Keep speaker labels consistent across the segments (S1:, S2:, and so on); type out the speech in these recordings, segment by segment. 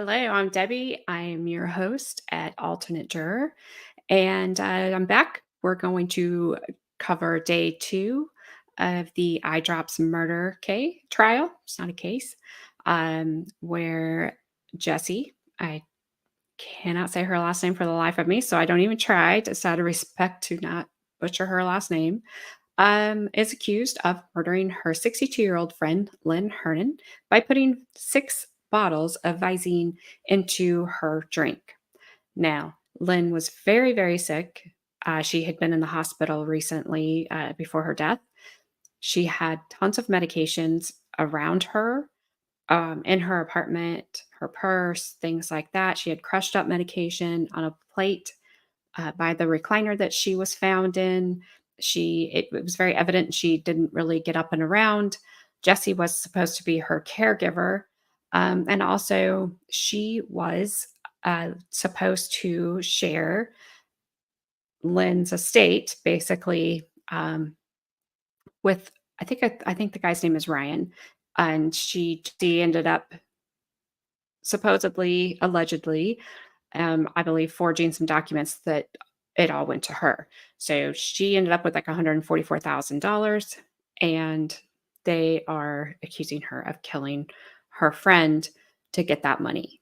S1: Hello, I'm Debbie. I am your host at Alternate Juror, and I'm back. We're going to cover day two of the eyedrops murder case trial. It's not a case, where Jessy, I cannot say her last name for the life of me, so I don't even try, just out of respect to not butcher her last name, is accused of murdering her 62-year-old friend, Lynn Hernan, by putting 6 bottles of Visine into her drink. Now, Lynn was very, very sick. She had been in the hospital recently before her death. She had tons of medications around her, in her apartment, her purse, things like that. She had crushed up medication on a plate by the recliner that she was found in. It was very evident she didn't really get up and around. Jessy was supposed to be her caregiver. And also, she was supposed to share Lynn's estate, basically, with I think the guy's name is Ryan, and she ended up supposedly, allegedly, I believe, forging some documents that it all went to her. So she ended up with like $144,000, and they are accusing her of killing her friend to get that money.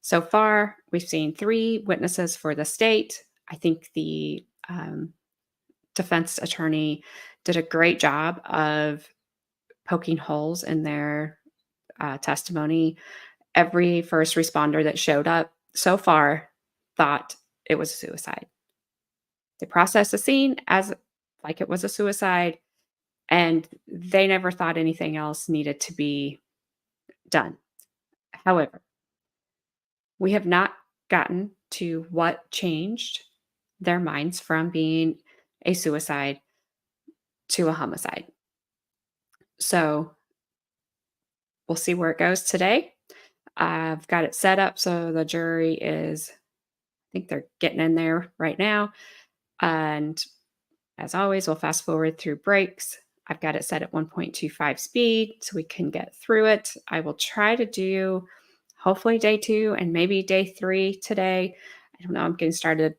S1: So far, we've seen 3 witnesses for the state. I think the defense attorney did a great job of poking holes in their testimony. Every first responder that showed up so far thought it was a suicide. They processed the scene as like it was a suicide, and they never thought anything else needed to be done. However, we have not gotten to what changed their minds from being a suicide to a homicide. So we'll see where it goes today. I've got it set up so the jury is, I think they're getting in there right now. And as always, we'll fast forward through breaks. I've got it set at 1.25 speed so we can get through it. I will try to do hopefully day 2 and maybe day 3 today. I don't know. I'm getting started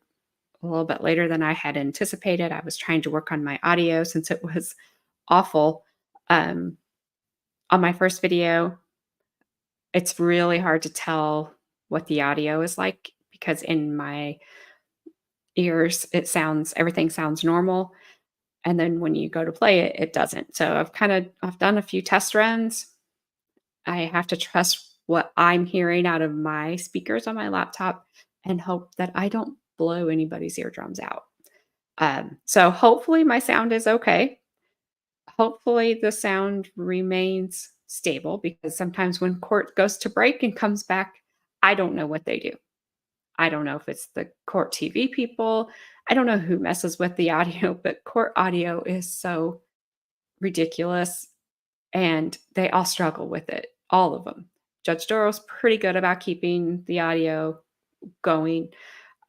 S1: a little bit later than I had anticipated. I was trying to work on my audio since it was awful. On my first video, it's really hard to tell what the audio is like because in my ears, everything sounds normal. And then when you go to play it, it doesn't. So I've done a few test runs. I have to trust what I'm hearing out of my speakers on my laptop and hope that I don't blow anybody's eardrums out. So hopefully my sound is okay. Hopefully the sound remains stable because sometimes when court goes to break and comes back, I don't know what they do. I don't know if it's the court TV people. I don't know who messes with the audio, but court audio is so ridiculous and they all struggle with it, all of them. Judge Doro's pretty good about keeping the audio going.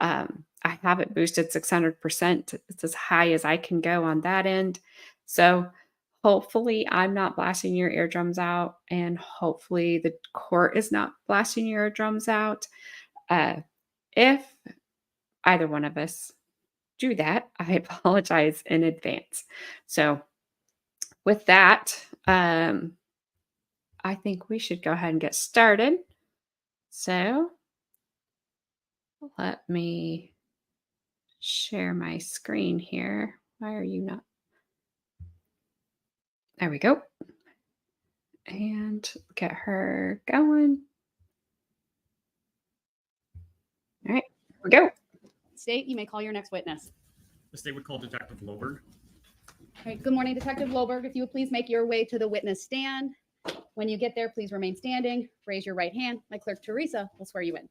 S1: I have it boosted 600%. It's as high as I can go on that end. So hopefully I'm not blasting your eardrums out, and hopefully the court is not blasting your eardrums out. If either one of us do that, I apologize in advance. So with that, I think we should go ahead and get started. So let me share my screen here. Why are you not? There we go. And get her going. All right, here we go.
S2: State, you may call your next witness.
S3: The state would call Detective Loberg.
S2: All right, good morning, Detective Loberg. If you would please make your way to the witness stand. When you get there, please remain standing. Raise your right hand. My clerk, Teresa, will swear you in.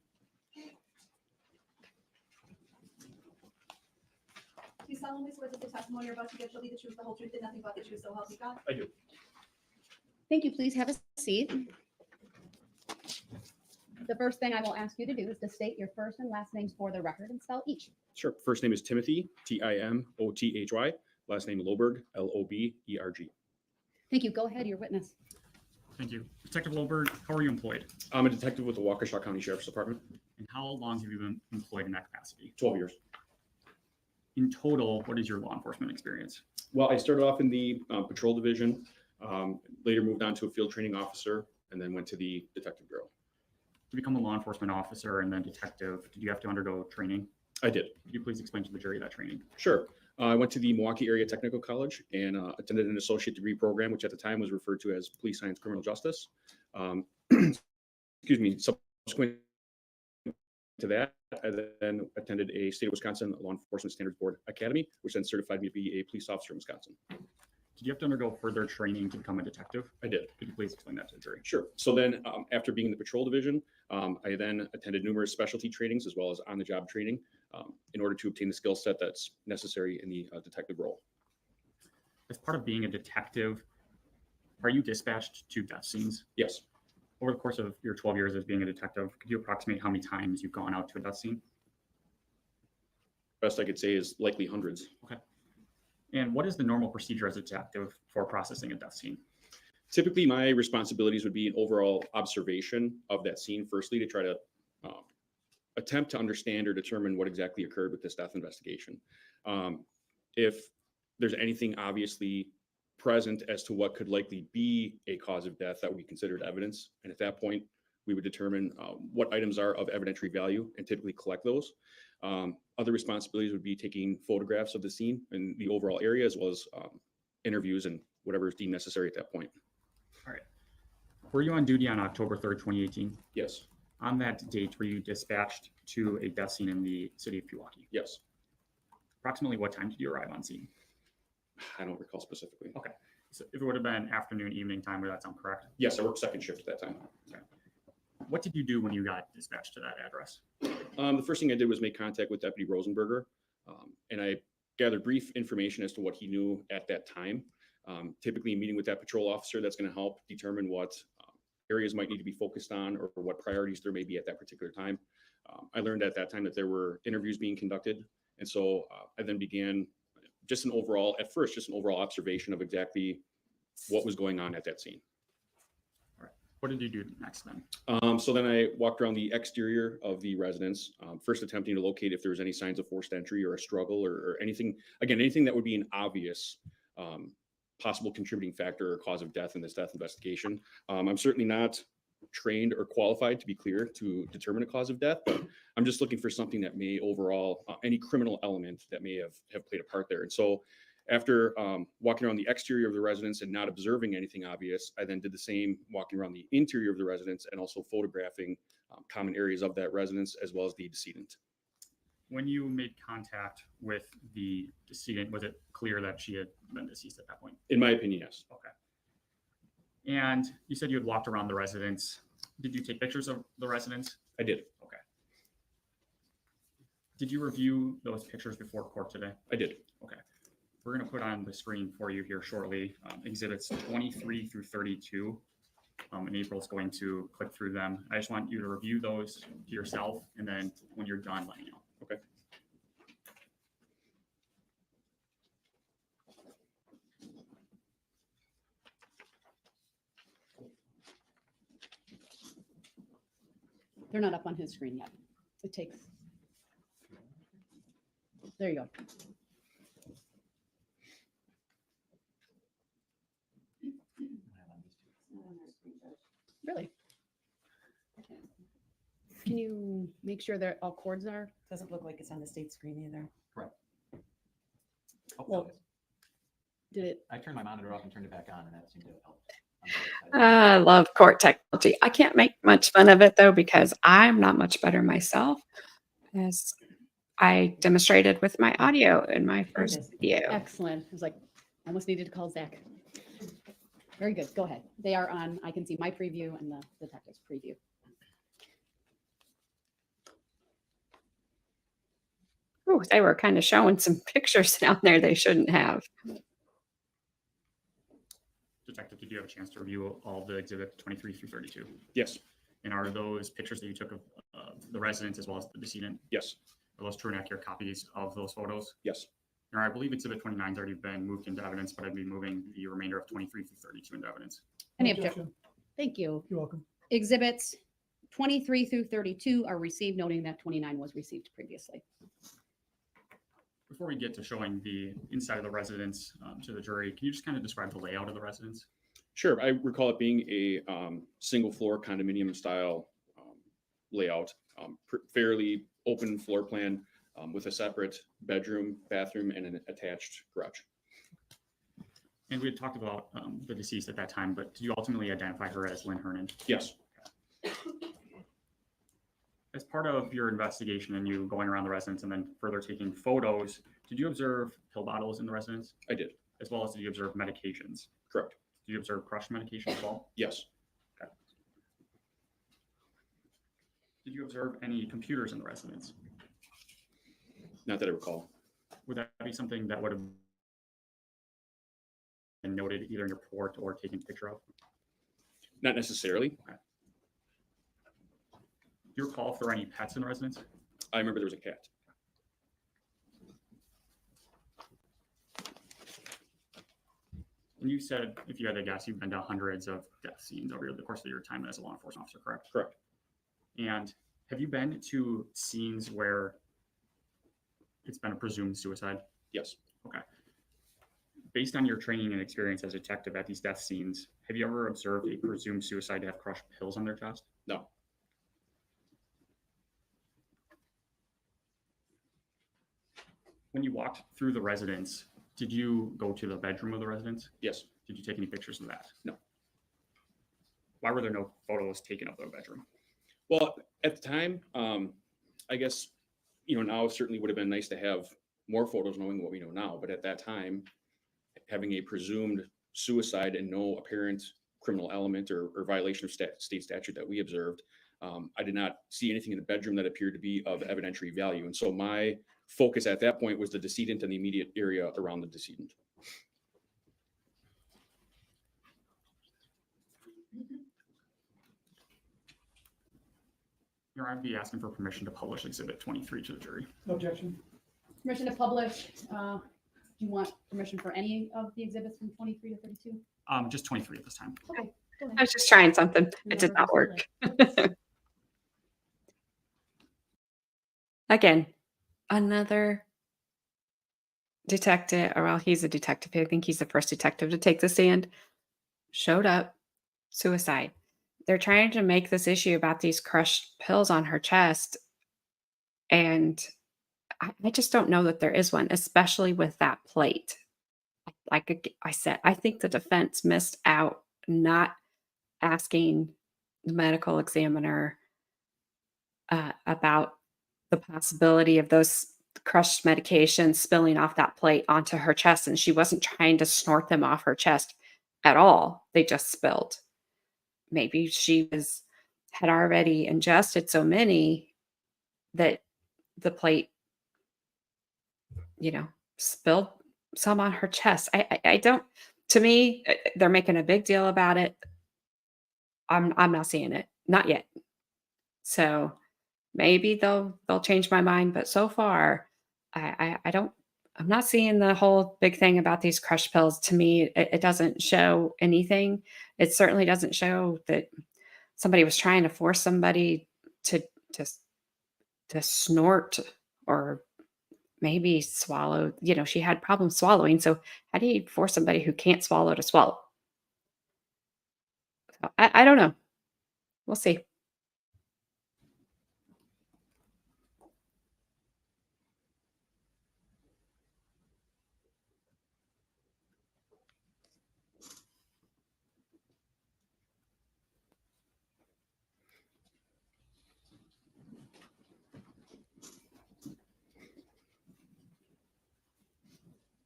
S4: Do you solemnly swear that the testimony you're about to give shall be the truth, the whole truth, and nothing but the truth, so help you God?
S3: I do.
S2: Thank you. Please have a seat. The first thing I will ask you to do is to state your first and last names for the record and spell each.
S3: Sure. First name is Timothy, Timothy. Last name Loberg, Loberg.
S2: Thank you. Go ahead, your witness.
S3: Thank you. Detective Loberg, how are you employed?
S5: I'm a detective with the Waukesha County Sheriff's Department.
S3: And how long have you been employed in that capacity?
S5: 12 years.
S3: In total, what is your law enforcement experience?
S5: Well, I started off in the patrol division, later moved on to a field training officer, and then went to the detective bureau.
S3: To become a law enforcement officer and then detective, did you have to undergo training?
S5: I did.
S3: Could you please explain to the jury that training?
S5: Sure. I went to the Milwaukee Area Technical College and attended an associate degree program, which at the time was referred to as Police Science Criminal Justice. Excuse me. Subsequent to that, I then attended a state of Wisconsin Law Enforcement Standards Board Academy, which then certified me to be a police officer in Wisconsin.
S3: Did you have to undergo further training to become a detective?
S5: I did.
S3: Could you please explain that to the jury?
S5: Sure. So then after being in the patrol division, I then attended numerous specialty trainings as well as on-the-job training in order to obtain the skill set that's necessary in the detective role.
S3: As part of being a detective, are you dispatched to death scenes?
S5: Yes.
S3: Over the course of your 12 years as being a detective, could you approximate how many times you've gone out to a death scene?
S5: Best I could say is likely hundreds.
S3: And what is the normal procedure as a detective for processing a death scene?
S5: Typically, my responsibilities would be an overall observation of that scene, firstly, to try to attempt to understand or determine what exactly occurred with this death investigation. If there's anything obviously present as to what could likely be a cause of death, that would be considered evidence. And at that point, we would determine what items are of evidentiary value and typically collect those. Other responsibilities would be taking photographs of the scene and the overall area, as well as interviews and whatever is deemed necessary at that point.
S3: All right. Were you on duty on October 3rd, 2018?
S5: Yes.
S3: On that date, were you dispatched to a death scene in the city of Pewaukee?
S5: Yes.
S3: Approximately what time did you arrive on scene?
S5: I don't recall specifically.
S3: Okay. So if it would have been afternoon, evening time, would that sound correct?
S5: Yes, I worked second shift at that time.
S3: What did you do when you got dispatched to that address?
S5: The first thing I did was make contact with Deputy Rosenberger, and I gathered brief information as to what he knew at that time. Typically, meeting with that patrol officer, that's going to help determine what areas might need to be focused on or what priorities there may be at that particular time. I learned at that time that there were interviews being conducted, and so I then began just an overall observation of exactly what was going on at that scene.
S3: What did you do next then?
S5: So then I walked around the exterior of the residence, first attempting to locate if there was any signs of forced entry or a struggle or anything, again, anything that would be an obvious possible contributing factor or cause of death in this death investigation. I'm certainly not trained or qualified, to be clear, to determine a cause of death, but I'm just looking for something that may overall, any criminal element that may have played a part there. And so after walking around the exterior of the residence and not observing anything obvious, I then did the same walking around the interior of the residence and also photographing common areas of that residence as well as the decedent.
S3: When you made contact with the decedent, was it clear that she had been deceased at that point?
S5: In my opinion, yes.
S3: Okay. And you said you had walked around the residence. Did you take pictures of the residence?
S5: I did.
S3: Okay. Did you review those pictures before court today?
S5: I did.
S3: Okay. We're going to put on the screen for you here shortly exhibits 23 through 32. And April's going to click through them. I just want you to review those to yourself, and then when you're done, let me know.
S5: Okay.
S2: They're not up on his screen yet. It takes. There you go. Really? Can you make sure that all cords are?
S6: Doesn't look like it's on the state screen either.
S7: Correct. Oh,
S2: Well,
S7: no, it's-
S2: Did it?
S7: I turned my monitor off and turned it back on, and that seemed to help.
S1: I love court technology. I can't make much fun of it though, because I'm not much better myself, as I demonstrated with my audio in my first video.
S2: Excellent. It was like, almost needed to call Zach. Very good. Go ahead. They are on, I can see my preview and the detective's preview.
S1: Ooh, they were kind of showing some pictures down there they shouldn't have.
S3: Detective, did you have a chance to review all the exhibit 23 through 32?
S5: Yes.
S3: And are those pictures that you took of the residents as well as the decedent,
S5: Yes.
S3: are those true and accurate copies of those photos?
S5: Yes.
S3: Now, I believe exhibit 29 has already been moved into evidence, but I'd be moving the remainder of 23 through 32 into evidence.
S2: Any objection? Thank you.
S8: You're welcome.
S2: Exhibits 23 through 32 are received, noting that 29 was received previously.
S3: Before we get to showing the inside of the residence to the jury, can you just kind of describe the layout of the residence?
S5: Sure. I recall it being a single floor condominium style layout, fairly open floor plan with a separate bedroom, bathroom, and an attached garage.
S3: And we had talked about the deceased at that time, but did you ultimately identify her as Lynn Hernan?
S5: Yes.
S3: As part of your investigation and you going around the residence and then further taking photos, did you observe pill bottles in the residence?
S5: I did.
S3: As well as did you observe medications?
S5: Correct.
S3: Did you observe crushed medication as well?
S5: Yes.
S3: Okay. Did you observe any computers in the residence?
S5: Not that I recall.
S3: Would that be something that would have been noted either in your report or taken a picture of?
S5: Not necessarily.
S3: Do you recall if there were any pets in the residence?
S5: I remember there was a cat.
S3: And you said, if you had to guess, you've been to hundreds of death scenes over the course of your time as a law enforcement officer, correct?
S5: Correct.
S3: And have you been to scenes where it's been a presumed suicide?
S5: Yes.
S3: Okay. Based on your training and experience as a detective at these death scenes, have you ever observed a presumed suicide to have crushed pills on their chest?
S5: No.
S3: When you walked through the residence, did you go to the bedroom of the residence?
S5: Yes.
S3: Did you take any pictures of that?
S5: No.
S3: Why were there no photos taken of the bedroom?
S5: Well, at the time, I guess, now it certainly would have been nice to have more photos knowing what we know now. But at that time, having a presumed suicide and no apparent criminal element or violation of state statute that we observed, I did not see anything in the bedroom that appeared to be of evidentiary value. And so my focus at that point was the decedent and the immediate area around the decedent.
S3: Your Honor, I'd be asking for permission to publish Exhibit 23 to the jury.
S8: No objection.
S2: Permission to publish. Do you want permission for any of the exhibits from 23 to 32?
S3: Just 23 at this time.
S2: Okay, go
S1: I
S2: ahead.
S1: was just trying something. It did not
S2: Whatever
S1: work. Again, another detective, or well, he's a detective. I think he's the first detective to take the stand. Showed up, suicide. They're trying to make this issue about these crushed pills on her chest. And I just don't know that there is one, especially with that plate. Like I said, I think the defense missed out not asking the medical examiner about the possibility of those crushed medications spilling off that plate onto her chest. And she wasn't trying to snort them off her chest at all. They just spilled. Maybe she had already ingested so many that the plate, spilled some on her chest. I don't, to me, they're making a big deal about it. I'm not seeing it. Not yet. So maybe they'll change my mind, but so far I'm not seeing the whole big thing about these crushed pills. To me, it doesn't show anything. It certainly doesn't show that somebody was trying to force somebody to snort or maybe swallow. She had problems swallowing. So how do you force somebody who can't swallow to swallow? So I don't know. We'll see.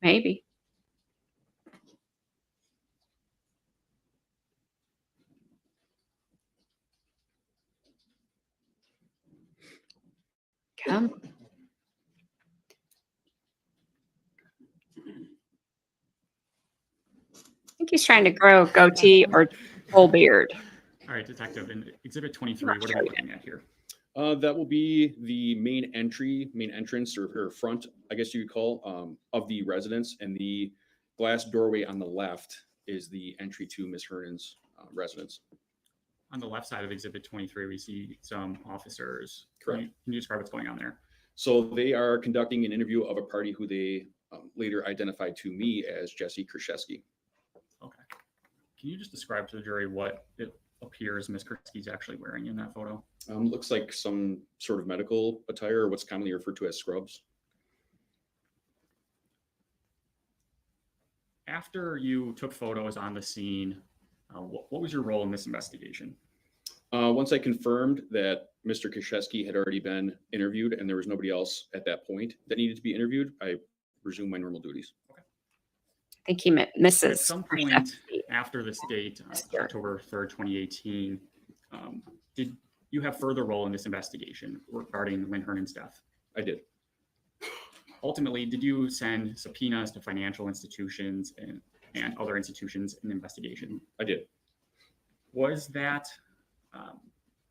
S1: Maybe. Come. I think he's trying to grow a goatee or full beard.
S3: All right, Detective, in Exhibit 23, what are we looking at here?
S5: That will be the main entrance or front, I guess you could call, of the residence. And the glass doorway on the left is the entry to Ms. Hernan's residence.
S3: On the left side of Exhibit 23, we see some officers.
S5: Correct.
S3: Can you describe what's going on there?
S5: So they are conducting an interview of a party who they later identified to me as Jessy Kurczeweski.
S3: Okay. Can you just describe to the jury what it appears Ms. Kurczeweski's actually wearing in that photo?
S5: Looks like some sort of medical attire, or what's commonly referred to as scrubs.
S3: After you took photos on the scene, what was your role in this investigation?
S5: Once I confirmed that Mr. Kurczeweski had already been interviewed and there was nobody else at that point that needed to be interviewed, I resumed my normal duties.
S1: I think he meant Mrs.
S3: At some point
S1: Kurczeweski.
S3: after this date,
S1: Mr.
S3: October 3rd, 2018, did you have further role in this investigation regarding Lynn Hernan's death?
S5: I did.
S3: Ultimately, did you send subpoenas to financial institutions and other institutions in the investigation?
S5: I did.
S3: Was that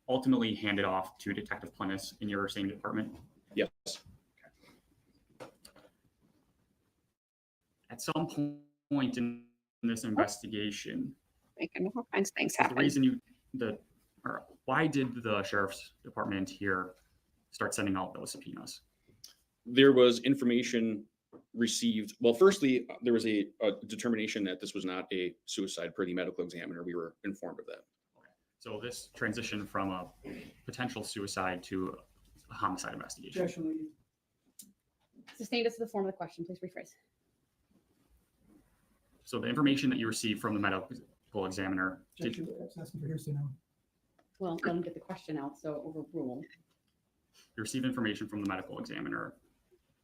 S3: ultimately handed off to Detective Plennis in your same department?
S5: Yes.
S3: At some point in this investigation,
S1: Making all kinds of things
S3: the
S1: happen.
S3: reason why did the sheriff's department here start sending out those subpoenas?
S5: There was information received. Well, firstly, there was a determination that this was not a suicide per the medical examiner. We were informed of that.
S3: So this transitioned from a potential suicide to a homicide investigation.
S8: Objection, lady.
S2: Sustained as to the form of the question. Please rephrase.
S3: So the information that you received from the medical examiner, did
S8: Objection, asking for hearsay now.
S2: Well, let him get the question out, so overrule.
S3: you receive information from the medical examiner?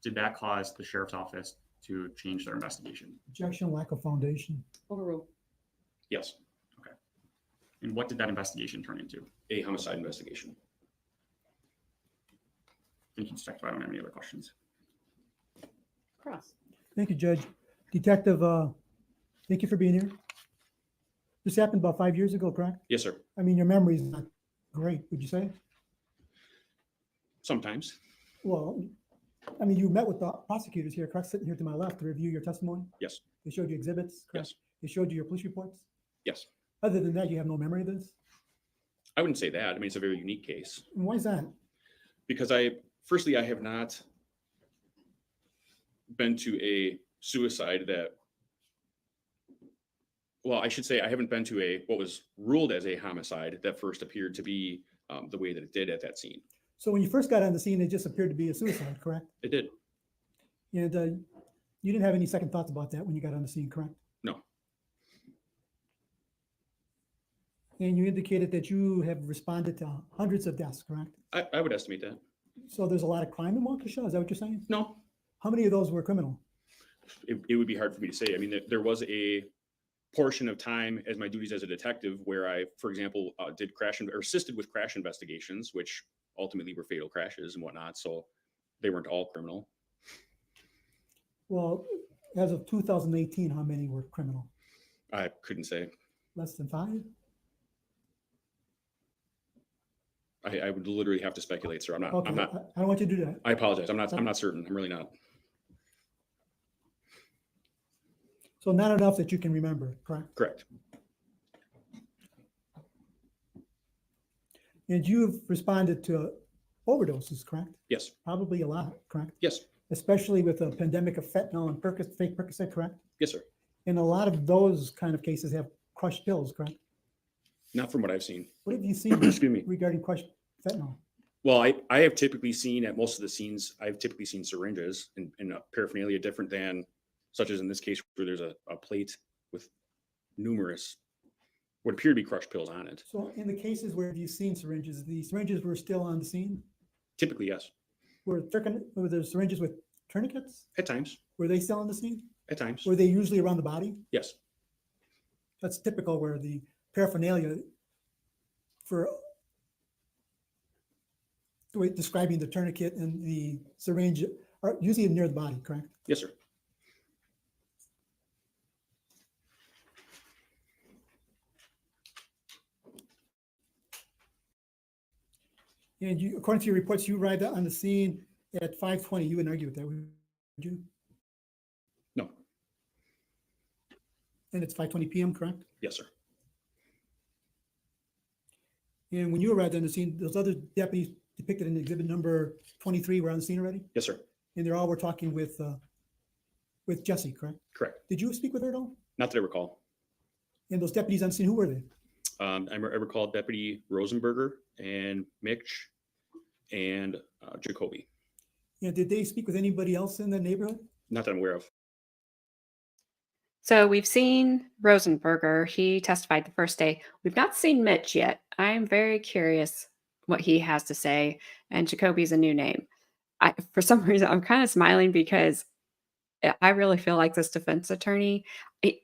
S3: Did that cause the sheriff's office to change their investigation?
S8: Objection, lack of foundation.
S2: Overrule.
S5: Yes,
S3: And what did that investigation turn into?
S5: a homicide investigation.
S3: Thank you, Detective. I don't have any other questions.
S2: Cross.
S8: Thank you, Judge. Detective, thank you for being here. This happened about 5 years ago, correct?
S5: Yes, sir.
S8: I mean, your memory is not great, would you say?
S5: Sometimes.
S8: Well, I mean, you met with the prosecutors here, correct, sitting here to my left to review your testimony?
S5: Yes.
S8: They showed you exhibits, correct?
S5: Yes.
S8: They showed you your police reports?
S5: Yes.
S8: Other than that, you have no memory of this?
S5: I wouldn't say that. I mean, it's a very unique case
S8: And why is that?
S5: because firstly, I have not been to a suicide that, well, I should say I haven't been to what was ruled as a homicide that first appeared to be the way that it did at that scene.
S8: So when you first got on the scene, it just appeared to be a suicide, correct?
S5: It did.
S8: And you didn't have any second thoughts about that when you got on the scene, correct?
S5: No.
S8: And you indicated that you have responded to hundreds of deaths, correct?
S5: I would estimate that.
S8: So there's a lot of crime in Waukesha, is that what you're saying?
S5: No,
S8: How many of those were criminal?
S5: it would be hard for me to say. I mean, there was a portion of time as my duties as a detective where I, for example, did or assisted with crash investigations, which ultimately were fatal crashes and whatnot. So they weren't all criminal.
S8: Well, as of 2018, how many were criminal?
S5: I couldn't say.
S8: Less than 5?
S5: I would literally have to speculate, sir.
S8: Okay,
S5: I'm not.
S8: I don't want you to do that.
S5: I apologize. I'm not certain. I'm really not.
S8: So not enough that you can remember, correct?
S5: Correct.
S8: And you've responded to overdoses, correct?
S5: Yes.
S8: Probably a lot, correct?
S5: Yes.
S8: Especially with the pandemic of fentanyl and fake Percocet, correct?
S5: Yes, sir.
S8: And a lot of those kind of cases have crushed pills, correct?
S5: Not from what I've seen.
S8: What have you seen
S5: Excuse me.
S8: regarding crushed fentanyl?
S5: Well, I have typically seen at most of the scenes, I've typically seen syringes and paraphernalia different than, such as in this case, where there's a plate with numerous what appear to be crushed pills on it.
S8: So in the cases where you've seen syringes, the syringes were still on the scene?
S5: Typically, yes.
S8: Were there syringes with tourniquets?
S5: At times.
S8: Were they still on the scene?
S5: At times.
S8: Were they usually around the body?
S5: Yes.
S8: That's typical where the paraphernalia for describing the tourniquet and the syringe are usually near the body, correct?
S5: Yes, sir.
S8: And you, according to your reports, you arrived on the scene at 5:20. You wouldn't argue with that, would you?
S5: No.
S8: And it's 5:20 p.m., correct?
S5: Yes, sir.
S8: And when you arrived on the scene, those other deputies depicted in exhibit number 23 were on the scene already?
S5: Yes, sir.
S8: And they all were talking with Jessy, correct?
S5: Correct.
S8: Did you speak with her at all?
S5: Not that I recall.
S8: And those deputies on scene, who were they?
S5: I recall Deputy Rosenberger and Mitch and Jacoby.
S8: And did they speak with anybody else in the neighborhood?
S5: Not that I'm aware of.
S1: So we've seen Rosenberger. He testified the first day. We've not seen Mitch yet. I'm very curious what he has to say. And Jacoby's a new name. For some reason, I'm kind of smiling because I really feel like this defense attorney,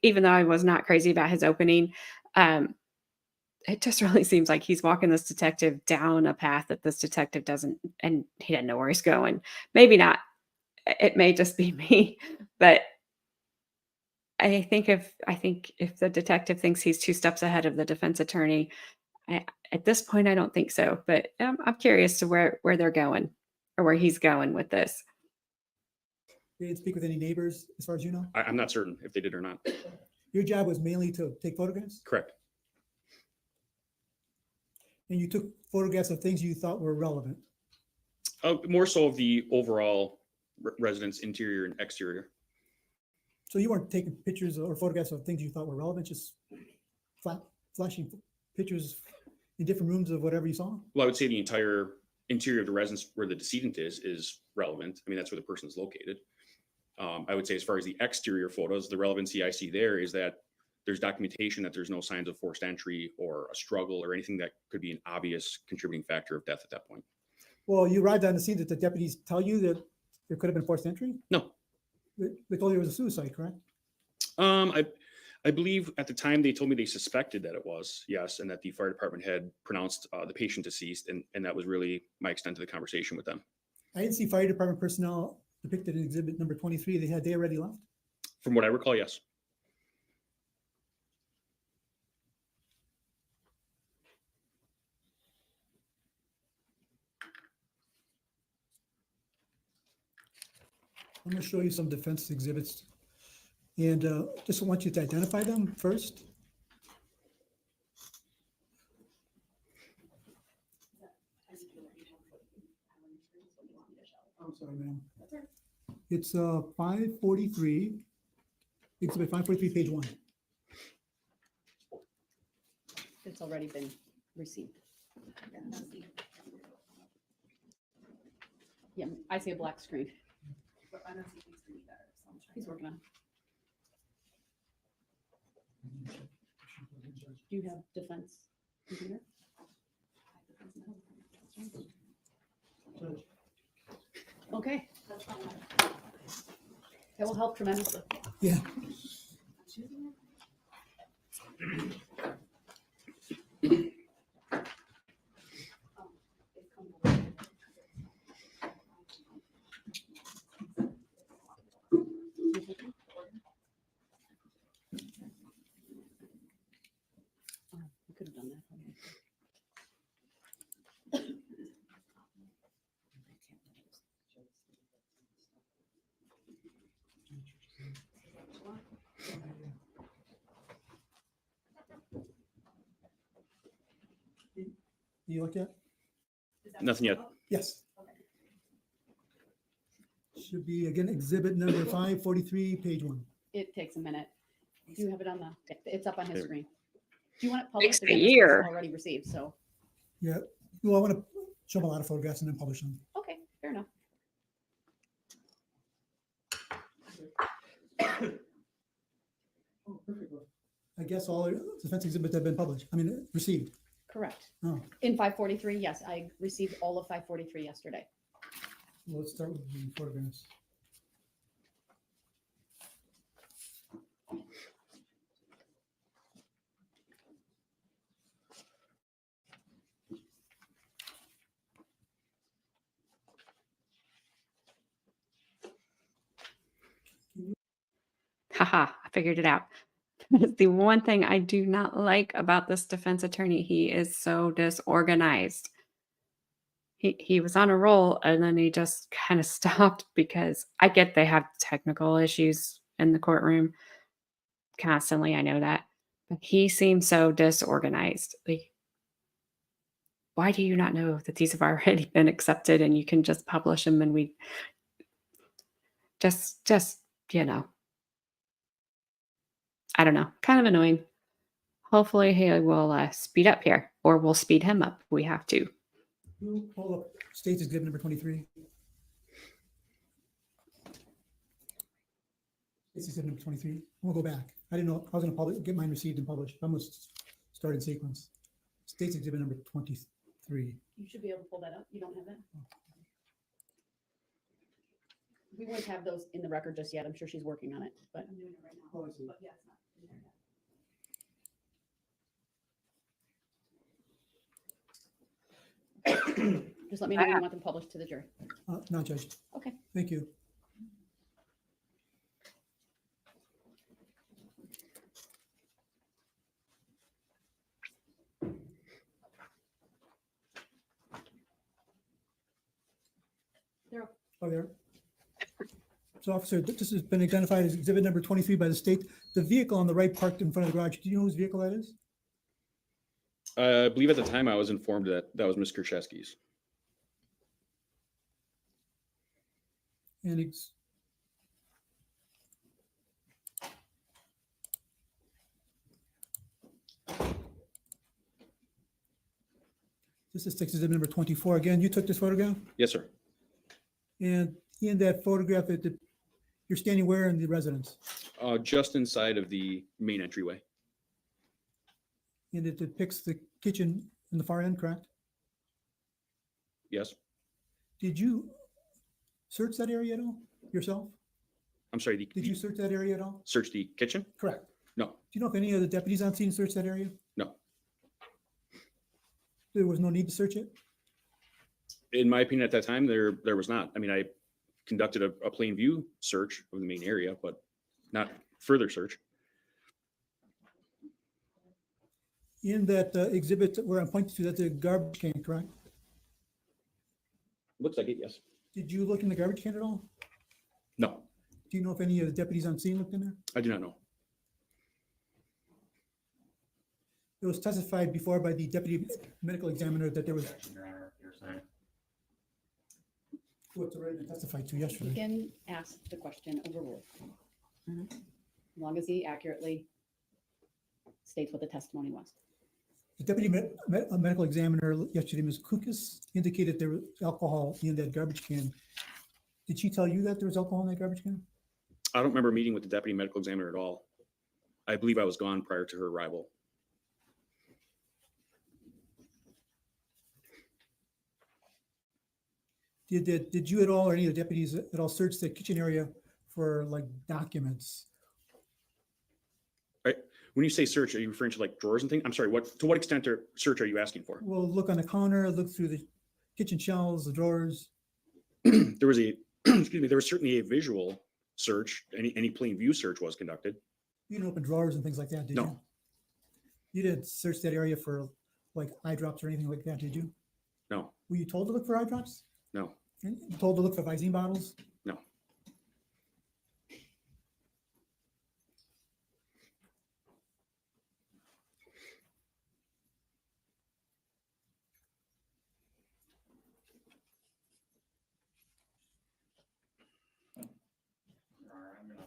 S1: even though I was not crazy about his opening, it just really seems like he's walking this detective down a path that this detective doesn't, and he doesn't know where he's going. Maybe not. It may just be me, but I think if the detective thinks he's 2 steps ahead of the defense attorney, at this point, I don't think so. But I'm curious to where they're going or where he's going with this.
S8: They didn't speak with any neighbors, as far as you know?
S5: I'm not certain if they did or not.
S8: Your job was mainly to take photographs?
S5: Correct.
S8: And you took photographs of things you thought were relevant?
S5: More so of the overall residence interior and exterior.
S8: So you weren't taking pictures or photographs of things you thought were relevant, just flashing pictures in different rooms of whatever you saw?
S5: Well, I would say the entire interior of the residence where the decedent is relevant. I mean, that's where the person is located. I would say as far as the exterior photos, the relevancy I see there is that there's documentation that there's no signs of forced entry or a struggle or anything that could be an obvious contributing factor of death at that point.
S8: Well, you arrived on the scene. Did the deputies tell you that there could have been forced entry?
S5: No.
S8: They told you it was a suicide, correct?
S5: I believe at the time they told me they suspected that it was, yes, and that the fire department had pronounced the patient deceased, and that was really my extent of the conversation with them.
S8: I didn't see fire department personnel depicted in exhibit number 23. They already left?
S5: From what I recall, yes.
S8: I'm going to show you some defense exhibits. And just want you to identify them first. I'm sorry, ma'am. It's 543, exhibit 543, page 1.
S2: It's already been received. Yeah, I see a black screen.
S4: But I don't see things to be better, so I'm trying
S2: He's
S4: to-
S2: working on it. Do you have defense computer? Okay,
S4: That's fine.
S2: that will help tremendously.
S8: Yeah.
S2: Oh, we could have done that.
S8: You look at?
S4: Is that
S5: Nothing yet.
S4: what's up?
S8: Yes.
S4: Okay.
S8: Should be, again, exhibit number 543, page 1.
S2: It takes a minute. Do you have it on the, it's up on his
S5: There.
S2: screen. Do you want it
S1: Takes
S2: published?
S1: a
S2: Again, this was
S1: year.
S2: Already received, so,
S8: Yeah. Well, I want to show them a lot of photographs and then publish them.
S2: okay, fair enough.
S8: I guess all defense exhibits have been published, received.
S2: Correct.
S8: Oh,
S2: In 543, yes, I received all of 543 yesterday.
S8: well, let's start with the photographs.
S1: Haha, I figured it out. It's the one thing I do not like about this defense attorney. He is so disorganized. He was on a roll and then he just kind of stopped because I get they have technical issues in the courtroom constantly. I know that. But he seems so disorganized. Like why do you not know that these have already been accepted and you can just publish them and we just, you know, I don't know, kind of annoying. Hopefully he will speed up here or we'll speed him up. We have to.
S8: Hold up, State's Exhibit number 23. State's Exhibit number 23. We'll go back. I didn't know, I was gonna get mine received and published. I'm gonna start in sequence. State's Exhibit number 23.
S2: You should be able to pull that up. You don't have that? We wouldn't have those in the record just yet. I'm sure she's working on it, but
S4: I'm doing it right now.
S8: Oh, I see.
S4: But yeah, it's not in there yet.
S2: just let me know when you want them published to the jury.
S8: Not judged.
S2: Okay.
S8: Thank you.
S2: They're okay.
S8: Oh, there. So officer, this has been identified as exhibit number 23 by the state. The vehicle on the right parked in front of the garage. Do you know whose vehicle that is?
S5: I believe at the time I was informed that that was Ms. Kurczeweski's.
S8: And this is exhibit number 24. Again, you took this photograph?
S5: Yes, sir.
S8: And in that photograph, you're standing where in the residence?
S5: Just inside of the main entryway.
S8: And it depicts the kitchen in the far end, correct?
S5: Yes.
S8: Did you search that area at all yourself?
S5: I'm sorry.
S8: Did you search that area at all?
S5: search the kitchen?
S8: Correct.
S5: No.
S8: Do you know if any of the deputies on scene searched that area?
S5: No.
S8: There was no need to search it?
S5: In my opinion, at that time, there was not. I mean, I conducted a plain view search of the main area, but not further search.
S8: In that exhibit where I'm pointing to, that's a garbage can, correct?
S5: Looks like it, yes.
S8: Did you look in the garbage can at all?
S5: No,
S8: Do you know if any of the deputies on scene looked in there?
S5: I do not know.
S8: It was testified before by the deputy medical examiner that there was
S3: Your Honor, hearsay.
S8: what's already been testified to
S2: You
S8: yesterday.
S2: can ask the question overruled. As long as he accurately states what the testimony was.
S8: The deputy medical examiner yesterday, Ms. Kukas, indicated there was alcohol in that garbage can. Did she tell you that there was alcohol in that garbage can?
S5: I don't remember meeting with the deputy medical examiner at all. I believe I was gone prior to her arrival.
S8: Did you at all, or any of the deputies at all, search the kitchen area for like documents?
S5: When you say search, are you referring to like drawers and things? I'm sorry, to what extent search are you asking for?
S8: Well, look on the counter, look through the kitchen shelves, the drawers.
S5: There was excuse me, there was certainly a visual search. Any plain view search was conducted.
S8: You didn't open drawers and things like that, did you?
S5: No.
S8: You didn't search that area for like eye drops or anything like that, did you?
S5: No,
S8: Were you told to look for eye drops?
S5: no,
S8: You told to look for Visine bottles?
S5: no.
S3: Your Honor,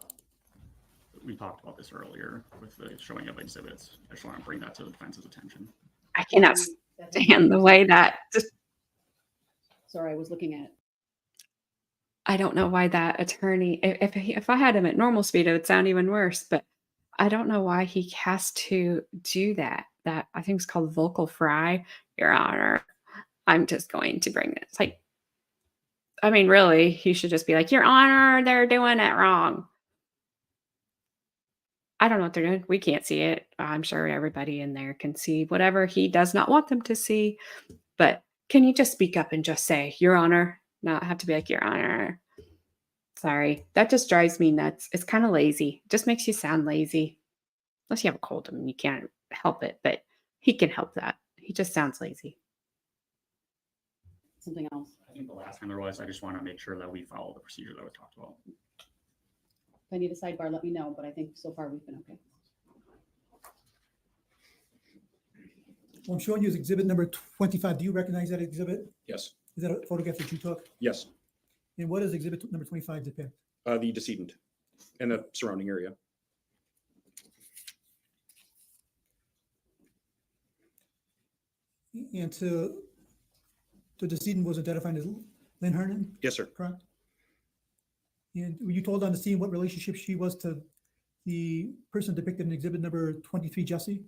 S3: we talked about this earlier with the showing of exhibits. I just want to bring that to the defense's attention.
S1: I cannot stand the way that just,
S2: Sorry, I was looking at.
S1: I don't know why that attorney, if I had him at normal speed, it would sound even worse, but I don't know why he has to do that. That I think it's called vocal fry. Your Honor, I'm just going to bring this. Like, I mean, really, he should just be like, Your Honor, they're doing it wrong. I don't know what they're doing. We can't see it. I'm sure everybody in there can see whatever he does not want them to see. But can you just speak up and just say, Your Honor? Not have to be like, Your Honor. Sorry. That just drives me nuts. It's kind of lazy. Just makes you sound lazy. Unless you have a cold and you can't help it. But he can help that. He just sounds lazy.
S2: Something else.
S3: I think the last time there was, I just want to make sure that we follow the procedure that we talked about.
S2: If I need a sidebar, let me know, but I think so far we've been okay.
S8: Well, I'm showing you is exhibit number 25. Do you recognize that exhibit?
S5: Yes,
S8: Is that a photograph that you took?
S5: yes,
S8: And what does exhibit number 25 depict?
S5: the decedent and the surrounding area.
S8: And the decedent was identified as Lynn Hernan,
S5: Yes, sir.
S8: correct? And were you told on the scene what relationship she was to the person depicted in exhibit number 23, Jessy?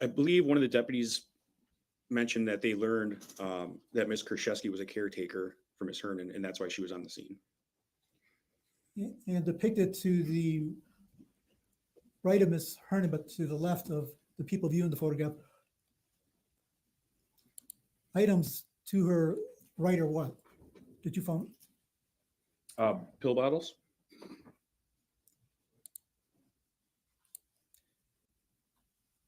S5: I believe one of the deputies mentioned that they learned that Ms. Kurczeweski was a caretaker for Ms. Hernan, and that's why she was on the scene.
S8: And depicted to the right of Ms. Hernan, but to the left of the people viewing the photograph, items to her right or what? Did you find?
S5: Pill bottles?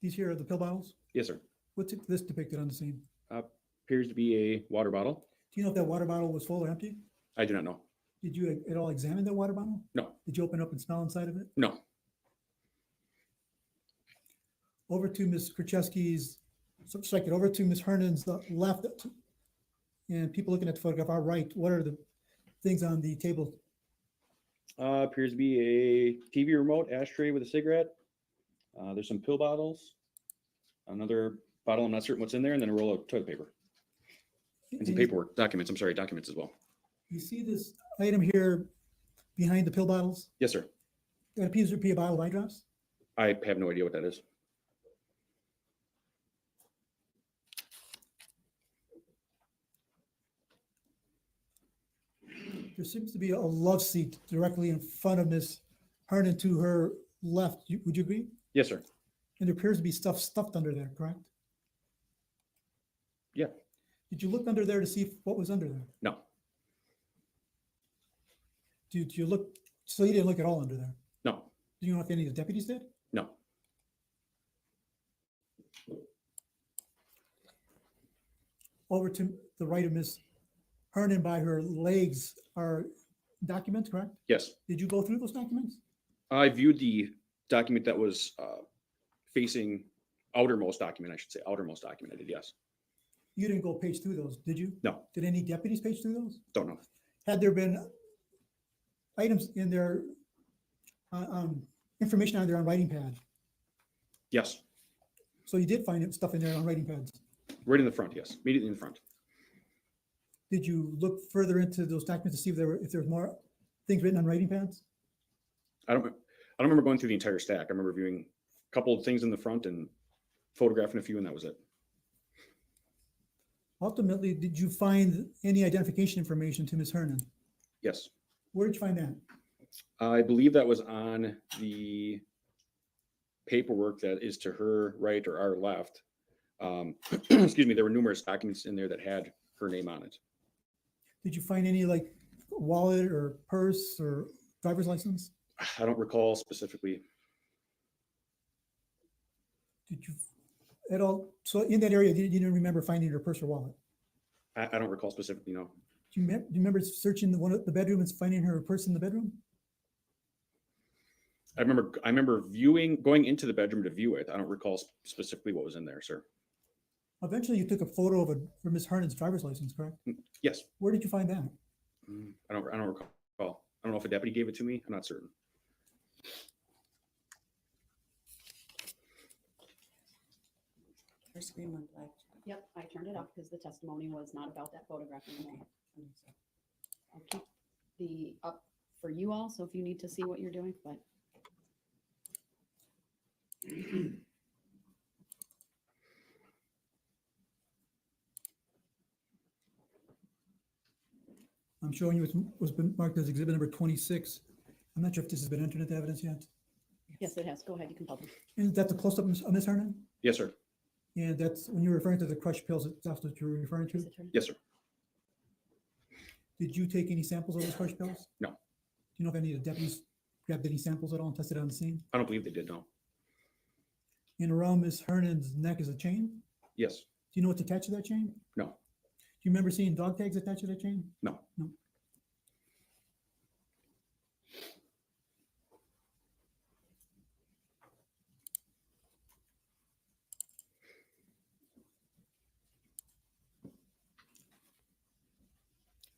S8: These here are the pill bottles?
S5: Yes, sir.
S8: What's this depicted on the scene?
S5: Appears to be a water bottle.
S8: Do you know if that water bottle was full or empty?
S5: I do not know.
S8: Did you at all examine that water bottle?
S5: No,
S8: Did you open up and smell inside of it?
S5: no.
S8: Over to Ms. Kurczeweski's, over to Ms. Hernan's left, and people looking at the photograph, our right, what are the things on the table?
S5: Appears to be a TV remote, ashtray with a cigarette. There's some pill bottles, another bottle, I'm not certain what's in there, and then a roll of toilet paper. And some paperwork, documents, I'm sorry, documents as well.
S8: You see this item here behind the pill bottles?
S5: Yes, sir.
S8: That appears to be a bottle of eye drops.
S5: I have no idea what that is.
S8: There seems to be a love seat directly in front of Ms. Hernan to her left. Would you agree?
S5: Yes, sir.
S8: And there appears to be stuff stuffed under there, correct?
S5: Yeah.
S8: Did you look under there to see what was under there?
S5: No,
S8: Did you look, so you didn't look at all under there?
S5: no,
S8: Do you know if any of the deputies did?
S5: no.
S8: Over to the right of Ms. Hernan by her legs are documents, correct?
S5: Yes.
S8: Did you go through those documents?
S5: I viewed the document that was facing outermost document, I should say, outermost document. I did, yes.
S8: You didn't go page through those, did you?
S5: No,
S8: Did any deputies page through those?
S5: don't know.
S8: Had there been items in their information on there on writing pad?
S5: Yes,
S8: So you did find stuff in there on writing pads.
S5: right in the front, yes, immediately in the front.
S8: Did you look further into those documents to see if there was more things written on writing pads?
S5: I don't remember going through the entire stack. I remember viewing a couple of things in the front and photographing a few, and that was it.
S8: Ultimately, did you find any identification information to Ms. Hernan?
S5: Yes.
S8: Where did you find that?
S5: I believe that was on the paperwork that is to her right or our left. Excuse me, there were numerous documents in there that had her name on it.
S8: Did you find any like wallet or purse or driver's license?
S5: I don't recall specifically.
S8: Did you at all? So in that area, you didn't remember finding her purse or wallet?
S5: I don't recall specifically, no.
S8: Do you remember searching the bedroom and finding her purse in the bedroom?
S5: I remember going into the bedroom to view it. I don't recall specifically what was in there, sir.
S8: Eventually, you took a photo of Ms. Hernan's driver's license, correct?
S5: Yes.
S8: Where did you find that?
S5: I don't recall. I don't know if a deputy gave it to me. I'm not certain.
S6: Her screen went black.
S2: Yep, I turned it off because the testimony was not about that photograph anymore. I'll keep the up for you all, so if you need to see what you're doing, but.
S8: I'm showing you what's been marked as exhibit number 26. I'm not sure if this has been entered into evidence yet.
S2: Yes, it has. Go ahead, you can publish.
S8: Is that the close-up of Ms. Hernan?
S5: Yes, sir.
S8: And that's when you're referring to the crushed pills, that's what you're referring to?
S2: Is it turned?
S5: Yes, sir.
S8: Did you take any samples of those crushed pills?
S5: No.
S8: Do you know if any of the deputies grabbed any samples at all and tested on the scene?
S5: I don't believe they did, no.
S8: And around Ms. Hernan's neck is a chain?
S5: Yes.
S8: Do you know what's attached to that chain?
S5: No.
S8: Do you remember seeing dog tags attached to that chain?
S5: No.
S8: No.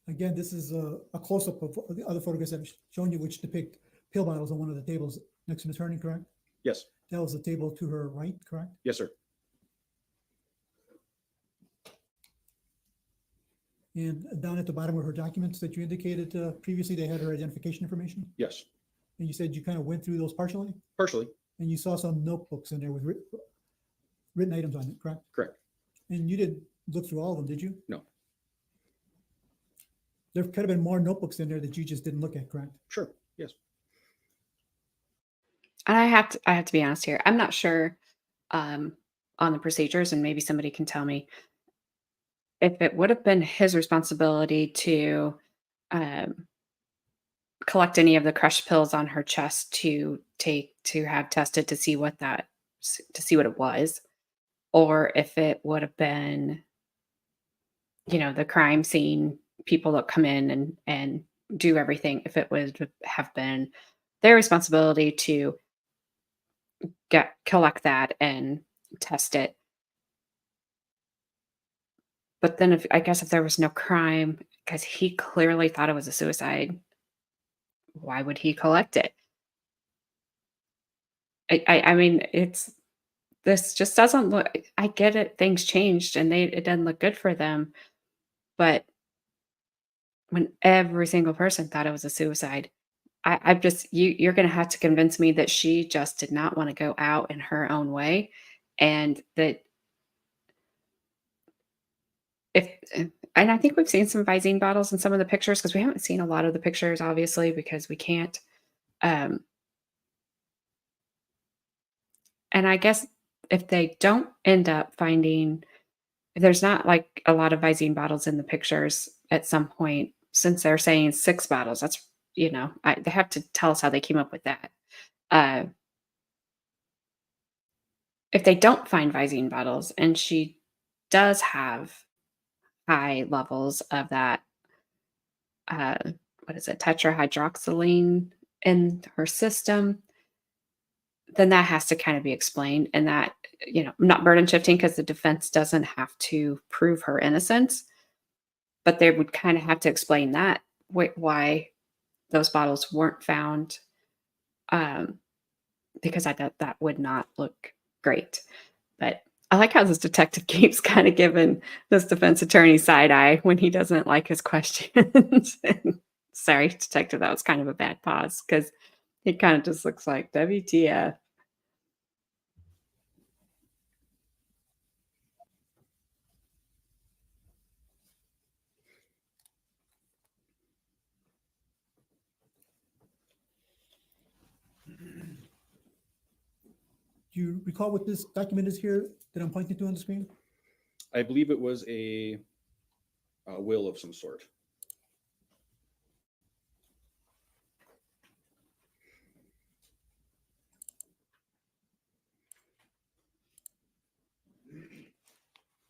S8: Again, this is a close-up of the other photographs I've shown you, which depict pill bottles on one of the tables next to Ms. Hernan, correct?
S5: Yes,
S8: That was the table to her right, correct?
S5: yes, sir.
S8: And down at the bottom of her documents that you indicated previously, they had her identification information.
S5: Yes,
S8: And you said you kind of went through those partially,
S5: partially,
S8: and you saw some notebooks in there with written items on it, correct?
S5: correct.
S8: And you didn't look through all of them, did you?
S5: No.
S8: There could have been more notebooks in there that you just didn't look at, correct?
S5: Sure, yes.
S1: And I have to be honest here. I'm not sure on the procedures, and maybe somebody can tell me if it would have been his responsibility to um, collect any of the crushed pills on her chest to have tested to see what it was, or if it would have been, the crime scene people that come in and do everything. If it would have been their responsibility to collect that and test it. But then if there was no crime, because he clearly thought it was a suicide, why would he collect it? I mean, this just doesn't look. I get it, things changed and it doesn't look good for them. But when every single person thought it was a suicide, I'm just you're gonna have to convince me that she just did not want to go out in her own way, and that if and I think we've seen some Visine bottles in some of the pictures, because we haven't seen a lot of the pictures, obviously, because we can't. Um, and I guess if they don't end up finding, if there's not like a lot of Visine bottles in the pictures at some point, since they're saying 6 bottles, that's, they have to tell us how they came up with that. Uh, if they don't find Visine bottles and she does have high levels of that, what is it, tetrahydroxylene in her system, then that has to kind of be explained. And that, not burden shifting, because the defense doesn't have to prove her innocence, but they would kind of have to explain that, why those bottles weren't found, because I thought that would not look great. But I like how this detective keeps kind of giving this defense attorney side eye when he doesn't like his questions. Sorry, detective, that was kind of a bad pause, because it kind of just looks like WTF.
S8: Do you recall what this document is here that I'm pointing to on the screen?
S5: I believe it was a will of some sort.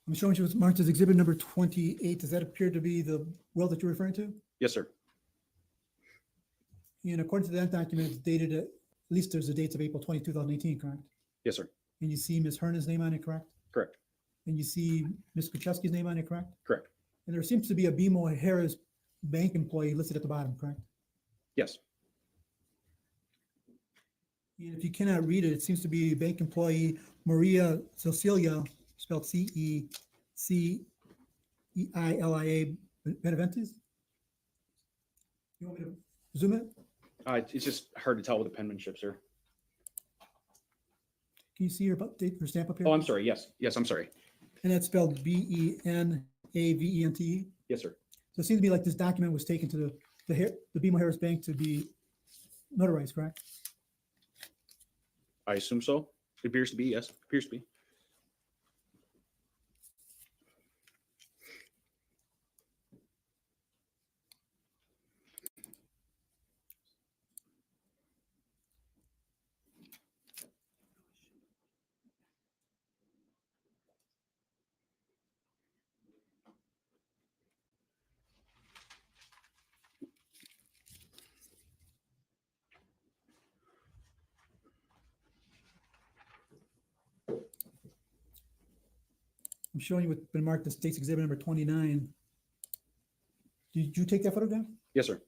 S8: I'm showing you what's marked as exhibit number 28. Does that appear to be the will that you're referring to?
S5: Yes, sir.
S8: And according to that document, it's dated at least there's the dates of April 20, 2018, correct?
S5: Yes, sir.
S8: And you see Ms. Hernan's name on it, correct?
S5: Correct.
S8: And you see Ms. Kurczeweski's name on it, correct?
S5: Correct.
S8: And there seems to be a BMO Harris bank employee listed at the bottom, correct?
S5: Yes.
S8: And if you cannot read it, it seems to be bank employee Maria Cecilia, spelled Cecilia Benaventes. You want me to zoom in?
S5: It's just hard to tell with the penmanship, sir.
S8: Can you see her date, her stamp up here?
S5: Oh, I'm sorry. Yes. Yes, I'm sorry.
S8: And that's spelled Benavente.
S5: Yes, sir.
S8: So it seems to be like this document was taken to the BMO Harris Bank to be notarized, correct?
S5: I assume so. It appears to be. Yes, appears to be.
S8: I'm showing you what's been marked as state's exhibit number 29. Do Did you take that photograph?
S5: Yes, sir.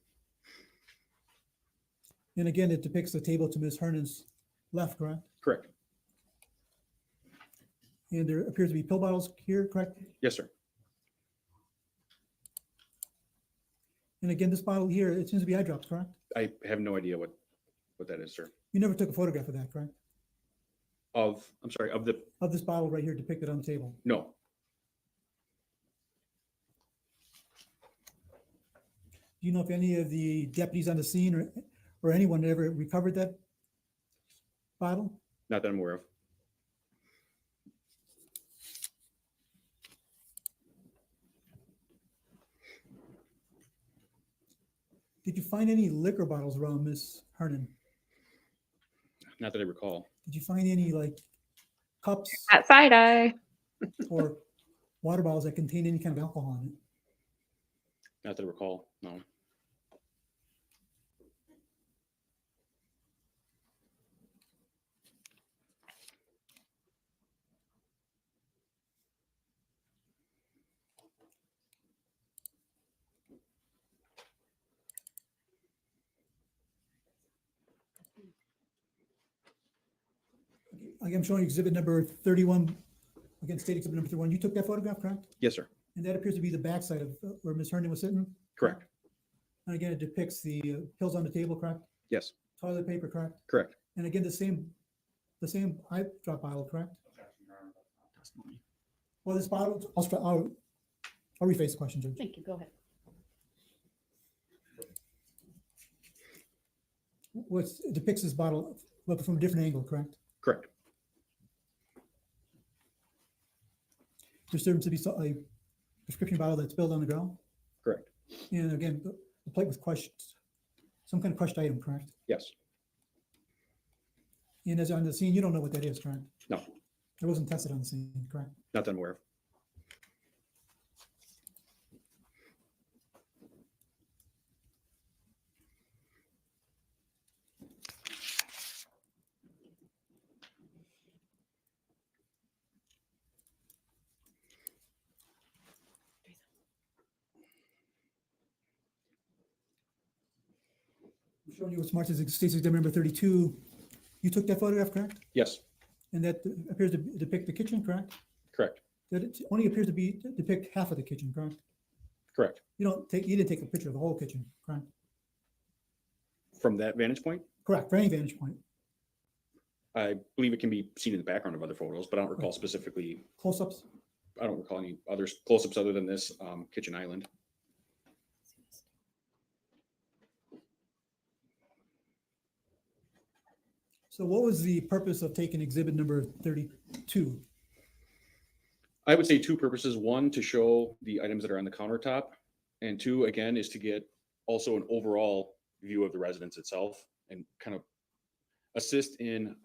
S8: And again, it depicts the table to Ms. Hernan's left, correct?
S5: Correct.
S8: And there appears to be pill bottles here, correct?
S5: Yes, sir.
S8: And again, this bottle here, it seems to be eye drops, correct?
S5: I have no idea what that is, sir.
S8: You never took a photograph of that, correct?
S5: I'm sorry, of
S8: Of this bottle right here depicted on the table.
S5: no.
S8: Do you know if any of the deputies on the scene or anyone ever recovered that bottle?
S5: Not that I'm aware of.
S8: Did you find any liquor bottles around Miss Hernan?
S5: Not that I recall.
S8: Did you find any like cups
S1: At side eye.
S8: or water bottles that contain any kind of alcohol in it?
S5: Not that I recall. No.
S8: Like I'm showing exhibit number 31, again, state exhibit number 31. You took that photograph, correct?
S5: Yes, sir.
S8: And that appears to be the backside of where Ms. Hernan was sitting.
S5: Correct.
S8: And again, it depicts the pills on the table, correct?
S5: Yes.
S8: Toilet paper, correct?
S5: Correct.
S8: And again, the same eye drop bottle, correct?
S3: Testimony.
S8: Well, this bottle, I'll rephrase the question, Judge.
S2: Thank you. Go ahead.
S8: It depicts this bottle, but from a different angle, correct?
S5: Correct.
S8: There seems to be a prescription bottle that's spilled on the ground.
S5: Correct.
S8: And again, the plate was crushed, some kind of crushed item, correct?
S5: Yes.
S8: And as on the scene, you don't know what that is, correct?
S5: No.
S8: It wasn't tested on the scene, correct?
S5: Not that I'm aware of.
S8: I'm showing you what's marked as State's Exhibit number 32. You took that photograph, correct?
S5: Yes.
S8: And that appears to depict the kitchen, correct?
S5: Correct.
S8: That it only appears to depict half of the kitchen, correct?
S5: Correct.
S8: You didn't take a picture of the whole kitchen, correct?
S5: From that vantage point,
S8: Correct, for any vantage point.
S5: I believe it can be seen in the background of other photos, but I don't recall specifically.
S8: Close-ups?
S5: I don't recall any other close-ups other than this kitchen island.
S8: So what was the purpose of taking exhibit number 32?
S5: I would say two purposes. One, to show the items that are on the countertop. And two, again, is to get also an overall view of the residence itself and kind of assist in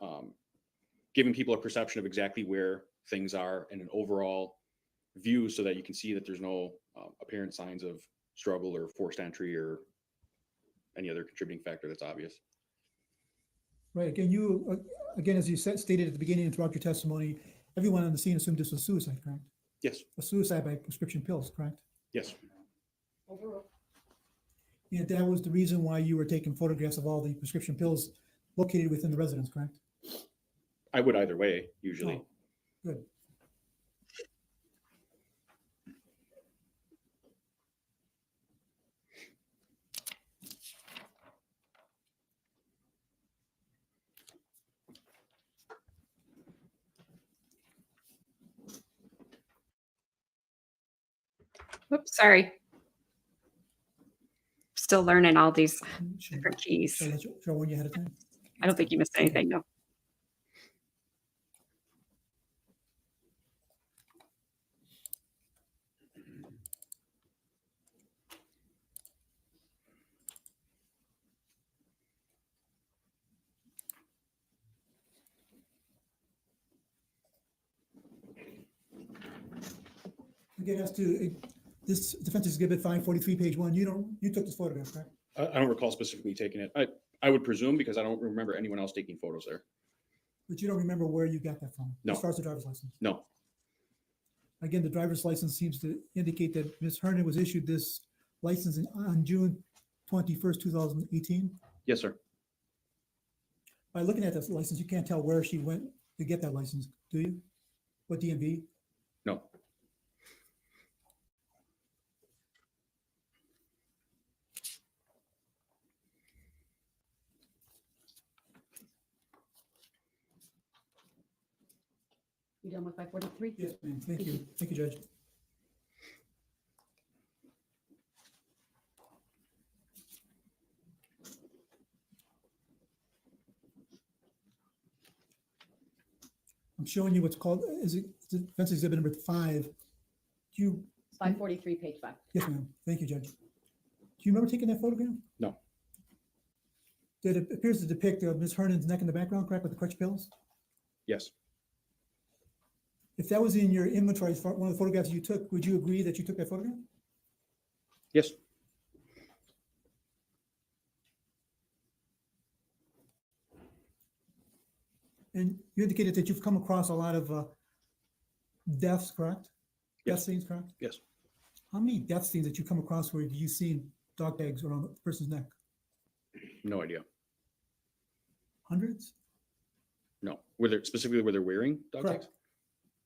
S5: giving people a perception of exactly where things are and an overall view so that you can see that there's no apparent signs of struggle or forced entry or any other contributing factor that's obvious.
S8: Right, again, as you stated at the beginning and throughout your testimony, everyone on the scene assumed this was suicide, correct?
S5: Yes.
S8: A suicide by prescription pills, correct?
S5: Yes.
S8: And that was the reason why you were taking photographs of all the prescription pills located within the residence, correct?
S5: I would either way, usually.
S8: Oh, good.
S1: Oops, sorry. Still learning all these
S8: Should
S1: different keys.
S8: I warn you ahead of time?
S1: I don't think you missed anything, no.
S8: Again, as to this defense exhibit 543, page 1, you took this photograph, correct?
S5: I don't recall specifically taking it. I would presume because I don't remember anyone else taking photos there.
S8: But you don't remember where you got that from?
S5: No.
S8: As far as the driver's license?
S5: No.
S8: Again, the driver's license seems to indicate that Ms. Hernan was issued this license on June 21st, 2018?
S5: Yes, sir.
S8: By looking at this license, you can't tell where she went to get that license, do you? What DMV?
S5: No.
S2: You done with 543?
S8: Yes, ma'am. Thank you. Thank you, Judge. I'm showing you what's called, is it defense exhibit number 5? Do you,
S2: 543, page 5.
S8: yes, ma'am. Thank you, Judge. Do you remember taking that photograph?
S5: No.
S8: That it appears to depict Ms. Hernan's neck in the background, correct, with the crutch pills?
S5: Yes.
S8: If that was in your inventory, as one of the photographs you took, would you agree that you took that photograph?
S5: Yes.
S8: And you indicated that you've come across a lot of deaths, correct? Death
S5: Yes.
S8: scenes, correct?
S5: Yes.
S8: How many death scenes that you come across where you've seen dog tags around the person's neck?
S5: No idea.
S8: Hundreds?
S5: No. Specifically where they're wearing dog
S8: Correct.
S5: tags?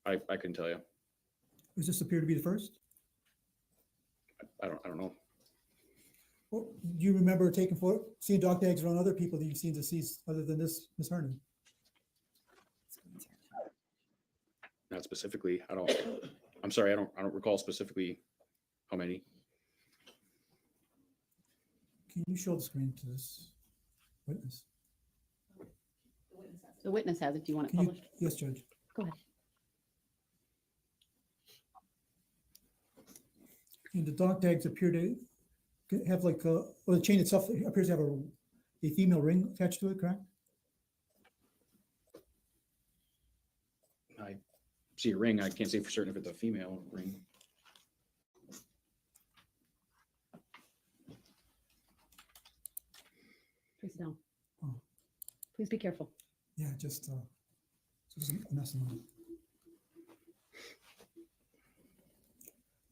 S5: I couldn't tell you.
S8: Does this appear to be the first?
S5: I don't know.
S8: Or do you remember seeing dog tags around other people that you've seen deceased other than this Ms. Hernan?
S5: Not specifically. I'm sorry. I don't recall specifically how many.
S8: Can you show the screen to this witness?
S2: The witness has it. Do you want it
S8: Can you,
S2: published?
S8: yes, Judge.
S2: Go ahead.
S8: And the dog tags appear to have like, well, the chain itself appears to have a female ring attached to it, correct?
S5: I see a ring. I can't say for certain if it's a female ring.
S2: Please down.
S8: Oh.
S2: Please be careful.
S8: Yeah, just messing with it.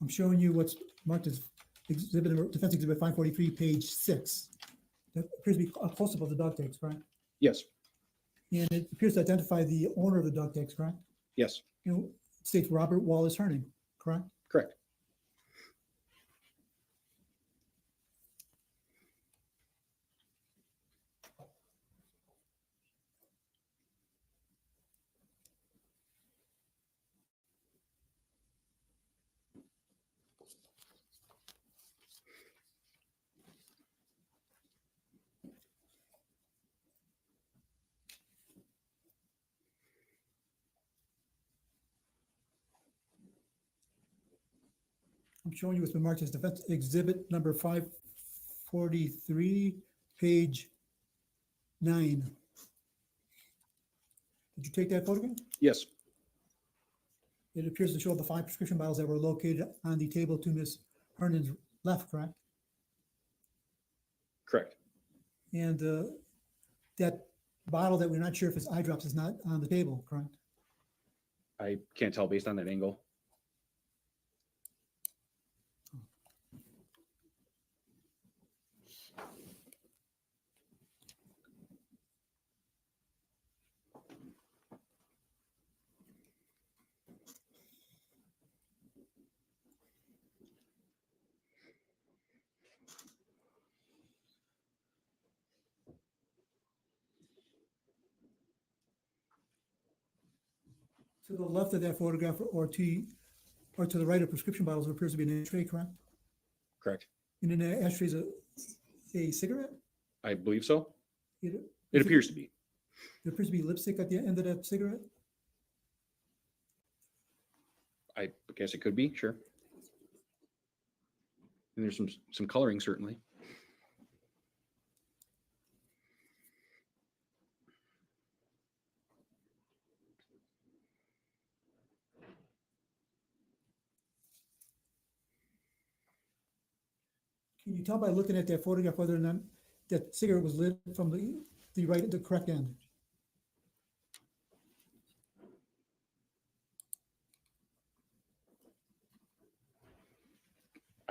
S8: I'm showing you what's marked as defense exhibit 543, page 6. That appears to be a close-up of the dog tags, correct?
S5: Yes.
S8: And it appears to identify the owner of the dog tags, correct?
S5: Yes.
S8: You know, it states Robert Wallace Herning, correct?
S5: Correct.
S8: I'm showing you what's been marked as defense exhibit number 543, page 9. Did you take that photograph?
S5: Yes.
S8: It appears to show the 5 prescription bottles that were located on the table to Ms. Hernan's left, correct?
S5: Correct.
S8: And that bottle that we're not sure if it's eye drops is not on the table, correct?
S5: I can't tell based on that angle.
S8: To the left of that photograph or to the right of prescription bottles, there appears to be an ashtray, correct?
S5: Correct.
S8: And in the ashtray is a cigarette?
S5: I believe so.
S8: It
S5: It appears to be.
S8: There appears to be lipstick at the end of that cigarette?
S5: I guess it could be, sure. And there's some coloring certainly.
S8: Can you tell by looking at that photograph whether or not that cigarette was lit from the correct end?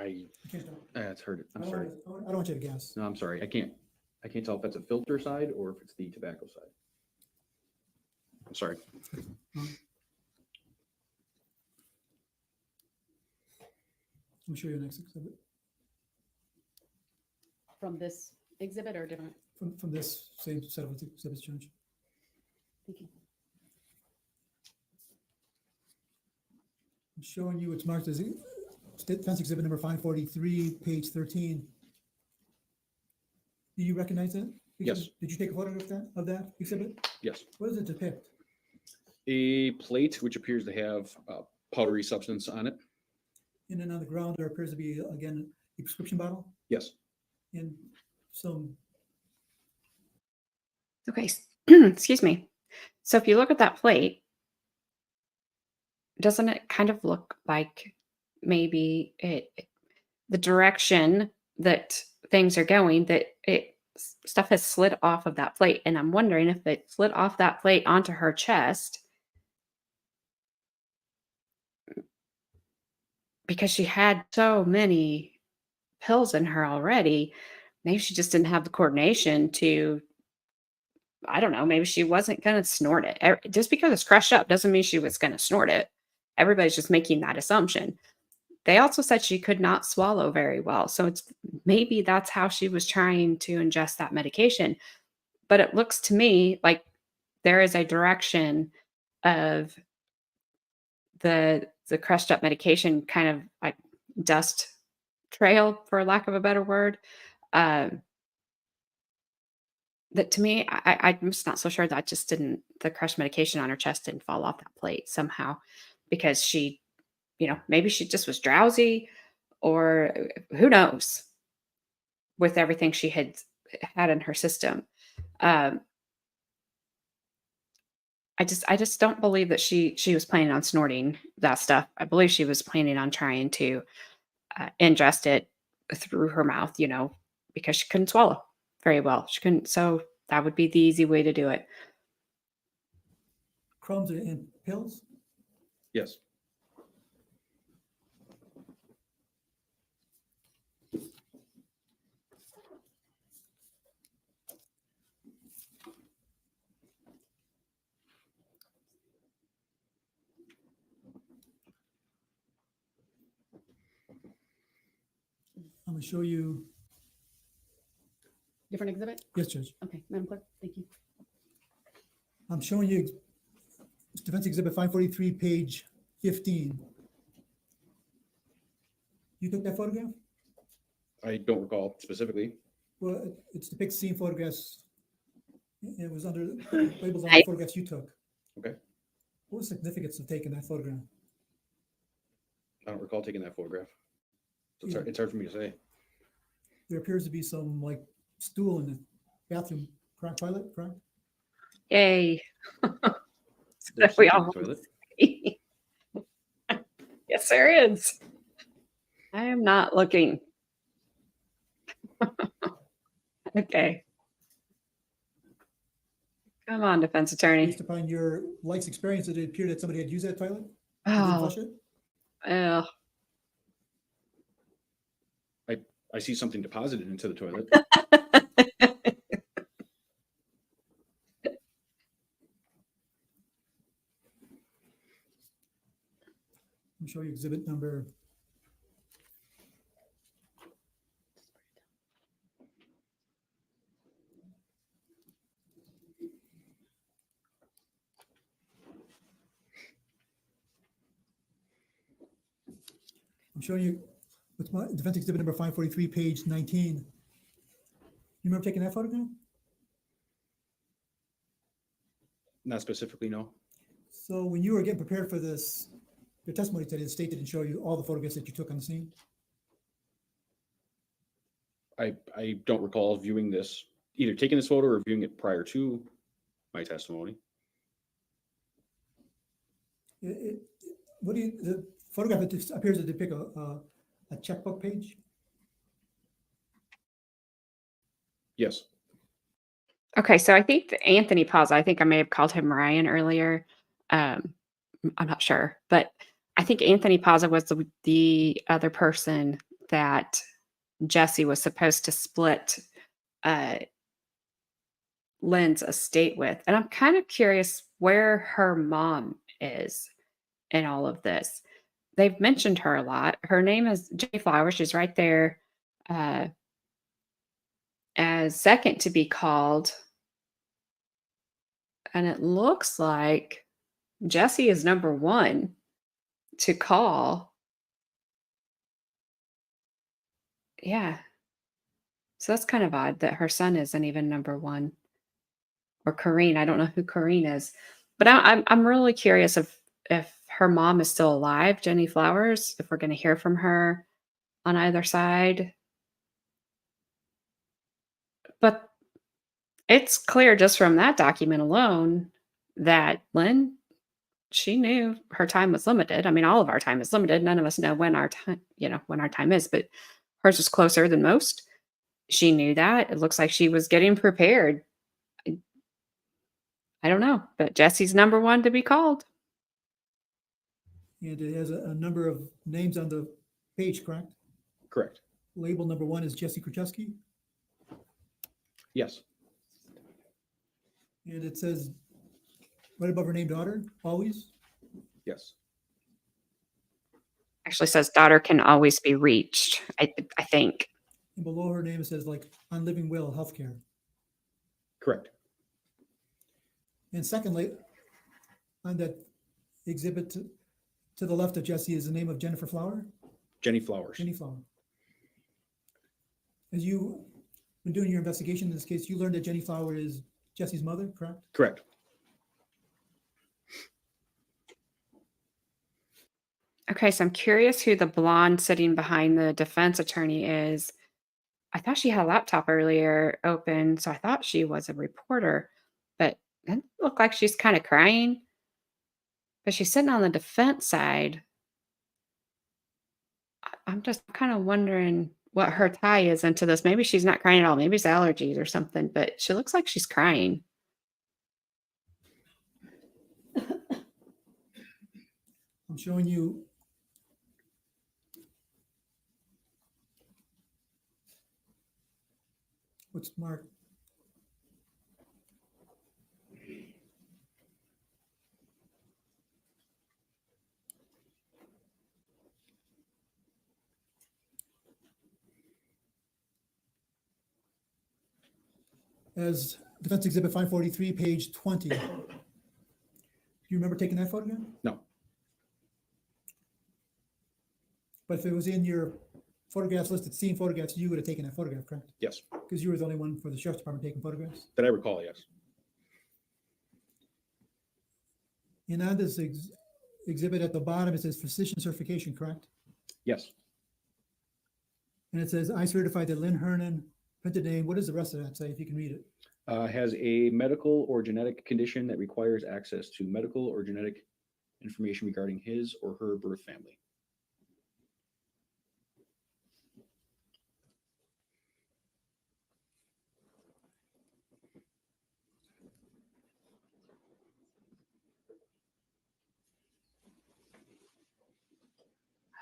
S5: I
S8: I can't tell.
S5: It's heard.
S8: I
S5: I'm
S8: don't
S5: sorry.
S8: want- I don't want you to guess.
S5: No, I'm sorry. I can't tell if that's a filter side or if it's the tobacco side. I'm sorry.
S8: Let me show you the next exhibit
S2: From this exhibit or different?
S8: from this same set of exhibits, Judge.
S2: Thank you.
S8: I'm showing you, it's marked as fence exhibit number 543, page 13. Do you recognize that?
S5: Yes.
S8: Did you take a photograph of that exhibit?
S5: Yes.
S8: What does it depict?
S5: A plate which appears to have powdery substance on it.
S8: And then on the ground, there appears to be, again, a prescription bottle
S5: Yes.
S8: and some,
S1: Okay. Excuse me. So if you look at that plate, doesn't it kind of look like maybe the direction that things are going, that stuff has slid off of that plate? And I'm wondering if it slid off that plate onto her chest because she had so many pills in her already. Maybe she just didn't have the coordination to, I don't know, maybe she wasn't going to snort it. Just because it's crushed up doesn't mean she was going to snort it. Everybody's just making that assumption. They also said she could not swallow very well. So it's maybe that's how she was trying to ingest that medication. But it looks to me like there is a direction of the crushed up medication, kind of like dust trail, for lack of a better word. That to me, I'm just not so sure that just didn't, the crushed medication on her chest didn't fall off that plate somehow, because she, maybe she just was drowsy, or who knows, with everything she had in her system. I just don't believe that she was planning on snorting that stuff. I believe she was planning on trying to ingest it through her mouth, because she couldn't swallow very well. She couldn't, so that would be the easy way to do it.
S8: crumbs and pills.
S5: Yes.
S8: I'm going to show you,
S2: Different exhibit?
S8: yes, Judge.
S2: Okay, Madam Clerk, thank you.
S8: I'm showing you Defense Exhibit 543, page 15. You took that photograph?
S5: I don't recall specifically.
S8: Well, it's depicts scene photographs. It was under labels on the
S1: I-
S8: photographs you took.
S5: Okay.
S8: What was the significance of taking that photograph?
S5: I don't recall taking that photograph. So it's hard for me to say.
S8: There appears to be some like stool in the bathroom toilet, correct?
S1: Yay.
S5: There's
S1: We
S5: something
S1: all-
S5: in the toilet.
S1: Yes, there is. I am not looking. Okay. Come on, defense attorney.
S8: Based upon your life's experience, did it appear that somebody had used that toilet? And didn't
S1: Oh,
S8: flush it?
S1: ugh.
S5: I see something deposited into the toilet.
S8: Let me show you exhibit number. I'm showing you what's my defense exhibit number 543, page 19. You remember taking that photograph?
S5: Not specifically, no.
S8: So when you were getting prepared for this, your testimony today, the state didn't show you all the photographs that you took on the scene?
S5: I don't recall viewing this, either taking this photo or viewing it prior to my testimony.
S8: What do you, the photograph that just appears to depict a checkbook page?
S5: Yes.
S1: Okay, so I think that Anthony Paz, I think I may have called him Ryan earlier. I'm not sure, but I think Anthony Pazza was the other person that Jessy was supposed to split uh, Lynn's estate with. And I'm kind of curious where her mom is in all of this. They've mentioned her a lot. Her name is Jenny Flowers. She's right there uh, as second to be called. And it looks like Jessy is number one to call. Yeah. So that's kind of odd that her son isn't even number one. Or Corrine. I don't know who Corrine is. But I'm really curious if her mom is still alive, Jenny Flowers, if we're going to hear from her on either side. But it's clear just from that document alone that Lynn, she knew her time was limited. I mean, all of our time is limited. None of us know when our time, when our time is, but hers is closer than most. She knew that. It looks like she was getting prepared. I don't know, but Jesse's number one to be called.
S8: And it has a number of names on the page, correct?
S5: Correct.
S8: Label number one is Jessy Kurczeweski,
S5: Yes.
S8: and it says right above her name, daughter, always.
S5: Yes.
S1: Actually says daughter can always be reached, I think.
S8: And below her name, it says like on Living Will Healthcare.
S5: Correct.
S8: And secondly, on that exhibit to the left of Jessy is the name of Jennifer Flower,
S5: Jenny Flowers.
S8: Jenny Flower. As you been doing your investigation in this case, you learned that Jenny Flower is Jesse's mother, correct?
S5: Correct.
S1: Okay, so I'm curious who the blonde sitting behind the defense attorney is. I thought she had a laptop earlier open, so I thought she was a reporter, but it doesn't look like she's kind of crying. But she's sitting on the defense side. I'm just kind of wondering what her tie is into this. Maybe she's not crying at all. Maybe it's allergies or something, but she looks like she's crying.
S8: I'm showing you what's marked. As Defense Exhibit 543, page 20. Do you remember taking that photograph?
S5: No.
S8: But if it was in your photographs listed, scene photographs, you would have taken that photograph, correct?
S5: Yes.
S8: Because you were the only one for the sheriff's department taking photographs.
S5: That I recall, yes.
S8: And on this exhibit at the bottom, it says physician certification, correct?
S5: Yes.
S8: And it says, I certify that Lynn Hernan, printed name. What does the rest of that say, if you can read it?
S5: Has a medical or genetic condition that requires access to medical or genetic information regarding his or her birth family.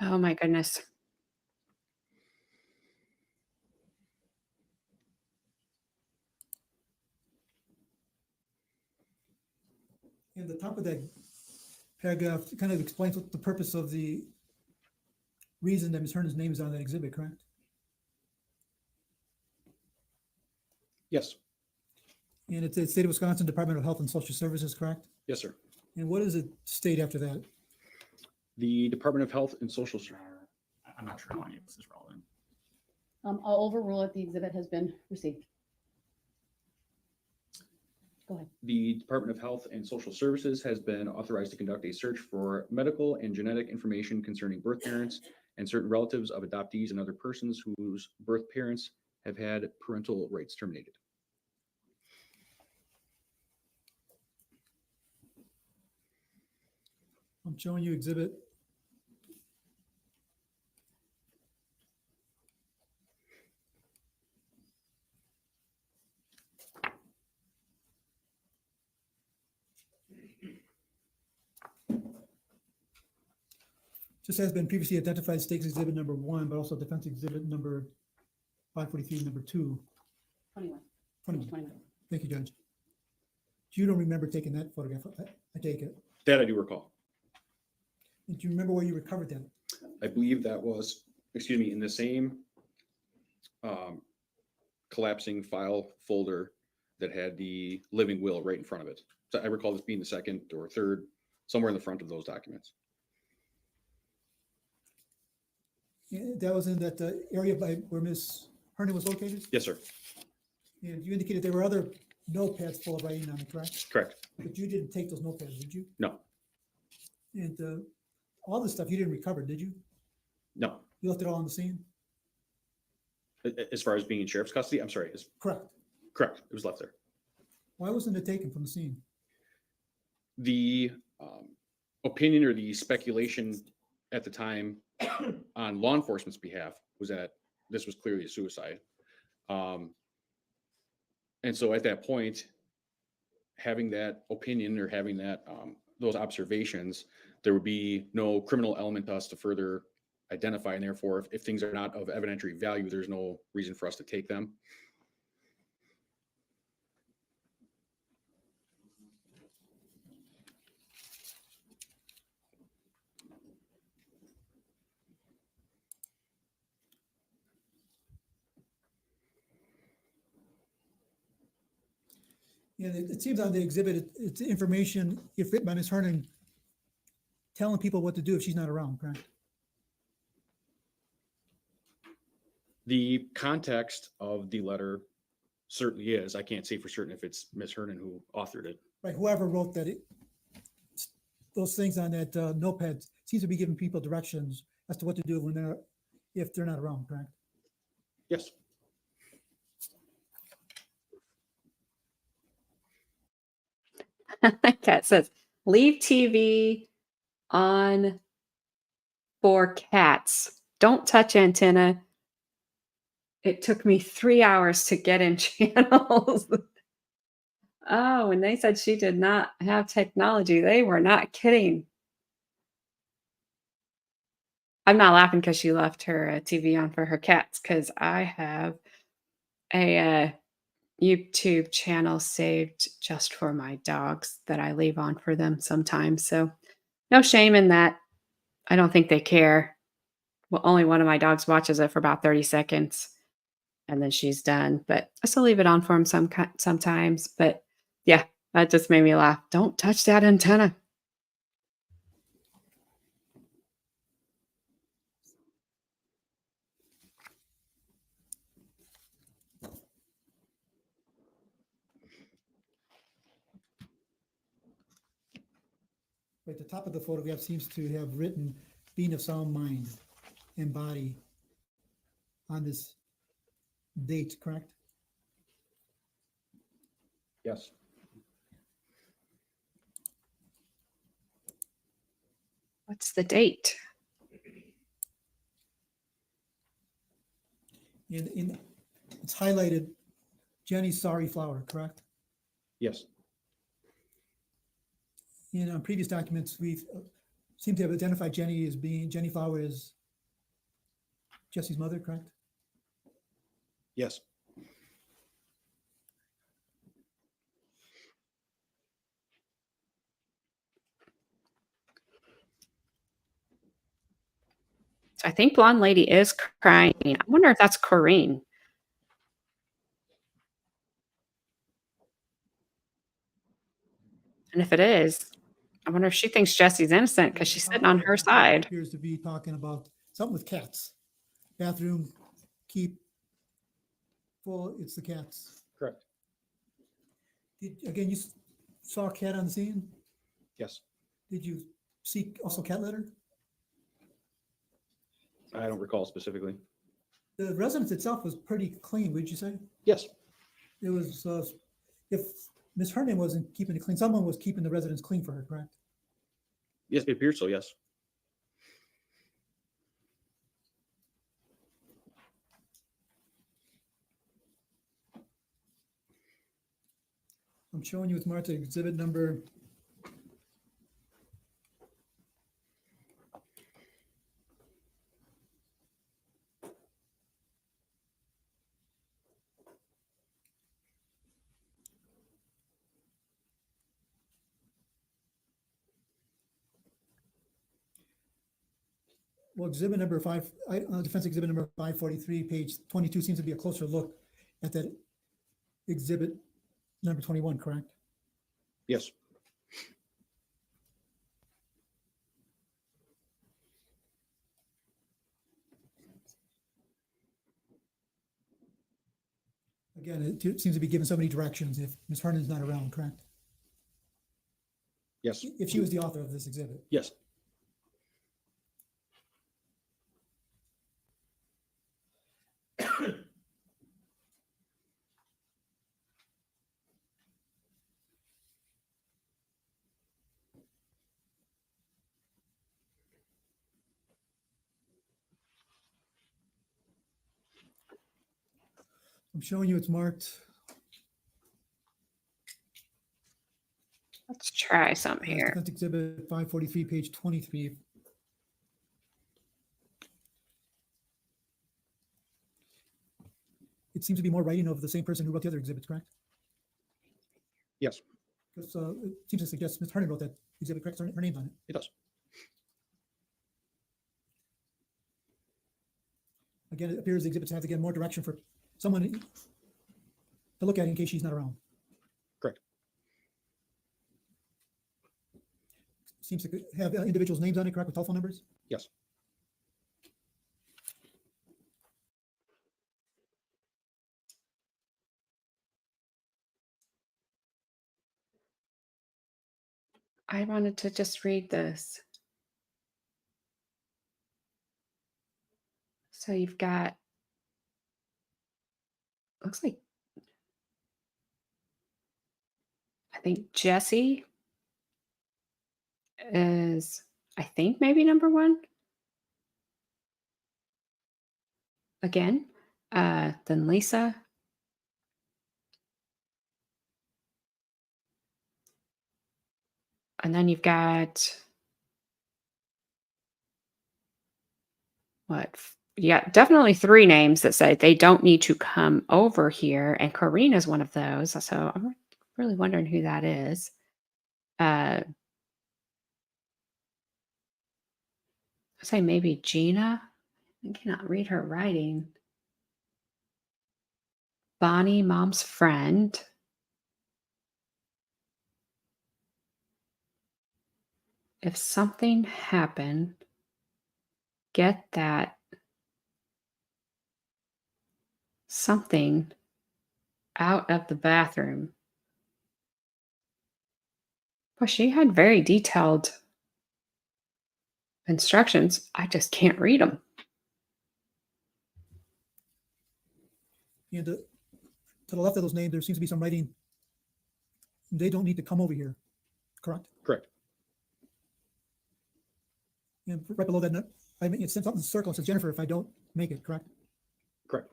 S1: Oh my goodness.
S8: And the top of that paragraph kind of explains what the purpose of the reason that Ms. Hernan's name is on that exhibit, correct?
S5: Yes.
S8: And it's the State of Wisconsin Department of Health and Social Services, correct?
S5: Yes, sir.
S8: And what does it state after that?
S5: The Department of Health and Social Services.
S3: I'm not sure how any of this is relevant.
S2: I'll overrule it. The exhibit has been received. Go ahead.
S5: The Department of Health and Social Services has been authorized to conduct a search for medical and genetic information concerning birth parents and certain relatives of adoptees and other persons whose birth parents have had parental rights terminated.
S8: I'm showing you exhibit. Just has been previously identified stakes exhibit number 1, but also defense exhibit number 543, number 2.
S2: 21.
S8: 21.
S2: 21.
S8: Thank you, Judge. You don't remember taking that photograph, I take it.
S5: That I do recall.
S8: Do you remember where you recovered that?
S5: I believe that was, excuse me, in the same collapsing file folder that had the living will right in front of it. So I recall this being the second or third, somewhere in the front of those documents.
S8: Yeah, that was in that area by where Ms. Hernan was located?
S5: Yes, sir.
S8: And you indicated there were other notepads full of writing on it, correct?
S5: Correct.
S8: But you didn't take those notepads, did you?
S5: No,
S8: And all this stuff you didn't recover, did you?
S5: no.
S8: You left it all on the scene?
S5: As far as being in sheriff's custody, I'm sorry.
S8: Correct.
S5: Correct. It was left there.
S8: Why wasn't it taken from the scene?
S5: The opinion or the speculation at the time on law enforcement's behalf was that this was clearly a suicide. And so at that point, having that opinion or having that those observations, there would be no criminal element to us to further identify, and therefore if things are not of evidentiary value, there's no reason for us to take them.
S8: Yeah, it seems on the exhibit, it's information if written by Ms. Hernan telling people what to do if she's not around, correct?
S5: The context of the letter certainly is. I can't say for certain if it's Ms. Hernan who authored it.
S8: Right, whoever wrote that, those things on that notepad seems to be giving people directions as to what to do when if they're not around, correct?
S5: Yes.
S1: Cat says, leave TV on for cats. Don't touch antenna. It took me 3 hours to get in channels. Oh, and they said she did not have technology. They were not kidding. I'm not laughing because she left her TV on for her cats, because I have a YouTube channel saved just for my dogs that I leave on for them sometimes. So no shame in that. I don't think they care. Well, only one of my dogs watches it for about 30 seconds and then she's done. But I still leave it on for them sometimes. But yeah, that just made me laugh. Don't touch that antenna.
S8: Right, the top of the photograph seems to have written being of sound mind and body on this date, correct?
S5: Yes.
S1: What's the date?
S8: And it's highlighted Jenny's sorry flower, correct?
S5: Yes.
S8: In on previous documents, we've seem to have identified Jenny as being, Jenny Flower as Jesse's mother, correct?
S5: Yes.
S1: So I think blonde lady is crying. I wonder if that's Corrine. And if it is, I wonder if she thinks Jesse's innocent because she's sitting on her side.
S8: Appears to be talking about something with cats. Bathroom, keep full, it's the cats.
S5: Correct.
S8: Again, you saw a cat on the scene?
S5: Yes.
S8: Did you see also cat litter?
S5: I don't recall specifically.
S8: The residence itself was pretty clean, would you say?
S5: Yes.
S8: It was, if Ms. Hernan wasn't keeping it clean, someone was keeping the residence clean for her, correct?
S5: Yes, it appears so. Yes.
S8: I'm showing you with Martha exhibit number Well, exhibit number defense exhibit number 543, page 22 seems to be a closer look at that exhibit number 21, correct?
S5: Yes.
S8: Again, it seems to be given so many directions if Ms. Hernan's not around, correct?
S5: Yes.
S8: If she was the author of this exhibit.
S5: Yes.
S8: I'm showing you it's marked.
S1: Let's try some here.
S8: Defense exhibit 543, page 23. It seems to be more writing of the same person who wrote the other exhibits, correct?
S5: Yes,
S8: Because it seems to suggest Ms. Hernan wrote that exhibit, correct? Her name's on it.
S5: it does.
S8: Again, it appears the exhibits have, again, more direction for someone to look at in case she's not around.
S5: Correct.
S8: Seems to have individuals' names on it, correct, with telephone numbers?
S5: Yes.
S1: I wanted to just read this. So you've got, looks like, I think Jessy is, I think maybe number one. Again, then Lisa. And then you've got what? Yeah, definitely three names that say they don't need to come over here. And Karina's one of those. So I'm really wondering who that is. I say maybe Gina. I cannot read her writing. Bonnie, mom's friend. If something happened, get that something out of the bathroom. Well, she had very detailed instructions. I just can't read them.
S8: And to the left of those names, there seems to be some writing. They don't need to come over here, correct?
S5: Correct.
S8: And right below that, I mean, it's something in the circle. It says Jennifer if I don't make it, correct?
S5: Correct.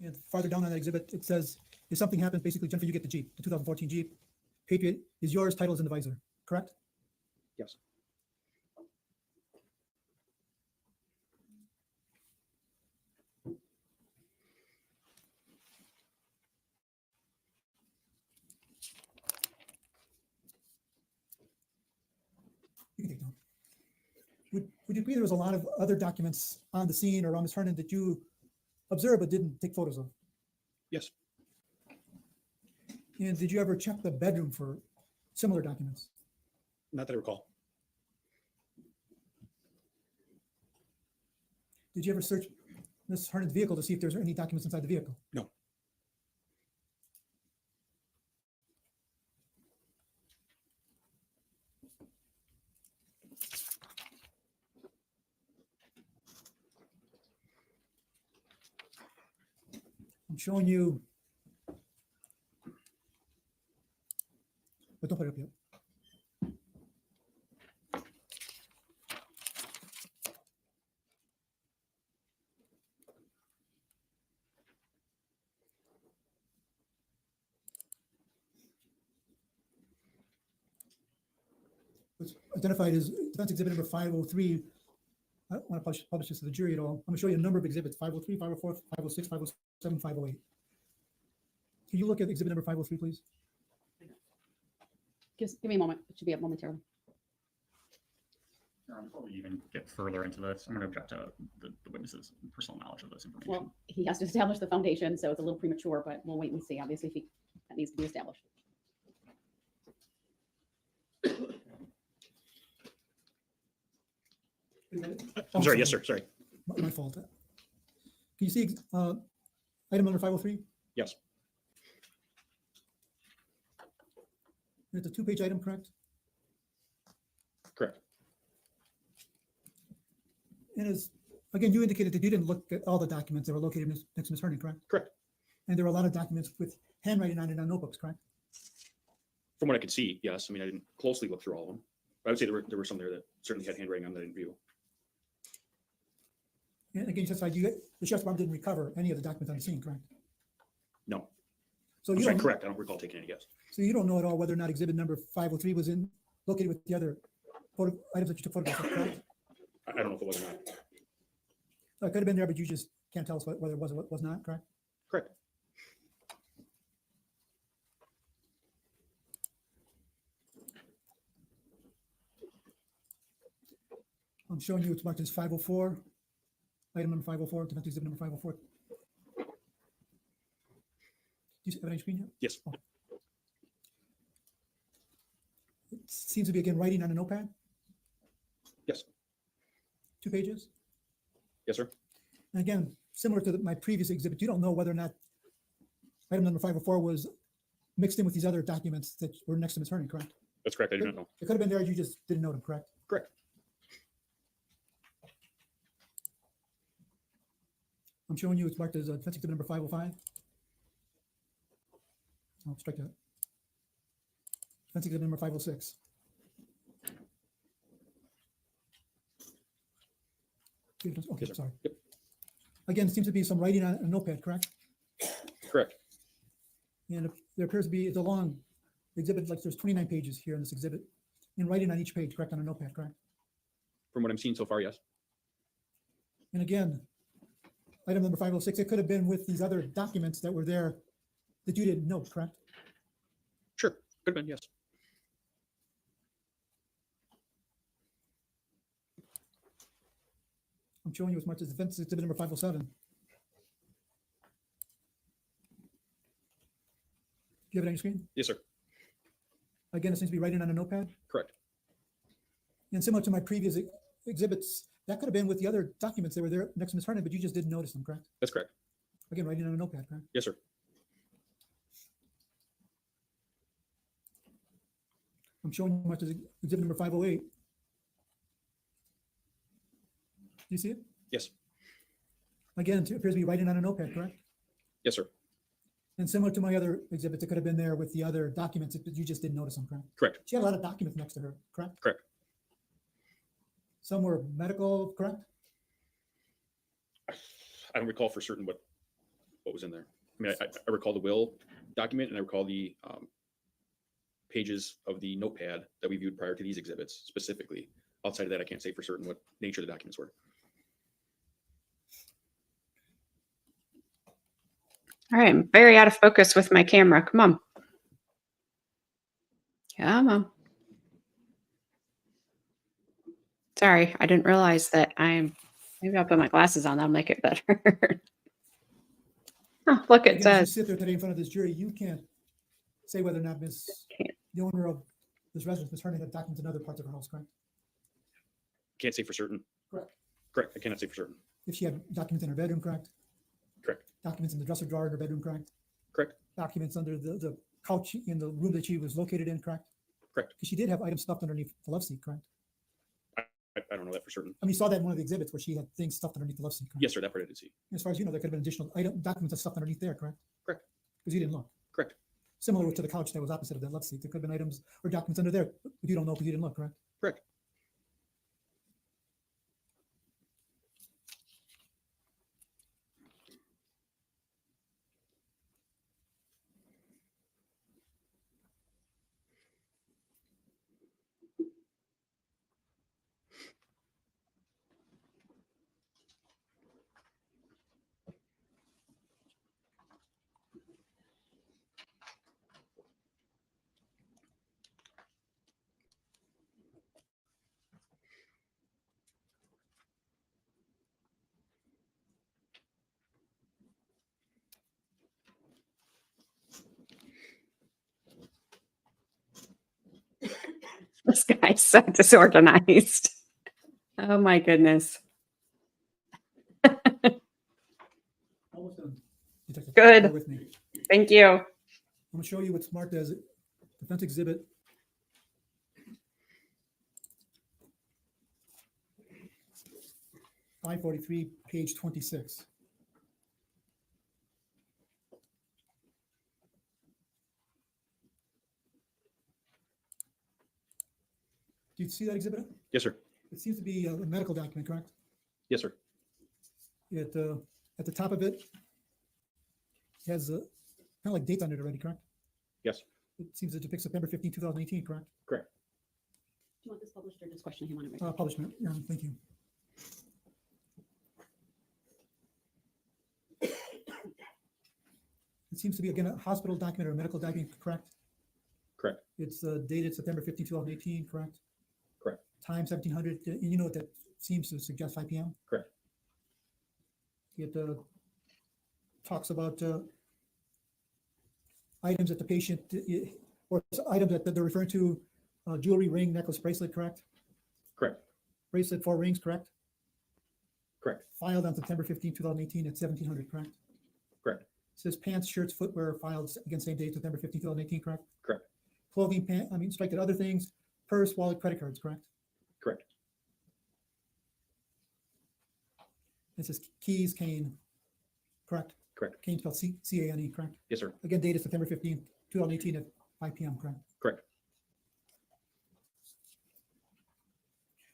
S8: And farther down on that exhibit, it says, if something happens, basically, Jennifer, you get the Jeep, the 2014 Jeep. Patriot is yours, title is in the visor, correct?
S5: Yes.
S8: You can take it down. Would you agree there was a lot of other documents on the scene or on Ms. Hernan that you observed but didn't take photos of?
S5: Yes.
S8: And did you ever check the bedroom for similar documents?
S5: Not that I recall.
S8: Did you ever search Ms. Hernan's vehicle to see if there's any documents inside the vehicle?
S5: No.
S8: I'm showing you, but don't put it up yet. What's identified as defense exhibit number 503. I don't want to publish this to the jury at all. I'm going to show you a number of exhibits: 503, 504, 506, 507, 508. Can you look at exhibit number 503, please?
S2: Just give me a moment. It should be up momentarily.
S3: Before we even get further into this, I'm going to object to the witness's personal knowledge of this information.
S2: Well, he has to establish the foundation, so it's a little premature, but we'll wait and see. Obviously, if that needs to be established.
S5: I'm sorry, yes, sir, sorry.
S8: My fault. Can you see item number 503?
S5: Yes,
S8: It's a two-page item, correct?
S5: correct.
S8: And as, again, you indicated that you didn't look at all the documents that were located next to Ms. Hernan, correct?
S5: Correct.
S8: And there were a lot of documents with handwriting on it on notebooks, correct?
S5: From what I could see, yes. I mean, I didn't closely look through all of them. But I would say there were some there that certainly had handwriting on that I didn't view.
S8: And again, you testified the sheriff's department didn't recover any of the documents on the scene, correct?
S5: No,
S8: So
S5: I'm
S8: you
S5: sorry,
S8: don't,
S5: correct. I don't recall taking any guess.
S8: so you don't know at all whether or not exhibit number 503 was located with the other items that you took photographs of, correct?
S5: I don't know if it was or not.
S8: So it could have been there, but you just can't tell us whether it was or was not, correct?
S5: Correct.
S8: I'm showing you it's marked as 504, item number 504, defense exhibit number 504. Do you have it on your screen yet?
S5: Yes,
S8: It seems to be, again, writing on a notepad,
S5: yes,
S8: 2 pages.
S5: yes, sir.
S8: And again, similar to my previous exhibit, you don't know whether or not item number 504 was mixed in with these other documents that were next to Ms. Hernan, correct?
S5: That's correct. I do not know.
S8: It could have been there, you just didn't know them, correct?
S5: Correct.
S8: I'm showing you it's marked as defense exhibit number 505. I'll strike that. Defense exhibit number 506. Okay,
S5: Yes, sir.
S8: sorry.
S5: Yep.
S8: Again, it seems to be some writing on a notepad, correct?
S5: Correct.
S8: And there appears to be, it's a long exhibit, like there's 29 pages here in this exhibit, and writing on each page, correct, on a notepad, correct?
S5: From what I'm seeing so far, yes.
S8: And again, item number 506, it could have been with these other documents that were there that you didn't note, correct?
S5: Sure. Could have been, yes.
S8: I'm showing you as much as defense exhibit number 507. Do you have it on your screen?
S5: Yes, sir.
S8: Again, it seems to be writing on a notepad.
S5: Correct.
S8: And similar to my previous exhibits, that could have been with the other documents that were there next to Ms. Hernan, but you just didn't notice them, correct?
S5: That's correct.
S8: Again, writing on a notepad, correct?
S5: Yes, sir.
S8: I'm showing you much as exhibit number 508. Do you see it?
S5: Yes.
S8: Again, it appears to be writing on a notepad, correct?
S5: Yes, sir.
S8: And similar to my other exhibits, it could have been there with the other documents, but you just didn't notice them, correct?
S5: Correct.
S8: She had a lot of documents next to her, correct?
S5: Correct.
S8: Some were medical, correct?
S5: I don't recall for certain what was in there. I mean, I recall the will document and I recall the pages of the notepad that we viewed prior to these exhibits specifically. Outside of that, I can't say for certain what nature the documents were.
S1: All right, I'm very out of focus with my camera. Come on. Come on. Sorry, I didn't realize that maybe I'll put my glasses on. That'll make it better. Oh, look, it
S8: Again, as you
S1: says,
S8: sit there today in front of this jury, you can't say whether or not the owner of this residence, Ms. Hernan, had documents in other parts of her house, correct?
S5: Can't say for certain.
S8: Correct.
S5: Correct. I cannot say for certain.
S8: If she had documents in her bedroom, correct?
S5: Correct.
S8: Documents in the dresser drawer in her bedroom, correct?
S5: Correct.
S8: Documents under the couch in the room that she was located in, correct?
S5: Correct.
S8: Because she did have items stuffed underneath the love seat, correct?
S5: I don't know that for certain.
S8: I mean, you saw that in one of the exhibits where she had things stuffed underneath the love seat, correct?
S5: Yes, sir. That part I did see.
S8: As far as you know, there could have been additional documents that stuffed underneath there, correct?
S5: Correct.
S8: Because you didn't look.
S5: Correct.
S8: Similar to the couch that was opposite of that love seat. There could have been items or documents under there, but you don't know because you didn't look, correct?
S5: Correct.
S1: This guy's so disorganized. Oh my goodness.
S8: Almost done. Detective,
S1: Good.
S8: bear with me.
S1: Thank you.
S8: I'm gonna show you what's marked as defense exhibit. (543), page 26. Do you see that exhibit?
S5: Yes, sir.
S8: It seems to be a medical document, correct?
S5: Yes, sir.
S8: At the top of it has kind of like dates on it already, correct?
S5: Yes,
S8: It seems to depict September 15, 2018, correct?
S5: correct.
S2: Do you want this published or just question he wanted me?
S8: Publishment, yeah, thank you. It seems to be, again, a hospital document or a medical document, correct?
S5: Correct.
S8: It's dated September 15, 2018, correct?
S5: Correct.
S8: Time 1700, and you know what that seems to suggest, 5 p.m.?
S5: Correct.
S8: It talks about items that the patient, or items that they're referring to, jewelry, ring, necklace, bracelet, correct?
S5: Correct.
S8: Bracelet, 4 rings, correct?
S5: Correct.
S8: Filed on September 15, 2018 at 1700, correct?
S5: Correct.
S8: Says pants, shirts, footwear filed again same day, September 15, 2018, correct?
S5: Correct.
S8: Clothing, strike other things, purse, wallet, credit cards, correct?
S5: Correct.
S8: It says keys, cane, correct?
S5: Correct.
S8: Cane spelled C-A-N-E, correct?
S5: Yes, sir.
S8: Again, dated September 15, 2018 at 5 p.m., correct?
S5: Correct.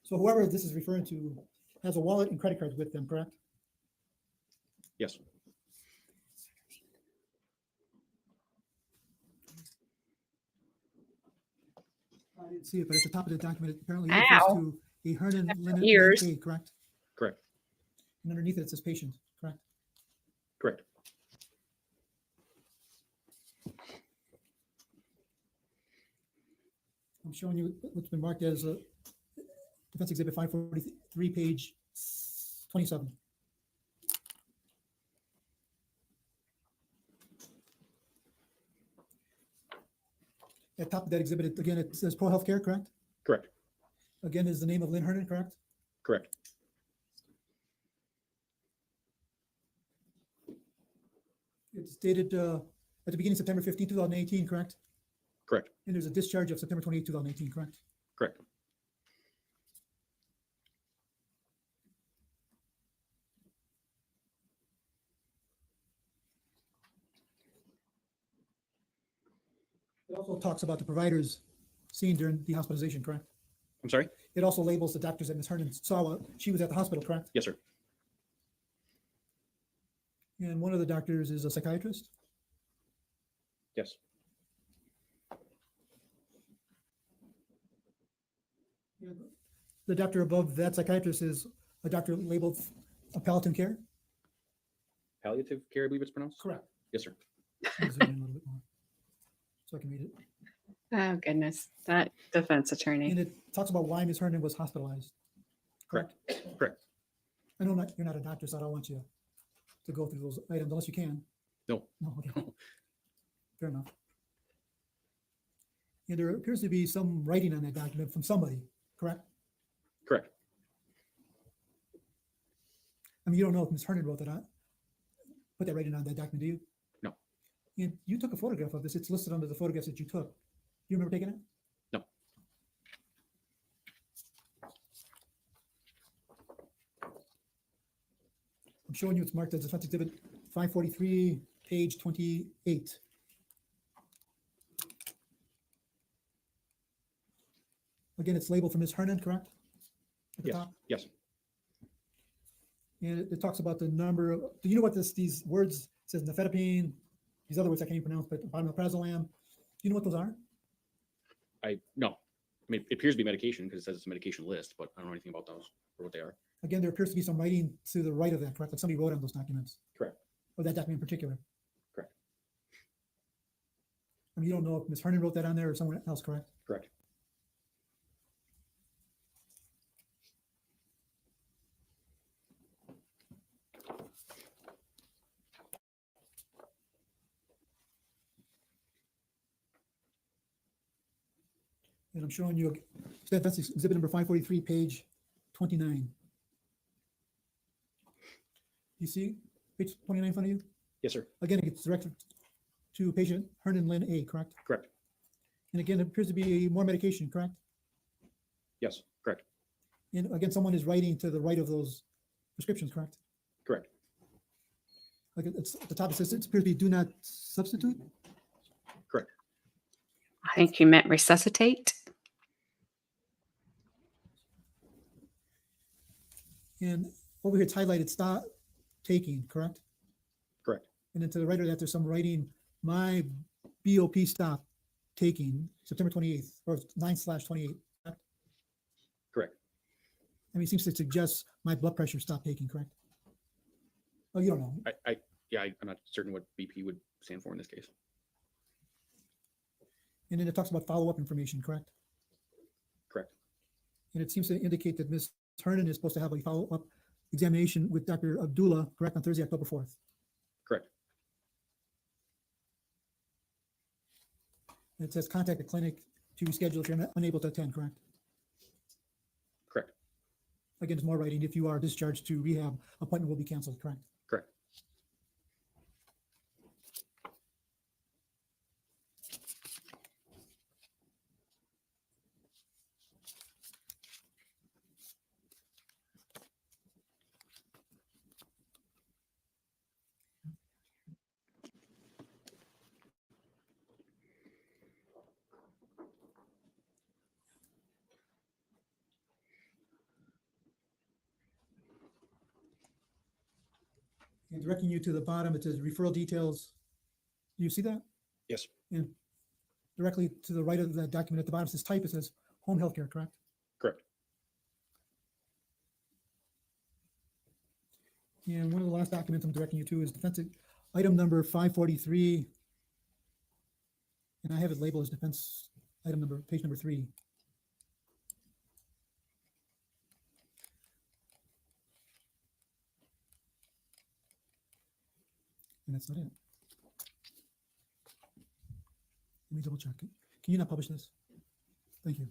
S8: So whoever this is referring to has a wallet and credit cards with them, correct?
S5: Yes.
S8: I didn't see it, but at the top of the document, it apparently
S1: Ow.
S8: refers to a Hernan Lynn
S1: Ears.
S8: Hernan, correct?
S5: Correct.
S8: And underneath it, it says patient, correct?
S5: Correct.
S8: I'm showing you what's been marked as a defense exhibit 543, page 27. At top of that exhibit, again, it says Pro Healthcare, correct?
S5: Correct.
S8: Again, is the name of Lynn Hernan, correct?
S5: Correct.
S8: It's dated at the beginning of September 15, 2018, correct?
S5: Correct.
S8: And there's a discharge of September 28, 2018, correct?
S5: Correct.
S8: It also talks about the providers seen during the hospitalization, correct?
S5: I'm sorry?
S8: It also labels the doctors that Ms. Hernan saw while she was at the hospital, correct?
S5: Yes, sir.
S8: And one of the doctors is a psychiatrist.
S5: Yes.
S8: The doctor above that psychiatrist is a doctor labeled a palliative care.
S5: Palliative care, I believe it's pronounced?
S8: Correct.
S5: Yes, sir.
S8: Let me zoom in a little bit more so I can read it.
S1: Oh goodness, that defense
S8: And
S1: attorney.
S8: it talks about why Ms. Hernan was hospitalized.
S5: Correct. Correct.
S8: I know you're not a doctor, so I don't want you to go through those items unless you can.
S5: No.
S8: No, okay. Fair enough. And there appears to be some writing on that document from somebody, correct?
S5: Correct.
S8: I mean, you don't know if Ms. Hernan wrote that on, put that writing on that document, do you?
S5: No.
S8: And you took a photograph of this. It's listed under the photographs that you took. You remember taking it?
S5: No.
S8: I'm showing you it's marked as defense exhibit 543, page 28. Again, it's labeled for Ms. Hernan, correct? At the
S5: Yes.
S8: top?
S5: Yes.
S8: And it talks about the number of, do you know what these words, it says nifedipine, these other words I can't even pronounce, but pionoprazolam, do you know what those are?
S5: No. I mean, it appears to be medication because it says it's a medication list, but I don't know anything about those or what they are.
S8: Again, there appears to be some writing to the right of that, correct? Like somebody wrote on those documents,
S5: Correct.
S8: or that document in particular.
S5: Correct.
S8: I mean, you don't know if Ms. Hernan wrote that on there or someone else, correct?
S5: Correct.
S8: And I'm showing you, that's exhibit number 543, page 29. You see page 29 in front of you?
S5: Yes, sir.
S8: Again, it's directed to patient Hernan Lynn A, correct?
S5: Correct.
S8: And again, it appears to be more medication, correct?
S5: Yes, correct.
S8: And again, someone is writing to the right of those prescriptions, correct?
S5: Correct.
S8: Like it's at the top, it says it appears to be do not substitute.
S5: Correct.
S1: I think you meant resuscitate.
S8: And over here, it's highlighted stop taking, correct?
S5: Correct.
S8: And then to the right of that, there's some writing, my BOP stop taking September 28th or 9/28. Correct?
S5: Correct.
S8: I mean, it seems to suggest my blood pressure stop taking, correct? Oh, you don't know.
S5: I'm not certain what BP would stand for in this case.
S8: And then it talks about follow-up information, correct?
S5: Correct.
S8: And it seems to indicate that Ms. Hernan is supposed to have a follow-up examination with Dr. Abdullah, correct, on Thursday, October 4th.
S5: Correct.
S8: And it says contact the clinic to reschedule if you're unable to attend, correct?
S5: Correct.
S8: Again, it's more writing. If you are discharged to rehab, appointment will be canceled, correct?
S5: Correct.
S8: And directing you to the bottom, it says referral details. Do you see that?
S5: Yes.
S8: And directly to the right of the document at the bottom, it says type, it says home healthcare, correct?
S5: Correct.
S8: And one of the last documents I'm directing you to is defense item number 543. And I have it labeled as defense item number, page number 3. And that's not it. Let me double check it. Can you not publish this? Thank you.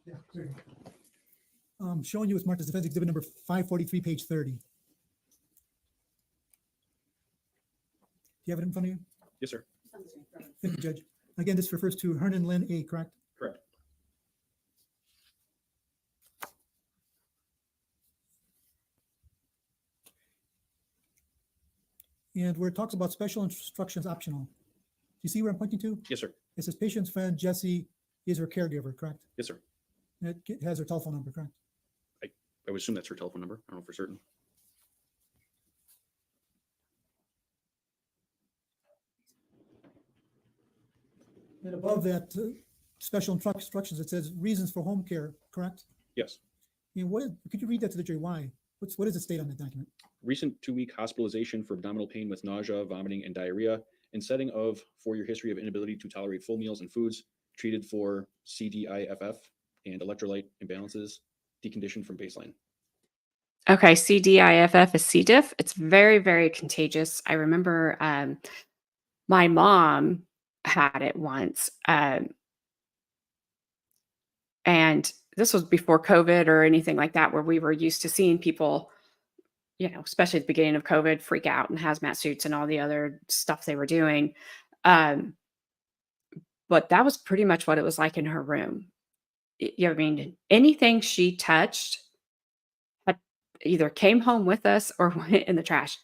S8: Yeah, there you go. Showing you it's marked as defense exhibit number 543, page 30. Do you have it in front of you?
S5: Yes, sir.
S8: Thank you, Judge. Again, this refers to Hernan Lynn A, correct?
S5: Correct.
S8: And where it talks about special instructions optional. Do you see where I'm pointing to?
S5: Yes, sir.
S8: It says patient's friend Jessy is her caregiver, correct?
S5: Yes, sir.
S8: And it has her telephone number, correct?
S5: I would assume that's her telephone number. I don't know for certain.
S8: And above that, special instructions, it says reasons for home care, correct?
S5: Yes.
S8: And could you read that to the jury? Why? What does it state on that document?
S5: Recent 2-week hospitalization for abdominal pain with nausea, vomiting, and diarrhea, and setting of 4-year history of inability to tolerate full meals and foods, treated for CDIFF and electrolyte imbalances, deconditioned from baseline.
S1: Okay, CDIFF is C. diff. It's very, very contagious. I remember my mom had it once. And this was before COVID or anything like that, where we were used to seeing people, especially at the beginning of COVID, freak out in hazmat suits and all the other stuff they were doing. But that was pretty much what it was like in her room. I mean, anything she touched had either came home with us or went in the trash.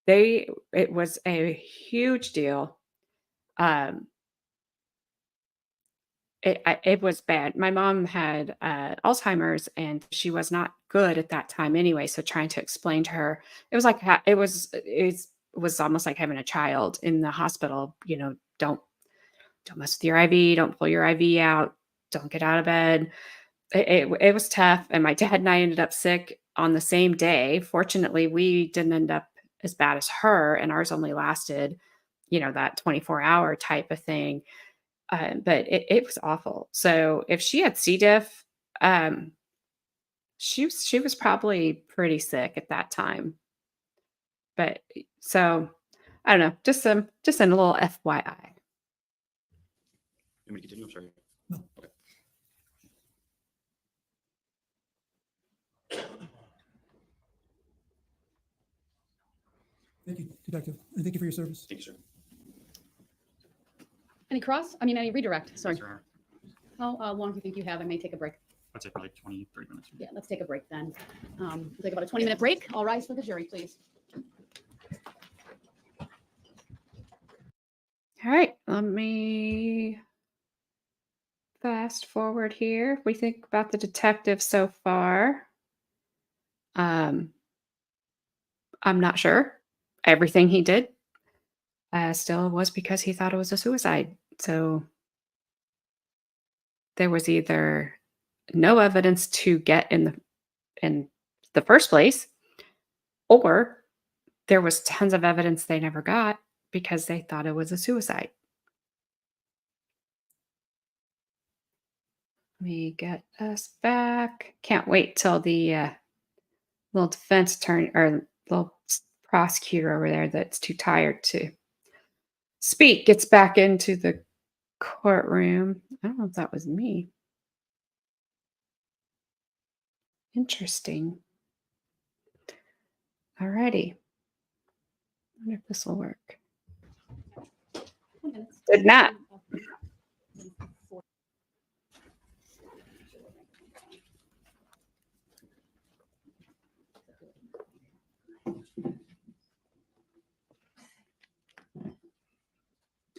S1: It was a huge deal. It was bad. My mom had Alzheimer's, and she was not good at that time anyway. So trying to explain to her, it was like it was almost like having a child in the hospital. Don't mess with your IV. Don't pull your IV out. Don't get out of bed. it was tough, and my dad and I ended up sick on the same day. Fortunately, we didn't end up as bad as her, and ours only lasted, that 24-hour type of thing. But it was awful. So if she had C. diff, um, she was probably pretty sick at that time. But so I don't know, just a little FYI.
S5: Let me continue. I'm sorry.
S8: No.
S5: Okay.
S8: Thank you, Detective, and thank you for your service.
S5: Thank you, sir.
S2: Any redirect, sorry.
S3: Yes, Your Honor.
S2: How long do you think you have? I may take a break.
S3: I'd say probably 20, 30 minutes.
S2: Yeah, let's take a break then. We'll take about a 20-minute break. All rise for the jury, please.
S1: All right, let me fast forward here. If we think about the detective so far, I'm not sure. Everything he did still was because he thought it was a suicide. So there was either no evidence to get in the first place, or there was tons of evidence they never got because they thought it was a suicide. Let me get us back. Can't wait till the little defense attorney or little prosecutor over there that's too tired to speak gets back into the courtroom. I don't know if that was me. Interesting. Alrighty. I wonder if this will work.
S2: 10 minutes.
S1: Did not.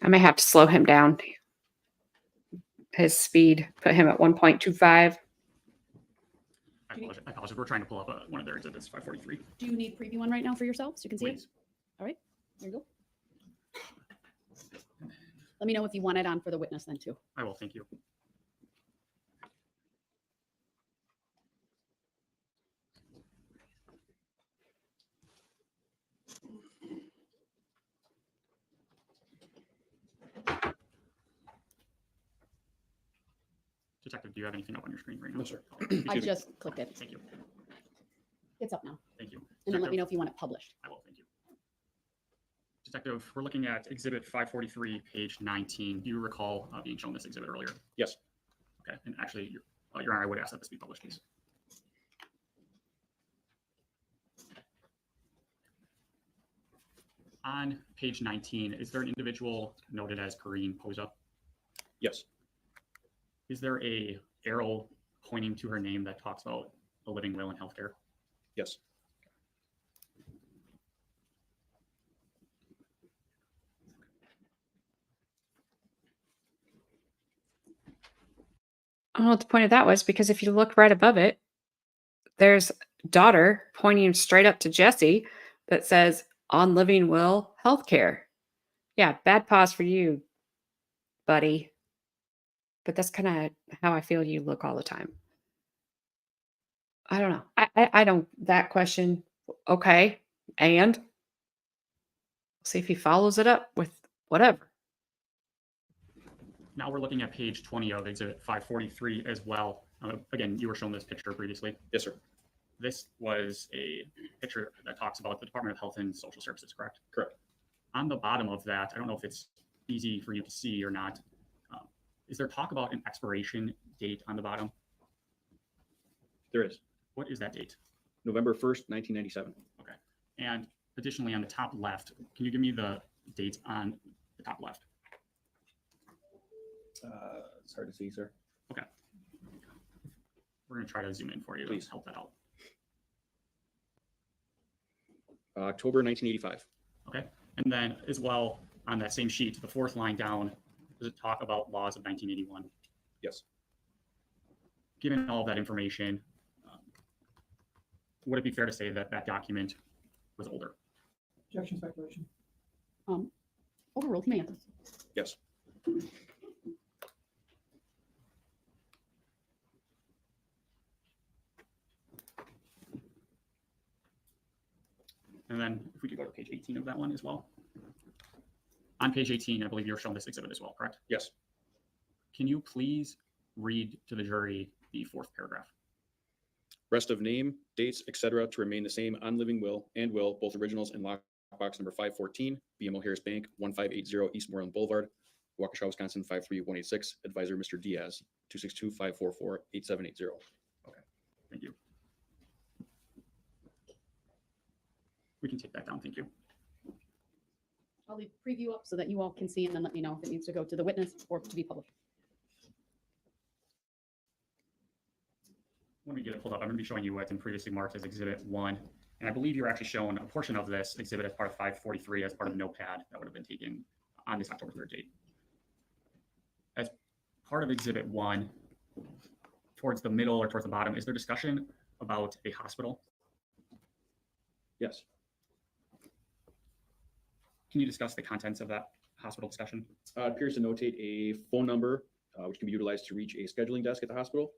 S1: I may have to slow him down. His speed, put him at 1.25.
S3: I apologize. We're trying to pull up one of their exhibits, 543.
S2: Do you need preview one right now for yourself so you can see it?
S3: Please.
S2: All right, there you go. Let me know if you want it on for the witness then too.
S3: I will. Thank you. Detective, do you have anything up on your screen right now?
S5: No, sir.
S2: I just clicked it.
S3: Thank you.
S2: It's up now.
S3: Thank you.
S2: And then let me
S3: Detective-
S2: know if you want it published.
S3: I will, thank you. Detective, we're looking at exhibit 543, page 19. Do you recall being shown this exhibit earlier?
S5: Yes.
S3: Okay, and actually, Your Honor, I would ask that this be published, please. On page 19, is there an individual noted as Kareen Posa?
S5: Yes.
S3: Is there a arrow pointing to her name that talks about a living will in healthcare?
S5: Yes.
S1: I don't know what the point of that was, because if you look right above it, there's daughter pointing straight up to Jesse that says on living will healthcare. Yeah, bad pause for you, buddy. But that's kind of how I feel you look all the time. I don't know. I don't, that question. Okay. And see if he follows it up with whatever.
S3: Now we're looking at page 20 of exhibit 543 as well. Again, you were shown this picture previously.
S5: Yes, sir.
S3: This was a picture that talks about the Department of Health and Social Services, correct?
S5: Correct.
S3: On the bottom of that, I don't know if it's easy for you to see or not. Is there talk about an expiration date on the bottom?
S5: There is.
S3: What is that date?
S5: November 1st, 1997.
S3: Okay. And additionally, on the top left, can you give me the dates on the top left?
S5: It's hard to see, sir.
S3: Okay. We're going to try to zoom in for you.
S5: Please.
S3: To help that out.
S5: October 1985.
S3: Okay. And then as well, on that same sheet, the fourth line down, does it talk about laws of 1981?
S5: Yes.
S3: Given all of that information, would it be fair to say that that document was older?
S8: Objection, speculation.
S2: Overruled, you may answer.
S5: Yes.
S3: And then if we could go to page 18 of that one as well. On page 18, I believe you're showing this exhibit as well, correct?
S5: Yes.
S3: Can you please read to the jury the fourth paragraph?
S5: Rest of name, dates, etc. to remain the same on living will and will, both originals and lockbox number 514, BMO Harris Bank, 1580 East Moreland Boulevard, Waukesha, Wisconsin, 53186. Advisor, Mr. Diaz, 262-544-8780.
S3: Thank you. We can take that down. Thank you.
S2: I'll leave preview up so that you all can see and then let me know if it needs to go to the witness or to be published.
S3: When we get it pulled up, I'm going to be showing you what's been previously marked as Exhibit 1. And I believe you're actually shown a portion of this exhibit as part of 543 as part of the notepad that would have been taken on this October 3rd date. As part of Exhibit 1, towards the middle or towards the bottom, is there discussion about a hospital?
S5: Yes.
S3: Can you discuss the contents of that hospital discussion?
S5: It appears to notate a phone number, which can be utilized to reach a scheduling desk at the hospital.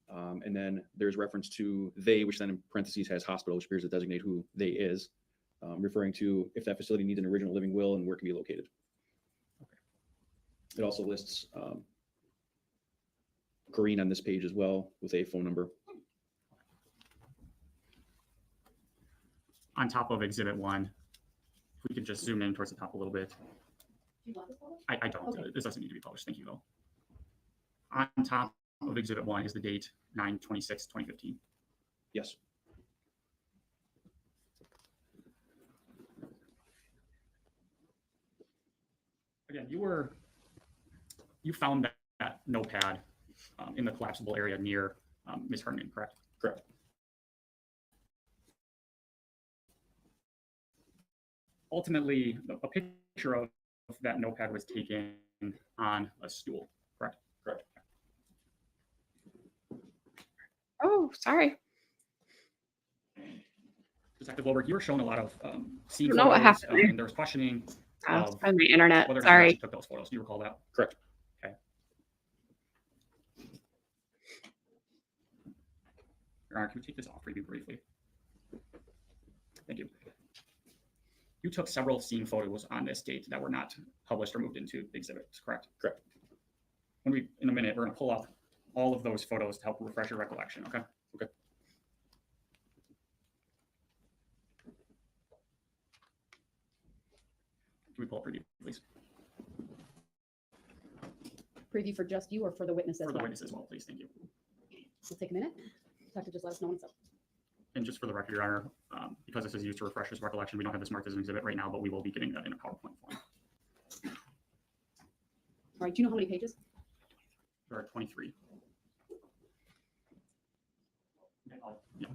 S5: And then there's reference to they, which then in parentheses has hospital, which appears to designate who they is, referring to if that facility needs an original living will and where it can be located. It also lists green on this page as well with a phone number.
S3: On top of Exhibit 1, if we could just zoom in towards the top a little bit.
S4: Do you want this published?
S3: I don't.
S2: Okay.
S3: This doesn't need to be published. Thank you, though. On top of Exhibit 1 is the date 9/26/2015.
S5: Yes.
S3: Again, you found that notepad in the collapsible area near Ms. Hernan, correct?
S5: Correct.
S3: Ultimately, a picture of that notepad was taken on a stool, correct?
S5: Correct.
S1: Oh, sorry.
S3: Detective Wilbert, you were shown a lot of scene
S1: I don't know what
S3: photos,
S1: happened there.
S3: and there was questioning
S1: Oh,
S3: of
S1: on my internet.
S3: whether or not you
S1: Sorry.
S3: took those photos. Do you recall that?
S5: Correct.
S3: Your Honor, can we take this off review briefly? Thank you. You took several scene photos on this date that were not published or moved into the exhibits, correct?
S5: Correct.
S3: In a minute, we're going to pull up all of those photos to help refresh your recollection, okay?
S5: Okay.
S3: Can we pull up preview, please?
S2: Preview for just you or for the witness as
S3: For the
S2: well?
S3: witness as well, please. Thank you.
S2: We'll take a minute. Detective, just let us know when it's up.
S3: And just for the record, Your Honor, because this is used to refresh his recollection, we don't have this marked as an exhibit right now, but we will be getting that in a PowerPoint form.
S2: All right, do you know how many pages?
S3: There are 23. Yeah,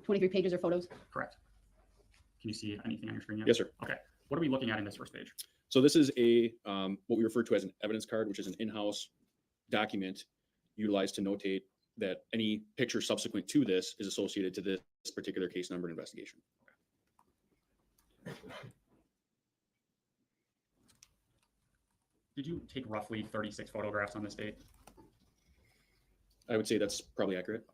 S2: 23 pages or photos?
S3: correct. Can you see anything on your screen yet?
S5: Yes, sir.
S3: Okay. What are we looking at in this first page?
S5: So this is a what we refer to as an evidence card, which is an in-house document utilized to notate that any picture subsequent to this is associated to this particular case number and investigation.
S3: Did you take roughly 36 photographs on this date?
S5: I would say that's probably accurate.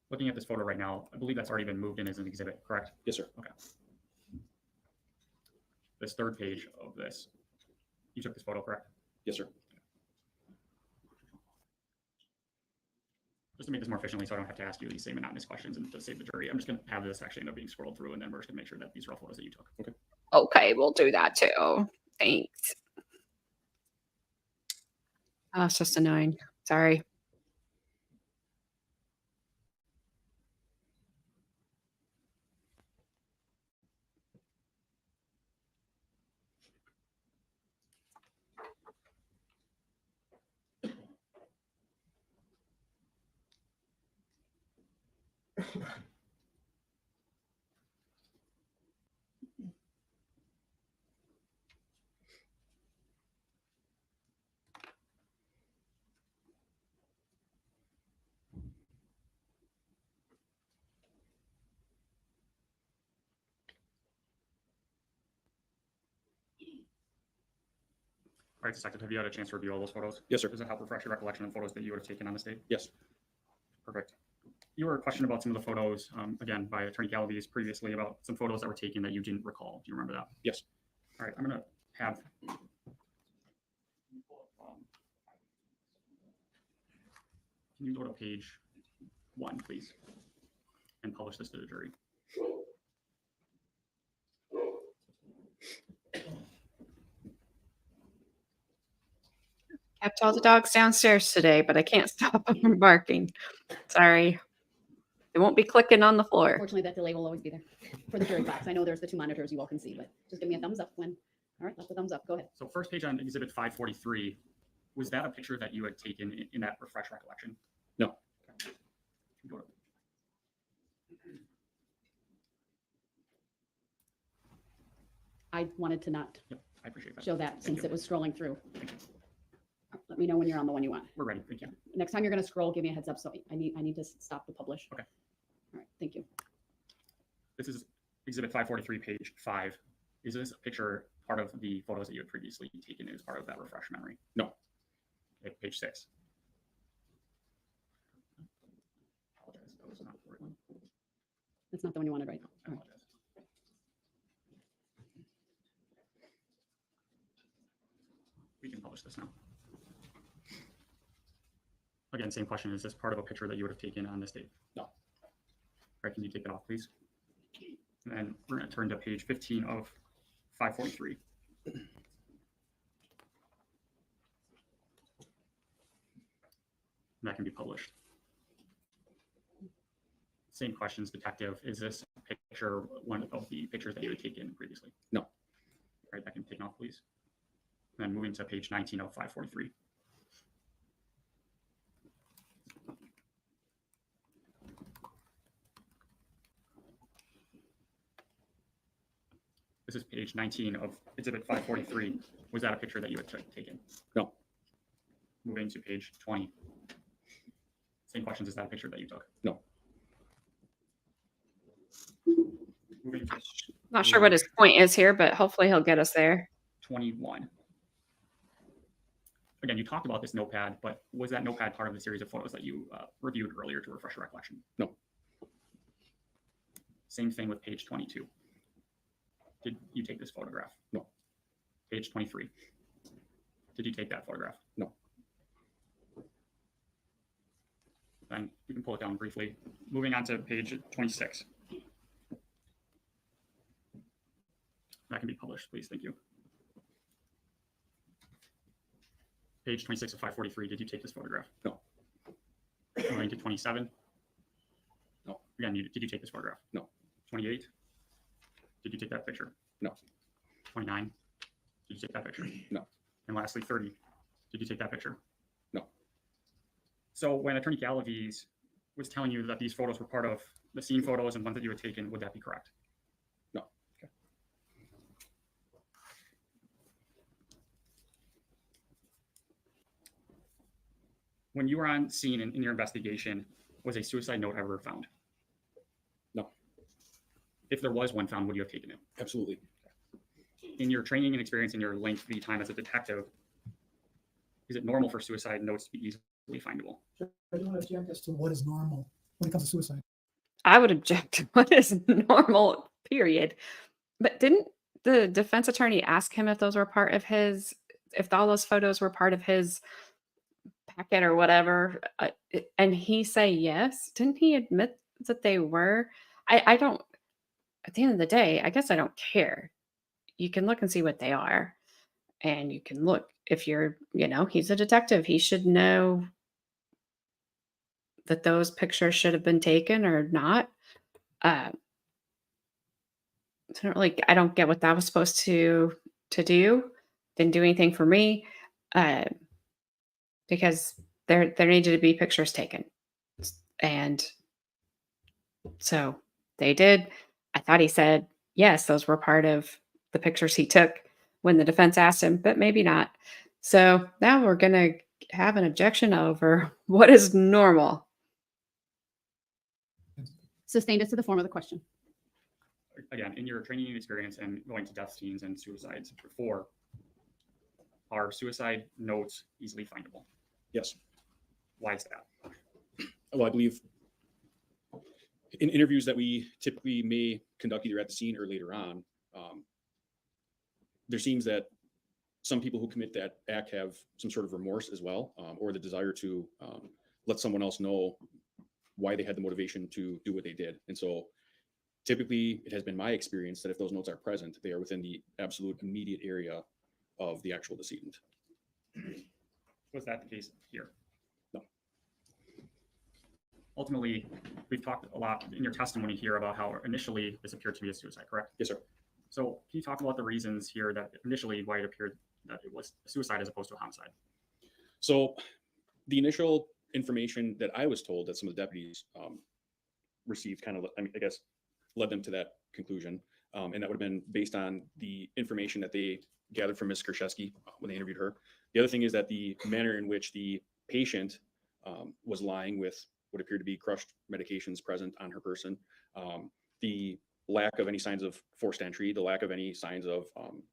S3: Looking at this photo right now, I believe that's already been moved in as an exhibit, correct?
S5: Yes, sir.
S3: This third page of this, you took this photo, correct?
S5: Yes, sir.
S3: Just to make this more efficiently, so I don't have to ask you these same monotonous questions and to save the jury, I'm just going to have this actually end up being scrolled through, and then we're just going to make sure that these are all photos that you took.
S1: Okay, we'll do that too. Thanks. Oh, it's just annoying. Sorry.
S3: All right, Detective, have you had a chance to review all those photos?
S5: Yes, sir.
S3: Does it help refresh your recollection of photos that you would have taken on this date?
S5: Yes.
S3: Perfect. you were questioned about some of the photos, again, by Attorney Calavies previously about some photos that were taken that you didn't recall. Do you remember that?
S5: Yes.
S3: All right, I'm gonna have. Can you go to page 1, please, and publish this to the jury?
S1: Kept all the dogs downstairs today, but I can't stop them from barking. Sorry. They won't be clicking on the floor.
S2: Unfortunately, that delay will always be there for the jury box. I know there's the 2 monitors you all can see, but just give me a thumbs up when, all right, that's a thumbs up. Go ahead.
S3: So first page on exhibit 543, was that a picture that you had taken in that refresh recollection?
S5: No.
S3: Okay. Go to-
S2: I wanted to not
S3: Yep, I appreciate that.
S2: show that
S3: Thank
S2: since
S3: you.
S2: it was scrolling through.
S3: Thank you.
S2: Let me know when you're on the one you want.
S3: We're ready. Thank you.
S2: Next time you're going to scroll, give me a heads up. So I need to stop the publish.
S3: Okay.
S2: All right. Thank you.
S3: This is exhibit 543, page 5. Is this picture part of the photos that you had previously taken as part of that refresh memory?
S5: No.
S3: Okay, page 6. Apologize, that was not the right one.
S2: That's not the one you wanted, right?
S3: I
S2: All right.
S3: apologize. We can publish this now. Again, same question. Is this part of a picture that you would have taken on this date?
S5: No.
S3: All right, can you take it off, please? And then we're going to turn to page 15 of 543. And that can be published. Same questions, detective. Is this picture one of the pictures that you had taken previously?
S5: No.
S3: All right, that can be taken off, please. And then moving to page 19 of 543. This is page 19 of exhibit 543. Was that a picture that you had taken?
S5: No.
S3: Moving to page 20. Same questions. Is that a picture that you took?
S5: No.
S3: Moving to
S1: Not sure what his point is here, but hopefully he'll get us there.
S3: 21. Again, you talked about this notepad, but was that notepad part of the series of photos that you reviewed earlier to refresh your recollection?
S5: No.
S3: Same thing with page 22. Did you take this photograph?
S5: No.
S3: Page 23. Did you take that photograph?
S5: No.
S3: Then you can pull it down briefly. Moving on to page 26. That can be published, please. Thank you. Page 26 of 543. Did you take this photograph?
S5: No.
S3: Moving to 27.
S5: No.
S3: Again, did you take this photograph?
S5: No.
S3: 28. Did you take that picture?
S5: No.
S3: 29. Did you take that picture?
S5: No.
S3: And lastly, 30. Did you take that picture?
S5: No.
S3: So when Attorney Calavies was telling you that these photos were part of the scene photos and ones that you had taken, would that be correct?
S5: No.
S3: Okay. When you were on scene in your investigation, was a suicide note ever found?
S5: No.
S3: If there was one found, would you have taken it?
S5: Absolutely.
S3: In your training and experience in your lengthy time as a detective, is it normal for suicide notes to be easily findable?
S8: I don't object as to what is normal when it comes to suicide.
S1: I would object to what is normal, period. But didn't the defense attorney ask him if those were part of his, if all those photos were part of his packet or whatever? And he say yes? Didn't he admit that they were? I don't, at the end of the day, I guess I don't care. You can look and see what they are. And you can look, if you're, he's a detective, he should know that those pictures should have been taken or not. So I don't get what that was supposed to do. Didn't do anything for me, because there needed to be pictures taken, and so they did. I thought he said yes, those were part of the pictures he took when the defense asked him, but maybe not. So now we're gonna have an objection over what is normal.
S2: Sustained as to the form of the question.
S3: Again, in your training and experience and going to death scenes and suicides before, are suicide notes easily findable?
S5: Yes.
S3: Why is that?
S5: Well, I believe in interviews that we typically may conduct either at the scene or later on, there seems that some people who commit that act have some sort of remorse as well, or the desire to let someone else know why they had the motivation to do what they did. And so typically it has been my experience that if those notes are present, they are within the absolute immediate area of the actual decedent.
S3: Was that the case here?
S5: No.
S3: Ultimately, we've talked a lot in your testimony here about how initially this appeared to be a suicide, correct?
S5: Yes, sir.
S3: So can you talk about the reasons here that initially why it appeared that it was a suicide as opposed to a homicide?
S5: So the initial information that I was told that some of the deputies received kind of, I guess, led them to that conclusion. And that would have been based on the information that they gathered from Ms. Kurczeweski when they interviewed her. The other thing is that the manner in which the patient was lying with what appeared to be crushed medications present on her person, the lack of any signs of forced entry, the lack of any signs of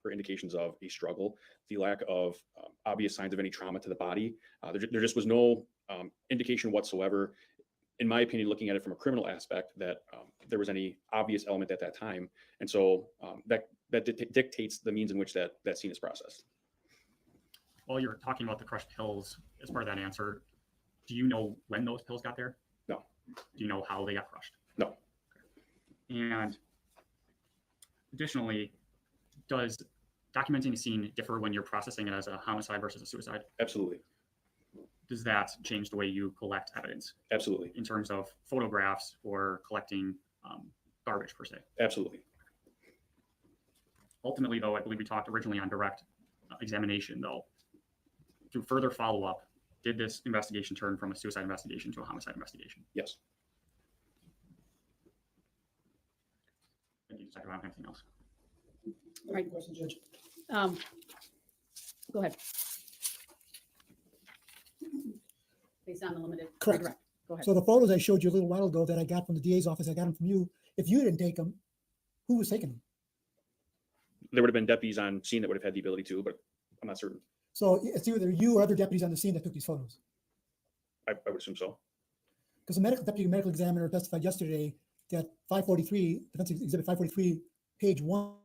S5: or indications of a struggle, the lack of obvious signs of any trauma to the body. There just was no indication whatsoever, in my opinion, looking at it from a criminal aspect, that there was any obvious element at that time. And so that dictates the means in which that scene is processed.
S3: While you're talking about the crushed pills as part of that answer, do you know when those pills got there?
S5: No.
S3: Do you know how they got crushed?
S5: No.
S3: And additionally, does documenting a scene differ when you're processing it as a homicide versus a suicide?
S5: Absolutely.
S3: Does that change the way you collect evidence
S5: Absolutely.
S3: in terms of photographs or collecting garbage per se?
S5: Absolutely.
S3: Ultimately, though, I believe we talked originally on direct examination, though. Through further follow-up, did this investigation turn from a suicide investigation to a homicide investigation?
S5: Yes.
S3: Thank you, Detective. I don't have anything else.
S2: All right.
S8: Question, Judge.
S2: Go ahead. Based on the limited.
S8: Correct.
S2: redirect. Go ahead.
S8: So the photos I showed you a little while ago that I got from the DA's office, I got them from you. If you didn't take them, who was taking them?
S5: There would have been deputies on scene that would have had the ability to, but I'm not certain.
S8: So it's either you or other deputies on the scene that took these photos.
S5: I would assume so.
S8: Because the deputy medical examiner testified yesterday that 543, defense exhibit 543, page 1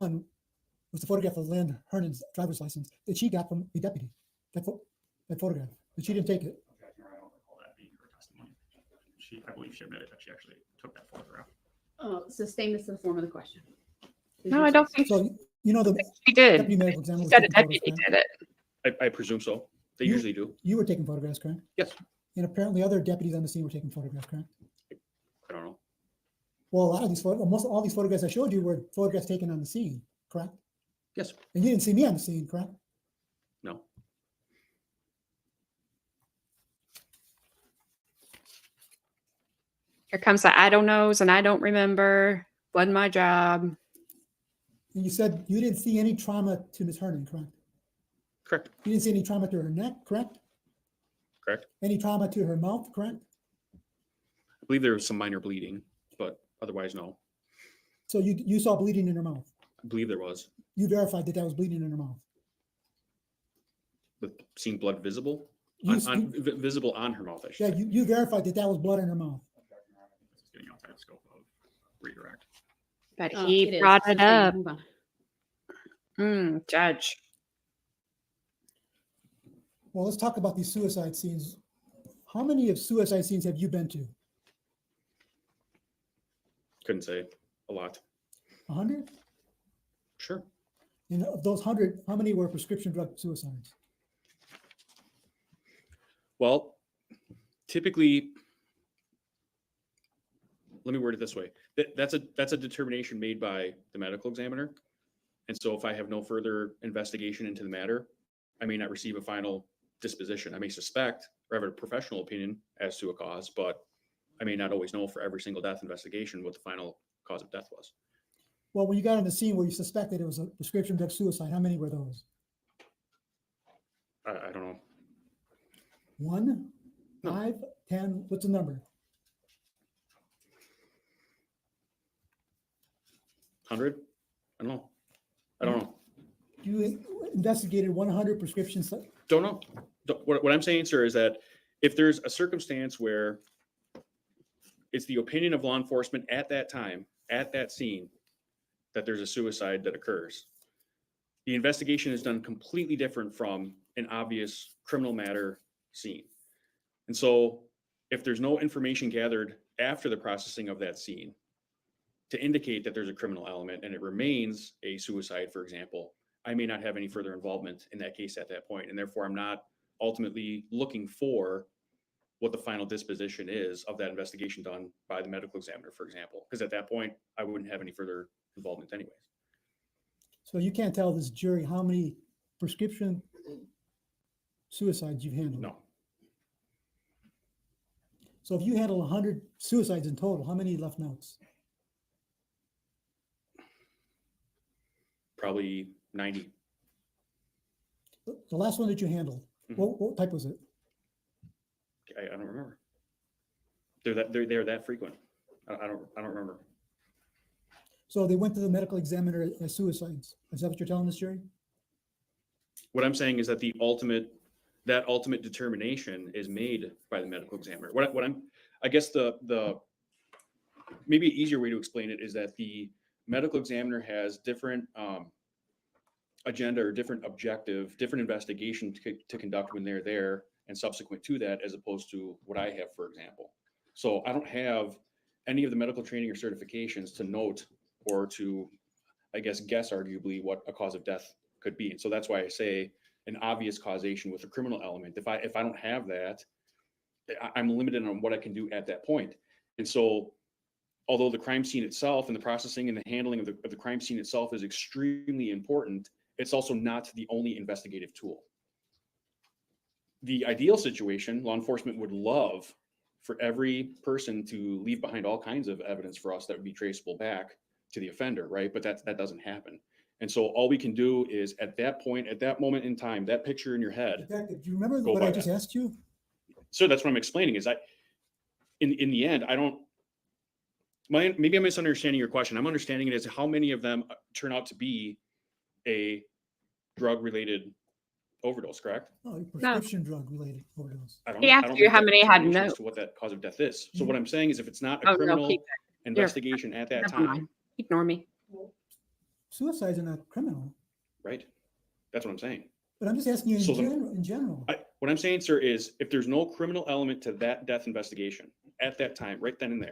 S8: was the photograph of Lynn Hernan's driver's license that she got from a deputy. That photograph, but she didn't take it.
S3: Okay, I don't recall that being her testimony. I believe she admitted that she actually took that photograph.
S2: Sustain this to the form of the question.
S1: No, I don't think
S8: So you know the
S1: she did.
S8: deputy medical examiner
S1: She
S8: was
S1: said a
S8: taking photos,
S1: deputy
S8: correct?
S1: did it.
S5: I presume so. They
S8: You-
S5: usually do.
S8: You were taking photographs, correct?
S5: Yes.
S8: And apparently other deputies on the scene were taking photographs, correct?
S5: I don't know.
S8: Well, a lot of these almost all these photographs I showed you were photographs taken on the scene, correct?
S5: Yes.
S8: And you didn't see me on the scene, correct?
S5: No.
S1: Here comes the I don't knows and I don't remember. Wasn't my job.
S8: And you said you didn't see any trauma to Ms. Hernan, correct?
S5: Correct.
S8: You didn't see any trauma to her neck, correct?
S5: Correct.
S8: Any trauma to her mouth, correct?
S5: I believe there was some minor bleeding, but otherwise, no.
S8: So you saw bleeding in her mouth.
S5: I believe there was.
S8: You verified that was bleeding in her mouth.
S5: With seeing blood visible?
S8: You,
S5: Visible on her mouth, I should
S8: yeah,
S5: say.
S8: you verified that was blood in her mouth.
S3: This is getting outside the scope of redirect.
S1: But
S2: It
S1: he
S2: is.
S1: brought it
S2: Sustain.
S1: up.
S2: Move on.
S1: Judge.
S8: Well, let's talk about these suicide scenes. How many of suicide scenes have you been to?
S5: Couldn't say. A lot.
S8: 100?
S5: Sure.
S8: And of those 100, how many were prescription drug suicides?
S5: Well, typically, let me word it this way. That's a determination made by the medical examiner. And so if I have no further investigation into the matter, I may not receive a final disposition. I may suspect or have a professional opinion as to a cause, but I may not always know for every single death investigation what the final cause of death was.
S8: Well, when you got on the scene where you suspected it was a prescription drug suicide, how many were those?
S5: I don't know.
S8: 1,
S5: No.
S8: 5, 10, what's the number?
S5: 100? I don't know. I don't know.
S8: You investigated 100 prescriptions.
S5: Don't know. What I'm saying, sir, is that if there's a circumstance where it's the opinion of law enforcement at that time, at that scene, that there's a suicide that occurs. The investigation is done completely different from an obvious criminal matter scene. And so if there's no information gathered after the processing of that scene to indicate that there's a criminal element and it remains a suicide, for example, I may not have any further involvement in that case at that point. And therefore, I'm not ultimately looking for what the final disposition is of that investigation done by the medical examiner, for example, because at that point, I wouldn't have any further involvement anyways.
S8: So you can't tell this jury how many prescription suicides you've handled?
S5: No.
S8: So if you handle 100 suicides in total, how many left notes?
S5: Probably 90.
S8: The last one that you handled,
S5: Mhm.
S8: what type was it?
S5: I don't remember. They're that frequent. I don't remember.
S8: So they went to the medical examiner as suicides. Is that what you're telling this jury?
S5: What I'm saying is that that ultimate determination is made by the medical examiner. I guess the maybe an easier way to explain it is that the medical examiner has different agenda or different objective, different investigation to conduct when they're there and subsequent to that, as opposed to what I have, for example. So I don't have any of the medical training or certifications to note or to, I guess arguably what a cause of death could be. And so that's why I say an obvious causation with a criminal element. If I don't have that, I'm limited on what I can do at that point. And so although the crime scene itself and the processing and the handling of the crime scene itself is extremely important, it's also not the only investigative tool. The ideal situation, law enforcement would love for every person to leave behind all kinds of evidence for us that would be traceable back to the offender, right? But that doesn't happen. And so all we can do is at that point, at that moment in time, that picture in your head.
S8: Detective, do you remember
S5: Go
S8: what
S5: by
S8: I just
S5: that.
S8: asked you?
S5: So that's what I'm explaining is in the end, maybe I'm misunderstanding your question. I'm understanding it as how many of them turn out to be a drug-related overdose, correct?
S8: Oh, prescription drug related overdose.
S5: I don't
S1: He
S5: know. I
S1: asked
S5: don't
S1: you
S5: make
S1: how
S5: that
S1: many had
S5: determination as
S1: no.
S5: to what that cause of death is. So what I'm saying is if it's not a
S1: Oh, no,
S5: criminal
S1: keep
S5: investigation at that
S1: Never
S5: time,
S1: mind. Ignore me.
S8: Suicides are not criminal,
S5: right? That's what I'm saying.
S8: but I'm just asking you
S5: So
S8: in general.
S5: What I'm saying, sir, is if there's no criminal element to that death investigation at that time, right then and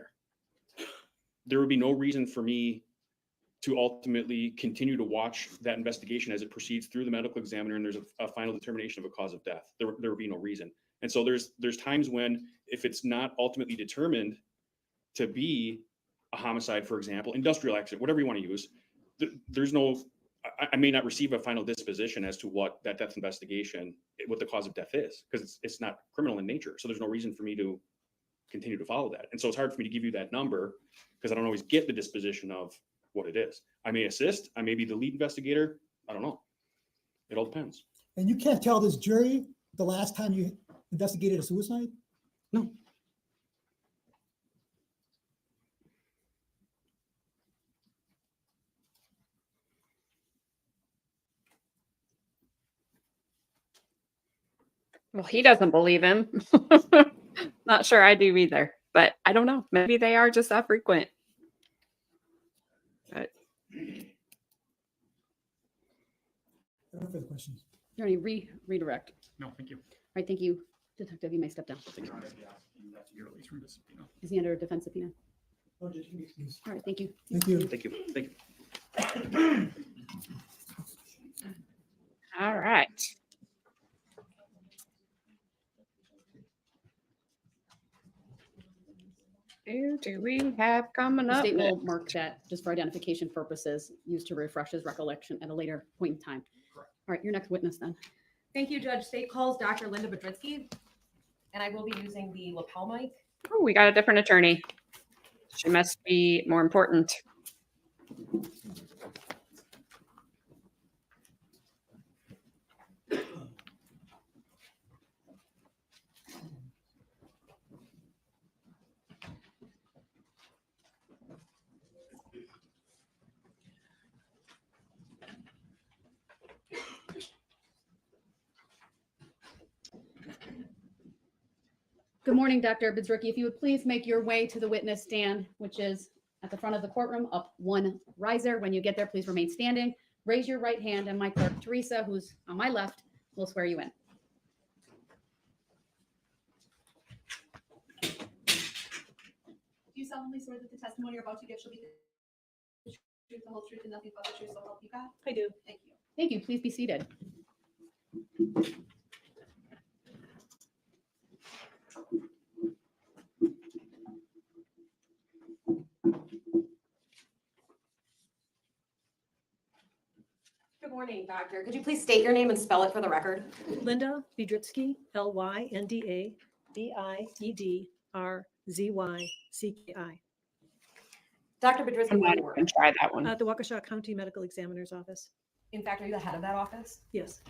S5: there would be no reason for me to ultimately continue to watch that investigation as it proceeds through the medical examiner and there's a final determination of a cause of death. There would be no reason. And so there's times when if it's not ultimately determined to be a homicide, for example, industrial accident, whatever you want to use, I may not receive a final disposition as to what that death investigation, what the cause of death is, because it's not criminal in nature. So there's no reason for me to continue to follow that. And so it's hard for me to give you that number because I don't always get the disposition of what it is. I may assist. I may be the lead investigator. I don't know. It all depends.
S8: And you can't tell this jury the last time you investigated a suicide?
S5: No.
S1: Well, he doesn't believe him. Not sure I do either, but I don't know. Maybe they are just that frequent. But
S8: No further questions.
S2: Is there any redirect?
S3: No, thank you.
S2: All right, thank you. Detective, you may step down.
S3: You're released from this, you know.
S2: Is he under defense subpoena?
S8: Oh, Judge, you may excuse.
S2: All right, thank you.
S8: Thank you.
S5: Thank you. Thank you.
S1: all right. Who do we have coming
S2: The
S1: up?
S2: state will
S1: next?
S2: mark that just for identification purposes, used to refresh his recollection at a later point in time. All right, your next witness then.
S6: Thank you, Judge. State calls Dr. Linda Budrinsky, and I will be using the lapel mic.
S1: Oh, we got a different attorney. She must be more important.
S2: Good Good morning, Dr. Bidzricki. If you would please make your way to the witness stand, which is at the front of the courtroom, up one riser. When you get there, please remain standing. Raise your right hand, and my clerk, Teresa, who's on my left, will swear you in.
S4: Do you solemnly swear that the testimony you're about to give shall be the truth, the whole truth, and nothing but the truth, so help you God?
S9: I do.
S4: Thank you.
S2: Thank you. Please be seated.
S6: Good morning, doctor. Could you please state your name and spell it for the record?
S9: Linda Biedrzycki, Lynda Biedrzycki.
S6: Dr. Biedrzycki,
S1: I'm
S6: where
S1: not
S6: do you work?
S1: even try that one.
S9: At the Waukesha County Medical Examiner's Office.
S6: In fact, are you the head of that office?
S9: Yes.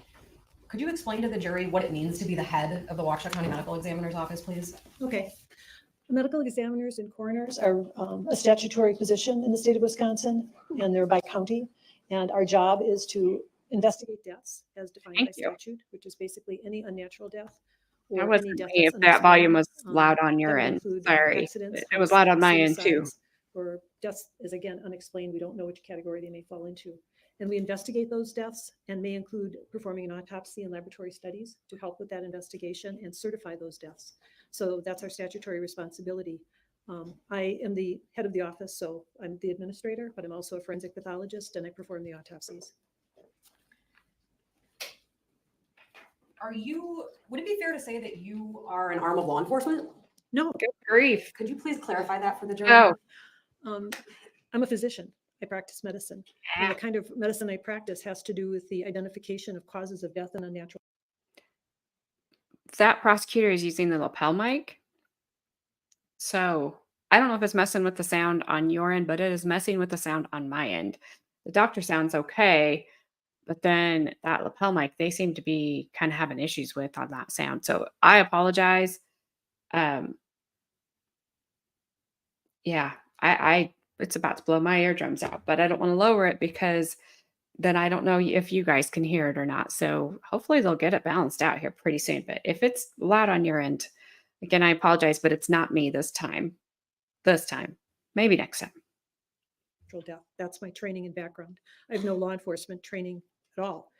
S6: Could you explain to the jury what it means to be the head of the Waukesha County Medical Examiner's Office, please?
S9: Okay. Medical examiners and coroners are a statutory position in the state of Wisconsin, and they're by county. And our job is to investigate deaths as defined by
S1: Thank you.
S9: statute, which is basically any unnatural death.
S1: That
S9: or
S1: wasn't
S9: any death
S1: me.
S9: that's
S1: If that volume was
S9: unexplained.
S1: loud on your
S9: That would
S1: end,
S9: include,
S1: sorry.
S9: accidents,
S1: It was
S9: deaths,
S1: loud on my end too.
S9: suicides, or deaths is again unexplained. We don't know which category they may fall into. And we investigate those deaths and may include performing an autopsy and laboratory studies to help with that investigation and certify those deaths. So that's our statutory responsibility. I am the head of the office, so I'm the administrator, but I'm also a forensic pathologist and I perform the autopsies.
S6: Would it be fair to say that you are an arm of law enforcement?
S9: No,
S1: Good grief.
S6: Could you please clarify that for the jury?
S1: Oh,
S9: I'm a physician. I practice medicine. And the kind of medicine I practice has to do with the identification of causes of death and unnatural.
S1: that prosecutor is using the lapel mic. So I don't know if it's messing with the sound on your end, but it is messing with the sound on my end. The doctor sounds okay, but then that lapel mic, they seem to be kind of having issues with on that sound. So I apologize. Yeah, I it's about to blow my eardrums out, but I don't want to lower it because then I don't know if you guys can hear it or not. So hopefully they'll get it balanced out here pretty soon. But if it's loud on your end, again, I apologize, but it's not me this time. This time, maybe next time.
S9: Death. That's my training and background. I have no law enforcement training at all.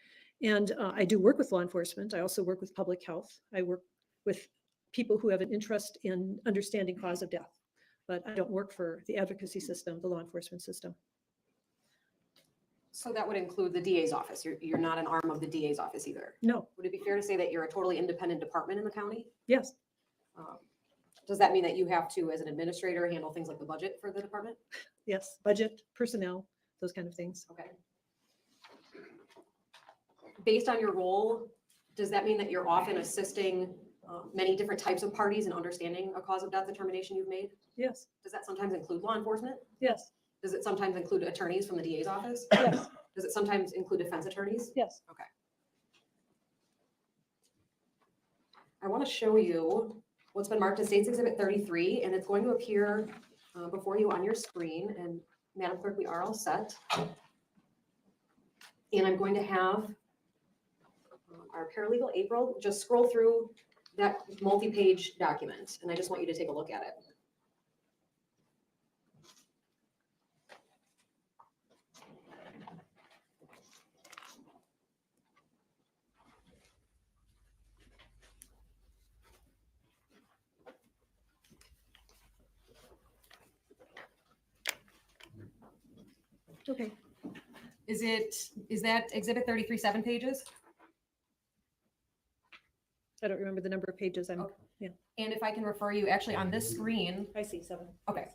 S9: And I do work with law enforcement. I also work with public health. I work with people who have an interest in understanding cause of death, but I don't work for the advocacy system, the law enforcement system.
S6: So that would include the DA's office. You're not an arm of the DA's office either.
S9: No,
S6: Would it be fair to say that you're a totally independent department in the county?
S9: yes,
S6: Does that mean that you have to, as an administrator, handle things like the budget for the department?
S9: yes, budget, personnel, those kind of things.
S6: Okay. Based on your role, does that mean that you're often assisting many different types of parties in understanding a cause of death determination you've made?
S9: Yes,
S6: Does that sometimes include law enforcement?
S9: yes,
S6: Does it sometimes include attorneys from the DA's office?
S9: yes,
S6: Does it sometimes include defense attorneys?
S9: yes.
S6: I want to show you what's been marked as State's Exhibit 33, and it's going to appear before you on your screen. And Madam Clerk, we are all set. And I'm going to have our paralegal, April, just scroll through that multi-page document, and I just want you to take a look at it.
S9: Okay.
S6: Is that Exhibit 33 7 pages?
S9: I don't remember the number of pages. I'm,
S6: Okay.
S9: yeah,
S6: And if I can refer you, actually on this screen,
S9: I see 7.
S6: okay.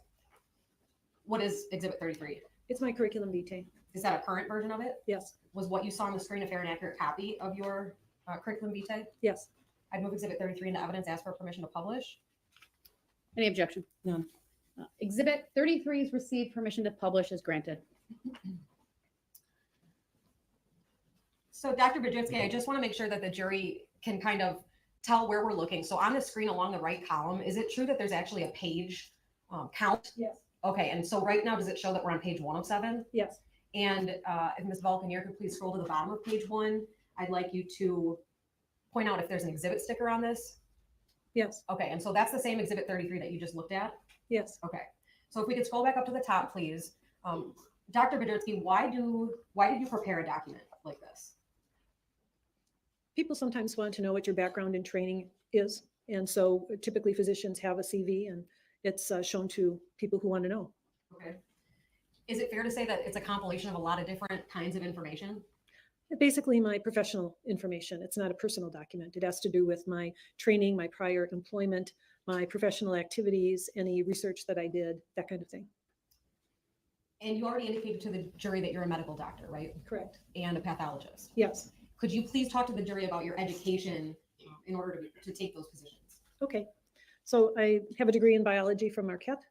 S6: What is Exhibit 33?
S9: It's my curriculum vitae.
S6: Is that a current version of it?
S9: Yes,
S6: Was what you saw on the screen a fair and accurate copy of your curriculum vitae?
S9: yes.
S6: I'd move Exhibit 33 into evidence, ask for permission to publish.
S2: Any objection?
S9: None.
S2: Exhibit 33 is received. Permission to publish is granted.
S6: So Dr. Biedrzycki, I just want to make sure that the jury can kind of tell where we're looking. So on the screen along the right column, is it true that there's actually a page count?
S9: Yes.
S6: Okay, and so right now, does it show that we're on page 107?
S9: Yes.
S6: And if Ms. Vulcanier could please scroll to the bottom of page 1, I'd like you to point out if there's an exhibit sticker on this.
S9: Yes,
S6: Okay, and so that's the same exhibit 33 that you just looked at?
S9: yes.
S6: Okay, so if we could scroll back up to the top, please. Dr. Budritsky, why did you prepare a document like this?
S9: People sometimes want to know what your background and training is. And so typically physicians have a CV and it's shown to people who want to know.
S6: Okay. Is it fair to say that it's a compilation of a lot of different kinds of information?
S9: Basically my professional information. It's not a personal document. It has to do with my training, my prior employment, my professional activities, any research that I did, that kind of thing.
S6: And you already indicated to the jury that you're a medical doctor, right?
S9: Correct.
S6: And a pathologist.
S9: Yes.
S6: Could you please talk to the jury about your education in order to take those positions?
S9: Okay. So I have a degree in biology from Marquette,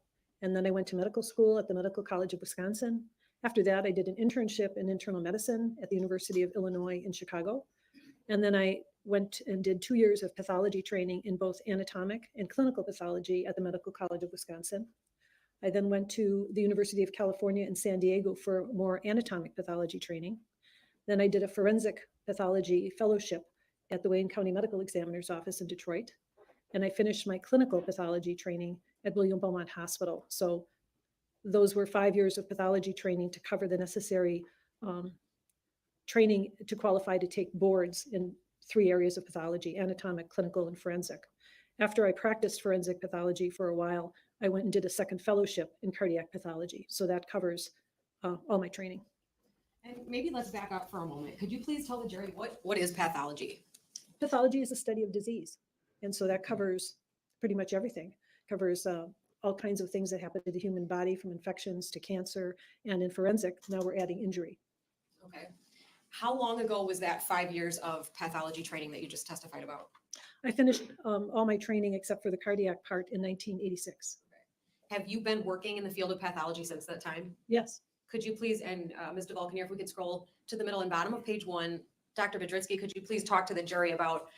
S9: and then I went to medical school at the Medical College of Wisconsin. After that, I did an internship in internal medicine at the University of Illinois in Chicago. And then I went and did 2 years of pathology training in both anatomic and clinical pathology at the Medical College of Wisconsin. I then went to the University of California in San Diego for more anatomic pathology training. Then I did a forensic pathology fellowship at the Wayne County Medical Examiner's Office in Detroit. And I finished my clinical pathology training at William Beaumont Hospital. So those were 5 years of pathology training to cover the necessary training to qualify to take boards in 3 areas of pathology: anatomic, clinical, and forensic. After I practiced forensic pathology for a while, I went and did a second fellowship in cardiac pathology. So that covers all my training.
S6: And maybe let's back up for a moment. Could you please tell the jury what is pathology?
S9: Pathology is the study of disease. And so that covers pretty much everything. Covers all kinds of things that happen to the human body, from infections to cancer. And in forensic, now we're adding injury.
S6: Okay. How long ago was that 5 years of pathology training that you just testified about?
S9: I finished all my training except for the cardiac part in 1986.
S6: Have you been working in the field of pathology since that time?
S9: Yes.
S6: Could you please, and Ms. DeValcanier, if we could scroll to the middle and bottom of page 1, Dr. Budritsky, could you please talk to the jury about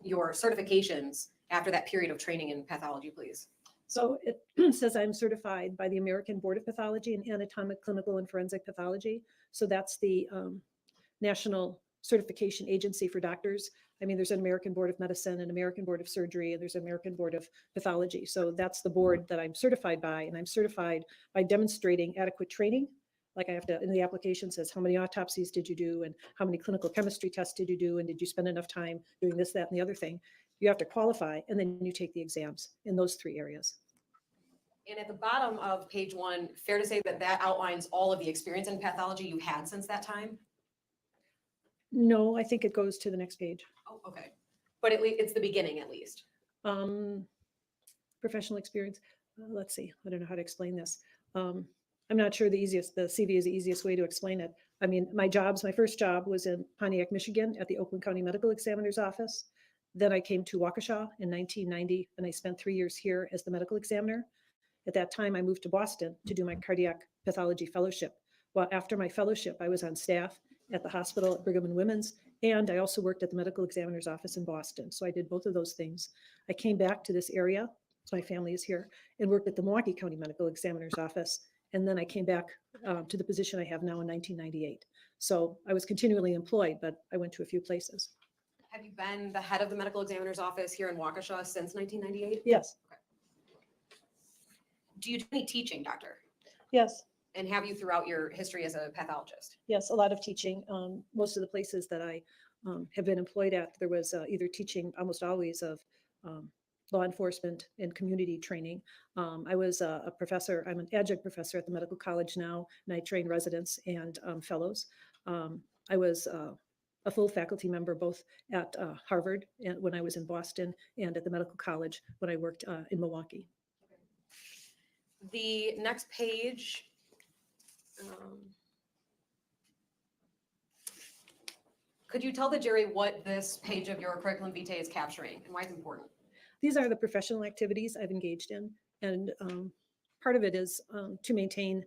S6: your certifications after that period of training in pathology, please?
S9: So it says I'm certified by the American Board of Pathology in anatomic, clinical, and forensic pathology. So that's the national certification agency for doctors. I mean, there's an American Board of Medicine, an American Board of Surgery, and there's an American Board of Pathology. So that's the board that I'm certified by, and I'm certified by demonstrating adequate training. Like I have to, in the application says, how many autopsies did you do, and how many clinical chemistry tests did you do, and did you spend enough time doing this, that, and the other thing? You have to qualify, and then you take the exams in those 3 areas.
S6: And at the bottom of page 1, fair to say that that outlines all of the experience in pathology you've had since that time?
S9: No, I think it goes to the next page.
S6: Oh, okay. But at least it's the beginning, at least.
S9: Professional experience. Let's see. I don't know how to explain this. I'm not sure the CV is the easiest way to explain it. I mean, my first job was in Pontiac, Michigan at the Oakland County Medical Examiner's Office. Then I came to Waukesha in 1990, and I spent 3 years here as the medical examiner. At that time, I moved to Boston to do my cardiac pathology fellowship. Well, after my fellowship, I was on staff at the hospital at Brigham and Women's, and I also worked at the medical examiner's office in Boston. So I did both of those things. I came back to this area, so my family is here, and worked at the Milwaukee County Medical Examiner's Office. And then I came back to the position I have now in 1998. So I was continually employed, but I went to a few places.
S6: Have you been the head of the medical examiner's office here in Waukesha since 1998?
S9: Yes,
S6: Do you do any teaching, doctor?
S9: yes,
S6: And have you throughout your history as a pathologist?
S9: yes, a lot of teaching. Most of the places that I have been employed at, there was either teaching, almost always, of law enforcement and community training. I was a professor. I'm an adjunct professor at the medical college now, and I train residents and fellows. I was a full faculty member both at Harvard and when I was in Boston, and at the medical college when I worked in Milwaukee.
S6: The next page. Could you tell the jury what this page of your curriculum vitae is capturing and why it's important?
S9: These are the professional activities I've engaged in, and part of it is to maintain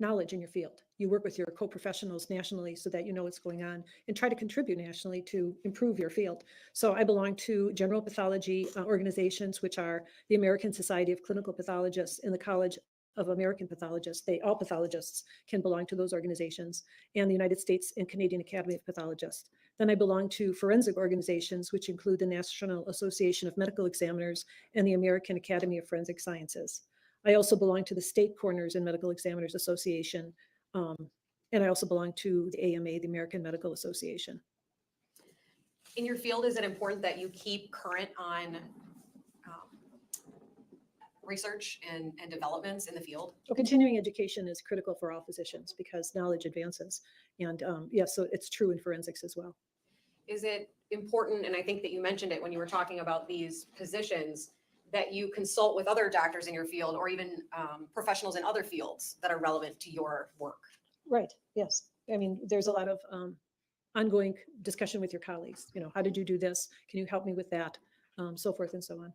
S9: knowledge in your field. You work with your co-professionals nationally so that you know what's going on and try to contribute nationally to improve your field. So I belong to general pathology organizations, which are the American Society of Clinical Pathologists and the College of American Pathologists. All pathologists can belong to those organizations, and the United States and Canadian Academy of Pathologists. Then I belong to forensic organizations, which include the National Association of Medical Examiners and the American Academy of Forensic Sciences. I also belong to the State Coroners and Medical Examiners Association, and I also belong to the AMA, the American Medical Association.
S6: In your field, is it important that you keep current on research and developments in the field?
S9: Well, continuing education is critical for all physicians because knowledge advances. And yes, so it's true in forensics as well.
S6: Is it important, and I think that you mentioned it when you were talking about these positions, that you consult with other doctors in your field or even professionals in other fields that are relevant to your work?
S9: Right, yes. I mean, there's a lot of ongoing discussion with your colleagues. You know, how did you do this? Can you help me with that? So forth and so on.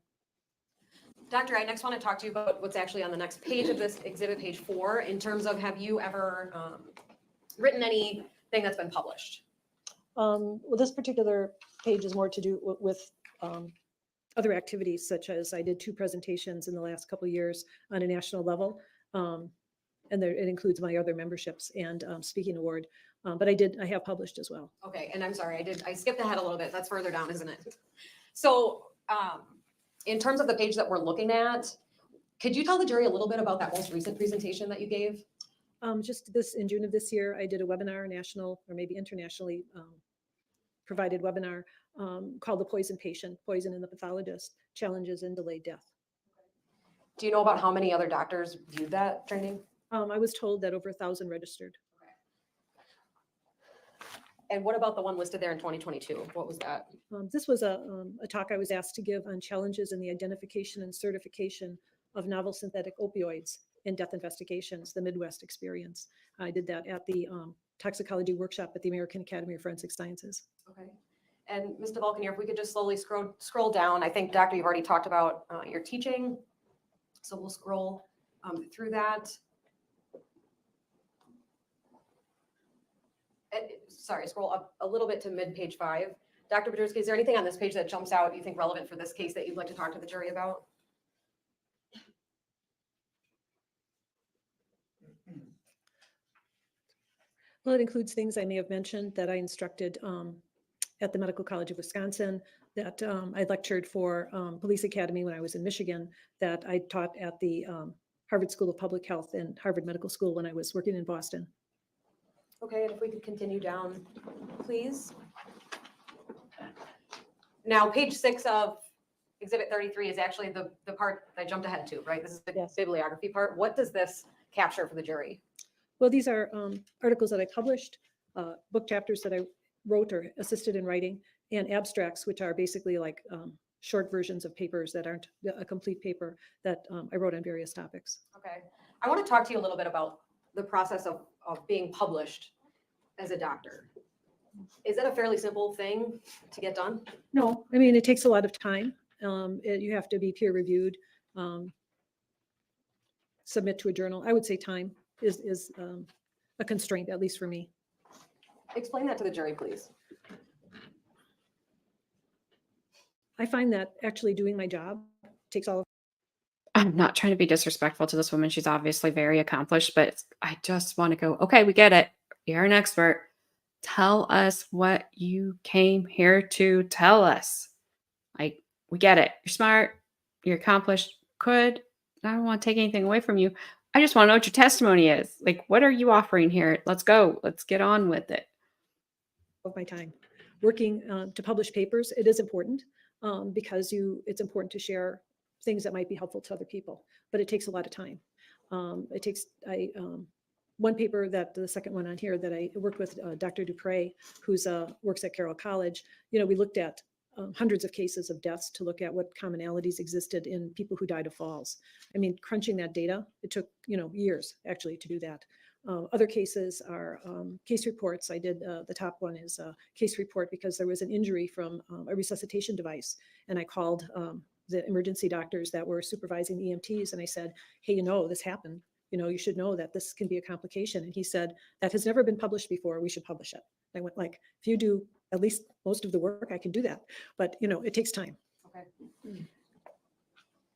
S6: Doctor, I next want to talk to you about what's actually on the next page of this exhibit, page 4, in terms of, have you ever written anything that's been published?
S9: Well, this particular page is more to do with other activities, such as I did 2 presentations in the last couple of years on a national level. And there, it includes my other memberships and speaking award. But I have published as well.
S6: Okay, and I'm sorry, I skipped ahead a little bit. That's further down, isn't it? So in terms of the page that we're looking at, could you tell the jury a little bit about that most recent presentation that you gave?
S9: Just in June of this year, I did a webinar, national or maybe internationally provided webinar called The Poison Patient, Poison in the Pathologist, Challenges in Delayed Death.
S6: Do you know about how many other doctors viewed that training?
S9: I was told that over 1,000 registered.
S6: And what about the one listed there in 2022? What was that?
S9: This was a talk I was asked to give on challenges in the identification and certification of novel synthetic opioids in death investigations, the Midwest experience. I did that at the toxicology workshop at the American Academy of Forensic Sciences.
S6: Okay. And Mr. Vulcanier, if we could just slowly scroll down. I think, Doctor, you've already talked about your teaching. So we'll scroll through that. Sorry, scroll up a little bit to mid-page 5. Dr. Bedrzewski, is there anything on this page that jumps out you think relevant for this case that you'd like to talk to the jury about?
S9: Well, it includes things I may have mentioned that I instructed at the Medical College of Wisconsin, that I lectured for Police Academy when I was in Michigan, that I taught at the Harvard School of Public Health and Harvard Medical School when I was working in Boston.
S6: Okay, and if we could continue down, please. Now, page 6 of Exhibit 33 is actually the part that I jumped ahead to, right? This is the
S9: Yes.
S6: bibliography part. What does this capture for the jury?
S9: Well, these are articles that I published, book chapters that I wrote or assisted in writing, and abstracts, which are basically like short versions of papers that aren't a complete paper that I wrote on various topics.
S6: Okay, I want to talk to you a little bit about the process of being published as a doctor. Is that a fairly simple thing to get done?
S9: No, I mean, it takes a lot of time. You have to be peer reviewed, submit to a journal. I would say time is a constraint, at least for me.
S6: Explain that to the jury, please.
S9: I find that actually doing my job takes all of.
S1: I'm not trying to be disrespectful to this woman. She's obviously very accomplished, but I just want to go, okay, we get it. You're an expert. Tell us what you came here to tell us. Like, we get it. You're smart. You're accomplished. I don't want to take anything away from you. I just want to know what your testimony is. Like, what are you offering here? Let's go. Let's get on with it.
S9: Of my time working to publish papers, it is important because it's important to share things that might be helpful to other people, but it takes a lot of time. One paper, that the second one on here, that I worked with Dr. Dupre, who's works at Carroll College. You know, we looked at hundreds of cases of deaths to look at what commonalities existed in people who died of falls. I mean, crunching that data, it took, years actually to do that. Other cases are case reports. I did, the top one is a case report because there was an injury from a resuscitation device. And I called the emergency doctors that were supervising the EMTs. And I said, hey, this happened. You should know that this can be a complication. And he said, that has never been published before. We should publish it. I went like, if you do at least most of the work, I can do that. But, it takes time.
S6: Okay.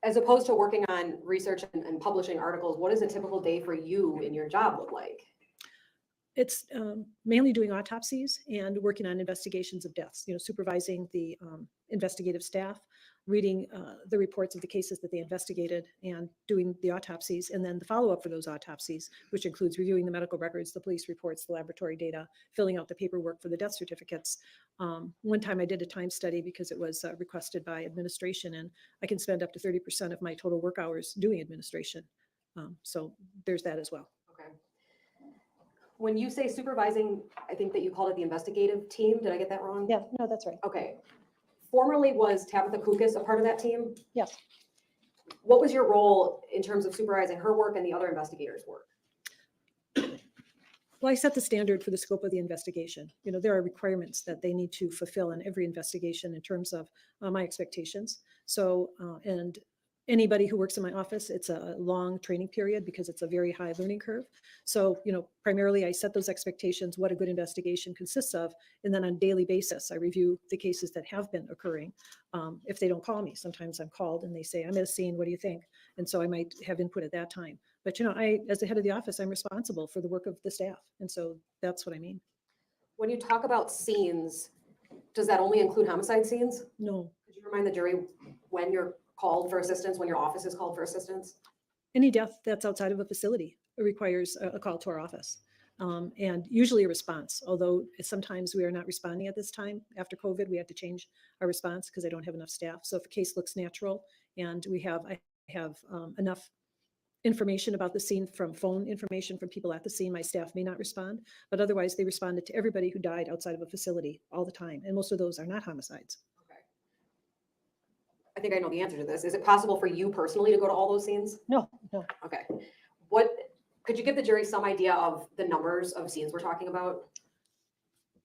S6: As opposed to working on research and publishing articles, what does a typical day for you in your job look like?
S9: It's mainly doing autopsies and working on investigations of deaths, supervising the investigative staff, reading the reports of the cases that they investigated and doing the autopsies, and then the follow-up for those autopsies, which includes reviewing the medical records, the police reports, the laboratory data, filling out the paperwork for the death certificates. One time I did a time study because it was requested by administration, and I can spend up to 30% of my total work hours doing administration. So there's that as well.
S6: Okay. When you say supervising, I think that you called it the investigative team. Did I get that wrong?
S9: Yeah, no, that's right.
S6: Okay. Formerly, was Tabitha Kukas a part of that team?
S9: Yes.
S6: What was your role in terms of supervising her work and the other investigators' work?
S9: Well, I set the standard for the scope of the investigation. There are requirements that they need to fulfill in every investigation in terms of my expectations. So, and anybody who works in my office, it's a long training period because it's a very high learning curve. So, primarily I set those expectations, what a good investigation consists of. And then on a daily basis, I review the cases that have been occurring. If they don't call me, sometimes I'm called and they say, I'm at a scene, what do you think? And so I might have input at that time. But, as the head of the office, I'm responsible for the work of the staff. And so that's what I mean.
S6: When you talk about scenes, does that only include homicide scenes?
S9: No,
S6: Could you remind the jury when you're called for assistance, when your office is called for assistance?
S9: any death that's outside of a facility requires a call to our office. And usually a response, although sometimes we are not responding at this time. After COVID, we had to change our response because I don't have enough staff. So if a case looks natural and I have enough information about the scene from phone information from people at the scene, my staff may not respond, but otherwise they responded to everybody who died outside of a facility all the time. And most of those are not homicides.
S6: Okay. I think I know the answer to this. Is it possible for you personally to go to all those scenes?
S9: No.
S6: Okay. Could you give the jury some idea of the numbers of scenes we're talking about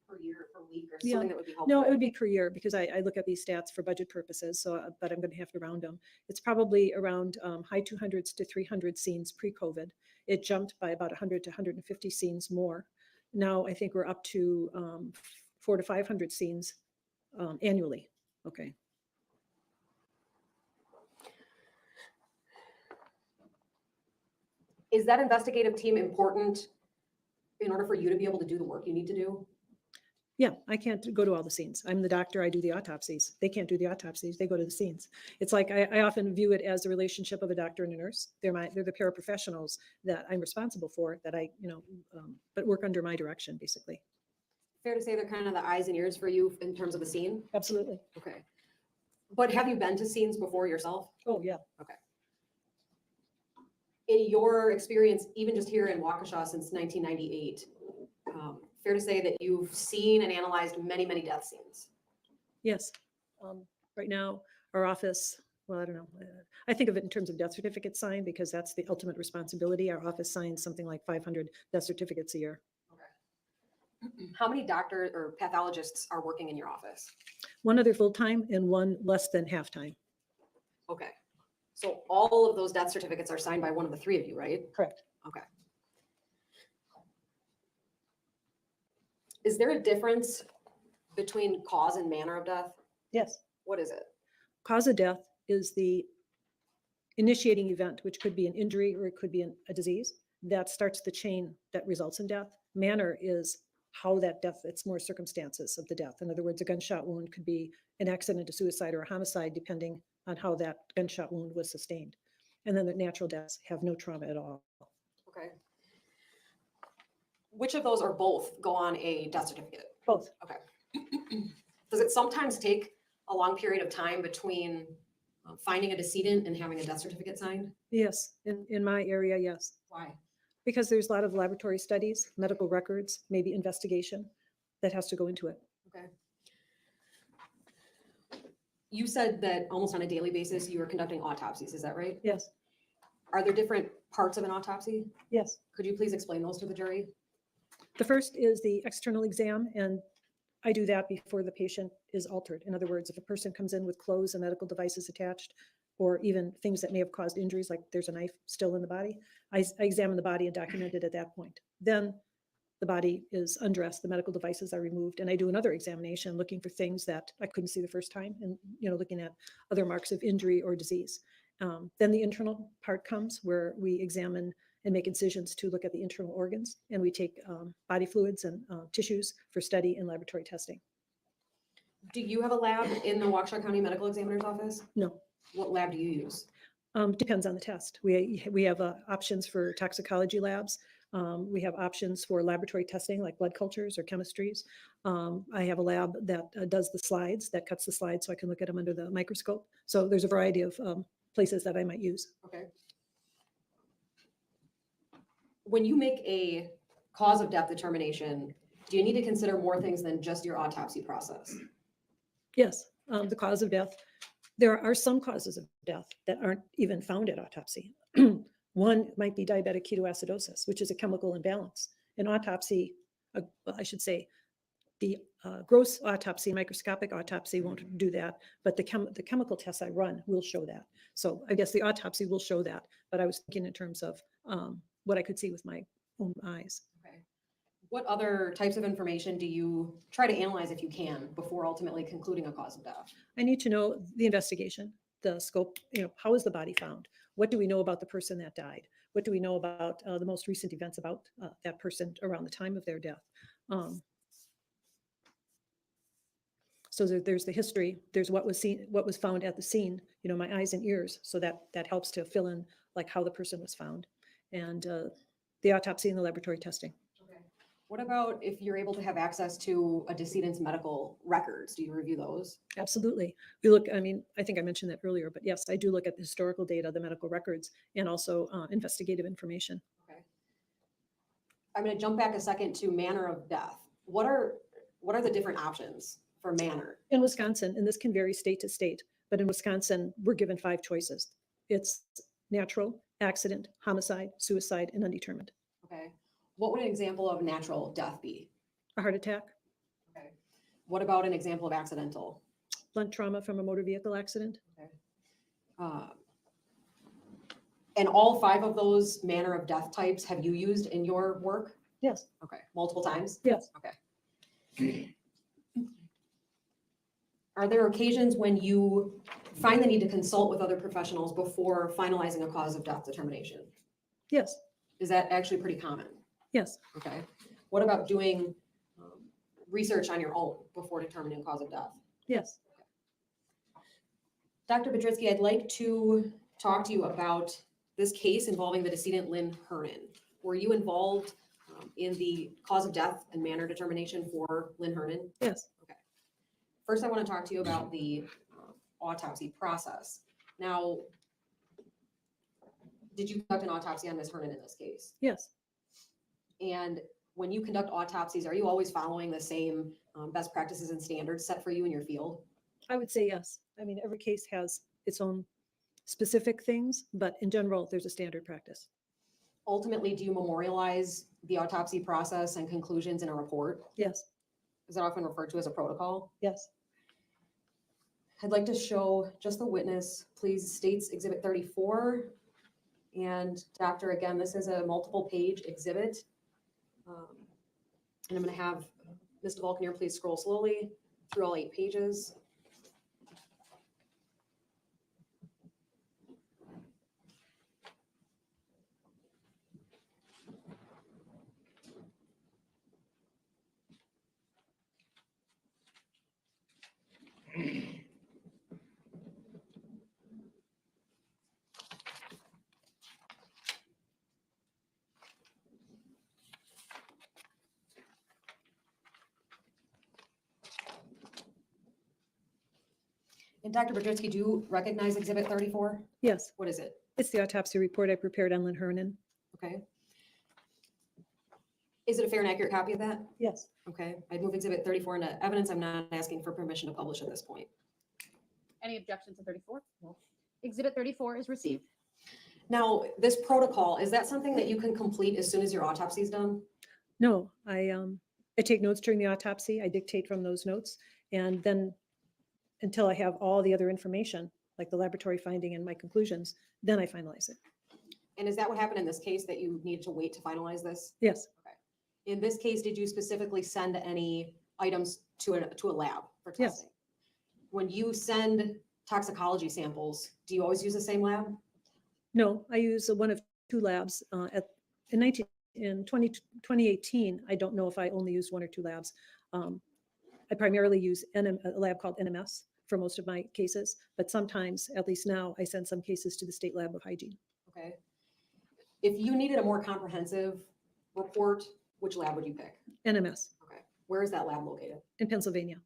S6: per year, per week, or
S9: Yeah.
S6: something that would be helpful?
S9: No, it would be per year because I look at these stats for budget purposes. So, but I'm going to have to round them. It's probably around high 200s to 300 scenes pre-COVID. It jumped by about 100 to 150 scenes more. Now I think we're up to 400 to 500 scenes annually. Okay.
S6: Is that investigative team important in order for you to be able to do the work you need to do?
S9: Yeah, I can't go to all the scenes. I'm the doctor. I do the autopsies. They can't do the autopsies. They go to the scenes. It's like I often view it as a relationship of a doctor and a nurse. They're the paraprofessionals that I'm responsible for. That but work under my direction, basically.
S6: Fair to say they're kind of the eyes and ears for you in terms of the scene?
S9: Absolutely.
S6: Okay. But have you been to scenes before yourself?
S9: Oh yeah.
S6: In your experience, even just here in Waukesha since 1998, fair to say that you've seen and analyzed many, many death scenes?
S9: Yes. Right now, our office, well, I don't know. I think of it in terms of death certificates signed because that's the ultimate responsibility. Our office signs something like 500 death certificates a year.
S6: How many doctors or pathologists are working in your office?
S9: One other full-time and one less than half-time.
S6: Okay. So all of those death certificates are signed by one of the three of you, right?
S9: Correct.
S6: Okay. Is there a difference between cause and manner of death?
S9: Yes.
S6: What is it?
S9: Cause of death is the initiating event, which could be an injury or it could be a disease that starts the chain that results in death. Manner is how that death, it's more circumstances of the death. In other words, a gunshot wound could be an accident, a suicide, or a homicide, depending on how that gunshot wound was sustained. And then the natural deaths have no trauma at all.
S6: Okay. Which of those or both go on a death certificate?
S9: Both.
S6: Okay. Does it sometimes take a long period of time between finding a decedent and having a death certificate signed?
S9: Yes, in my area, yes.
S6: Why?
S9: Because there's a lot of laboratory studies, medical records, maybe investigation that has to go into it.
S6: Okay. You said that almost on a daily basis you are conducting autopsies, is that right?
S9: Yes,
S6: Are there different parts of an autopsy?
S9: yes.
S6: Could you please explain those to the jury?
S9: The first is the external exam, and I do that before the patient is altered. In other words, if a person comes in with clothes and medical devices attached, or even things that may have caused injuries, like there's a knife still in the body, I examine the body and document it at that point. Then the body is undressed, the medical devices are removed, and I do another examination looking for things that I couldn't see the first time, and looking at other marks of injury or disease. Then the internal part comes where we examine and make incisions to look at the internal organs, and we take body fluids and tissues for study and laboratory testing.
S6: Do you have a lab in the Waukesha County Medical Examiner's office?
S9: No,
S6: What lab do you use?
S9: depends on the test. We have options for toxicology labs. We have options for laboratory testing like blood cultures or chemistries. I have a lab that does the slides, that cuts the slides so I can look at them under the microscope. So there's a variety of places that I might use.
S6: Okay. When you make a cause of death determination, do you need to consider more things than just your autopsy process?
S9: Yes, the cause of death. There are some causes of death that aren't even found at autopsy. One might be diabetic ketoacidosis, which is a chemical imbalance. An autopsy, well, I should say, the gross autopsy, microscopic autopsy won't do that, but the chemical tests I run will show that. So I guess the autopsy will show that, but I was thinking in terms of what I could see with my own eyes.
S6: Okay. What other types of information do you try to analyze if you can before ultimately concluding a cause of death?
S9: I need to know the investigation, the scope, how is the body found? What do we know about the person that died? What do we know about the most recent events about that person around the time of their death? So there's the history, there's what was seen, what was found at the scene, my eyes and ears. So that helps to fill in like how the person was found, and the autopsy and the laboratory testing.
S6: Okay. What about if you're able to have access to a decedent's medical records? Do you review those?
S9: Absolutely. We look, I think I mentioned that earlier, but yes, I do look at the historical data, the medical records, and also investigative information.
S6: Okay. I'm going to jump back a second to manner of death. What are the different options for manner?
S9: In Wisconsin, and this can vary state to state, but in Wisconsin, we're given 5 choices. It's natural, accident, homicide, suicide, and undetermined.
S6: Okay. What would an example of natural death be?
S9: A heart attack,
S6: Okay. What about an example of accidental?
S9: blunt trauma from a motor vehicle accident.
S6: Okay. And all 5 of those manner of death types have you used in your work?
S9: Yes,
S6: Okay. Multiple times?
S9: yes,
S6: Okay. Are there occasions when you find the need to consult with other professionals before finalizing a cause of death determination?
S9: yes,
S6: Is that actually pretty common?
S9: yes.
S6: Okay. What about doing research on your own before determining cause of death?
S9: Yes.
S6: Dr. Bedritsky, I'd like to talk to you about this case involving the decedent Lynn Hernan. Were you involved in the cause of death and manner determination for Lynn Hernan?
S9: Yes.
S6: First, I want to talk to you about the autopsy process. Now, did you conduct an autopsy on Ms. Hernan in this case?
S9: Yes.
S6: And when you conduct autopsies, are you always following the same best practices and standards set for you in your field?
S9: I would say yes. Every case has its own specific things, but in general, there's a standard practice.
S6: Ultimately, do you memorialize the autopsy process and conclusions in a report?
S9: Yes.
S6: Is that often referred to as a protocol?
S9: Yes.
S6: I'd like to show just the witness, please, states Exhibit 34. And doctor, again, this is a multiple page exhibit. And I'm going to have Ms. DeValkenier please scroll slowly through all 8 pages. And Dr. Bedritsky, do you recognize Exhibit 34?
S9: Yes.
S6: What is it?
S9: It's the autopsy report I prepared on Lynn Hernan.
S6: Okay. Is it a fair and accurate copy of that?
S9: Yes.
S6: Okay, I'd move Exhibit 34 into evidence. I'm not asking for permission to publish at this point.
S2: Any objection to 34? No. Exhibit 34 is received.
S6: Now, this protocol, is that something that you can complete as soon as your autopsy is done?
S9: No, I take notes during the autopsy. I dictate from those notes, and then until I have all the other information, like the laboratory finding and my conclusions, then I finalize it.
S6: And is that what happened in this case, that you needed to wait to finalize this?
S9: Yes.
S6: In this case, did you specifically send any items to a lab for
S9: Yes.
S6: testing? When you send toxicology samples, do you always use the same lab?
S9: No, I use one of two labs. In 2018, I don't know if I only used one or two labs. I primarily use a lab called NMS for most of my cases, but sometimes, at least now, I send some cases to the State Lab of Hygiene.
S6: Okay. If you needed a more comprehensive report, which lab would you pick?
S9: NMS
S6: Okay. Where is that lab located?
S9: in Pennsylvania.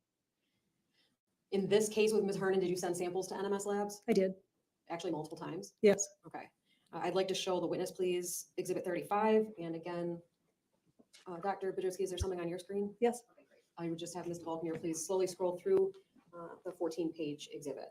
S6: In this case with Ms. Hernan, did you send samples to NMS labs?
S9: I did,
S6: Actually, multiple times?
S9: yes.
S6: Okay. I'd like to show the witness, please, Exhibit 35. And again, Dr. Budrowski, is there something on your screen?
S9: Yes.
S6: Okay, great. I would just have Ms. Balkner please slowly scroll through the 14-page exhibit.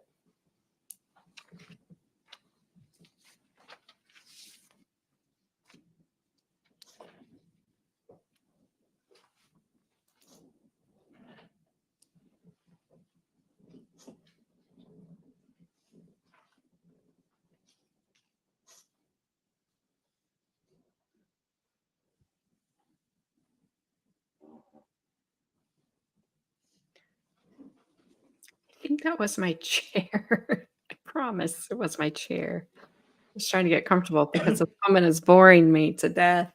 S1: I think that was my chair. I promise it was my chair. I was trying to get comfortable because this woman is boring me to death.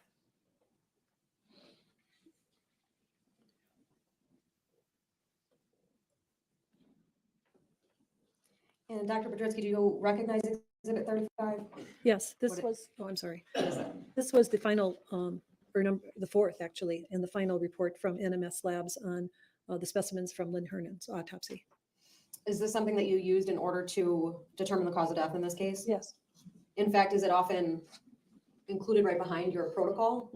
S6: And Dr. Budrowski, do you recognize Exhibit 35?
S9: Yes, this
S6: What it-
S9: was, oh, I'm sorry. This was the final, the fourth actually, and the final report from NMS Labs on the specimens from Lynn Hernan's autopsy.
S6: Is this something that you used in order to determine the cause of death in this case?
S9: Yes,
S6: In fact, is it often included right behind your protocol?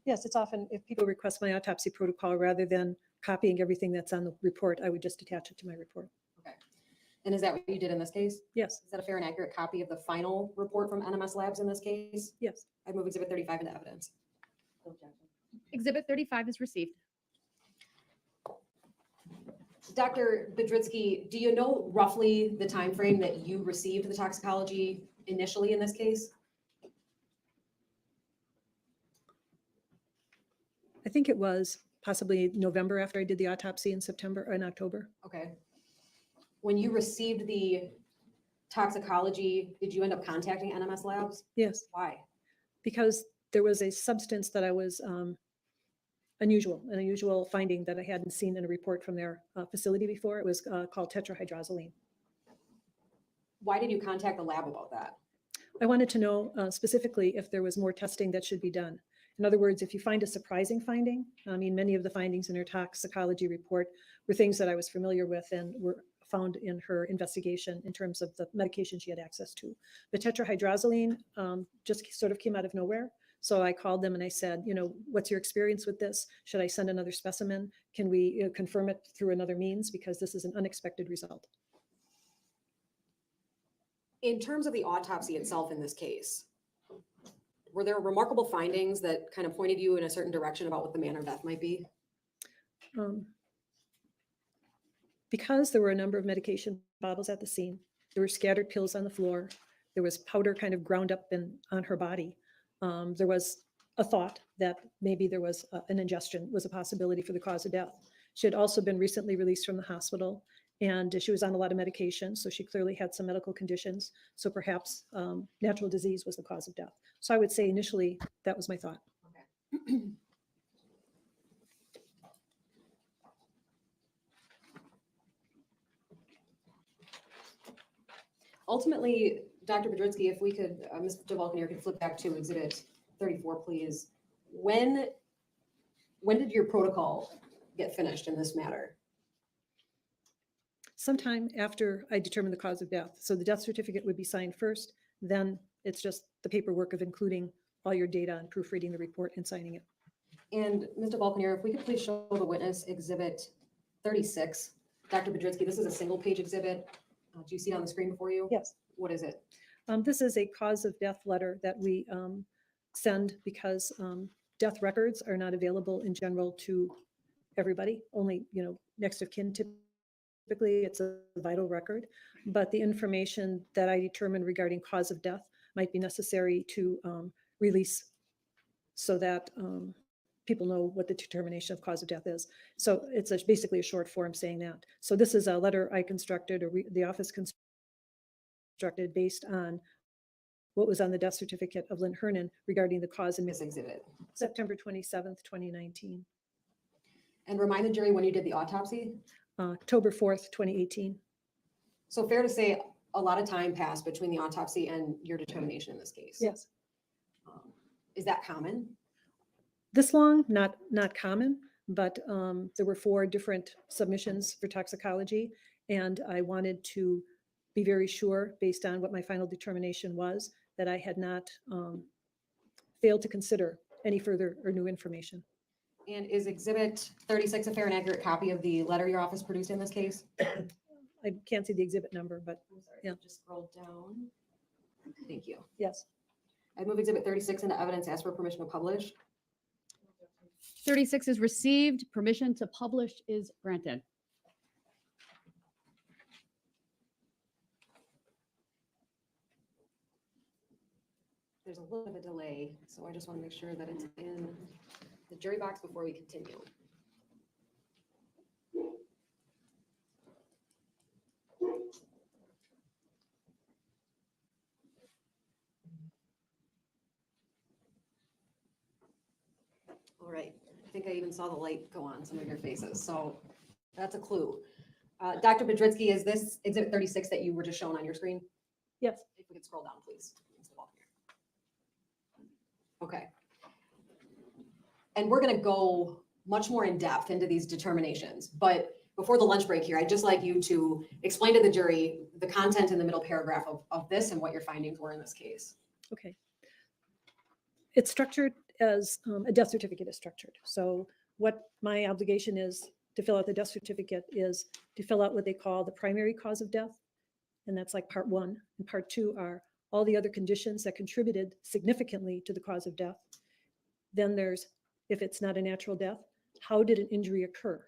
S9: yes, it's often, if people request my autopsy protocol, rather than copying everything that's on the report, I would just attach it to my report.
S6: Okay. And is that what you did in this case?
S9: Yes,
S6: Is that a fair and accurate copy of the final report from NMS Labs in this case?
S9: yes.
S6: I move Exhibit 35 into evidence.
S2: Exhibit 35 is received.
S6: Dr. Budrowski, do you know roughly the time frame that you received the toxicology initially in this case?
S9: I think it was possibly November after I did the autopsy in September or in October.
S6: Okay. When you received the toxicology, did you end up contacting NMS Labs?
S9: Yes,
S6: Why?
S9: because there was a substance that I was an unusual finding that I hadn't seen in a report from their facility before. It was called tetrahydrozoline.
S6: Why did you contact the lab about that?
S9: I wanted to know specifically if there was more testing that should be done. In other words, if you find a surprising finding, I mean, many of the findings in her toxicology report were things that I was familiar with and were found in her investigation in terms of the medication she had access to. The tetrahydrozoline just sort of came out of nowhere. So I called them and I said, what's your experience with this? Should I send another specimen? Can we confirm it through another means? Because this is an unexpected result.
S6: In terms of the autopsy itself in this case, were there remarkable findings that kind of pointed you in a certain direction about what the manner of death might be?
S9: Because there were a number of medication bottles at the scene, there were scattered pills on the floor, there was powder kind of ground up on her body. There was a thought that maybe there was an ingestion was a possibility for the cause of death. She had also been recently released from the hospital and she was on a lot of medication. So she clearly had some medical conditions. So perhaps natural disease was the cause of death. So I would say initially that was my thought.
S6: Okay. Ultimately, Dr. Budrowski, if we could, Mr. DeValcanier could flip back to Exhibit 34, please. When did your protocol get finished in this matter?
S9: Sometime after I determined the cause of death. So the death certificate would be signed first, then it's just the paperwork of including all your data and proofreading the report and signing it.
S6: And Mr. Balkanier, if we could please show the witness Exhibit 36. Dr. Budrowski, this is a single-page exhibit. Do you see it on the screen before you?
S9: Yes.
S6: What is it?
S9: This is a cause of death letter that we send because death records are not available in general to everybody, only, next of kin. Typically, it's a vital record, but the information that I determine regarding cause of death might be necessary to release so that people know what the determination of cause of death is. So it's basically a short form saying that. So this is a letter I constructed, or the office constructed based on what was on the death certificate of Lynn Hernan regarding the cause in
S6: This exhibit.
S9: September 27th, 2019,
S6: And remind the jury when you did the autopsy.
S9: October 4th, 2018.
S6: So fair to say, a lot of time passed between the autopsy and your determination in this case.
S9: Yes.
S6: Is that common?
S9: This long, not common, but there were 4 different submissions for toxicology, and I wanted to be very sure, based on what my final determination was, that I had not failed to consider any further or new information.
S6: And is exhibit 36 a fair and accurate copy of the letter your office produced in this case?
S9: I can't see the exhibit number, but
S6: I'm sorry,
S9: Yeah.
S6: just scroll down. Thank you.
S9: yes.
S6: I move exhibit 36 into evidence, ask for permission to publish.
S2: 36 is received. Permission to publish is granted.
S6: There's a little bit of a delay, so I just want to make sure that it's in the jury box before we continue. All right, I think I even saw the light go on some of your faces, so that's a clue. Dr. Bedritsky, is this exhibit 36 that you were just shown on your screen?
S9: Yes.
S6: If we could scroll down, please. Okay. And we're going to go much more in depth into these determinations, but before the lunch break here, I'd just like you to explain to the jury the content in the middle paragraph of this and what your findings were in this case.
S9: Okay. It's structured as a death certificate is structured. So what my obligation is to fill out the death certificate is to fill out what they call the primary cause of death. And that's like part 1. And part 2 are all the other conditions that contributed significantly to the cause of death. Then there's, if it's not a natural death, how did an injury occur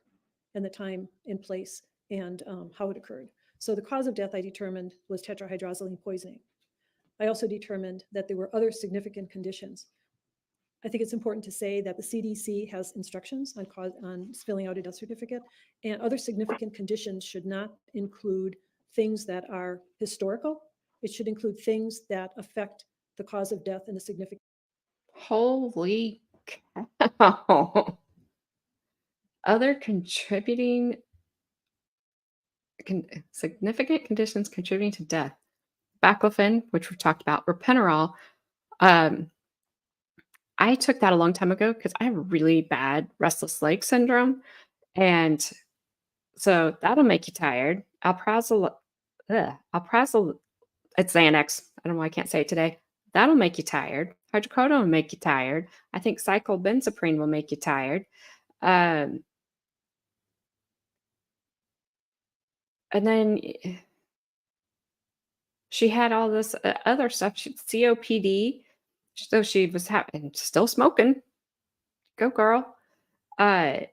S9: and the time and place and how it occurred. So the cause of death I determined was tetrahydrozoline poisoning. I also determined that there were other significant conditions. I think it's important to say that the CDC has instructions on filling out a death certificate, and other significant conditions should not include things that are historical. It should include things that affect the cause of death in a significant.
S1: Holy cow. Other contributing significant conditions contributing to death. Baclofen, which we've talked about, Repenerol. I took that a long time ago because I have really bad restless leg syndrome. And so that'll make you tired. Alprazolam, it's Xanax. I don't know why I can't say it today. That'll make you tired. Hydrocodone will make you tired. I think cyclobenzaprine will make you tired. And then she had all this other stuff. COPD. So she was still smoking. Go girl. Yeah.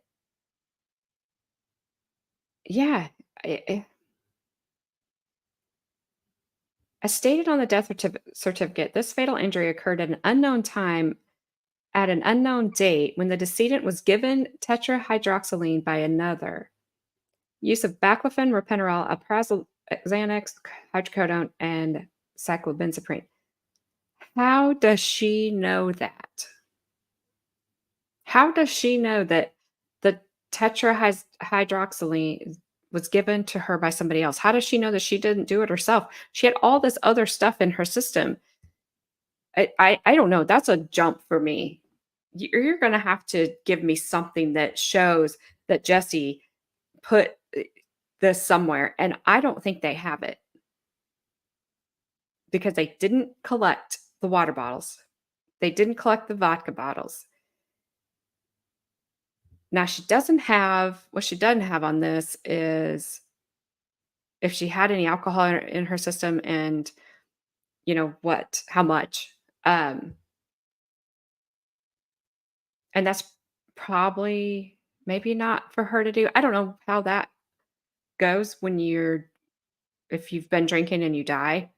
S1: As stated on the death certificate, this fatal injury occurred at an unknown time at an unknown date when the decedent was given tetrahydroxyline by another. Use of baclofen, Repenerol, Alprazolam, Xanax, hydrocodone, and cyclobenzaprine. How does she know that? How does she know that the tetrahydroxyline was given to her by somebody else? How does she know that she didn't do it herself? She had all this other stuff in her system. I don't know. That's a jump for me. You're going to have to give me something that shows that Jessy put this somewhere. And I don't think they have it because they didn't collect the water bottles. They didn't collect the vodka bottles. Now what she doesn't have on this is if she had any alcohol in her system and how much. And that's probably maybe not for her to do. I don't know how that goes if you've been drinking and you die.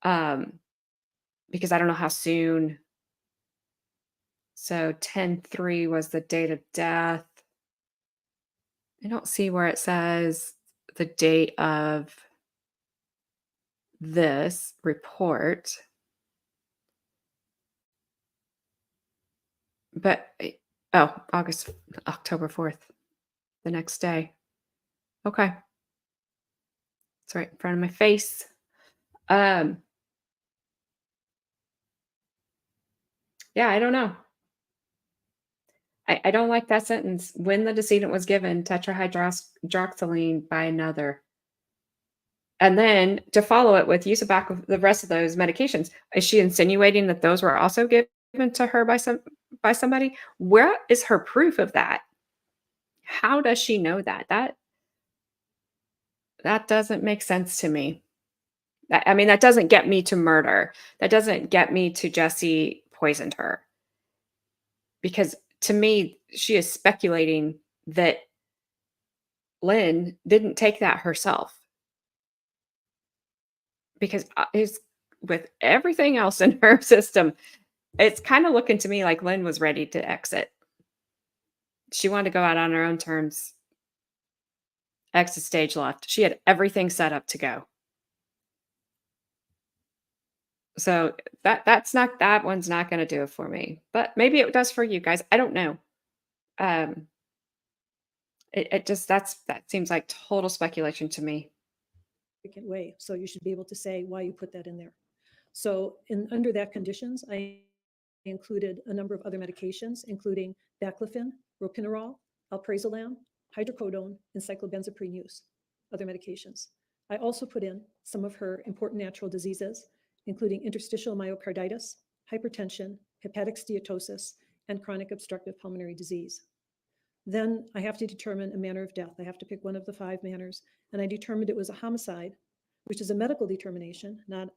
S1: Because I don't know how soon So 10/3 was the date of death. I don't see where it says the date of this report. But oh, October 4th, the next day. Okay. It's right in front of my face. Um, yeah, I don't know. I don't like that sentence. When the decedent was given tetrahydroxylene by another. And then to follow it with use of back of the rest of those medications. Is she insinuating that those were also given to her by somebody? Where is her proof of that? How does she know that? That doesn't make sense to me. I mean, that doesn't get me to murder. That doesn't get me to Jessy poisoned her. Because to me, she is speculating that Lynn didn't take that herself. Because it's with everything else in her system, it's kind of looking to me like Lynn was ready to exit. She wanted to go out on her own terms. Exit stage left. She had everything set up to go. So that one's not going to do it for me. But maybe it does for you guys. I don't know. It just that seems like total speculation to me.
S9: Way. So you should be able to say why you put that in there. So under that conditions, I included a number of other medications, including baclofen, ropinirole, alprazolam, hydrocodone, and cyclobenzaprine use, other medications. I also put in some of her important natural diseases, including interstitial myocarditis, hypertension, hepatic steatosis, and chronic obstructive pulmonary disease. Then I have to determine a manner of death. I have to pick one of the 5 manners, and I determined it was a homicide, which is a medical determination, not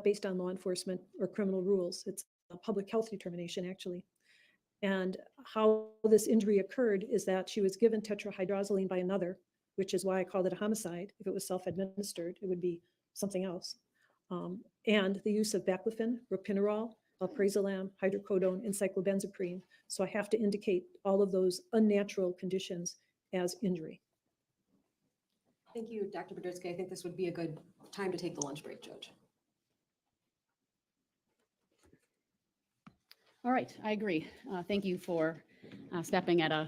S9: based on law enforcement or criminal rules. It's a public health determination, actually. And how this injury occurred is that she was given tetrahydrozoline by another, which is why I called it a homicide. If it was self-administered, it would be something else. And the use of baclofen, ropinirole, alprazolam, hydrocodone, and cyclobenzaprine. So I have to indicate all of those unnatural conditions as injury.
S6: Thank you, Dr. Budritsky. I think this would be a good time to take the lunch break, Judge.
S2: All right, I agree. Thank you for stepping at I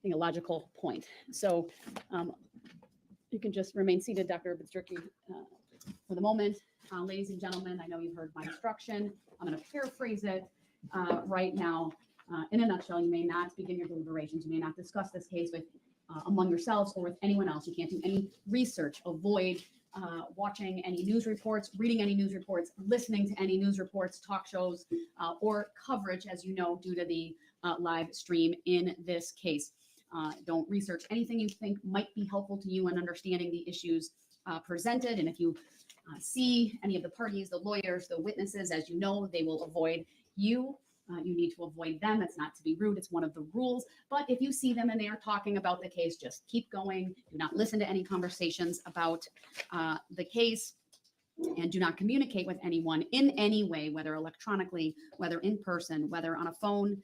S2: think, a logical point. So you can just remain seated, Dr. Budritsky, for the moment. Ladies and gentlemen, I know you've heard my instruction. I'm going to paraphrase it right now. In a nutshell, you may not begin your deliberations. You may not discuss this case with among yourselves or with anyone else. You can't do any research. Avoid watching any news reports, reading any news reports, listening to any news reports, talk shows, or coverage, as you know, due to the live stream in this case. Don't research anything you think might be helpful to you in understanding the issues presented. And if you see any of the parties, the lawyers, the witnesses, as you know, they will avoid you. You need to avoid them. It's not to be rude. It's one of the rules. But if you see them and they are talking about the case, just keep going. Do not listen to any conversations about the case, and do not communicate with anyone in any way, whether electronically, whether in person, whether on a phone.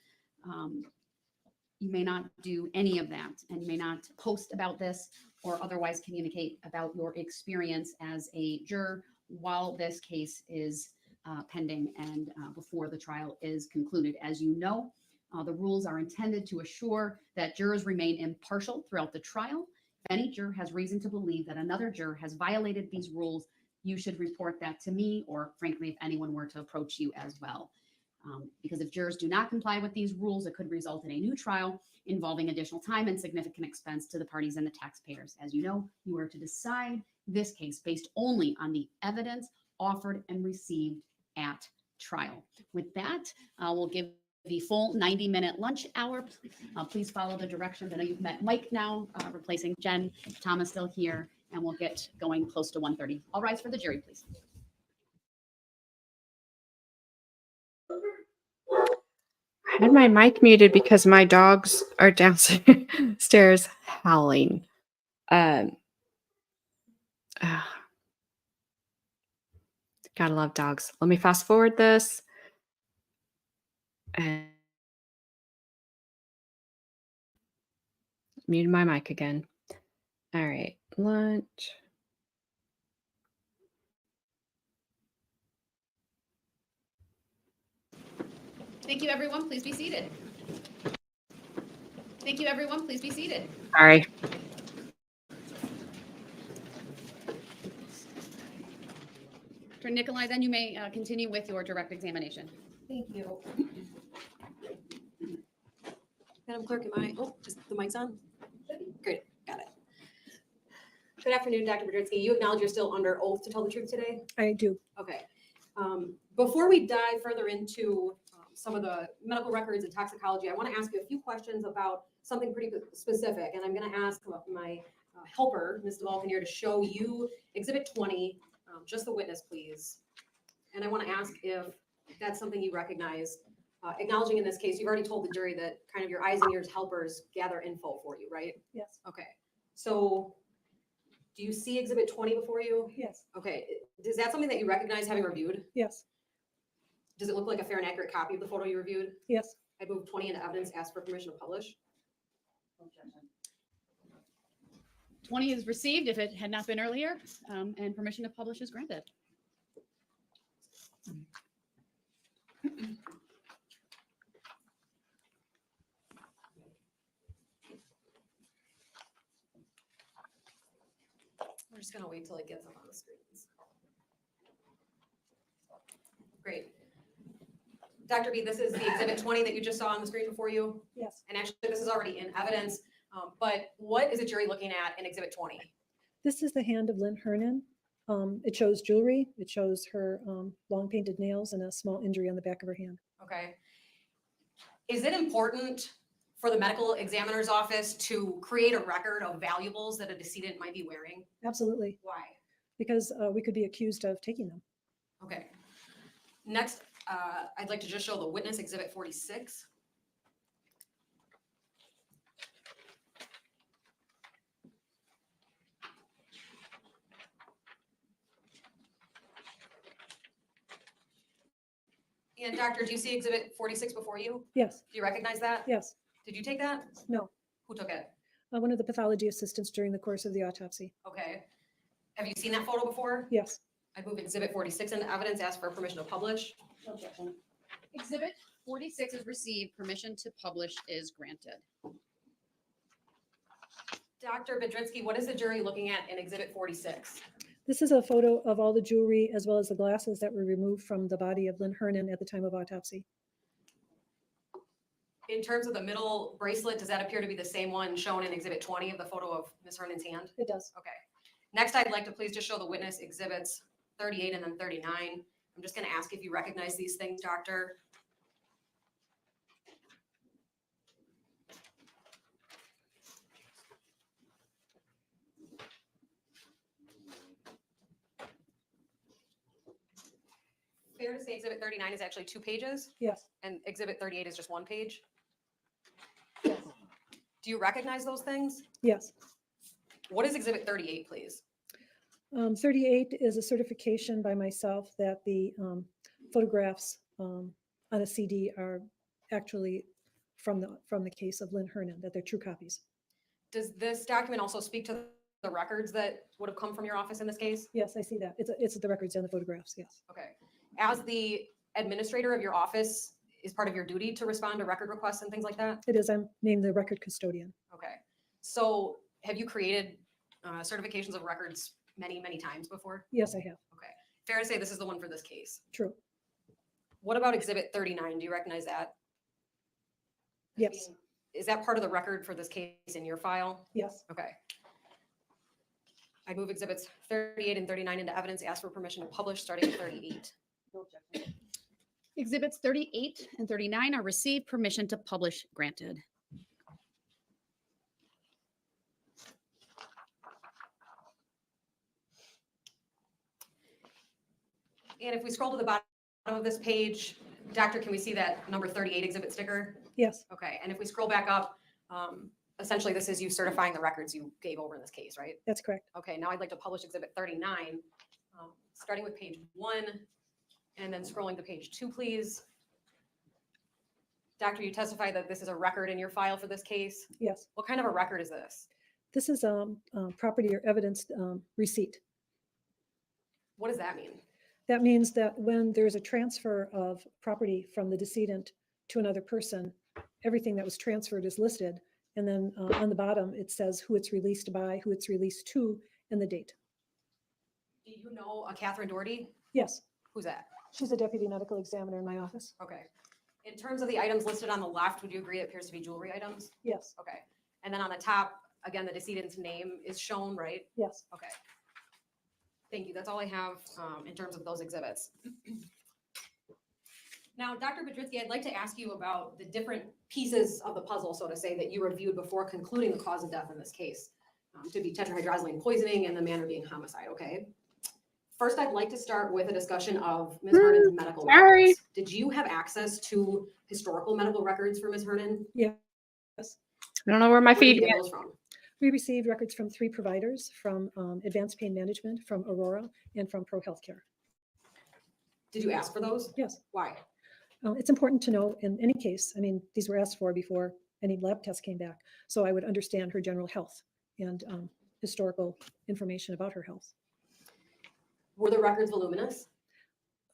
S2: You may not do any of that, and you may not post about this or otherwise communicate about your experience as a juror while this case is pending and before the trial is concluded. As you know, the rules are intended to assure that jurors remain impartial throughout the trial. If any juror has reason to believe that another juror has violated these rules, you should report that to me, or frankly, if anyone were to approach you as well. Because if jurors do not comply with these rules, it could result in a new trial involving additional time and significant expense to the parties and the taxpayers. As you know, you are to decide this case based only on the evidence offered and received at trial. With that, we'll give the full 90-minute lunch hour. Please follow the directions. I know you've met Mike now, replacing Jen. Tom is still here, and we'll get going close to 1:30. All rise for the jury, please.
S1: I had my mic muted because my dogs are downstairs howling. Gotta love dogs. Let me fast forward this. And muted my mic again. All right, lunch.
S2: Thank you, everyone. Please be seated. Thank you, everyone. Please be seated.
S1: Sorry.
S2: Dr. Nikolai, then you may continue with your direct examination.
S6: Thank you. Madam Clerk, just the mic's on? Great, got it. Good afternoon, Dr. Budritsky. You acknowledge you're still under oath to tell the truth today?
S9: I do.
S6: Okay. Before we dive further into some of the medical records and toxicology, I want to ask you a few questions about something pretty specific. And I'm going to ask my helper, Ms. DeValken here, to show you Exhibit 20, just the witness, please. And I want to ask if that's something you recognize. Acknowledging in this case, you've already told the jury that kind of your eyes and ears helpers gather info for you, right?
S9: Yes.
S6: Okay. So do you see Exhibit 20 before you?
S9: Yes.
S6: Okay. Is that something that you recognize having reviewed?
S9: Yes.
S6: Does it look like a fair and accurate copy of the photo you reviewed?
S9: Yes.
S6: I moved 20 into evidence, asked for permission to publish.
S2: 20 is received if it had not been earlier, and permission to publish is granted.
S6: We're just gonna wait till it gets up on the screens. Great. Dr. B, this is the Exhibit 20 that you just saw on the screen before you.
S9: Yes.
S6: And actually, this is already in evidence. But what is a jury looking at in Exhibit 20?
S9: This is the hand of Lynn Hernan. It shows jewelry. It shows her long painted nails and a small injury on the back of her hand.
S6: Okay. Is it important for the medical examiner's office to create a record of valuables that a decedent might be wearing?
S9: Absolutely.
S6: Why?
S9: Because we could be accused of taking them.
S6: Okay. Next, I'd like to just show the witness Exhibit 46. And doctor, do you see Exhibit 46 before you?
S9: Yes.
S6: Do you recognize that?
S9: Yes.
S6: Did you take that?
S9: No.
S6: Who took it?
S9: One of the pathology assistants during the course of the autopsy.
S6: Okay. Have you seen that photo before?
S9: Yes.
S6: I move Exhibit 46 into evidence, ask for permission to publish.
S2: Exhibit 46 is received. Permission to publish is granted.
S6: Dr. Budritsky, what is the jury looking at in Exhibit 46?
S9: This is a photo of all the jewelry as well as the glasses that were removed from the body of Lynn Hernan at the time of autopsy.
S6: In terms of the middle bracelet, does that appear to be the same one shown in Exhibit 20 of the photo of Ms. Hernan's hand?
S9: It does.
S6: Okay. Next, I'd like to please just show the witness Exhibits 38 and then 39. I'm just going to ask if you recognize these things, doctor. Fair to say Exhibit 39 is actually 2 pages
S9: Yes.
S6: and Exhibit 38 is just 1 page?
S9: Yes.
S6: Do you recognize those things?
S9: Yes.
S6: What is Exhibit 38, please?
S9: 38 is a certification by myself that the photographs on a CD are actually from the case of Lynn Hernan, that they're true copies.
S6: Does this document also speak to the records that would have come from your office in this case?
S9: Yes, I see that. It's the records and the photographs. Yes.
S6: Okay. As the administrator of your office, is part of your duty to respond to record requests and things like that?
S9: It is. I'm named the record custodian.
S6: Okay. So have you created certifications of records many, many times before?
S9: Yes, I have.
S6: Okay. Fair to say this is the one for this case.
S9: True.
S6: What about Exhibit 39? Do you recognize that?
S9: Yes.
S6: Is that part of the record for this case in your file?
S9: Yes.
S6: Okay. I move Exhibits 38 and 39 into evidence, ask for permission to publish starting at 38.
S2: Exhibits 38 and 39 are received. Permission to publish granted.
S6: And if we scroll to the bottom of this page, doctor, can we see that number 38 exhibit sticker?
S9: Yes.
S6: Okay, and if we scroll back up, essentially this is you certifying the records you gave over in this case, right?
S9: That's correct.
S6: Okay, now I'd like to publish exhibit 39, starting with page 1 and then scrolling to page 2, please. Doctor, you testify that this is a record in your file for this case.
S9: Yes,
S6: What kind of a record is this?
S9: this is property or evidence receipt.
S6: What does that mean?
S9: That means that when there's a transfer of property from the decedent to another person, everything that was transferred is listed. And then on the bottom, it says who it's released by, who it's released to, and the date.
S6: Do you know a Catherine Doherty?
S9: Yes,
S6: Who's that?
S9: she's a deputy medical examiner in my office.
S6: Okay. In terms of the items listed on the left, would you agree it appears to be jewelry items?
S9: Yes,
S6: Okay. And then on the top, again, the decedent's name is shown, right?
S9: yes.
S6: Okay. Thank you. That's all I have in terms of those exhibits. Now, Dr. Bedritsky, I'd like to ask you about the different pieces of the puzzle, so to say, that you reviewed before concluding the cause of death in this case, to be tetrahydrozoline poisoning and the manner being homicide, okay? First, I'd like to start with a discussion of Ms. Hernan's medical
S1: sorry.
S6: records. Did you have access to historical medical records for Ms. Hernan?
S9: Yes.
S1: I don't know where my
S6: Where did you
S1: feed
S6: get
S1: went.
S6: those from?
S9: We received records from 3 providers, from Advanced Pain Management, from Aurora, and from Pro Healthcare.
S6: Did you ask for those?
S9: Yes.
S6: Why?
S9: It's important to know in any case, I mean, these were asked for before any lab tests came back. So I would understand her general health and historical information about her health.
S6: Were the records voluminous?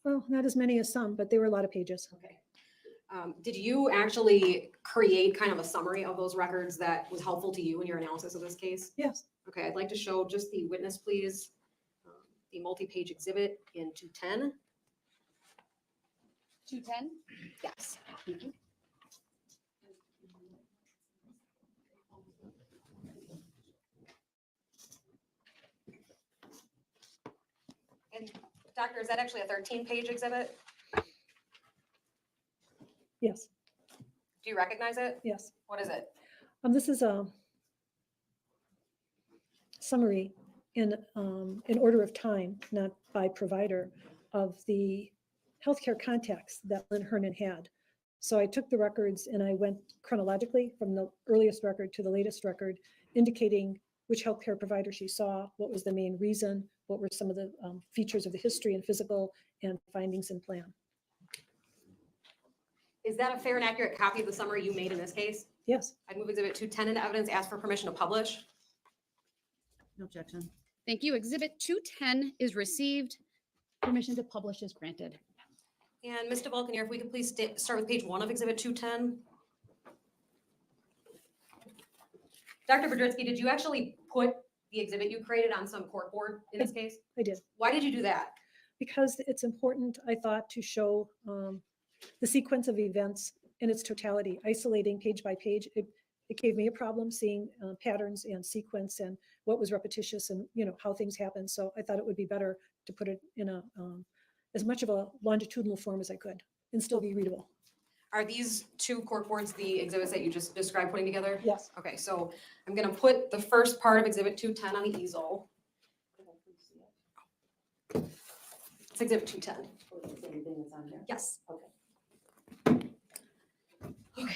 S9: Well, not as many as some, but they were a lot of pages.
S6: Okay. Did you actually create kind of a summary of those records that was helpful to you in your analysis of this case?
S9: Yes,
S6: Okay, I'd like to show just the witness, please. The multi-page exhibit in 210.
S2: 210?
S6: Yes. And doctor, is that actually a 13-page exhibit?
S9: yes,
S6: Do you recognize it?
S9: yes.
S6: What is it?
S9: This is a summary in order of time, not by provider, of the healthcare contacts that Lynn Hernan had. So I took the records and I went chronologically from the earliest record to the latest record, indicating which healthcare provider she saw, what was the main reason, what were some of the features of the history and physical, and findings and plan.
S6: Is that a fair and accurate copy of the summary you made in this case?
S9: Yes,
S6: I'd move exhibit 210 into evidence, ask for permission to publish.
S2: No objection. Thank you. Exhibit 210 is received. Permission to publish is granted.
S6: And Mr. Vulcanier, if we could please start with page 1 of exhibit 210. Dr. Bedritsky, did you actually put the exhibit you created on some corkboard in this case?
S9: I did.
S6: Why did you do that?
S9: Because it's important, I thought, to show the sequence of events in its totality, isolating page by page. It gave me a problem seeing patterns and sequence and what was repetitious and, you know, how things happen. So I thought it would be better to put it in a as much of a longitudinal form as I could and still be readable.
S6: Are these 2 corkboards the exhibits that you just described putting together?
S9: Yes.
S6: Okay, so I'm going to put the first part of exhibit 210 on the easel. It's exhibit 210. Yes. Okay. Okay.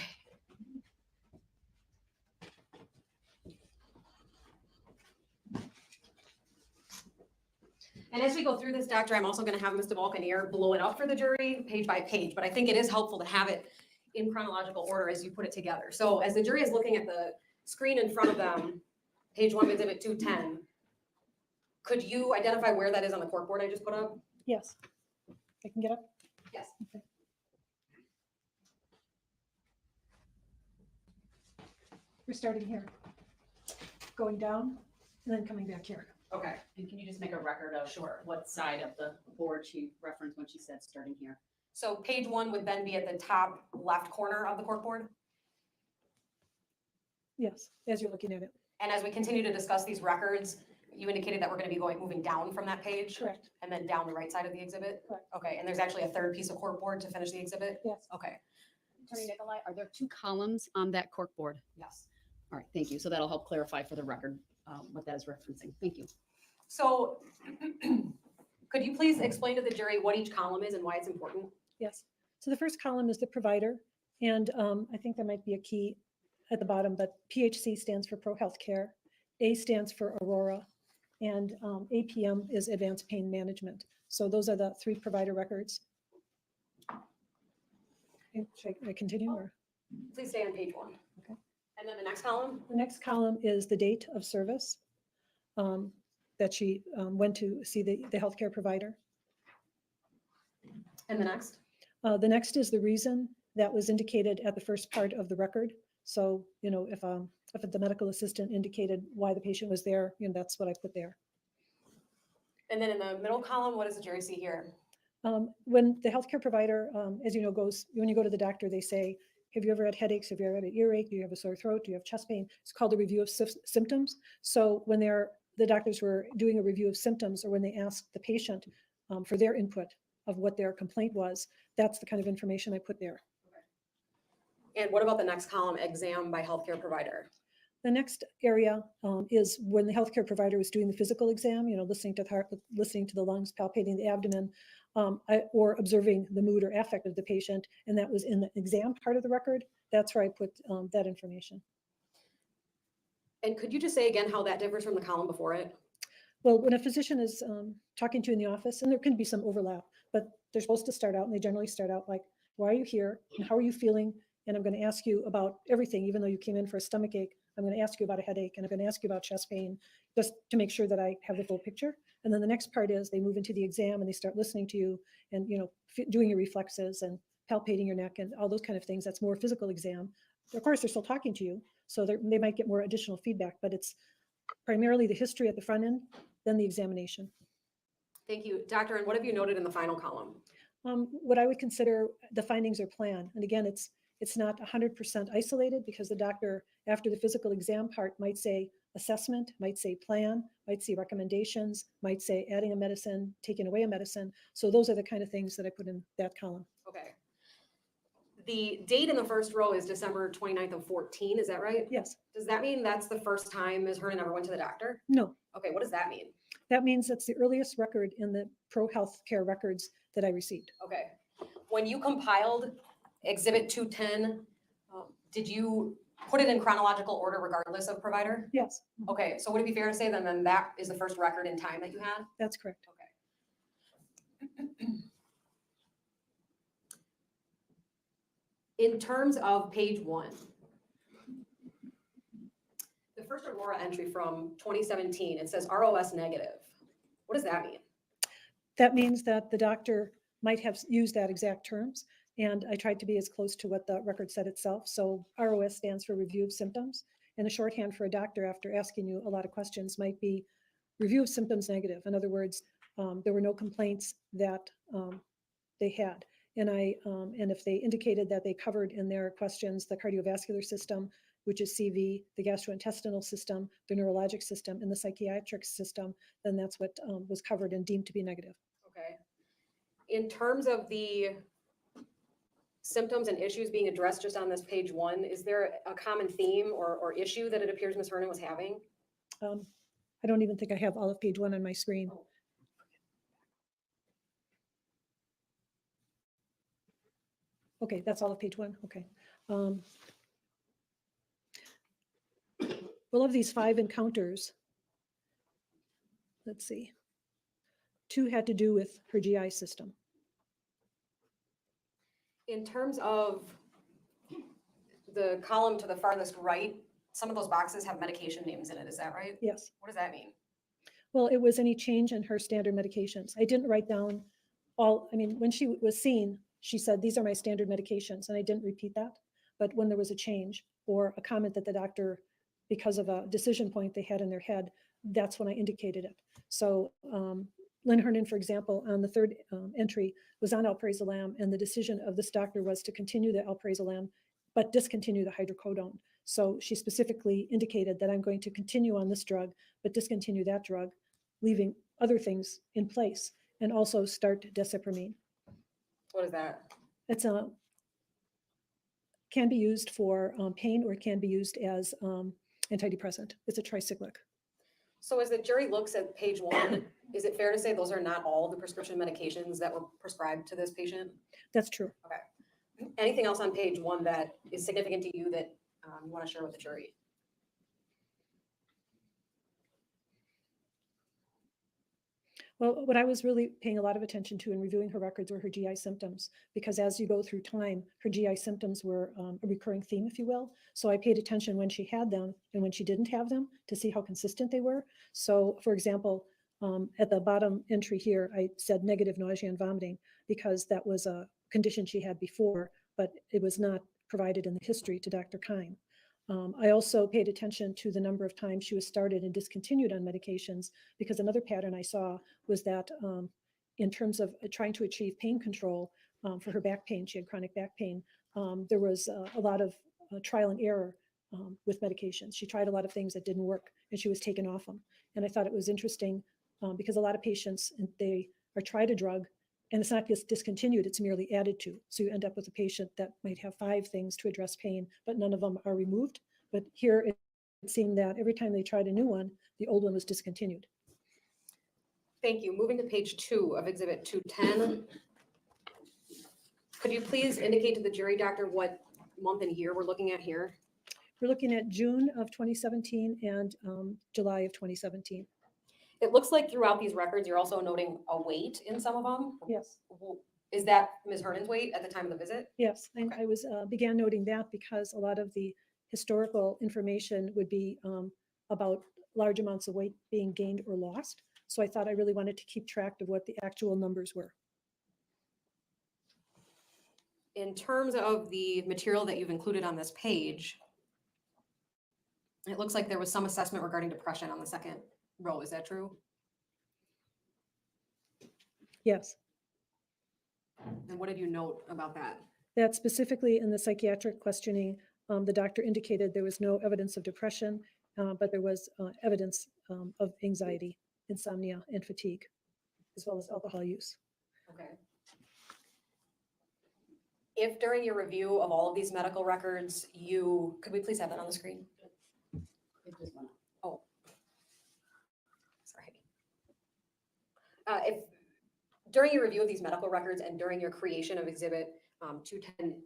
S6: And as we go through this, doctor, I'm also going to have Mr. Vulcanier blow it up for the jury page by page, but I think it is helpful to have it in chronological order as you put it together. So as the jury is looking at the screen in front of them, page 1 of exhibit 210, could you identify where that is on the corkboard I just put up?
S9: Yes. I can get up?
S6: Yes.
S9: Okay. We're starting here, going down, and then coming back here.
S6: Okay.
S10: And can you just make a record of what side of the board she referenced when she said starting here?
S6: So page 1 would then be at the top left corner of the corkboard.
S9: Yes, as you're looking at it.
S6: And as we continue to discuss these records, you indicated that we're going to be moving down from that page
S9: Correct.
S6: and then down the right side of the exhibit?
S9: Correct.
S6: Okay, and there's actually a third piece of corkboard to finish the exhibit?
S9: Yes.
S6: Okay,
S2: Attorney Nicolai, are there 2 columns on that corkboard?
S6: yes.
S2: All right, thank you. So that'll help clarify for the record what that is referencing. Thank you.
S6: So could you please explain to the jury what each column is and why it's important?
S9: Yes. So the first column is the provider. And I think there might be a key at the bottom, but PHC stands for Pro Healthcare. A stands for Aurora. And APM is Advanced Pain Management. So those are the 3 provider records. Should I continue or?
S6: Please stay on page 1.
S9: Okay.
S6: And then the next column?
S9: The next column is the date of service that she went to see the healthcare provider.
S6: And the next?
S9: The next is the reason that was indicated at the first part of the record. So, you know, if the medical assistant indicated why the patient was there, you know, that's what I put there.
S6: And then in the middle column, what does the jury see here?
S9: When the healthcare provider, as you know, when you go to the doctor, they say, have you ever had headaches? Have you ever had an earache? Do you have a sore throat? Do you have chest pain? It's called a review of symptoms. So when the doctors were doing a review of symptoms, or when they asked the patient for their input of what their complaint was, that's the kind of information I put there.
S6: And what about the next column, exam by healthcare provider?
S9: The next area is when the healthcare provider was doing the physical exam, you know, listening to the heart, listening to the lungs, palpating the abdomen, or observing the mood or affect of the patient. And that was in the exam part of the record. That's where I put that information.
S6: And could you just say again how that differs from the column before it?
S9: Well, when a physician is talking to you in the office, and there can be some overlap, but they're supposed to start out, and they generally start out like, why are you here? And how are you feeling? And I'm going to ask you about everything, even though you came in for a stomach ache. I'm going to ask you about a headache, and I'm going to ask you about chest pain, just to make sure that I have the full picture. And then the next part is they move into the exam and they start listening to you and, you know, doing your reflexes and palpating your neck and all those kind of things. That's more physical exam. Of course, they're still talking to you, so they might get more additional feedback, but it's primarily the history at the front end, then the examination.
S6: Thank you, doctor. And what have you noted in the final column?
S9: What I would consider the findings or plan. And again, it's not 100% isolated, because the doctor, after the physical exam part, might say assessment, might say plan, might say recommendations, might say adding a medicine, taking away a medicine. So those are the kind of things that I put in that column.
S6: Okay. The date in the first row is December 29th of 14. Is that right?
S9: Yes.
S6: Does that mean that's the first time Ms. Hernan ever went to the doctor?
S9: No.
S6: Okay, what does that mean?
S9: That means that's the earliest record in the pro healthcare records that I received.
S6: Okay. When you compiled Exhibit 210, did you put it in chronological order regardless of provider?
S9: Yes.
S6: Okay, so would it be fair to say then that is the first record in time that you had?
S9: That's correct.
S6: Okay. In terms of page 1, the first Aurora entry from 2017, it says ROS negative. What does that mean?
S9: That means that the doctor might have used that exact terms, and I tried to be as close to what the record said itself. So ROS stands for review of symptoms, and a shorthand for a doctor after asking you a lot of questions might be review of symptoms negative. In other words, there were no complaints that they had. And if they indicated that they covered in their questions the cardiovascular system, which is CV, the gastrointestinal system, the neurologic system, and the psychiatric system, then that's what was covered and deemed to be negative.
S6: Okay. In terms of the symptoms and issues being addressed just on this page 1, is there a common theme or issue that it appears Ms. Hernan was having?
S9: I don't even think I have all of page 1 on my screen. Okay, that's all of page 1. Okay. Well, of these 5 encounters, let's see, 2 had to do with her GI system.
S6: In terms of the column to the farthest right, some of those boxes have medication names in it. Is that right?
S9: Yes.
S6: What does that mean?
S9: Well, it was any change in her standard medications. I didn't write down all, I mean, when she was seen, she said, these are my standard medications, and I didn't repeat that. But when there was a change or a comment that the doctor, because of a decision point they had in their head, that's when I indicated it. So Lynn Hernan, for example, on the 3rd entry was on alprazolam, and the decision of this doctor was to continue the alprazolam, but discontinue the hydrocodone. So she specifically indicated that I'm going to continue on this drug, but discontinue that drug, leaving other things in place, and also start desipramine.
S6: What is that?
S9: It's can be used for pain, or it can be used as antidepressant. It's a tricyclic.
S6: So as the jury looks at page 1, is it fair to say those are not all the prescription medications that were prescribed to this patient?
S9: That's true.
S6: Okay. Anything else on page 1 that is significant to you that you want to share with the jury?
S9: Well, what I was really paying a lot of attention to in reviewing her records were her GI symptoms, because as you go through time, her GI symptoms were a recurring theme, if you will. So I paid attention when she had them and when she didn't have them to see how consistent they were. So for example, at the bottom entry here, I said negative nausea and vomiting because that was a condition she had before, but it was not provided in the history to Dr. Kime. I also paid attention to the number of times she was started and discontinued on medications, because another pattern I saw was that in terms of trying to achieve pain control for her back pain, she had chronic back pain, there was a lot of trial and error with medications. She tried a lot of things that didn't work and she was taken off them. And I thought it was interesting because a lot of patients, they are tried a drug and it's not just discontinued, it's merely added to. So you end up with a patient that might have 5 things to address pain, but none of them are removed. But here it seemed that every time they tried a new one, the old one was discontinued.
S6: Thank you. Moving to page 2 of Exhibit 210. Could you please indicate to the jury, doctor, what month and year we're looking at here?
S9: We're looking at June of 2017 and July of 2017.
S6: It looks like throughout these records, you're also noting a weight in some of them.
S9: Yes.
S6: Is that Ms. Hernan's weight at the time of the visit?
S9: Yes, and I was began noting that because a lot of the historical information would be about large amounts of weight being gained or lost. So I thought I really wanted to keep track of what the actual numbers were.
S6: In terms of the material that you've included on this page, it looks like there was some assessment regarding depression on the second row. Is that true?
S9: Yes,
S6: And what did you note about that?
S9: that specifically in the psychiatric questioning, the doctor indicated there was no evidence of depression, but there was evidence of anxiety, insomnia, and fatigue, as well as alcohol use.
S6: Okay. If during your review of all of these medical records, could we please have that on the screen?
S10: It just went up.
S6: Oh. Sorry. If during your review of these medical records and during your creation of Exhibit 210,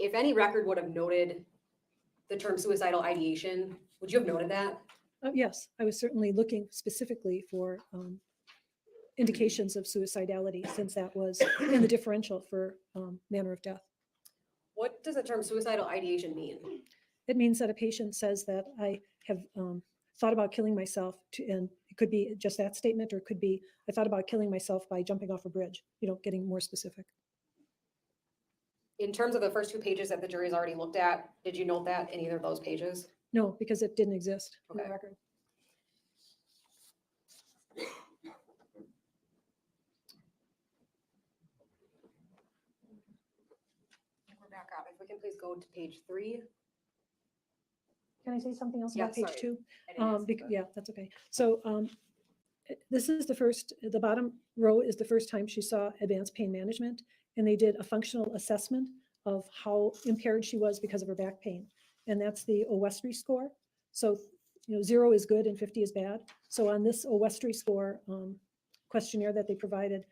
S6: if any record would have noted the term suicidal ideation, would you have noted that?
S9: Yes, I was certainly looking specifically for indications of suicidality, since that was in the differential for manner of death.
S6: What does the term suicidal ideation mean?
S9: It means that a patient says that I have thought about killing myself, and it could be just that statement, or it could be I thought about killing myself by jumping off a bridge, getting more specific.
S6: In terms of the first 2 pages that the jury's already looked at, did you note that in either of those pages?
S9: No, because it didn't exist in the
S6: Okay.
S9: record.
S6: We're back up. If we can please go to page 3.
S9: Can I say something else
S6: Yeah,
S9: about page
S6: sorry.
S9: 2?
S6: I didn't ask, but-
S9: Yeah, that's okay. So this is the bottom row is the first time she saw advanced pain management, and they did a functional assessment of how impaired she was because of her back pain. And that's the Owestry score. So, 0 is good and 50 is bad. So on this Owestry score questionnaire that they provided,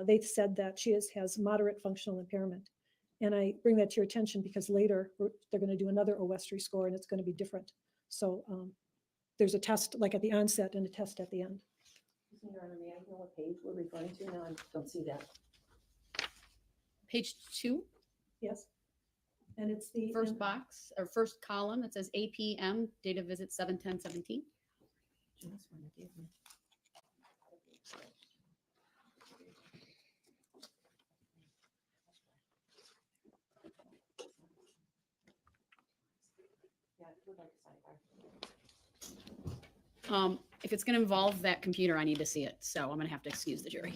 S9: they said that she has moderate functional impairment. And I bring that to your attention because later they're going to do another Owestry score and it's going to be different. So there's a test like at the onset and a test at the end.
S11: May I know what page we're referring to now? I don't see that.
S2: Page 2,
S9: Yes. And it's the
S2: first box or first column that says APM, date of visit 7/10/17. If it's going to involve that computer, I need to see it. So I'm going to have to excuse the jury.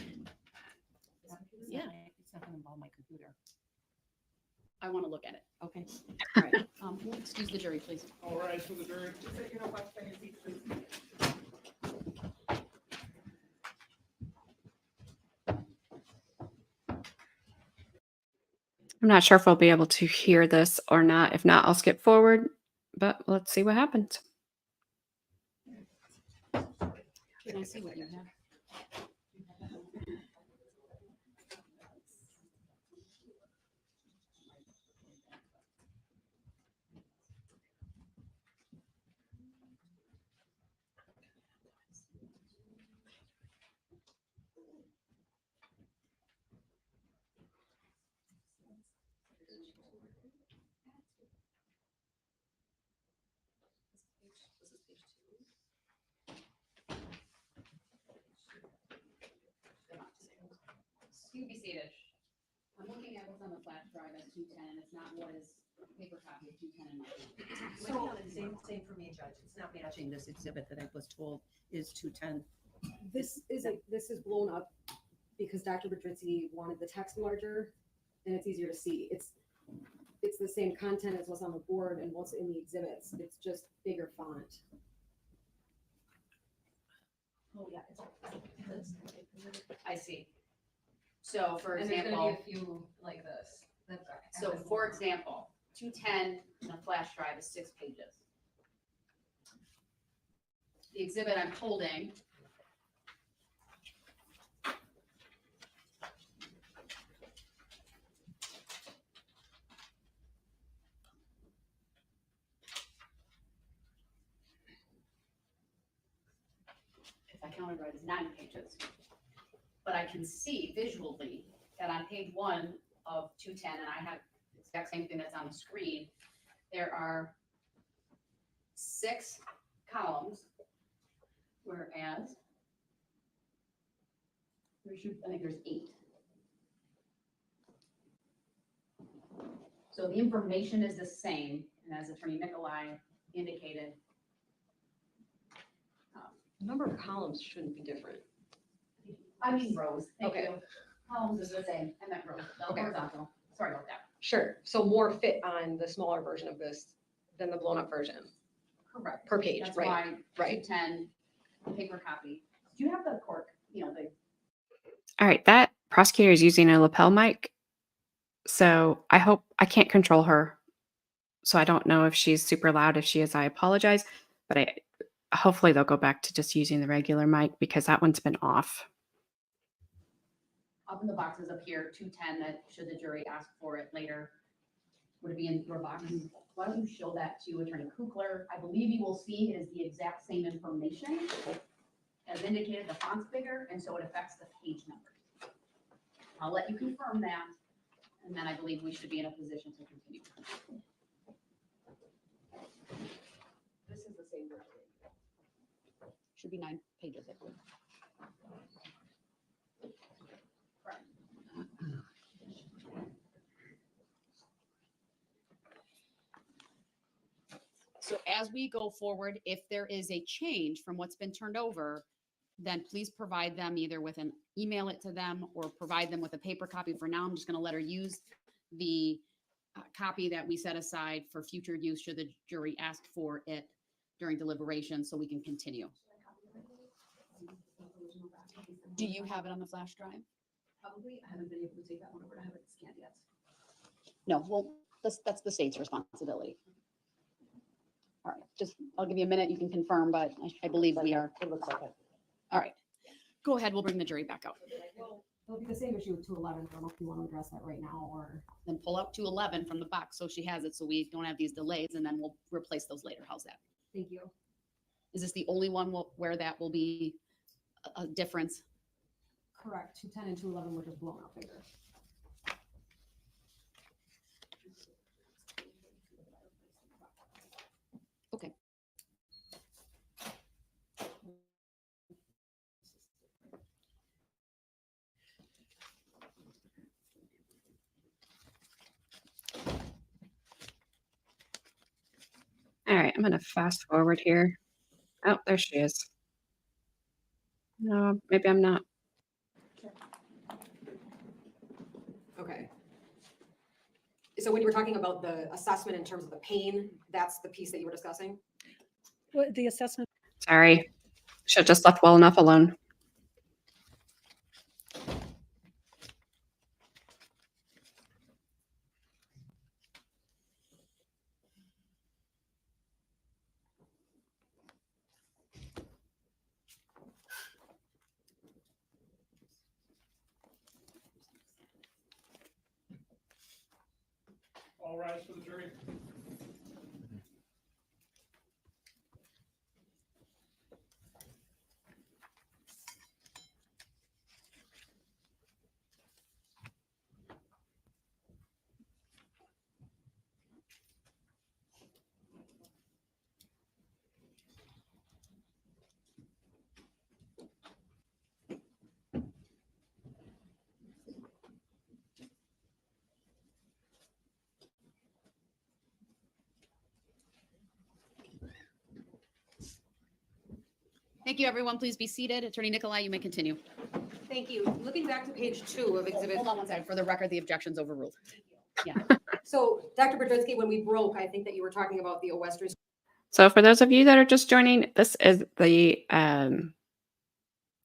S2: Yeah.
S11: It's not gonna involve my computer.
S2: I want to look at it.
S11: Okay.
S2: All right. We'll excuse the jury, please.
S5: All right, for the jury.
S1: I'm not sure if we'll be able to hear this or not. If not, I'll skip forward, but let's see what happens.
S2: Can I see what you have? You be seated. I'm looking at what's on the flash drive as 210, and it's not what is paper copy of 210 in my hand.
S11: So, same for me, Judge. It's not matching this exhibit that I was told is 210.
S6: This is blown up because Dr. Bedrzynski wanted the text larger and it's easier to see. It's the same content as what's on the board and what's in the exhibits. It's just bigger font.
S2: Oh, yeah. I see. So for
S6: And there's
S2: example,
S6: gonna be a few like this.
S2: so for example, 210 in a flash drive is 6 pages. The exhibit I'm holding if I counted right, is 9 pages. But I can see visually that on page 1 of 210, and I have the exact same thing that's on the screen, there are 6 columns, whereas I think there's 8. So the information is the same, and as Attorney Nicolai indicated,
S6: The number of columns shouldn't be different.
S2: I mean rows, thank
S6: Okay.
S2: you. Columns is the same, I meant rows, the
S6: Okay.
S2: horizontal, sorry about that.
S6: Sure, so more fit on the smaller version of this than the blown up version
S2: Correct.
S6: per page,
S2: That's
S6: right?
S2: why
S6: right.
S2: 210 paper copy. Do you have the cork, the
S1: All right, that prosecutor is using a lapel mic. So I can't control her. So I don't know if she's super loud. If she is, I apologize. But hopefully they'll go back to just using the regular mic because that one's been off.
S2: up in the boxes up here, 210, that should the jury ask for it later, would it be in your box? Why don't you show that to Attorney Kukler? I believe you will see it is the exact same information. As indicated, the font's bigger, and so it affects the page numbers. I'll let you confirm that, and then I believe we should be in a position to continue.
S6: This is the same version.
S2: Should be 9 pages, I believe. Correct. So as we go forward, if there is a change from what's been turned over, then please provide them either with an email it to them or provide them with a paper copy. For now, I'm just going to let her use the copy that we set aside for future use should the jury ask for it during deliberation so we can continue. Do you have it on the flash drive?
S6: Probably, I haven't been able to take that one over, I haven't scanned yet.
S2: No, well, that's the state's responsibility. All right, just, I'll give you a minute, you can confirm, but I believe we are.
S6: It looks like it.
S2: All right, go ahead, we'll bring the jury back out.
S6: It'll be the same issue with 211, I don't know if you want to address that right now, or.
S2: Then pull out 211 from the box so she has it, so we don't have these delays, and then we'll replace those later. How's that?
S6: Thank you.
S2: Is this the only one where that will be a difference?
S6: Correct, 210 and 211 were just blown out bigger.
S2: Okay.
S1: All right, I'm going to fast forward here. Oh, there she is. No, maybe I'm not.
S6: Okay. So when you were talking about the assessment in terms of the pain, that's the piece that you were discussing?
S9: Well, the assessment,
S1: Sorry. Should have just left well enough alone.
S12: All rise for the jury.
S2: Thank you, everyone. Please be seated. Attorney Nikolai, you may continue.
S6: Thank you. Looking back to page 2 of exhibit.
S2: Hold on one second. For the record, the objection's overruled.
S6: So Dr. Bedrzynski, when we broke, I think that you were talking about the Western.
S1: So for those of you that are just joining, this is the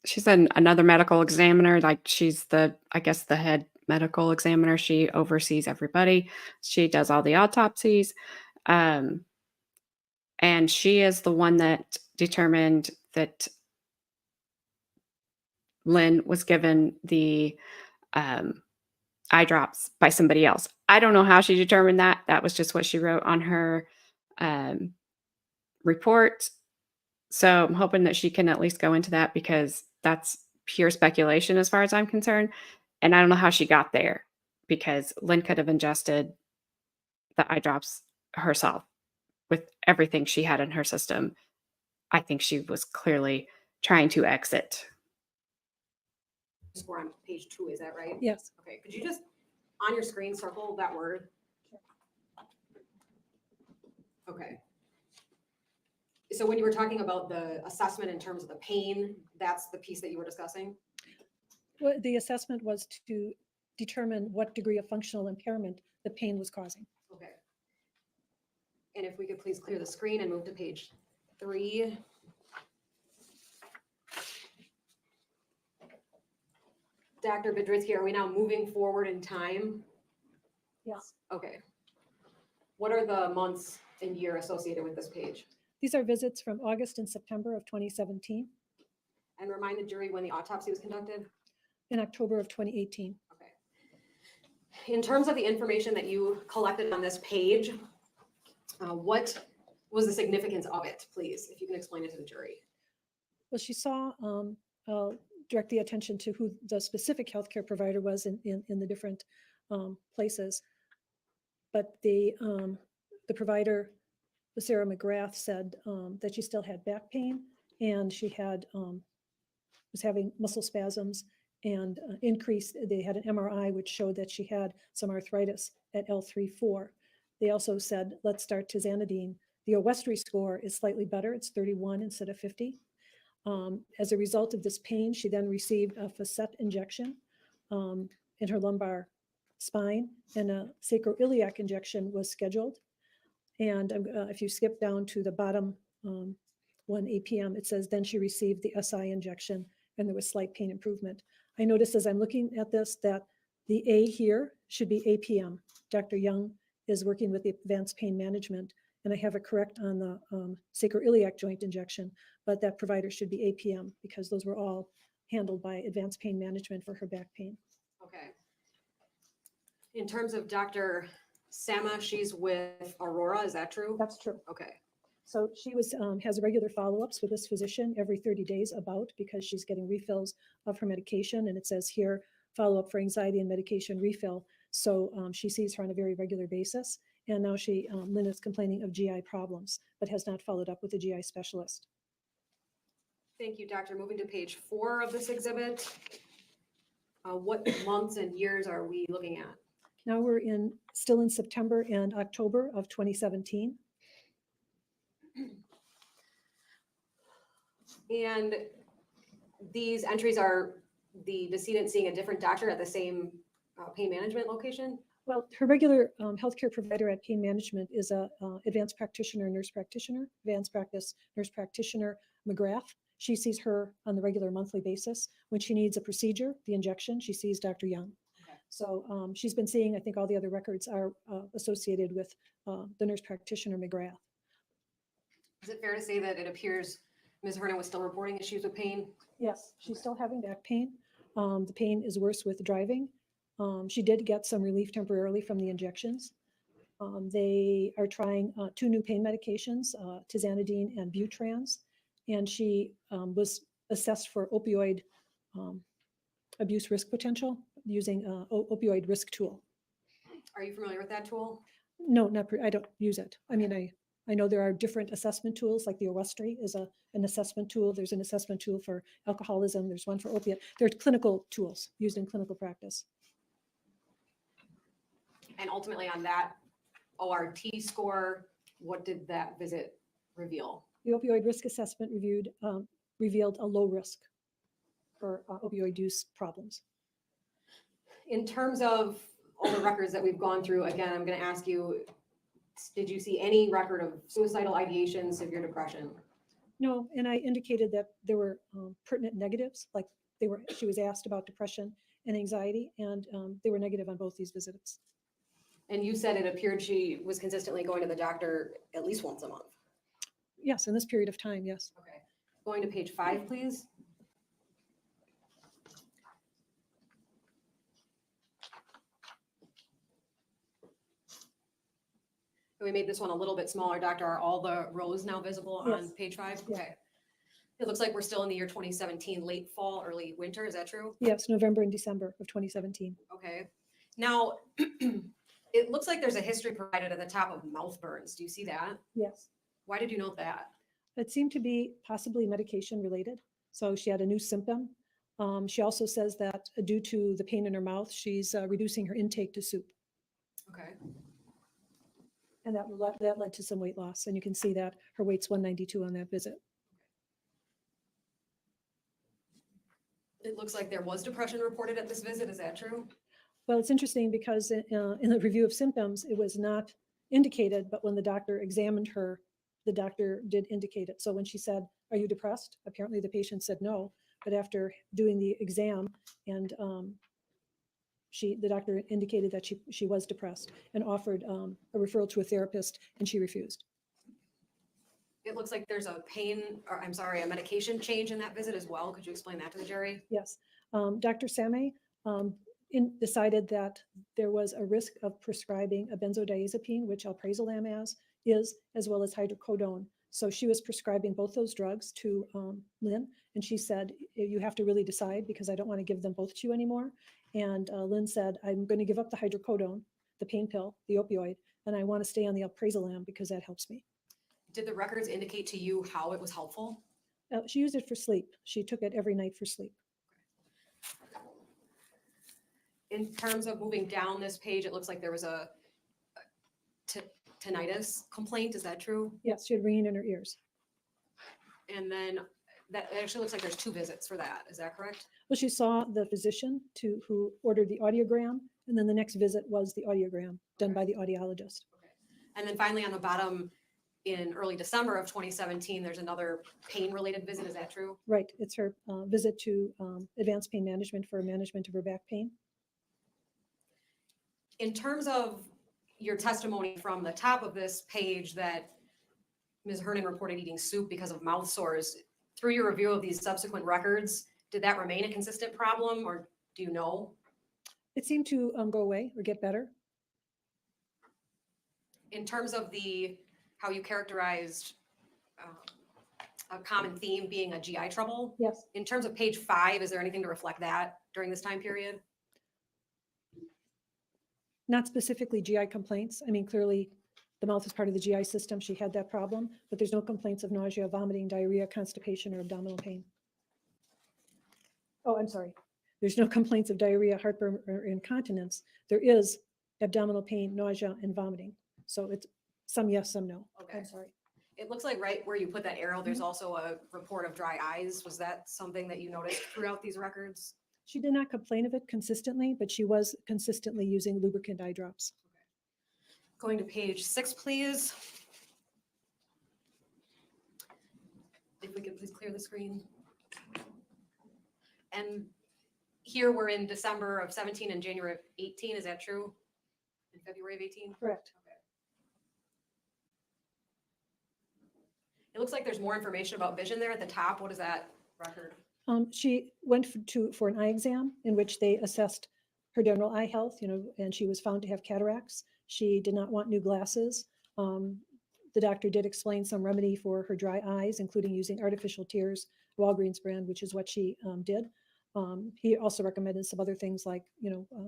S1: she's another medical examiner. Like she's I guess the head medical examiner. She oversees everybody. She does all the autopsies. And she is the one that determined that Lynn was given the eye drops by somebody else. I don't know how she determined that. That was just what she wrote on her report. So I'm hoping that she can at least go into that because that's pure speculation as far as I'm concerned. And I don't know how she got there because Lynn could have ingested the eye drops herself with everything she had in her system. I think she was clearly trying to exit.
S6: Score on page 2, is that right?
S9: Yes.
S6: Okay, could you just, on your screen, circle that word? Okay. So when you were talking about the assessment in terms of the pain, that's the piece that you were discussing?
S9: Well, the assessment was to determine what degree of functional impairment the pain was causing.
S6: Okay. And if we could please clear the screen and move to page 3. Dr. Bedrzynski, are we now moving forward in time?
S9: Yes.
S6: Okay. What are the months and year associated with this page?
S9: These are visits from August and September of 2017
S6: And remind the jury when the autopsy was conducted?
S9: and October of 2018.
S6: Okay. In terms of the information that you collected on this page, what was the significance of it, please, if you can explain it to the jury?
S9: Well, she saw, direct the attention to who the specific healthcare provider was in the different places. But the provider, Sarah McGrath, said that she still had back pain and she had was having muscle spasms and increased. They had an MRI which showed that she had some arthritis at L3-4. They also said, let's start tizanidine. The Owestry score is slightly better. It's 31 instead of 50. As a result of this pain, she then received a facet injection in her lumbar spine, and a sacroiliac injection was scheduled. And if you skip down to the bottom 1 APM, it says then she received the SI injection and there was slight pain improvement. I noticed as I'm looking at this that the A here should be APM. Dr. Young is working with the advanced pain management, and I have it correct on the sacroiliac joint injection, but that provider should be APM because those were all handled by advanced pain management for her back pain.
S6: Okay. In terms of Dr. Sama, she's with Aurora, is that true?
S9: That's true.
S6: Okay.
S9: So she has regular follow-ups with this physician every 30 days because she's getting refills of her medication. And it says here, follow-up for anxiety and medication refill. So she sees her on a very regular basis. And now Lynn is complaining of GI problems, but has not followed up with a GI specialist.
S6: Thank you, doctor. Moving to page 4 of this exhibit. What months and years are we looking at?
S9: Now we're still in September and October of 2017.
S6: And these entries are the decedent seeing a different doctor at the same pain management location?
S9: Well, her regular healthcare provider at pain management is a advanced practitioner, nurse practitioner, advanced practice nurse practitioner, McGrath. She sees her on the regular monthly basis. When she needs a procedure, the injection, she sees Dr. Young. Okay. So she's been seeing, I think all the other records are associated with the nurse practitioner, McGrath.
S6: Is it fair to say that it appears Ms. Hernan was still reporting issues with pain?
S9: Yes, she's still having back pain. The pain is worse with driving. She did get some relief temporarily from the injections. They are trying 2 new pain medications, tizanidine and Butrans, and she was assessed for opioid abuse risk potential using opioid risk tool.
S6: Are you familiar with that tool?
S9: No, I don't use it. I mean, I know there are different assessment tools, like the Owestry is an assessment tool. There's an assessment tool for alcoholism. There's one for opiate. There are clinical tools used in clinical practice.
S6: And ultimately on that ORT score, what did that visit reveal?
S9: The opioid risk assessment reviewed revealed a low risk for opioid use problems.
S6: In terms of all the records that we've gone through, again, I'm gonna ask you, did you see any record of suicidal ideation, severe depression?
S9: No, and I indicated that there were pertinent negatives, like she was asked about depression and anxiety, and they were negative on both these visits.
S6: And you said it appeared she was consistently going to the doctor at least once a month.
S9: Yes, in this period of time, yes.
S6: Okay. Going to page 5, please. We made this one a little bit smaller, Doctor. Are all the rows now visible on
S9: Yes.
S6: page 5?
S9: Yeah.
S6: Okay. It looks like we're still in the year 2017, late fall, early winter. Is that true?
S9: Yes, November and December of 2017.
S6: Okay. Now, it looks like there's a history provided at the top of mouth burns. Do you see that?
S9: Yes.
S6: Why did you note that?
S9: It seemed to be possibly medication related. So she had a new symptom. She also says that due to the pain in her mouth, she's reducing her intake to soup.
S6: Okay.
S9: And that led to some weight loss. And you can see that her weight's 192 on that visit.
S6: It looks like there was depression reported at this visit. Is that true?
S9: Well, it's interesting because in the review of symptoms, it was not indicated, but when the doctor examined her, the doctor did indicate it. So when she said, "Are you depressed?" Apparently the patient said no, but after doing the exam and the doctor indicated that she was depressed and offered a referral to a therapist, and she refused.
S6: It looks like there's a a medication change in that visit as well. Could you explain that to the jury?
S9: Yes. Dr. Sameh decided that there was a risk of prescribing a benzodiazepine, which alprazolam is, as well as hydrocodone. So she was prescribing both those drugs to Lynn, and she said, "You have to really decide because I don't want to give them both to you anymore." And Lynn said, "I'm going to give up the hydrocodone, the pain pill, the opioid, and I want to stay on the alprazolam because that helps me."
S6: Did the records indicate to you how it was helpful?
S9: She used it for sleep. She took it every night for sleep.
S6: In terms of moving down this page, it looks like there was a tinnitus complaint. Is that true?
S9: Yes, she had ringing in her ears.
S6: And then that actually looks like there's 2 visits for that. Is that correct?
S9: Well, she saw the physician who ordered the audiogram, and then the next visit was the audiogram done by the audiologist.
S6: And then finally on the bottom, in early December of 2017, there's another pain-related visit. Is that true?
S9: Right, it's her visit to advanced pain management for management of her back pain.
S6: In terms of your testimony from the top of this page that Ms. Hernan reported eating soup because of mouth sores, through your review of these subsequent records, did that remain a consistent problem, or do you know?
S9: It seemed to go away or get better.
S6: In terms of how you characterized a common theme being a GI trouble,
S9: Yes.
S6: in terms of page 5, is there anything to reflect that during this time period?
S9: Not specifically GI complaints. I mean, clearly the mouth is part of the GI system. She had that problem, but there's no complaints of nausea, vomiting, diarrhea, constipation, or abdominal pain. Oh, I'm sorry. There's no complaints of diarrhea, heartburn, or incontinence. There is abdominal pain, nausea, and vomiting. So it's some yes, some no.
S6: Okay.
S9: I'm sorry.
S6: It looks like right where you put that arrow, there's also a report of dry eyes. Was that something that you noticed throughout these records?
S9: She did not complain of it consistently, but she was consistently using lubricant eye drops.
S6: Going to page 6, please. If we could please clear the screen. And here we're in December of 17 and January of 18. Is that true? In February of 18?
S9: Correct.
S6: Okay. It looks like there's more information about vision there at the top. What is that record?
S9: She went for an eye exam in which they assessed her general eye health, and she was found to have cataracts. She did not want new glasses. The doctor did explain some remedy for her dry eyes, including using artificial tears, Walgreens brand, which is what she did. He also recommended some other things like,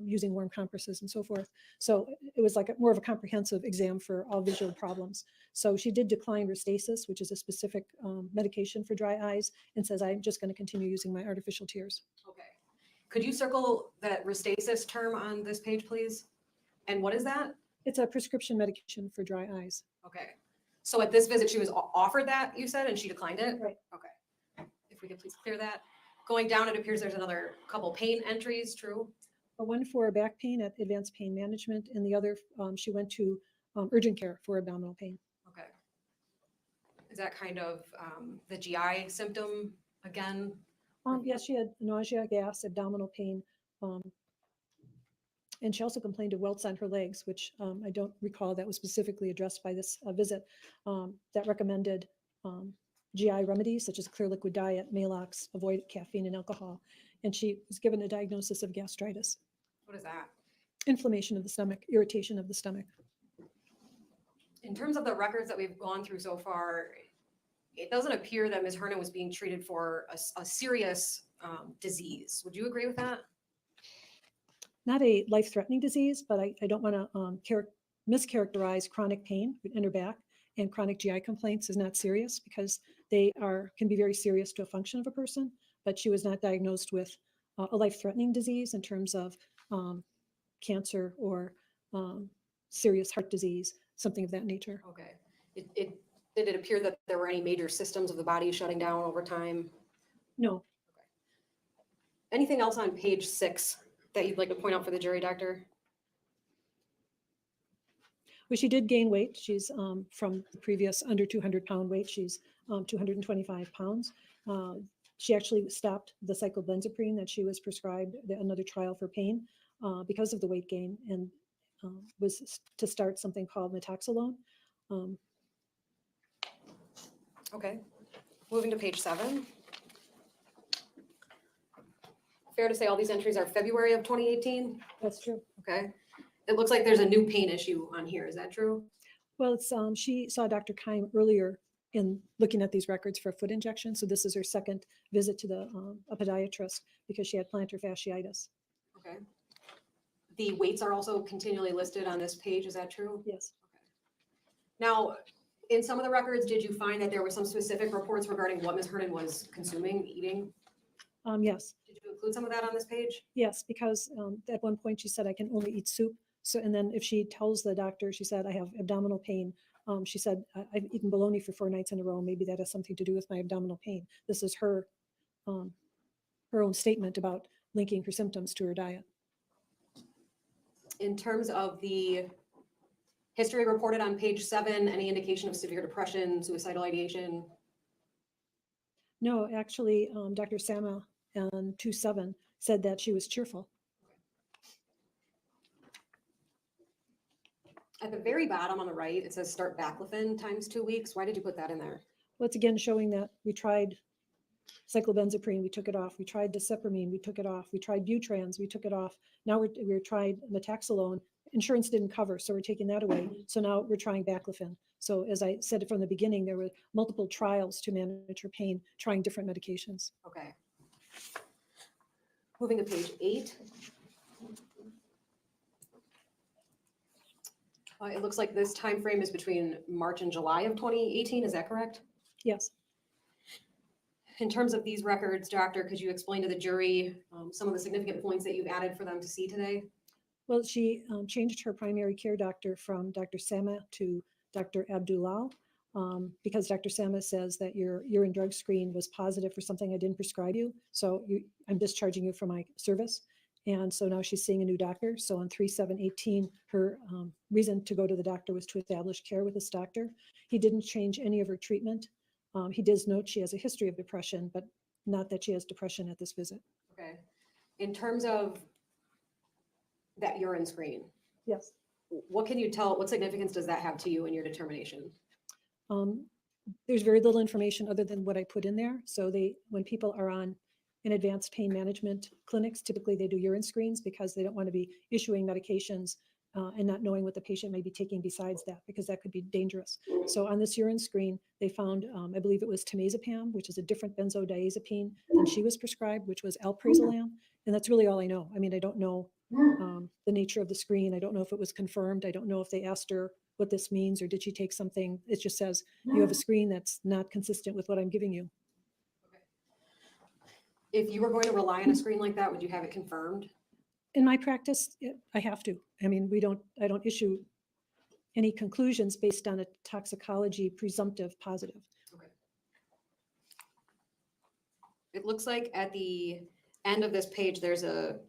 S9: using warm compresses and so forth. So it was like more of a comprehensive exam for all visual problems. So she did decline Restasis, which is a specific medication for dry eyes, and says, "I'm just going to continue using my artificial tears."
S6: Okay. Could you circle that Restasis term on this page, please? And what is that?
S9: It's a prescription medication for dry eyes.
S6: Okay. So at this visit, she was offered that, you said, and she declined it?
S9: Right.
S6: Okay. If if we could please clear that. Going down, it appears there's another couple pain entries, true?
S9: One for back pain at Advanced Pain Management, and the other, she went to urgent care for abdominal pain.
S6: Okay. Is that kind of the GI symptom again?
S9: Yes, she had nausea, gas, abdominal pain. And she also complained of welts on her legs, which I don't recall that was specifically addressed by this visit. That recommended GI remedies such as clear liquid diet, Maalox, avoid caffeine and alcohol. And she was given a diagnosis of gastritis,
S6: What is that?
S9: inflammation of the stomach, irritation of the stomach.
S6: In terms of the records that we've gone through so far, it doesn't appear that Ms. Hernan was being treated for a serious disease. Would you agree with that?
S9: Not a life-threatening disease, but I don't want to mischaracterize chronic pain in her back and chronic GI complaints as not serious, because they can be very serious to a function of a person, but she was not diagnosed with a life-threatening disease in terms of cancer or serious heart disease, something of that nature.
S6: Okay. Did it appear that there were any major systems of the body shutting down over time?
S9: No,
S6: Anything else on page 6 that you'd like to point out for the jury, doctor?
S9: well, she did gain weight. She's from the previous under 200-pound weight. She's 225 pounds. She actually stopped the cyclobenzaprine that she was prescribed, another trial for pain, because of the weight gain, and was to start something called metoxalone.
S6: Okay. Moving to page 7. Fair to say all these entries are February of 2018?
S9: That's true.
S6: Okay. It looks like there's a new pain issue on here. Is that true?
S9: Well, it's she saw Dr. Keim earlier in looking at these records for a foot injection. So this is her second visit to a podiatrist because she had plantar fasciitis.
S6: Okay. The weights are also continually listed on this page. Is that true?
S9: Yes.
S6: Now, in some of the records, did you find that there were some specific reports regarding what Ms. Hernan was consuming, eating?
S9: Yes.
S6: Did you include some of that on this page?
S9: Yes, because at one point she said, I can only eat soup. So, and then if she tells the doctor, she said, I have abdominal pain. She said, I've eaten bologna for 4 nights in a row. Maybe that has something to do with my abdominal pain. This is her own statement about linking her symptoms to her diet.
S6: In terms of the history reported on page 7, any indication of severe depression, suicidal ideation?
S9: No, actually, Dr. Sama on 2/7 said that she was cheerful.
S6: At the very bottom on the right, it says start baclofen times 2 weeks. Why did you put that in there?
S9: Well, it's again showing that we tried cyclobenzaprine, we took it off. We tried disipramine, we took it off. We tried Butrans, we took it off. Now we're tried metaxalone. Insurance didn't cover, so we're taking that away. So now we're trying baclofen. So as I said from the beginning, there were multiple trials to manage her pain, trying different medications.
S6: Okay. Moving to page 8. It looks like this time frame is between March and July of 2018. Is that correct?
S9: Yes.
S6: In terms of these records, doctor, could you explain to the jury some of the significant points that you've added for them to see today?
S9: Well, she changed her primary care doctor from Dr. Sama to Dr. Abdullah because Dr. Sama says that your urine drug screen was positive for something I didn't prescribe you. So I'm discharging you from my service. And so now she's seeing a new doctor. So on 3/7/18, her reason to go to the doctor was to establish care with this doctor. He didn't change any of her treatment. He does note she has a history of depression, but not that she has depression at this visit.
S6: Okay. In terms of that urine screen,
S9: Yes.
S6: what can you tell, what significance does that have to you in your determination?
S9: There's very little information other than what I put in there. So when people are in advanced pain management clinics, typically they do urine screens because they don't want to be issuing medications and not knowing what the patient may be taking besides that, because that could be dangerous. So on this urine screen, they found, I believe it was temazepam, which is a different benzodiazepine than she was prescribed, which was alprazolam. And that's really all I know. I mean, I don't know the nature of the screen. I don't know if it was confirmed. I don't know if they asked her what this means or did she take something. It just says you have a screen that's not consistent with what I'm giving you.
S6: If you were going to rely on a screen like that, would you have it confirmed?
S9: In my practice, I have to. I mean, I don't issue any conclusions based on a toxicology presumptive positive.
S6: Okay. It looks like at the end of this page, there's a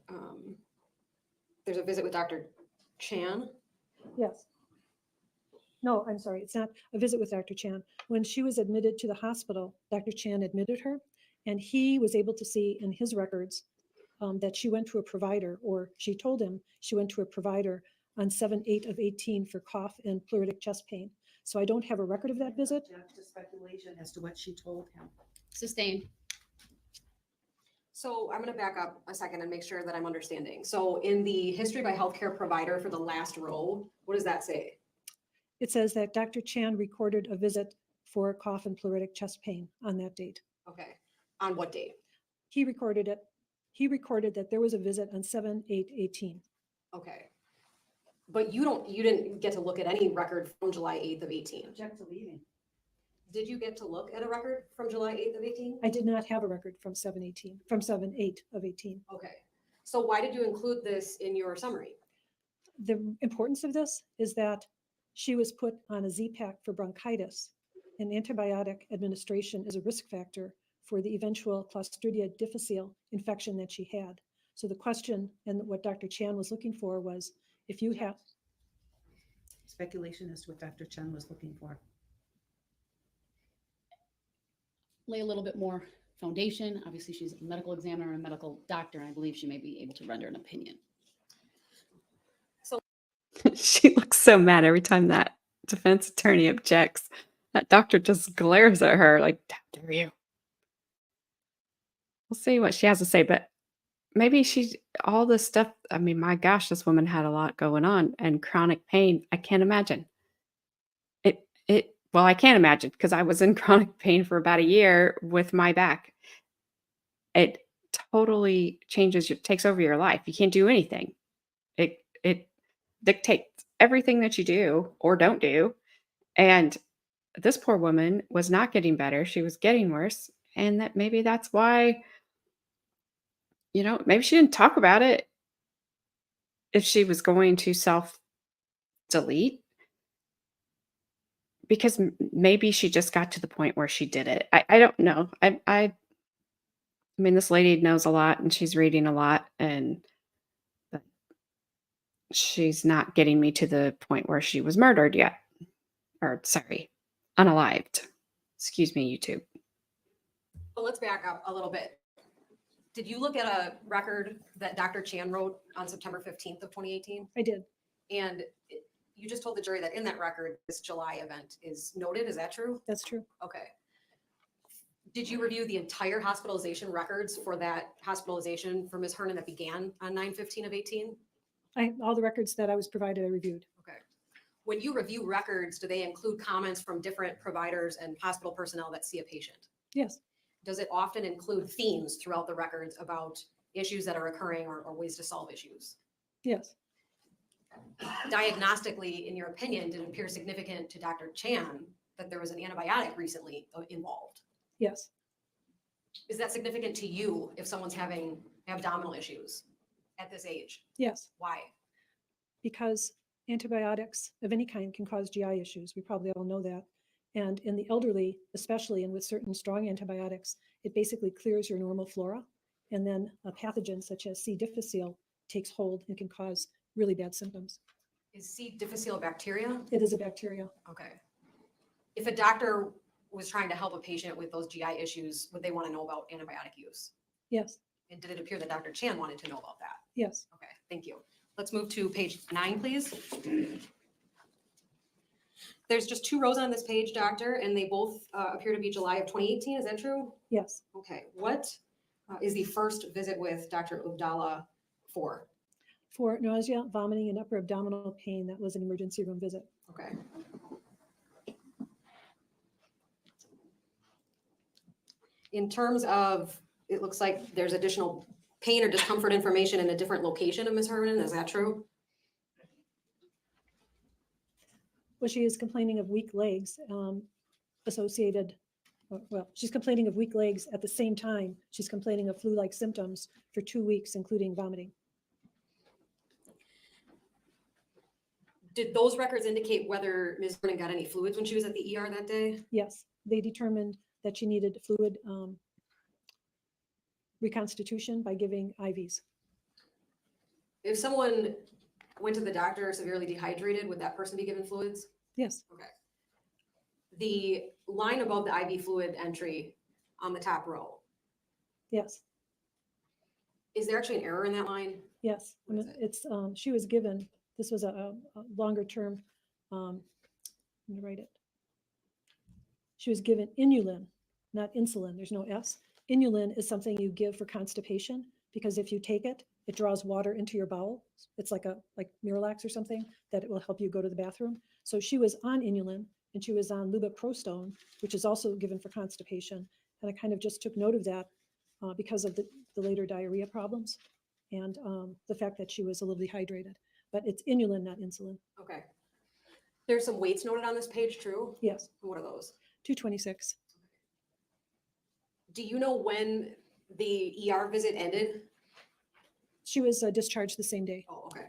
S6: visit with Dr. Chan.
S9: Yes. No, I'm sorry, it's not a visit with Dr. Chan. When she was admitted to the hospital, Dr. Chan admitted her, and he was able to see in his records that she went to a provider, or she told him she went to a provider on 7/8/18 for cough and pleuritic chest pain. So I don't have a record of that visit.
S11: Object to speculation as to what she told him.
S2: Sustained.
S6: So I'm going to back up a second and make sure that I'm understanding. So in the history by healthcare provider for the last row, what does that say?
S9: It says that Dr. Chan recorded a visit for cough and pleuritic chest pain on that date.
S6: Okay. On what date?
S9: He recorded it. He recorded that there was a visit on 7/8/18.
S6: Okay. But you didn't get to look at any record from July 8th of 18.
S11: Object to leaving.
S6: Did you get to look at a record from July 8th of 18?
S9: I did not have a record from 7/8/18.
S6: Okay. So why did you include this in your summary?
S9: The importance of this is that she was put on a Z-Pak for bronchitis, and antibiotic administration is a risk factor for the eventual Clostridia difficile infection that she had. So the question and what Dr. Chan was looking for was, if you have,
S11: Speculation as to what Dr. Chen was looking for.
S2: Lay a little bit more foundation. Obviously, she's a medical examiner and a medical doctor, and I believe she may be able to render an opinion.
S1: She looks so mad every time that defense attorney objects. That doctor just glares at her like, how dare you? We'll see what she has to say, but maybe she's all this stuff. I mean, my gosh, this woman had a lot going on and chronic pain. I can't imagine. Well, I can't imagine because I was in chronic pain for about a year with my back. It totally takes over your life. You can't do anything. It dictates everything that you do or don't do. And this poor woman was not getting better. She was getting worse. And maybe that's why, maybe she didn't talk about it if she was going to self-delete. Because maybe she just got to the point where she did it. I don't know. I mean, this lady knows a lot and she's reading a lot, but she's not getting me to the point where she was murdered yet. Or sorry, unalived. Excuse me, YouTube.
S6: But let's back up a little bit. Did you look at a record that Dr. Chan wrote on September 15th of 2018?
S9: I did.
S6: And you just told the jury that in that record, this July event is noted. Is that true?
S9: That's true.
S6: Okay. Did you review the entire hospitalization records for that hospitalization for Ms. Hernan that began on 9/15 of 18?
S9: All the records that I was provided, I reviewed.
S6: Okay. When you review records, do they include comments from different providers and hospital personnel that see a patient?
S9: Yes.
S6: Does it often include themes throughout the records about issues that are occurring or ways to solve issues?
S9: Yes.
S6: Diagnostically, in your opinion, did it appear significant to Dr. Chan that there was an antibiotic recently involved?
S9: Yes.
S6: Is that significant to you if someone's having abdominal issues at this age?
S9: Yes.
S6: Why?
S9: Because antibiotics of any kind can cause GI issues. We probably all know that. And in the elderly, especially, and with certain strong antibiotics, it basically clears your normal flora. And then a pathogen such as C. difficile takes hold and can cause really bad symptoms.
S6: Is C. difficile a bacteria?
S9: It is a bacteria.
S6: Okay. If a doctor was trying to help a patient with those GI issues, would they want to know about antibiotic use?
S9: Yes.
S6: And did it appear that Dr. Chan wanted to know about that?
S9: Yes.
S6: Okay, thank you. Let's move to page 9, please. There's just 2 rows on this page, doctor, and they both appear to be July of 2018. Is that true?
S9: Yes.
S6: Okay, what is the first visit with Dr. Abdallah for?
S9: For nausea, vomiting, and upper abdominal pain, that was an emergency room visit.
S6: Okay. In terms of, it looks like there's additional pain or discomfort information in a different location of Ms. Hernan. Is that true?
S9: Well, she is complaining of weak legs associated, well, she's complaining of weak legs at the same time. She's complaining of flu-like symptoms for 2 weeks, including vomiting.
S6: Did those records indicate whether Ms. Hernan got any fluids when she was at the ER that day?
S9: Yes, they determined that she needed fluid reconstitution by giving IVs.
S6: If someone went to the doctor severely dehydrated, would that person be given fluids?
S9: Yes,
S6: Okay. The line above the IV fluid entry on the top row,
S9: yes,
S6: is there actually an error in that line?
S9: yes. I
S6: What is
S9: mean, it's, she was given, this was a longer term, let me write it. She was given inulin, not insulin. There's no S. Inulin is something you give for constipation because if you take it, it draws water into your bowel. It's like Miralax or something that it will help you go to the bathroom. So she was on inulin and she was on lubiprostone, which is also given for constipation. And I kind of just took note of that because of the later diarrhea problems and the fact that she was a little dehydrated. But it's inulin, not insulin.
S6: Okay. There's some weights noted on this page, true?
S9: Yes,
S6: What are those?
S9: 226.
S6: Do you know when the ER visit ended?
S9: She was discharged the same day.
S6: Oh, okay.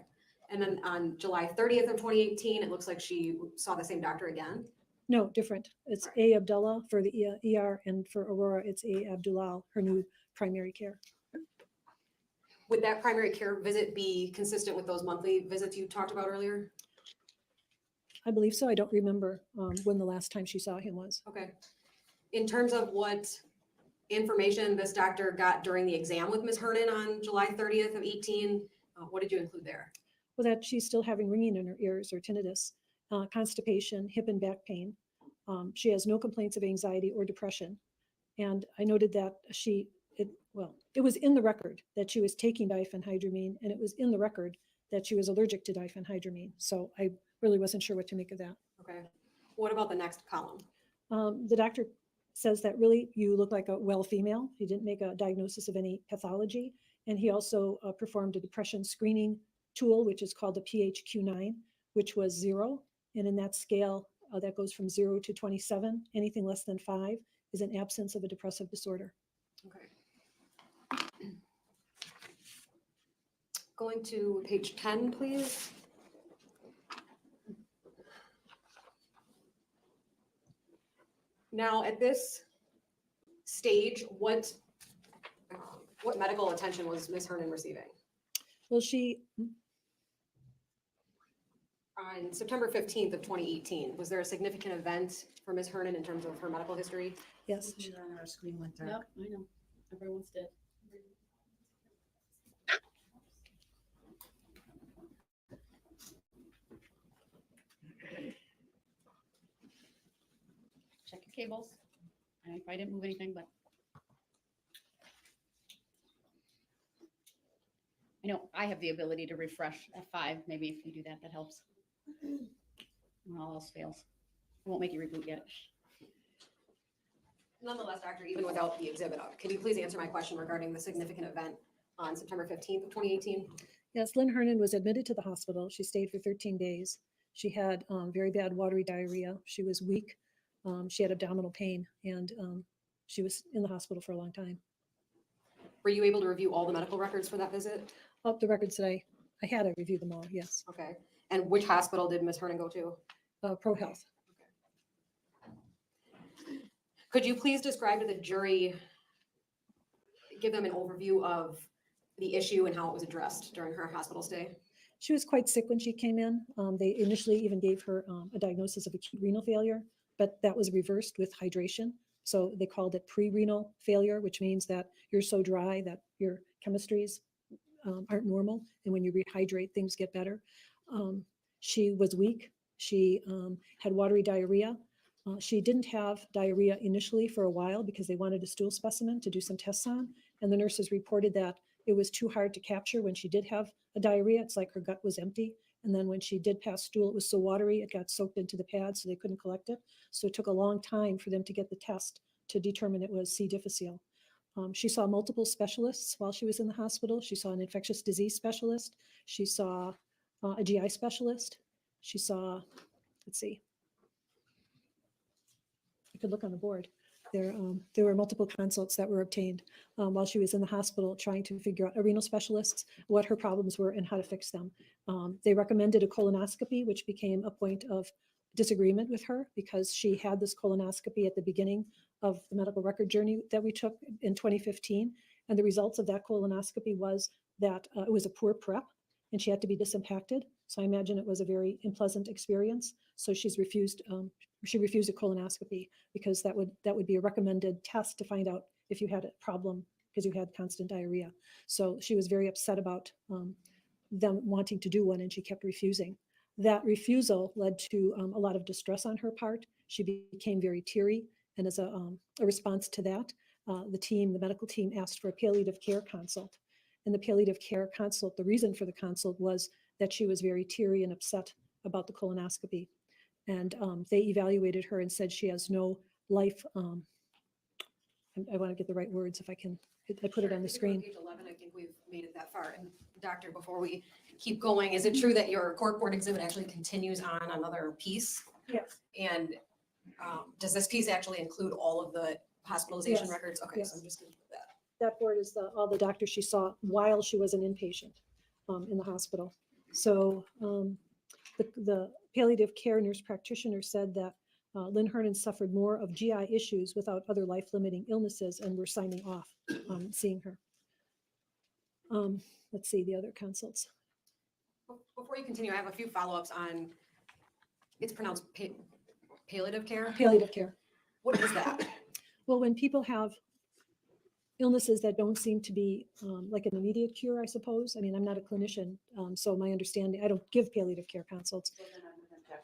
S6: And then on July 30th of 2018, it looks like she saw the same doctor again.
S9: No, different. It's A. Abdullah for the ER, and for Aurora, it's A. Abdullah, her new primary care.
S6: Would that primary care visit be consistent with those monthly visits you talked about earlier?
S9: I believe so. I don't remember when the last time she saw him was.
S6: Okay. In terms of what information this doctor got during the exam with Ms. Hernan on July 30th of 18, what did you include there?
S9: Well, that she's still having ringing in her ears or tinnitus, constipation, hip and back pain. She has no complaints of anxiety or depression. And I noted that it was in the record that she was taking diphenhydramine, and it was in the record that she was allergic to diphenhydramine. So I really wasn't sure what to make of that.
S6: Okay. What about the next column?
S9: The doctor says that really you look like a well female. He didn't make a diagnosis of any pathology. And he also performed a depression screening tool, which is called the PHQ-9, which was 0. And in that scale, that goes from 0 to 27. Anything less than 5 is an absence of a depressive disorder.
S6: Okay. Going to page 10, please. Now, at this stage, what medical attention was Ms. Hernan receiving?
S9: Well, she,
S6: On September 15th of 2018, was there a significant event for Ms. Hernan in terms of her medical history?
S9: yes,
S11: On our screen went dark.
S10: Yep, I know. Everyone's dead. Check your cables. I didn't move anything, but. I know I have the ability to refresh F5. Maybe if you do that, that helps. When all else fails. I won't make you reboot yet.
S6: Nonetheless, doctor, even without the exhibit up, can you please answer my question regarding the significant event on September 15th of 2018?
S9: yes, Lynn Hernan was admitted to the hospital. She stayed for 13 days. She had very bad watery diarrhea. She was weak. She had abdominal pain, and she was in the hospital for a long time.
S6: Were you able to review all the medical records for that visit?
S9: Oh, the records that I had, I reviewed them all, yes.
S6: Okay. And which hospital did Ms. Hernan go to?
S9: Pro Health.
S6: Could you please describe to the jury, give them an overview of the issue and how it was addressed during her hospital stay?
S9: She was quite sick when she came in. They initially even gave her a diagnosis of acute renal failure, but that was reversed with hydration. So they called it pre-renal failure, which means that you're so dry that your chemistries aren't normal. And when you rehydrate, things get better. She was weak. She had watery diarrhea. She didn't have diarrhea initially for a while because they wanted a stool specimen to do some tests on. And the nurses reported that it was too hard to capture when she did have a diarrhea. It's like her gut was empty. And then when she did pass stool, it was so watery, it got soaked into the pad, so they couldn't collect it. So it took a long time for them to get the test to determine it was C. difficile. She saw multiple specialists while she was in the hospital. She saw an infectious disease specialist. She saw a GI specialist. She saw, let's see, I could look on the board. There were multiple consults that were obtained while she was in the hospital trying to figure out, a renal specialist, what her problems were and how to fix them. They recommended a colonoscopy, which became a point of disagreement with her because she had this colonoscopy at the beginning of the medical record journey that we took in 2015. And the results of that colonoscopy was that it was a poor prep and she had to be disimpacted. So I imagine it was a very unpleasant experience. So she refused a colonoscopy because that would be a recommended test to find out if you had a problem because you had constant diarrhea. So she was very upset about them wanting to do one and she kept refusing. That refusal led to a lot of distress on her part. She became very teary, and as a response to that, the medical team asked for a palliative care consult. And the palliative care consult, the reason for the consult was that she was very teary and upset about the colonoscopy. And they evaluated her and said she has no life. I want to get the right words if I can. I put it on the screen.
S6: Page 11, I think we've made it that far. And doctor, before we keep going, is it true that your court board exhibit actually continues on another piece?
S9: Yes.
S6: And does this piece actually include all of the hospitalization
S9: Yes.
S6: records? Okay,
S9: Yes.
S6: so I'm just gonna put that.
S9: That board is all the doctors she saw while she was an inpatient in the hospital. So the palliative care nurse practitioner said that Lynn Hernan suffered more of GI issues without other life-limiting illnesses, and we're signing off seeing her. Let's see the other consults.
S6: Before you continue, I have a few follow-ups on, it's pronounced palliative care?
S9: Palliative care.
S6: What is that?
S9: Well, when people have illnesses that don't seem to be like an immediate cure, I suppose. I mean, I'm not a clinician, so my understanding, I don't give palliative care consults.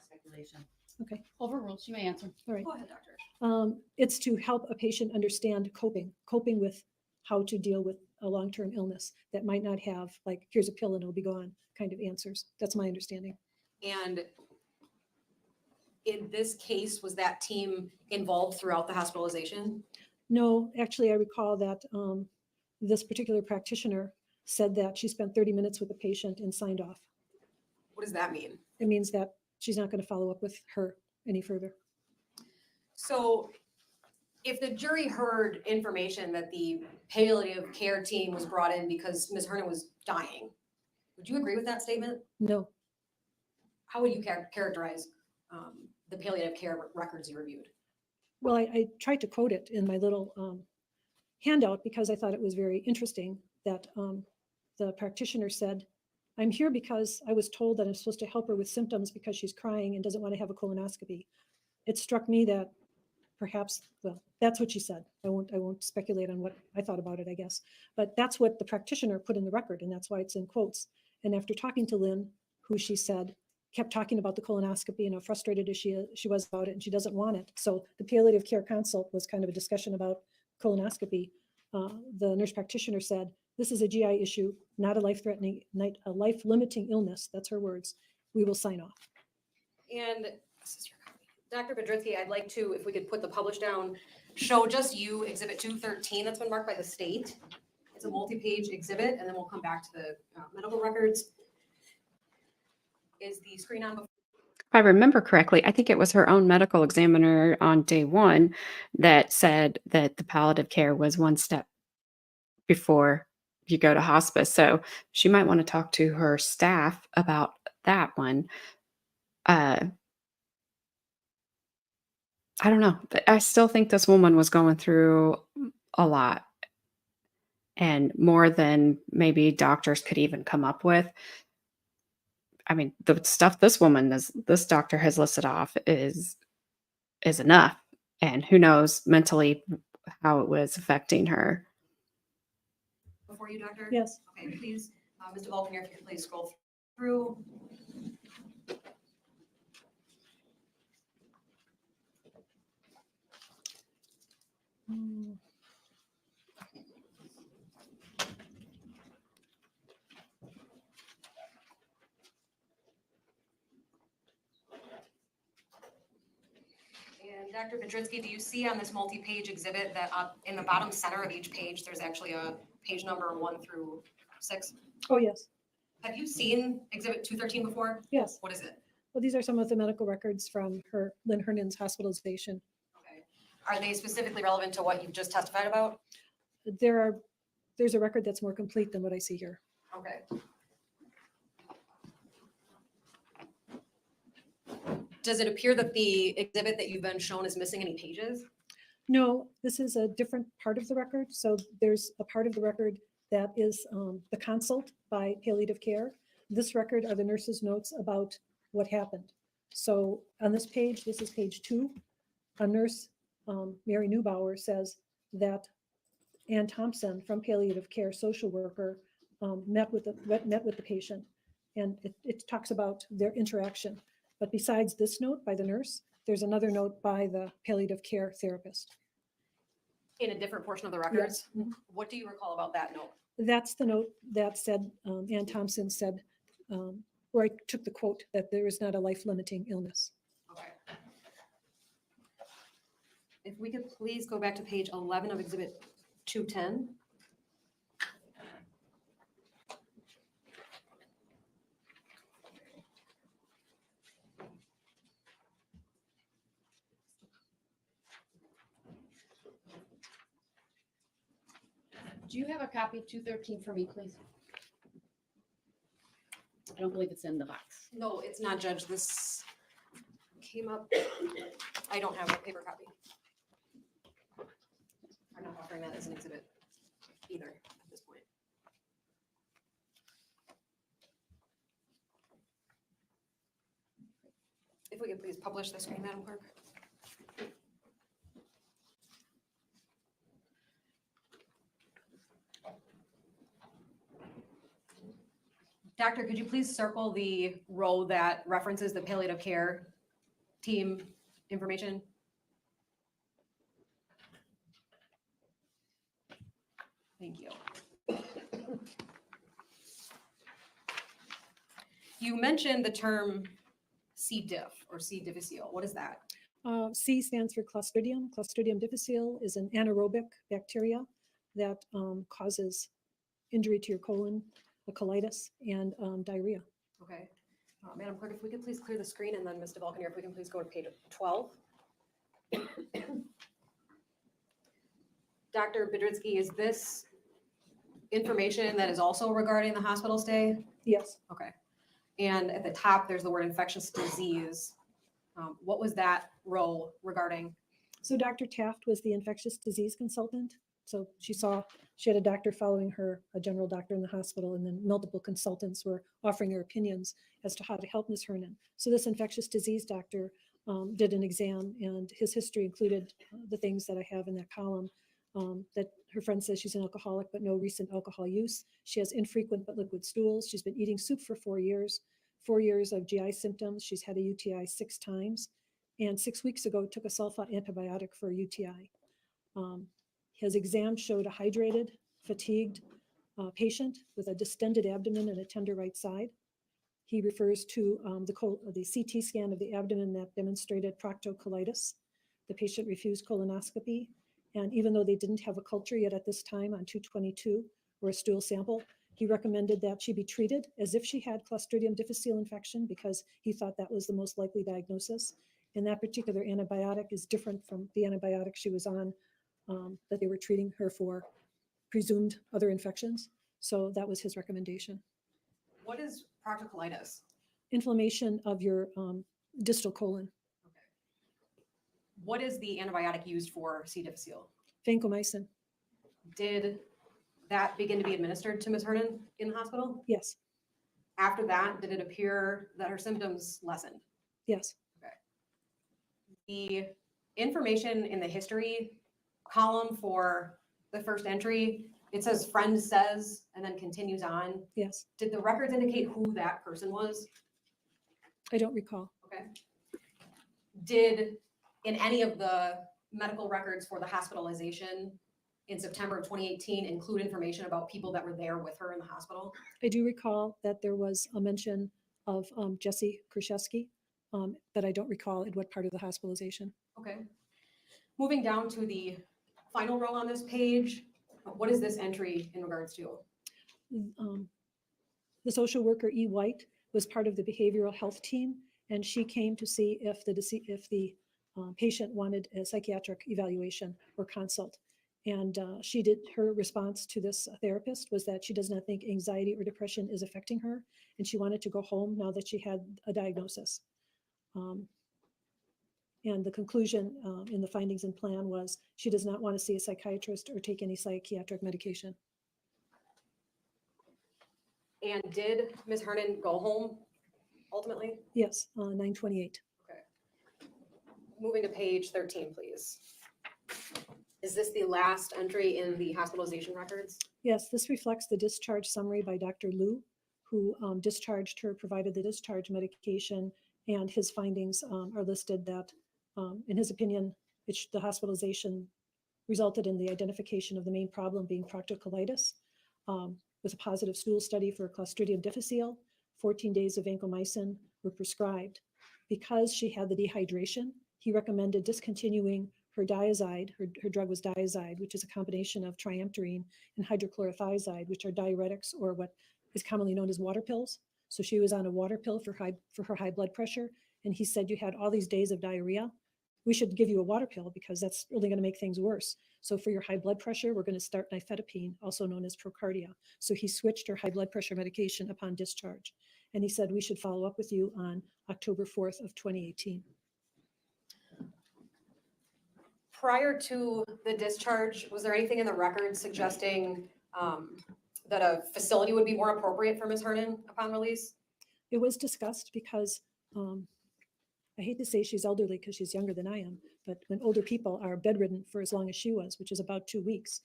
S11: Speculation.
S9: Okay,
S2: Overruled. You may answer.
S9: all right.
S6: Go ahead, doctor.
S9: It's to help a patient understand coping with how to deal with a long-term illness that might not have like, here's a pill and it'll be gone kind of answers. That's my understanding.
S6: And in this case, was that team involved throughout the hospitalization?
S9: No, actually, I recall that this particular practitioner said that she spent 30 minutes with the patient and signed off.
S6: What does that mean?
S9: It means that she's not going to follow up with her any further.
S6: So if the jury heard information that the palliative care team was brought in because Ms. Hernan was dying, would you agree with that statement?
S9: No,
S6: How would you characterize the palliative care records you reviewed?
S9: well, I tried to quote it in my little handout because I thought it was very interesting that the practitioner said, I'm here because I was told that I'm supposed to help her with symptoms because she's crying and doesn't want to have a colonoscopy. It struck me that perhaps, well, that's what she said. I won't speculate on what I thought about it, I guess. But that's what the practitioner put in the record, and that's why it's in quotes. And after talking to Lynn, who she said kept talking about the colonoscopy and how frustrated she was about it, and she doesn't want it. So the palliative care consult was kind of a discussion about colonoscopy. The nurse practitioner said, this is a GI issue, not a life-threatening, not a life-limiting illness. That's her words. We will sign off.
S6: And this is your copy. Dr. Bedritsky, I'd like to, if we could put the publish down, show just you exhibit 213 that's been marked by the state. It's a multi-page exhibit, and then we'll come back to the medical records. Is the screen on?
S1: If I remember correctly, I think it was her own medical examiner on day one that said that the palliative care was one step before you go to hospice. So she might want to talk to her staff about that one. I don't know. I still think this woman was going through a lot and more than maybe doctors could even come up with. I mean, the stuff this doctor has listed off is enough. And who knows mentally how it was affecting her.
S6: Before you, doctor?
S9: Yes.
S6: Okay, please, Ms. DeVolk, if you could please scroll through. And Dr. Bedritsky, do you see on this multi-page exhibit that in the bottom center of each page, there's actually a page number 1 through 6?
S9: Oh, yes.
S6: Have you seen exhibit 213 before?
S9: Yes.
S6: What is it?
S9: Well, these are some of the medical records from Lynn Hernan's hospitalization.
S6: Okay. Are they specifically relevant to what you've just testified about?
S9: There's a record that's more complete than what I see here.
S6: Okay. Does it appear that the exhibit that you've been shown is missing any pages?
S9: No, this is a different part of the record. So there's a part of the record that is the consult by palliative care. This record are the nurse's notes about what happened. So on this page, this is page 2, a nurse, Mary Neubauer, says that Ann Thompson from palliative care, social worker, met with the patient. And it talks about their interaction. But besides this note by the nurse, there's another note by the palliative care therapist.
S6: In a different portion of the records?
S9: Yes.
S6: What do you recall about that note?
S9: That's the note that said, Ann Thompson said, where I took the quote, that there is not a life-limiting illness.
S6: Okay. If we could please go back to page 11 of Exhibit 210.
S2: Do you have a copy of 213 for me, please? I don't believe it's in the box.
S6: No, it's not, Judge. This came up. I don't have a paper copy. I'm not offering that as an exhibit either at this point. If we could please publish the screen, Madam Clerk. Doctor, could you please circle the row that references the palliative care team information? Thank you. You mentioned the term C. diff or C. difficile. What is that?
S9: C stands for Clostridium. Clostridium difficile is an anaerobic bacteria that causes injury to your colon, a colitis, and diarrhea.
S6: Okay. Madam Clerk, if we could please clear the screen, and then Ms. DeValcanier, if we can please go to page 12. Dr. Bedritzky, is this information that is also regarding the hospital stay?
S9: Yes.
S6: Okay. And at the top, there's the word infectious disease. What was that row regarding?
S9: So Dr. Taft was the infectious disease consultant. So she had a doctor following her, a general doctor in the hospital, and then multiple consultants were offering their opinions as to how to help Ms. Hernan. So this infectious disease doctor did an exam, and his history included the things that I have in that column, that her friend says she's an alcoholic, but no recent alcohol use. She has infrequent but liquid stools. She's been eating soup for 4 years, 4 years of GI symptoms. She's had a UTI 6 times, and 6 weeks ago took a sulfa antibiotic for a UTI. His exam showed a hydrated, fatigued patient with a distended abdomen and a tender right side. He refers to the CT scan of the abdomen that demonstrated proctocolitis. The patient refused colonoscopy, and even though they didn't have a culture yet at this time on 222 or a stool sample, he recommended that she be treated as if she had Clostridium difficile infection because he thought that was the most likely diagnosis. And that particular antibiotic is different from the antibiotic she was on that they were treating her for presumed other infections. So that was his recommendation.
S6: What is proctocolitis?
S9: Inflammation of your distal colon.
S6: What is the antibiotic used for C. difficile?
S9: Vancomycin.
S6: Did that begin to be administered to Ms. Hernan in the hospital?
S9: Yes.
S6: After that, did it appear that her symptoms lessened?
S9: Yes.
S6: The information in the history column for the first entry, it says friend says and then continues on.
S9: Yes.
S6: Did the records indicate who that person was?
S9: I don't recall.
S6: Okay. Did in any of the medical records for the hospitalization in September of 2018 include information about people that were there with her in the hospital?
S9: I do recall that there was a mention of Jessy Kurczeweski, but I don't recall in what part of the hospitalization.
S6: Okay. Moving down to the final row on this page, what is this entry in regards to?
S9: The social worker E. White was part of the behavioral health team, and she came to see if the patient wanted a psychiatric evaluation or consult. And her response to this therapist was that she does not think anxiety or depression is affecting her, and she wanted to go home now that she had a diagnosis. And the conclusion in the findings and plan was she does not want to see a psychiatrist or take any psychiatric medication.
S6: And did Ms. Hernan go home ultimately?
S9: Yes, 9/28.
S6: Okay. Moving to page 13, please. Is this the last entry in the hospitalization records?
S9: Yes, this reflects the discharge summary by Dr. Liu, who discharged her, provided the discharge medication, and his findings are listed that, in his opinion, the hospitalization resulted in the identification of the main problem being proctocolitis, with a positive stool study for Clostridium difficile. 14 days of vancomycin were prescribed. Because she had the dehydration, he recommended discontinuing her diazide. Her drug was diazide, which is a combination of triamterene and hydrochlorothiazide, which are diuretics, or what is commonly known as water pills. So she was on a water pill for her high blood pressure. And he said, you had all these days of diarrhea. We should give you a water pill because that's really going to make things worse. So for your high blood pressure, we're going to start nifedipine, also known as Procardia. So he switched her high blood pressure medication upon discharge. And he said, we should follow up with you on October 4th of 2018.
S6: Prior to the discharge, was there anything in the record suggesting that a facility would be more appropriate for Ms. Hernan upon release?
S9: It was discussed because I hate to say she's elderly because she's younger than I am, but when older people are bedridden for as long as she was, which is about 2 weeks,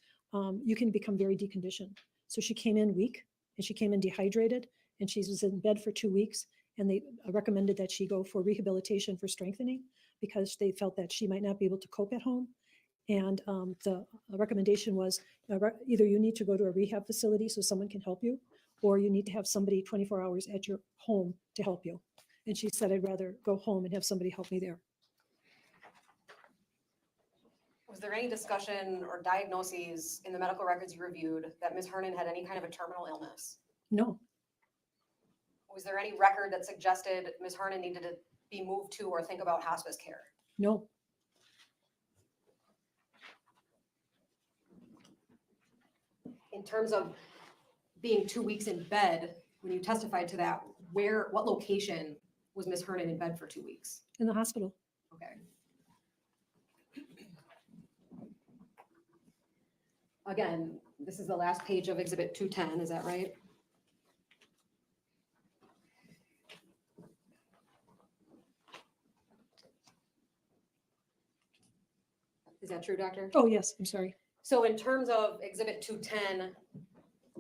S9: you can become very deconditioned. So she came in weak and she came in dehydrated and she was in bed for 2 weeks, and they recommended that she go for rehabilitation for strengthening because they felt that she might not be able to cope at home. And the recommendation was either you need to go to a rehab facility so someone can help you, or you need to have somebody 24 hours at your home to help you. And she said, I'd rather go home and have somebody help me there.
S6: Was there any discussion or diagnoses in the medical records you reviewed that Ms. Hernan had any kind of a terminal illness?
S9: No,
S6: Was there any record that suggested Ms. Hernan needed to be moved to or think about hospice care?
S9: no,
S6: In terms of being 2 weeks in bed, when you testified to that, what location was Ms. Hernan in bed for 2 weeks?
S9: in the hospital.
S6: Okay. Again, this is the last page of Exhibit 210, is that right? Is that true, Doctor?
S9: Oh, yes, I'm sorry.
S6: So in terms of Exhibit 210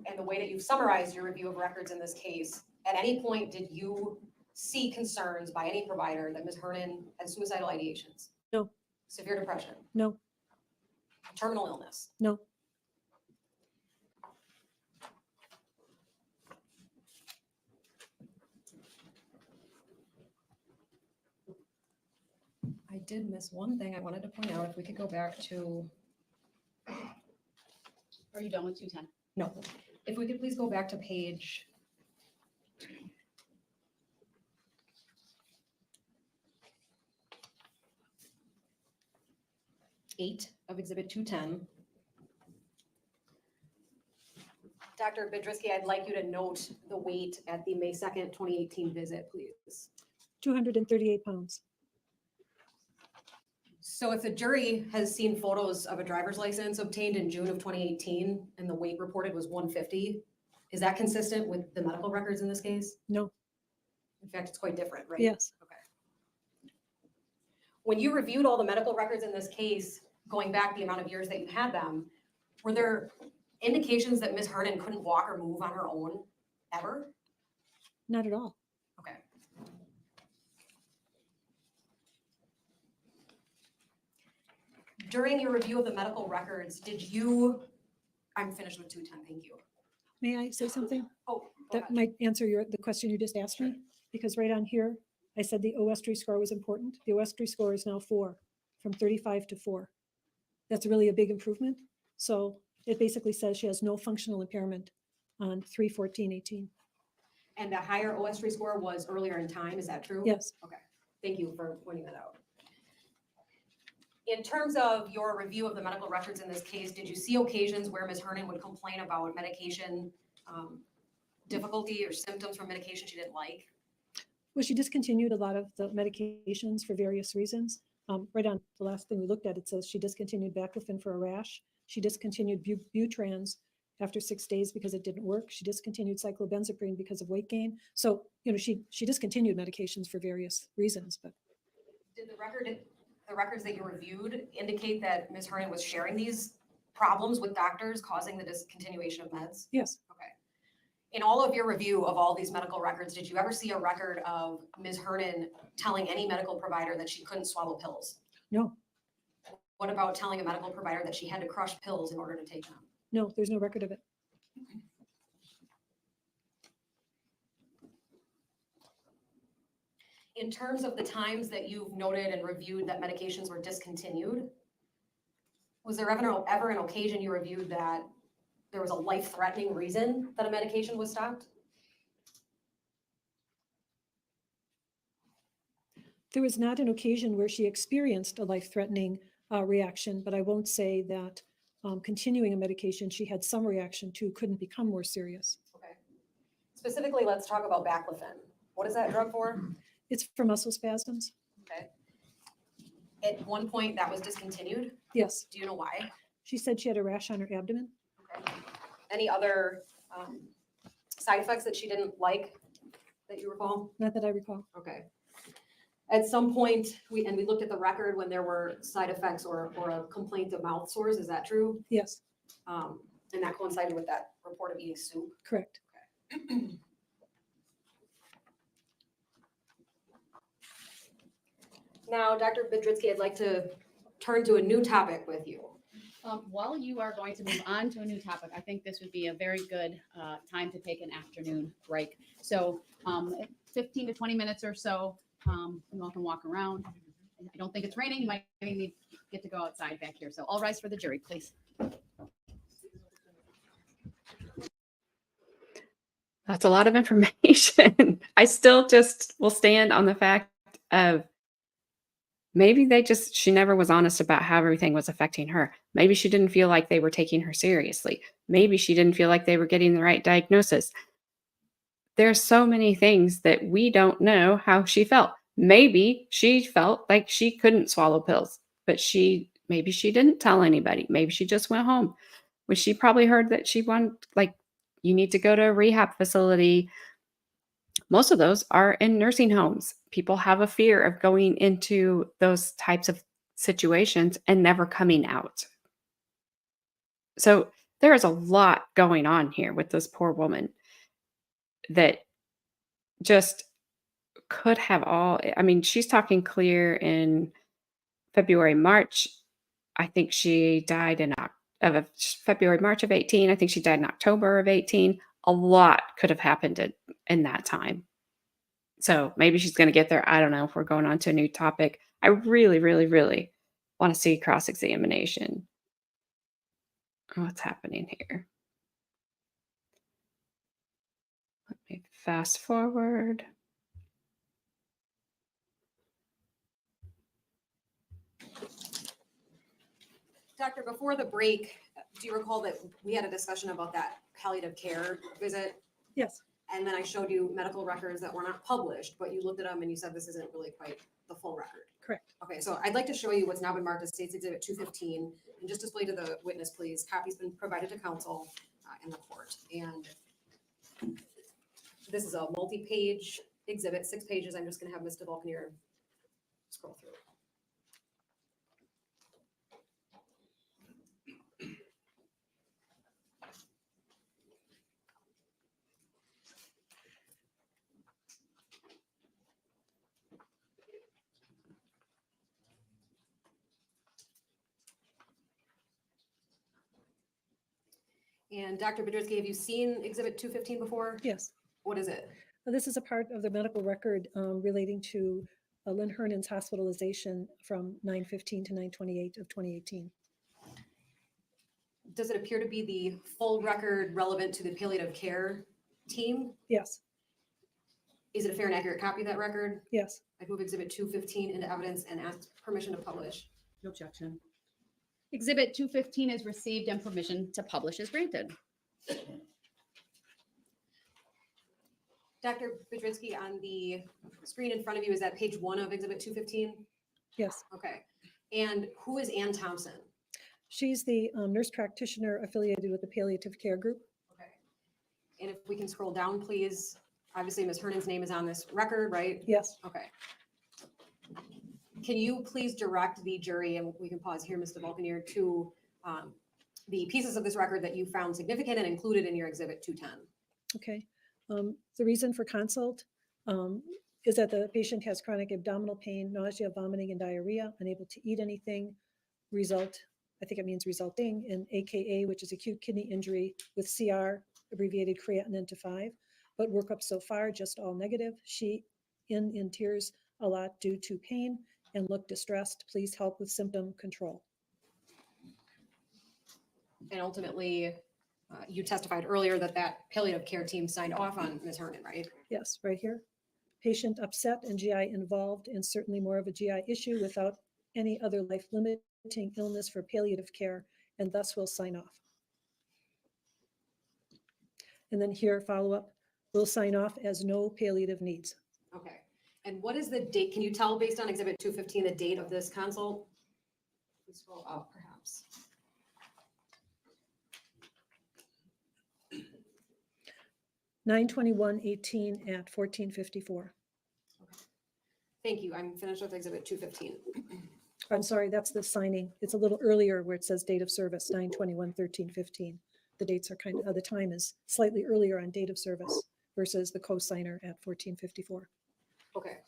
S6: and the way that you've summarized your review of records in this case, at any point did you see concerns by any provider that Ms. Hernan had suicidal ideations?
S9: No.
S6: Severe depression?
S9: No,
S6: Terminal illness?
S9: no.
S6: I did miss one thing I wanted to point out. If we could go back to,
S2: Are you done with 210?
S6: no, if we could please go back to page 8 of Exhibit 210. Dr. Bedrisky, I'd like you to note the weight at the May 2nd, 2018 visit, please.
S9: 238 pounds.
S6: So if the jury has seen photos of a driver's license obtained in June of 2018 and the weight reported was 150, is that consistent with the medical records in this case?
S9: No,
S6: In fact, it's quite different, right?
S9: yes,
S6: Okay. When you reviewed all the medical records in this case, going back the amount of years that you had them, were there indications that Ms. Hernan couldn't walk or move on her own ever?
S9: not at all.
S6: Okay. During your review of the medical records, I'm finished with 210, thank you.
S9: May I say something?
S6: Oh, go
S9: That
S6: ahead.
S9: might answer the question you just asked me, because right on here, I said the OSTRI score was important. The OSTRI score is now 4, from 35 to 4. That's really a big improvement. So it basically says she has no functional impairment on 3/14/18.
S6: And a higher OSTRI score was earlier in time, is that true?
S9: Yes,
S6: Okay, thank you for pointing that out. In terms of your review of the medical records in this case, did you see occasions where Ms. Hernan would complain about medication difficulty or symptoms from medication she didn't like?
S9: well, she discontinued a lot of the medications for various reasons. Right on the last thing we looked at, it says she discontinued baclofen for a rash. She discontinued Butrans after 6 days because it didn't work. She discontinued cyclobenzaprine because of weight gain. So, she discontinued medications for various reasons, but
S6: Did the records that you reviewed indicate that Ms. Hernan was sharing these problems with doctors causing the discontinuation of meds?
S9: yes,
S6: Okay. In all of your review of all these medical records, did you ever see a record of Ms. Hernan telling any medical provider that she couldn't swallow pills?
S9: no,
S6: What about telling a medical provider that she had to crush pills in order to take them?
S9: no, there's no record of it.
S6: In terms of the times that you've noted and reviewed that medications were discontinued, was there ever an occasion you reviewed that there was a life-threatening reason that a medication was stopped?
S9: There was not an occasion where she experienced a life-threatening reaction, but I won't say that continuing a medication she had some reaction to couldn't become more serious.
S6: Okay. Specifically, let's talk about baclofen. What is that drug for?
S9: It's for muscle spasms.
S6: Okay. At one point, that was discontinued.
S9: Yes,
S6: Do you know why?
S9: she said she had a rash on her abdomen.
S6: Okay. Any other side effects that she didn't like that you recall?
S9: Not that I recall.
S6: Okay. At some point, we looked at the record when there were side effects or a complaint of mouth sores. Is that true?
S9: Yes,
S6: And that coincided with that report of eating soup.
S9: correct.
S6: Now, Dr. Bedritsky, I'd like to turn to a new topic with you.
S2: While you are going to move on to a new topic, I think this would be a very good time to take an afternoon break. So 15 to 20 minutes or so, you all can walk around. I don't think it's raining. You might even get to go outside back here. So all rise for the jury, please.
S1: That's a lot of information. I still just will stand on the fact of maybe she never was honest about how everything was affecting her. Maybe she didn't feel like they were taking her seriously. Maybe she didn't feel like they were getting the right diagnosis. There's so many things that we don't know how she felt. Maybe she felt like she couldn't swallow pills, but maybe she didn't tell anybody. Maybe she just went home. When she probably heard that she wanted, like, you need to go to a rehab facility. Most of those are in nursing homes. People have a fear of going into those types of situations and never coming out. So there is a lot going on here with this poor woman that just could have she's talking clear in February, March. I think she died in February, March of 18. I think she died in October of 18. A lot could have happened in that time. So maybe she's going to get there. I don't know if we're going on to a new topic. I really, really, really want to see cross-examination. What's happening here? Let me fast forward.
S6: Doctor, before the break, do you recall that we had a discussion about that palliative care visit?
S9: Yes,
S6: And then I showed you medical records that were not published, but you looked at them and you said this isn't really quite the full record.
S9: correct.
S6: Okay, so I'd like to show you what's now been marked as State's Exhibit 215, and just display to the witness, please. Copies been provided to counsel in the court. And this is a multi-page exhibit, 6 pages. I'm just gonna have Ms. DeValcanier scroll through. And Dr. Bedritsky, have you seen Exhibit 215 before?
S9: Yes.
S6: What is it?
S9: This is a part of the medical record relating to Lynn Hernan's hospitalization from 9/15 to 9/28 of 2018.
S6: Does it appear to be the full record relevant to the palliative care team?
S9: Yes,
S6: Is it a fair and accurate copy of that record?
S9: yes,
S6: I move Exhibit 215 into evidence and ask permission to publish.
S11: No objection.
S2: Exhibit 215 is received and permission to publish is granted.
S6: Dr. Bedritsky, on the screen in front of you, is that page 1 of Exhibit 215?
S9: Yes,
S6: Okay. And who is Ann Thompson?
S9: she's the nurse practitioner affiliated with the palliative care group.
S6: Okay. And if we can scroll down, please. Obviously, Ms. Hernan's name is on this record, right?
S9: Yes,
S6: Okay. Can you please direct the jury, and we can pause here, Mr. Vulcanier, to the pieces of this record that you found significant and included in your Exhibit 210?
S9: okay. The reason for consult is that the patient has chronic abdominal pain, nausea, vomiting, and diarrhea, unable to eat anything, I think it means resulting in AKA, which is acute kidney injury with CR, abbreviated creatinine to 5, but workup so far, just all negative. She in tears a lot due to pain and looked distressed. Please help with symptom control.
S6: And ultimately, you testified earlier that that palliative care team signed off on Ms. Hernan, right?
S9: Yes, right here. Patient upset and GI involved, and certainly more of a GI issue without any other life-limiting illness for palliative care, and thus will sign off. And then here, follow-up, will sign off as no palliative needs.
S6: Okay. And what is the date? Can you tell based on Exhibit 215 the date of this consult? Let's scroll up perhaps.
S9: (9/21/18) at 14:54.
S6: Thank you. I'm finished with Exhibit 215.
S9: I'm sorry, that's the signing. It's a little earlier where it says date of service, 9/21/13/15. The dates are the time is slightly earlier on date of service versus the co-signer at 14:54.
S6: Okay.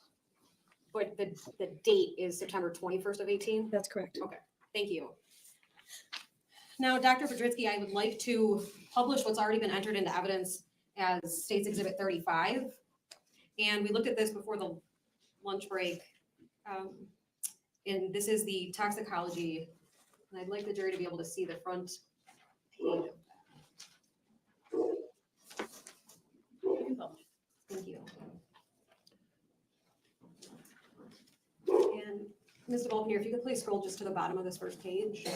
S6: But the date is September 21st of 18?
S9: That's correct.
S6: Okay, thank you. Now, Dr. Budritsky, I would like to publish what's already been entered into evidence as State's Exhibit 35. And we looked at this before the lunch break. And this is the toxicology. And I'd like the jury to be able to see the front page of that. Thank you. And Mr. Vulcanier, if you could please scroll just to the bottom of this first page.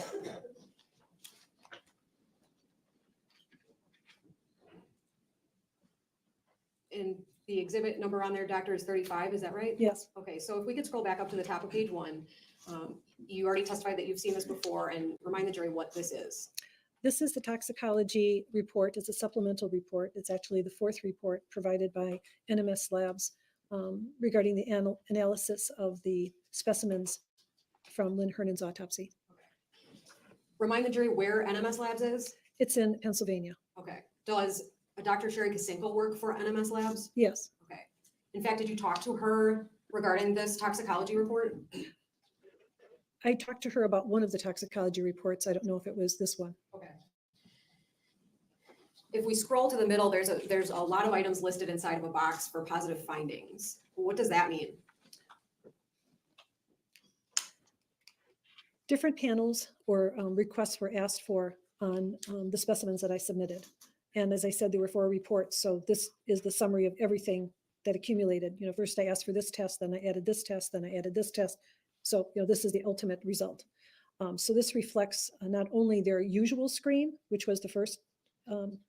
S6: And the exhibit number on there, Doctor, is 35, is that right?
S9: Yes,
S6: Okay, so if we could scroll back up to the top of page 1, you already testified that you've seen this before, and remind the jury what this is.
S9: this is the toxicology report. It's a supplemental report. It's actually the 4th report provided by NMS Labs regarding the analysis of the specimens from Lynn Hernan's autopsy.
S6: Remind the jury where NMS Labs is.
S9: It's in Pennsylvania.
S6: Okay. Does Dr. Sherry Kasinkel work for NMS Labs?
S9: Yes,
S6: Okay. In fact, did you talk to her regarding this toxicology report?
S9: I talked to her about one of the toxicology reports. I don't know if it was this one.
S6: Okay. If we scroll to the middle, there's a lot of items listed inside of a box for positive findings. What does that mean?
S9: Different panels or requests were asked for on the specimens that I submitted. And as I said, there were 4 reports. So this is the summary of everything that accumulated. First I asked for this test, then I added this test, then I added this test. So, this is the ultimate result. So this reflects not only their usual screen, which was the first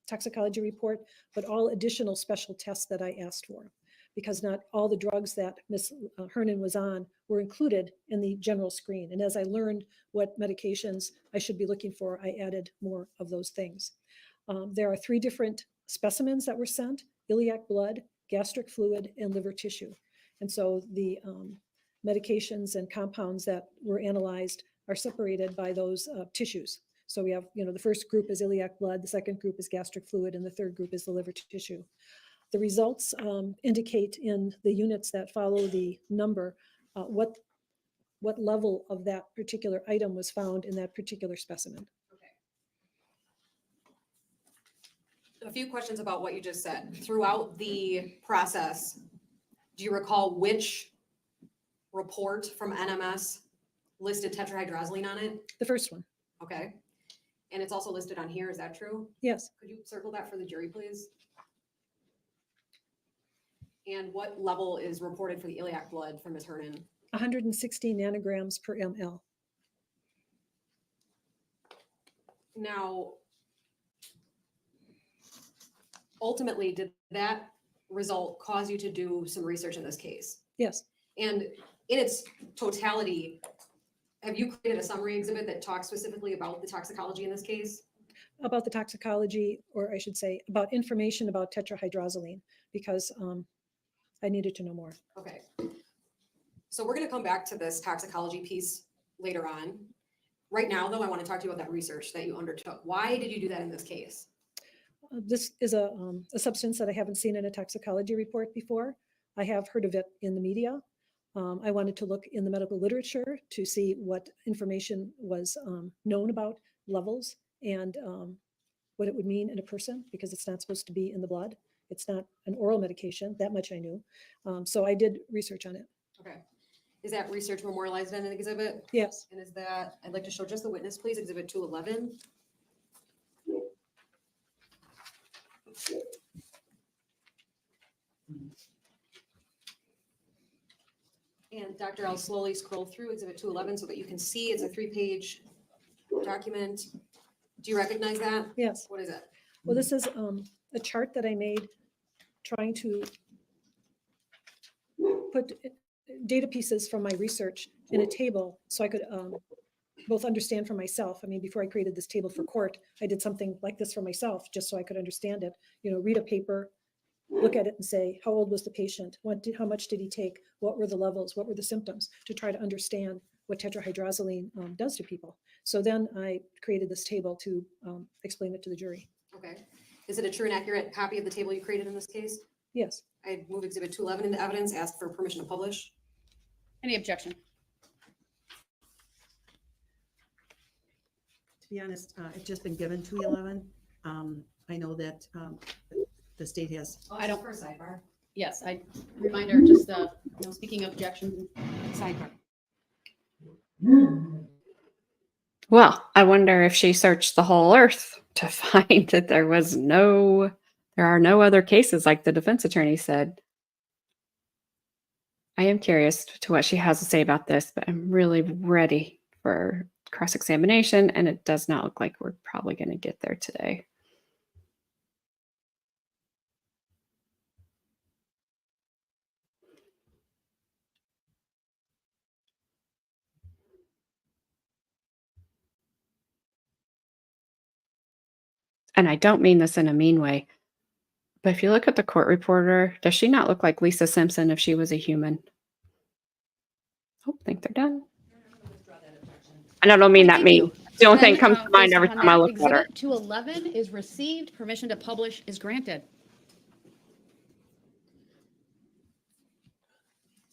S9: toxicology report, but all additional special tests that I asked for, because not all the drugs that Ms. Hernan was on were included in the general screen. And as I learned what medications I should be looking for, I added more of those things. There are 3 different specimens that were sent: iliac blood, gastric fluid, and liver tissue. And so the medications and compounds that were analyzed are separated by those tissues. So we have, the first group is iliac blood, the second group is gastric fluid, and the third group is the liver tissue. The results indicate in the units that follow the number what level of that particular item was found in that particular specimen.
S6: A few questions about what you just said. Throughout the process, do you recall which report from NMS listed tetrahydrozoline on it?
S9: The first one,
S6: Okay. And it's also listed on here, is that true?
S9: yes,
S6: Could you circle that for the jury, please? And what level is reported for the iliac blood from Ms. Hernan?
S9: 160 nanograms per ml.
S6: Now, ultimately, did that result cause you to do some research in this case?
S9: Yes,
S6: And in its totality, have you created a summary exhibit that talks specifically about the toxicology in this case?
S9: About the toxicology, or I should say, about information about tetrahydrozoline, because I needed to know more.
S6: Okay. So we're gonna come back to this toxicology piece later on. Right now, though, I want to talk to you about that research that you undertook. Why did you do that in this case?
S9: This is a substance that I haven't seen in a toxicology report before. I have heard of it in the media. I wanted to look in the medical literature to see what information was known about levels and what it would mean in a person, because it's not supposed to be in the blood. It's not an oral medication, that much I knew. So I did research on it.
S6: Okay. Is that research memorialized in an exhibit?
S9: Yes.
S6: And is that, I'd like to show just the witness, please, exhibit 211. And Dr. I'll slowly scroll through exhibit 211 so that you can see it's a 3-page document. Do you recognize that?
S9: Yes.
S6: What is it?
S9: Well, this is a chart that I made trying to put data pieces from my research in a table so I could both understand for myself. I mean, before I created this table for court, I did something like this for myself just so I could understand it. You know, read a paper, look at it and say, how old was the patient? How much did he take? What were the levels? What were the symptoms? To try to understand what tetrahydrozoline does to people. So then I created this table to explain it to the jury.
S6: Okay. Is it a true and accurate copy of the table you created in this case?
S9: Yes.
S6: I move exhibit 211 into evidence, ask for permission to publish.
S10: Any objection?
S11: To be honest, it's just been given 211. I know that the state has.
S10: I don't-
S6: For a sidebar.
S10: Yes, reminder, just speaking of objections.
S6: Sidebar.
S1: Well, I wonder if she searched the whole earth to find that there are no other cases like the defense attorney said. I am curious to what she has to say about this, but I'm really ready for cross-examination, and it does not look like we're probably going to get there today. And I don't mean this in a mean way, but if you look at the court reporter, does she not look like Lisa Simpson if she was a human? Oh, I think they're done. And I don't mean that
S10: Thank
S1: mean.
S10: you.
S1: The only thing
S10: Then,
S1: comes to mind
S10: based
S1: every
S10: upon
S1: time I
S10: that,
S1: look at her.
S10: Exhibit 211 is received. Permission to publish is granted.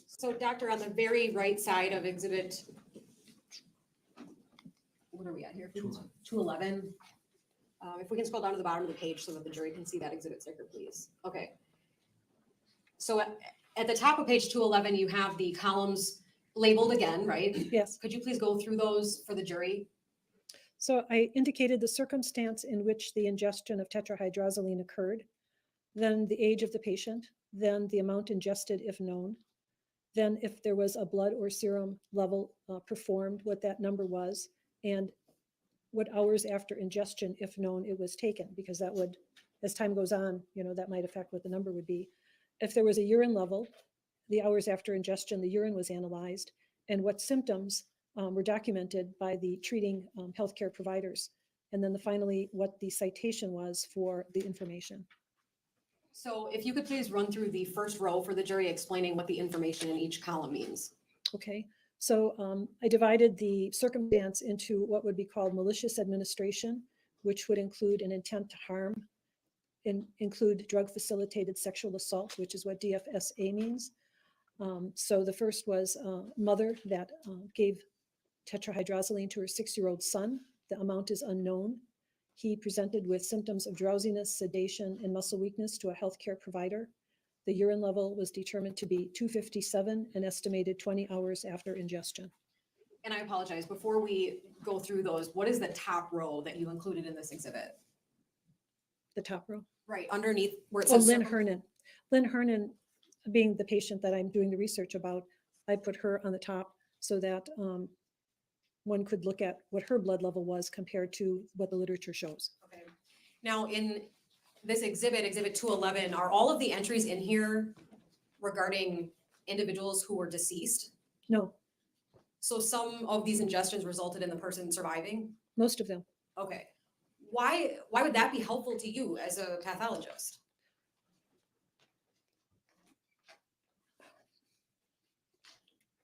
S6: So doctor, on the very right side of exhibit, what are we at here? 211. If we can scroll down to the bottom of the page so that the jury can see that exhibit sticker, please. Okay. So at the top of page 211, you have the columns labeled again, right?
S9: Yes.
S6: Could you please go through those for the jury?
S9: So I indicated the circumstance in which the ingestion of tetrahydrozoline occurred, then the age of the patient, then the amount ingested if known, then if there was a blood or serum level performed, what that number was, and what hours after ingestion, if known, it was taken, because that would, as time goes on, that might affect what the number would be. If there was a urine level, the hours after ingestion, the urine was analyzed, and what symptoms were documented by the treating healthcare providers. And then finally, what the citation was for the information.
S6: So if you could please run through the first row for the jury explaining what the information in each column means.
S9: Okay, so I divided the circumstance into what would be called malicious administration, which would include an intent to harm, include drug facilitated sexual assault, which is what DFSA means. So the first was a mother that gave tetrahydrozoline to her 6-year-old son. The amount is unknown. He presented with symptoms of drowsiness, sedation, and muscle weakness to a healthcare provider. The urine level was determined to be 257 and estimated 20 hours after ingestion.
S6: And I apologize, before we go through those, what is the top row that you included in this exhibit?
S9: The top row.
S6: Right, underneath where it
S9: Oh,
S6: says.
S9: Lynn Hernan. Lynn Hernan, being the patient that I'm doing the research about, I put her on the top so that one could look at what her blood level was compared to what the literature shows.
S6: Okay. Now in this exhibit, exhibit 211, are all of the entries in here regarding individuals who were deceased?
S9: No,
S6: So some of these ingestions resulted in the person surviving?
S9: most of them.
S6: Okay. Why would that be helpful to you as a pathologist?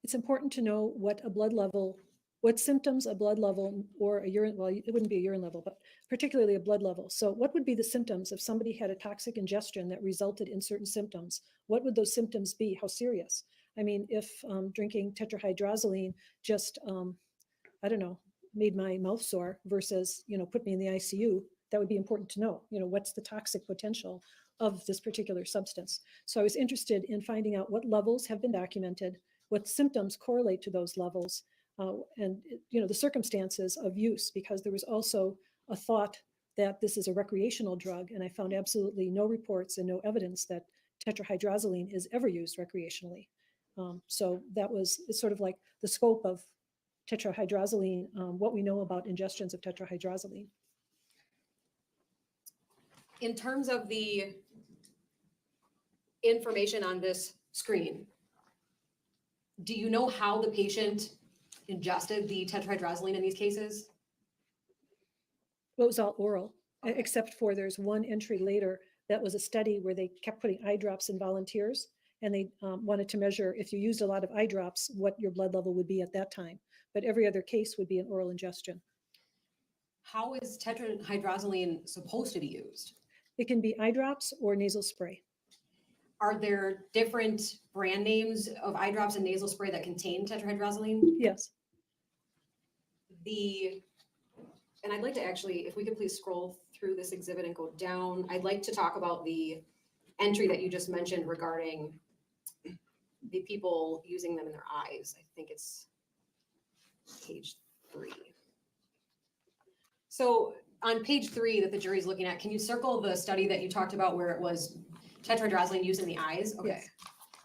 S9: It's important to know what a blood level, what symptoms a blood level or a urine, well, it wouldn't be a urine level, but particularly a blood level. So what would be the symptoms if somebody had a toxic ingestion that resulted in certain symptoms? What would those symptoms be? How serious? I mean, if drinking tetrahydrozoline just, I don't know, made my mouth sore versus, put me in the ICU, that would be important to know, what's the toxic potential of this particular substance. So I was interested in finding out what levels have been documented, what symptoms correlate to those levels, and the circumstances of use, because there was also a thought that this is a recreational drug, and I found absolutely no reports and no evidence that tetrahydrozoline is ever used recreationally. So it's sort of like the scope of tetrahydrozoline, what we know about ingestions of tetrahydrozoline.
S6: In terms of the information on this screen, do you know how the patient ingested the tetrahydrozoline in these cases?
S9: Well, it was all oral,
S6: Okay.
S9: except for there's one entry later that was a study where they kept putting eye drops in volunteers, and they wanted to measure if you used a lot of eye drops, what your blood level would be at that time. But every other case would be an oral ingestion.
S6: How is tetrahydrozoline supposed to be used?
S9: It can be eye drops or nasal spray.
S6: Are there different brand names of eye drops and nasal spray that contain tetrahydrozoline?
S9: Yes.
S6: And I'd like to actually, if we could please scroll through this exhibit and go down, I'd like to talk about the entry that you just mentioned regarding the people using them in their eyes. I think it's page 3. So on page 3 that the jury's looking at, can you circle the study that you talked about where it was tetrahydrozoline used in the eyes? Okay.
S9: Yes.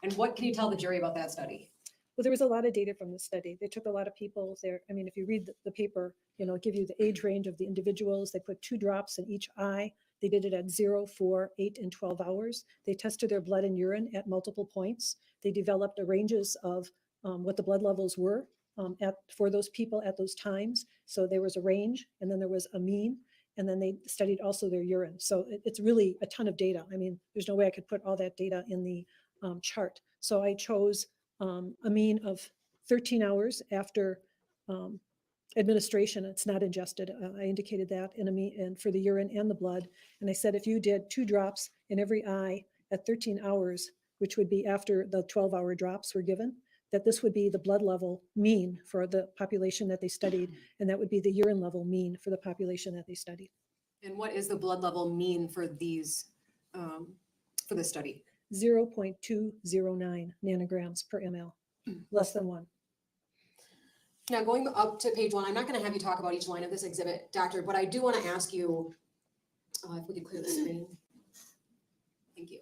S6: And what can you tell the jury about that study?
S9: Well, there was a lot of data from the study. They took a lot of people there. I mean, if you read the paper, it'll give you the age range of the individuals. They put 2 drops in each eye. They did it at 0, 4, 8, and 12 hours. They tested their blood and urine at multiple points. They developed ranges of what the blood levels were for those people at those times. So there was a range, and then there was a mean, and then they studied also their urine. So it's really a ton of data. I mean, there's no way I could put all that data in the chart. So I chose a mean of 13 hours after administration. It's not ingested. I indicated that and for the urine and the blood. And I said, if you did 2 drops in every eye at 13 hours, which would be after the 12-hour drops were given, that this would be the blood level mean for the population that they studied. And that would be the urine level mean for the population that they studied.
S6: And what is the blood level mean for these, for this study?
S9: 0.209 nanograms per ml, less than 1.
S6: Now, going up to page 1, I'm not going to have you talk about each line of this exhibit, Doctor, but I do want to ask you, if we could clear the screen. Thank you.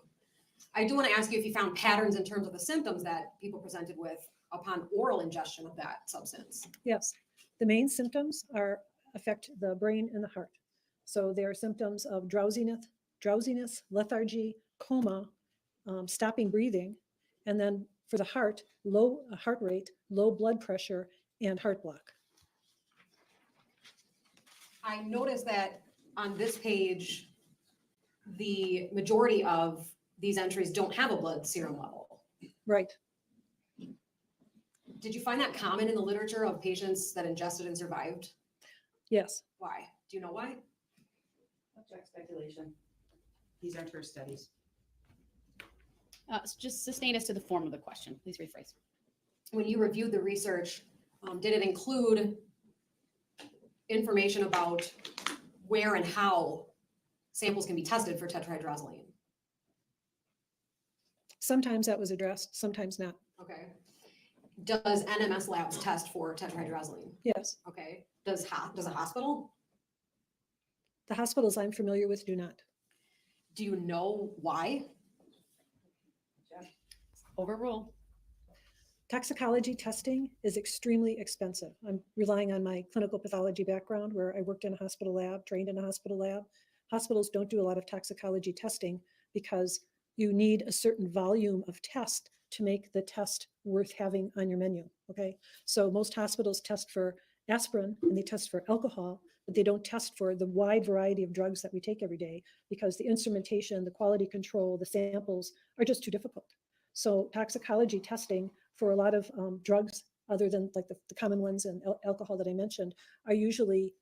S6: I do want to ask you if you found patterns in terms of the symptoms that people presented with upon oral ingestion of that substance.
S9: Yes, the main symptoms affect the brain and the heart. So there are symptoms of drowsiness, lethargy, coma, stopping breathing, and then for the heart, low heart rate, low blood pressure, and heart block.
S6: I noticed that on this page, the majority of these entries don't have a blood serum level.
S9: Right.
S6: Did you find that common in the literature of patients that ingested and survived?
S9: Yes.
S6: Why? Do you know why?
S11: Object speculation. These aren't her studies.
S10: Just sustain us to the form of the question. Please rephrase.
S6: When you reviewed the research, did it include information about where and how samples can be tested for tetrahydrozoline?
S9: Sometimes that was addressed, sometimes not.
S6: Okay. Does NMS Labs test for tetrahydrozoline?
S9: Yes.
S6: Okay. Does a hospital?
S9: The hospitals I'm familiar with do not.
S6: Do you know why?
S10: Overrule.
S9: Toxicology testing is extremely expensive. I'm relying on my clinical pathology background where I worked in a hospital lab, trained in a hospital lab. Hospitals don't do a lot of toxicology testing because you need a certain volume of test to make the test worth having on your menu. Okay. So most hospitals test for aspirin and they test for alcohol, but they don't test for the wide variety of drugs that we take every day because the instrumentation, the quality control, the samples are just too difficult. So toxicology testing for a lot of drugs, other than like the common ones and alcohol that I mentioned, are usually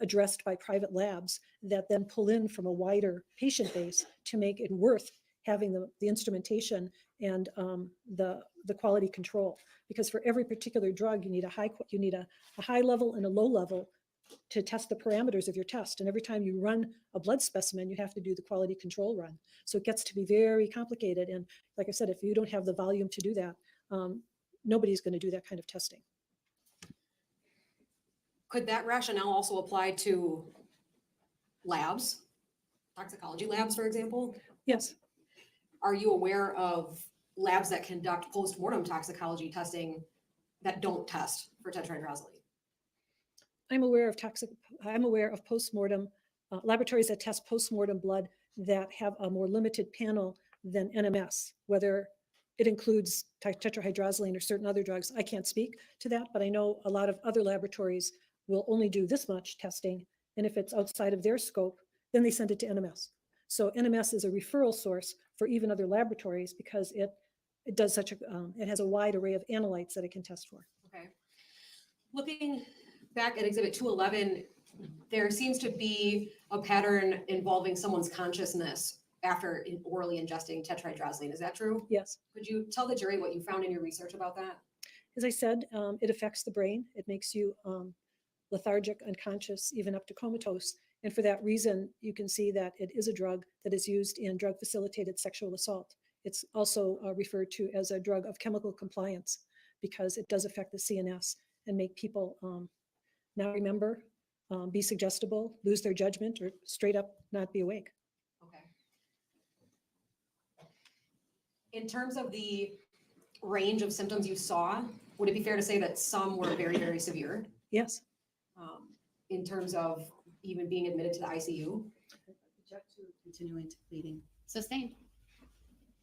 S9: addressed by private labs that then pull in from a wider patient base to make it worth having the instrumentation and the quality control. Because for every particular drug, you need a high level and a low level to test the parameters of your test. And every time you run a blood specimen, you have to do the quality control run. So it gets to be very complicated. And like I said, if you don't have the volume to do that, nobody's going to do that kind of testing.
S6: Could that rationale also apply to labs, toxicology labs, for example?
S9: Yes.
S6: Are you aware of labs that conduct post-mortem toxicology testing that don't test for tetrahydrozoline?
S9: I'm aware of post-mortem laboratories that test post-mortem blood that have a more limited panel than NMS, whether it includes tetrahydrozoline or certain other drugs. I can't speak to that, but I know a lot of other laboratories will only do this much testing. And if it's outside of their scope, then they send it to NMS. So NMS is a referral source for even other laboratories because it does such a, it has a wide array of analytes that it can test for.
S6: Okay. Looking back at Exhibit 211, there seems to be a pattern involving someone's consciousness after orally ingesting tetrahydrozoline. Is that true?
S9: Yes.
S6: Could you tell the jury what you found in your research about that?
S9: As I said, it affects the brain. It makes you lethargic, unconscious, even up to comatose. And for that reason, you can see that it is a drug that is used in drug-facilitated sexual assault. It's also referred to as a drug of chemical compliance because it does affect the CNS and make people not remember, be suggestible, lose their judgment, or straight up not be awake.
S6: Okay. In terms of the range of symptoms you saw, would it be fair to say that some were very, very severe?
S9: Yes.
S6: In terms of even being admitted to the ICU?
S11: Object to continuing to pleading.
S10: Sustained.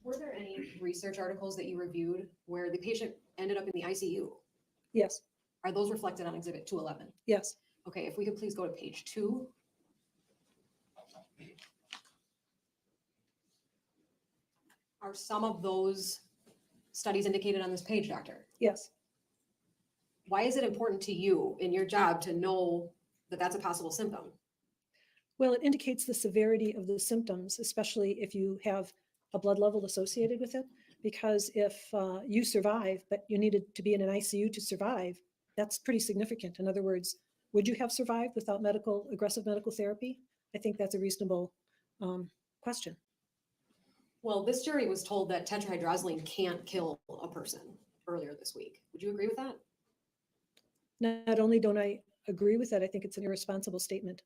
S6: Were there any research articles that you reviewed where the patient ended up in the ICU?
S9: Yes.
S6: Are those reflected on Exhibit 211?
S9: Yes.
S6: Okay, if we could please go to page 2. Are some of those studies indicated on this page, doctor?
S9: Yes.
S6: Why is it important to you in your job to know that that's a possible symptom?
S9: Well, it indicates the severity of the symptoms, especially if you have a blood level associated with it. Because if you survive, but you needed to be in an ICU to survive, that's pretty significant. In other words, would you have survived without aggressive medical therapy? I think that's a reasonable question.
S6: Well, this jury was told that tetrahydrozoline can't kill a person earlier this week. Would you agree with that?
S9: Not only don't I agree with that, I think it's an irresponsible statement.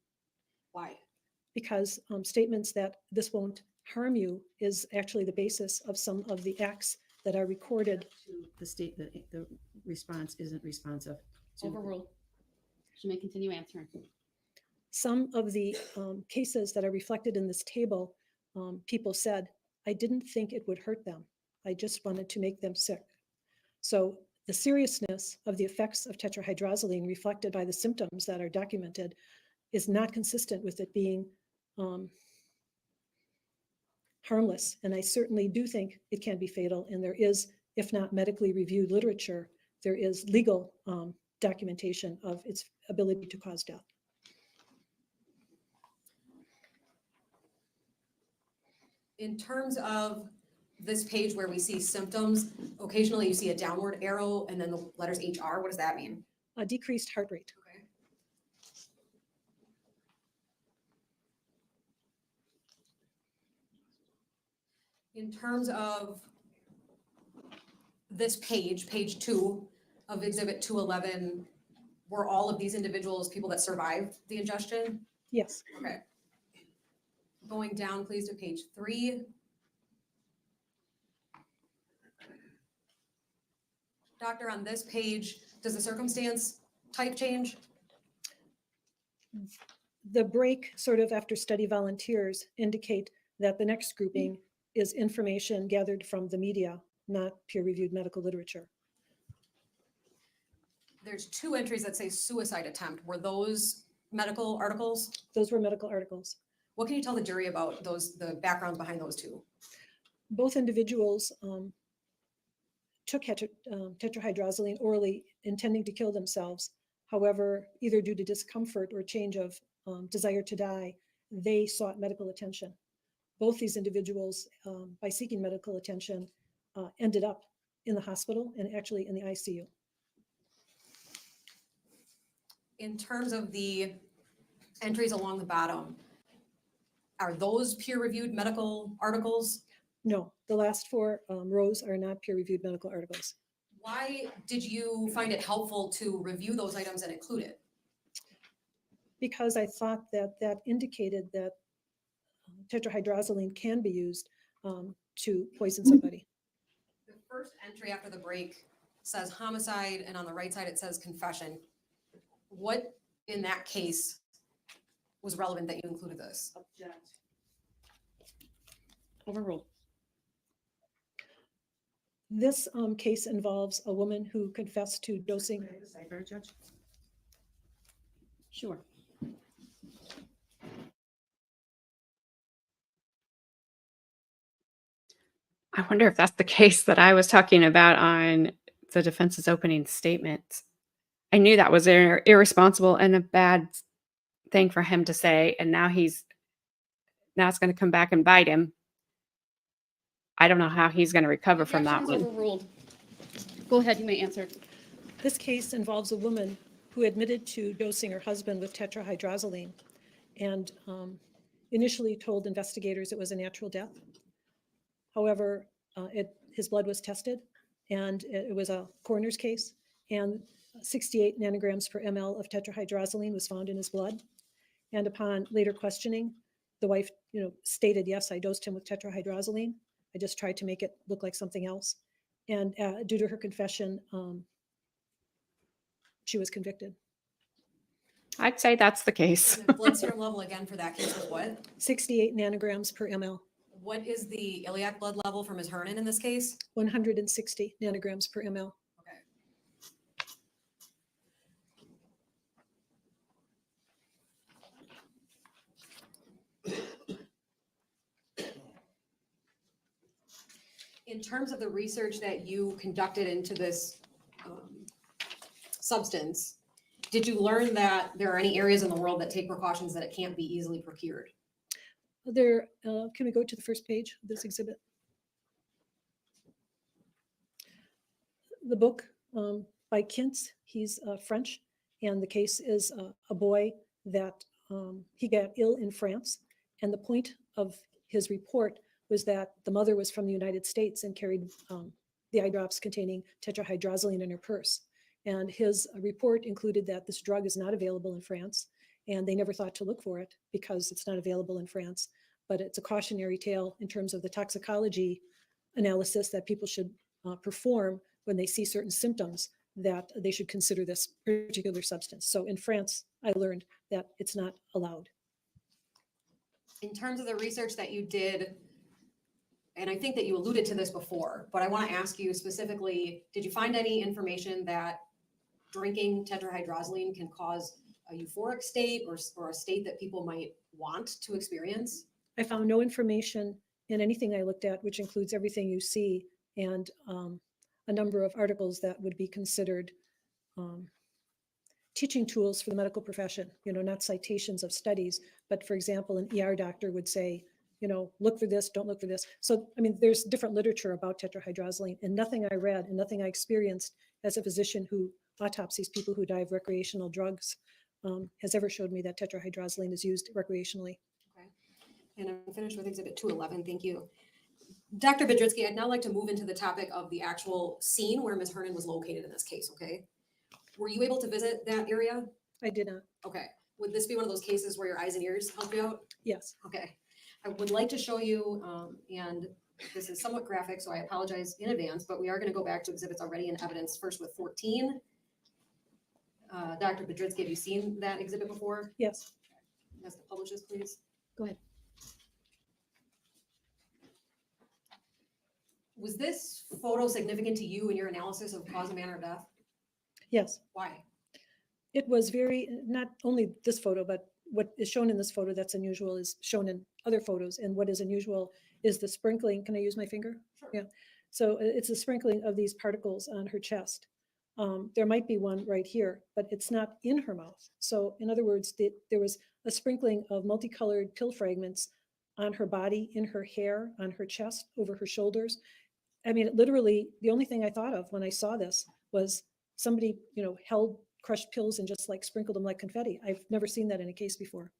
S6: Why?
S9: Because statements that this won't harm you is actually the basis of some of the acts that are recorded.
S11: The statement, the response isn't responsive.
S10: Overruled. She may continue answering.
S9: Some of the cases that are reflected in this table, people said, I didn't think it would hurt them. I just wanted to make them sick. So the seriousness of the effects of tetrahydrozoline reflected by the symptoms that are documented is not consistent with it being harmless. And I certainly do think it can be fatal. And there is, if not medically reviewed literature, there is legal documentation of its ability to cause death.
S6: In terms of this page where we see symptoms, occasionally you see a downward arrow and then the letters HR. What does that mean?
S9: A decreased heart rate.
S6: Okay. In terms of this page, page 2 of Exhibit 211, were all of these individuals people that survived the ingestion?
S9: Yes.
S6: Okay. Going down, please, to page 3. Doctor, on this page, does the circumstance type change?
S9: The break sort of after study volunteers indicate that the next grouping is information gathered from the media, not peer-reviewed medical literature.
S6: There's 2 entries that say suicide attempt. Were those medical articles?
S9: Those were medical articles.
S6: What can you tell the jury about those, the background behind those 2?
S9: Both individuals took tetrahydrozoline orally intending to kill themselves. However, either due to discomfort or change of desire to die, they sought medical attention. Both these individuals, by seeking medical attention, ended up in the hospital and actually in the ICU.
S6: In terms of the entries along the bottom, are those peer-reviewed medical articles?
S9: No, the last 4 rows are not peer-reviewed medical articles.
S6: Why did you find it helpful to review those items and include it?
S9: Because I thought that that indicated that tetrahydrozoline can be used to poison somebody.
S6: The first entry after the break says homicide, and on the right side it says confession. What in that case was relevant that you included this?
S11: Object.
S9: Overruled. This case involves a woman who confessed to dosing.
S11: Fair judge.
S10: Sure.
S1: I wonder if that's the case that I was talking about on the defense's opening statement. I knew that was irresponsible and a bad thing for him to say, and now it's going to come back and bite him. I don't know how he's going to recover from that
S2: Objection is
S1: one.
S2: overruled. Go ahead, you may answer.
S9: This case involves a woman who admitted to dosing her husband with tetrahydrozoline and initially told investigators it was a natural death. However, his blood was tested and it was a coroner's case, and 68 nanograms per ml of tetrahydrozoline was found in his blood. And upon later questioning, the wife, stated, yes, I dosed him with tetrahydrozoline. I just tried to make it look like something else. And due to her confession, she was convicted.
S1: I'd say that's the case.
S6: And the blood serum level again for that case was what?
S9: 68 nanograms per ml,
S6: What is the iliac blood level for Ms. Hernan in this case?
S9: 160 nanograms per ml.
S6: Okay. In terms of the research that you conducted into this substance, did you learn that there are any areas in the world that take precautions that it can't be easily procured?
S9: There, can we go to the first page of this exhibit? The book by Kintz, he's French, and the case is a boy that he got ill in France, and the point of his report was that the mother was from the United States and carried the eye drops containing tetrahydrozoline in her purse. And his report included that this drug is not available in France, and they never thought to look for it because it's not available in France. But it's a cautionary tale in terms of the toxicology analysis that people should perform when they see certain symptoms, that they should consider this particular substance. So in France, I learned that it's not allowed.
S6: In terms of the research that you did, and I think that you alluded to this before, but I want to ask you specifically, did you find any information that drinking tetrahydrozoline can cause a euphoric state or a state that people might want to experience?
S9: I found no information in anything I looked at, which includes everything you see, and a number of articles that would be considered teaching tools for the medical profession, not citations of studies, but for example, an ER doctor would say, look for this, don't look for this. So, there's different literature about tetrahydrozoline, and nothing I read and nothing I experienced as a physician who autopsies people who die of recreational drugs has ever showed me that tetrahydrozoline is used recreationally.
S6: Okay. And I'm finished with Exhibit 211. Thank you. Dr. Budritsky, I'd now like to move into the topic of the actual scene where Ms. Hernan was located in this case, okay? Were you able to visit that area?
S9: I did not.
S6: Okay. Would this be one of those cases where your eyes and ears help you out?
S9: Yes.
S6: Okay. I would like to show you, and this is somewhat graphic, so I apologize in advance, but we are going to go back to exhibits already in evidence, first with 14. Dr. Budritsky, have you seen that exhibit before?
S9: Yes.
S6: Ask the publishers, please.
S2: Go ahead.
S6: Was this photo significant to you in your analysis of cause and manner of death?
S9: Yes,
S6: Why?
S9: it was very, not only this photo, but what is shown in this photo that's unusual is shown in other photos. And what is unusual is the sprinkling. Can I use my finger?
S6: Sure.
S9: Yeah. So it's a sprinkling of these particles on her chest. There might be one right here, but it's not in her mouth. So in other words, there was a sprinkling of multicolored pill fragments on her body, in her hair, on her chest, over her shoulders. I mean, it literally, the only thing I thought of when I saw this was somebody, held crushed pills and just like sprinkled them like confetti. I've never seen that in a case before.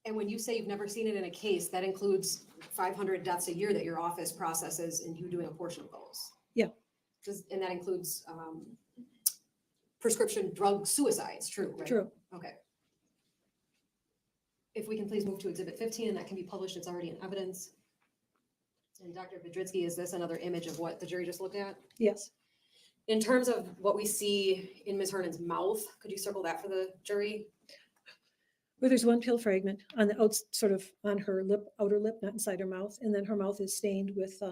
S6: And when you say you've never seen it in a case, that includes 500 deaths a year that your office processes and you doing a portion of those?
S9: Yeah.
S6: And that includes prescription drug suicides, true, right?
S9: True.
S6: Okay. If we can please move to Exhibit 15, and that can be published, it's already in evidence. And Dr. Budritsky, is this another image of what the jury just looked at?
S9: Yes.
S6: In terms of what we see in Ms. Hernan's mouth, could you circle that for the jury?
S9: Where there's one pill fragment on the sort of on her lip, outer lip, not inside her mouth, and then her mouth is stained with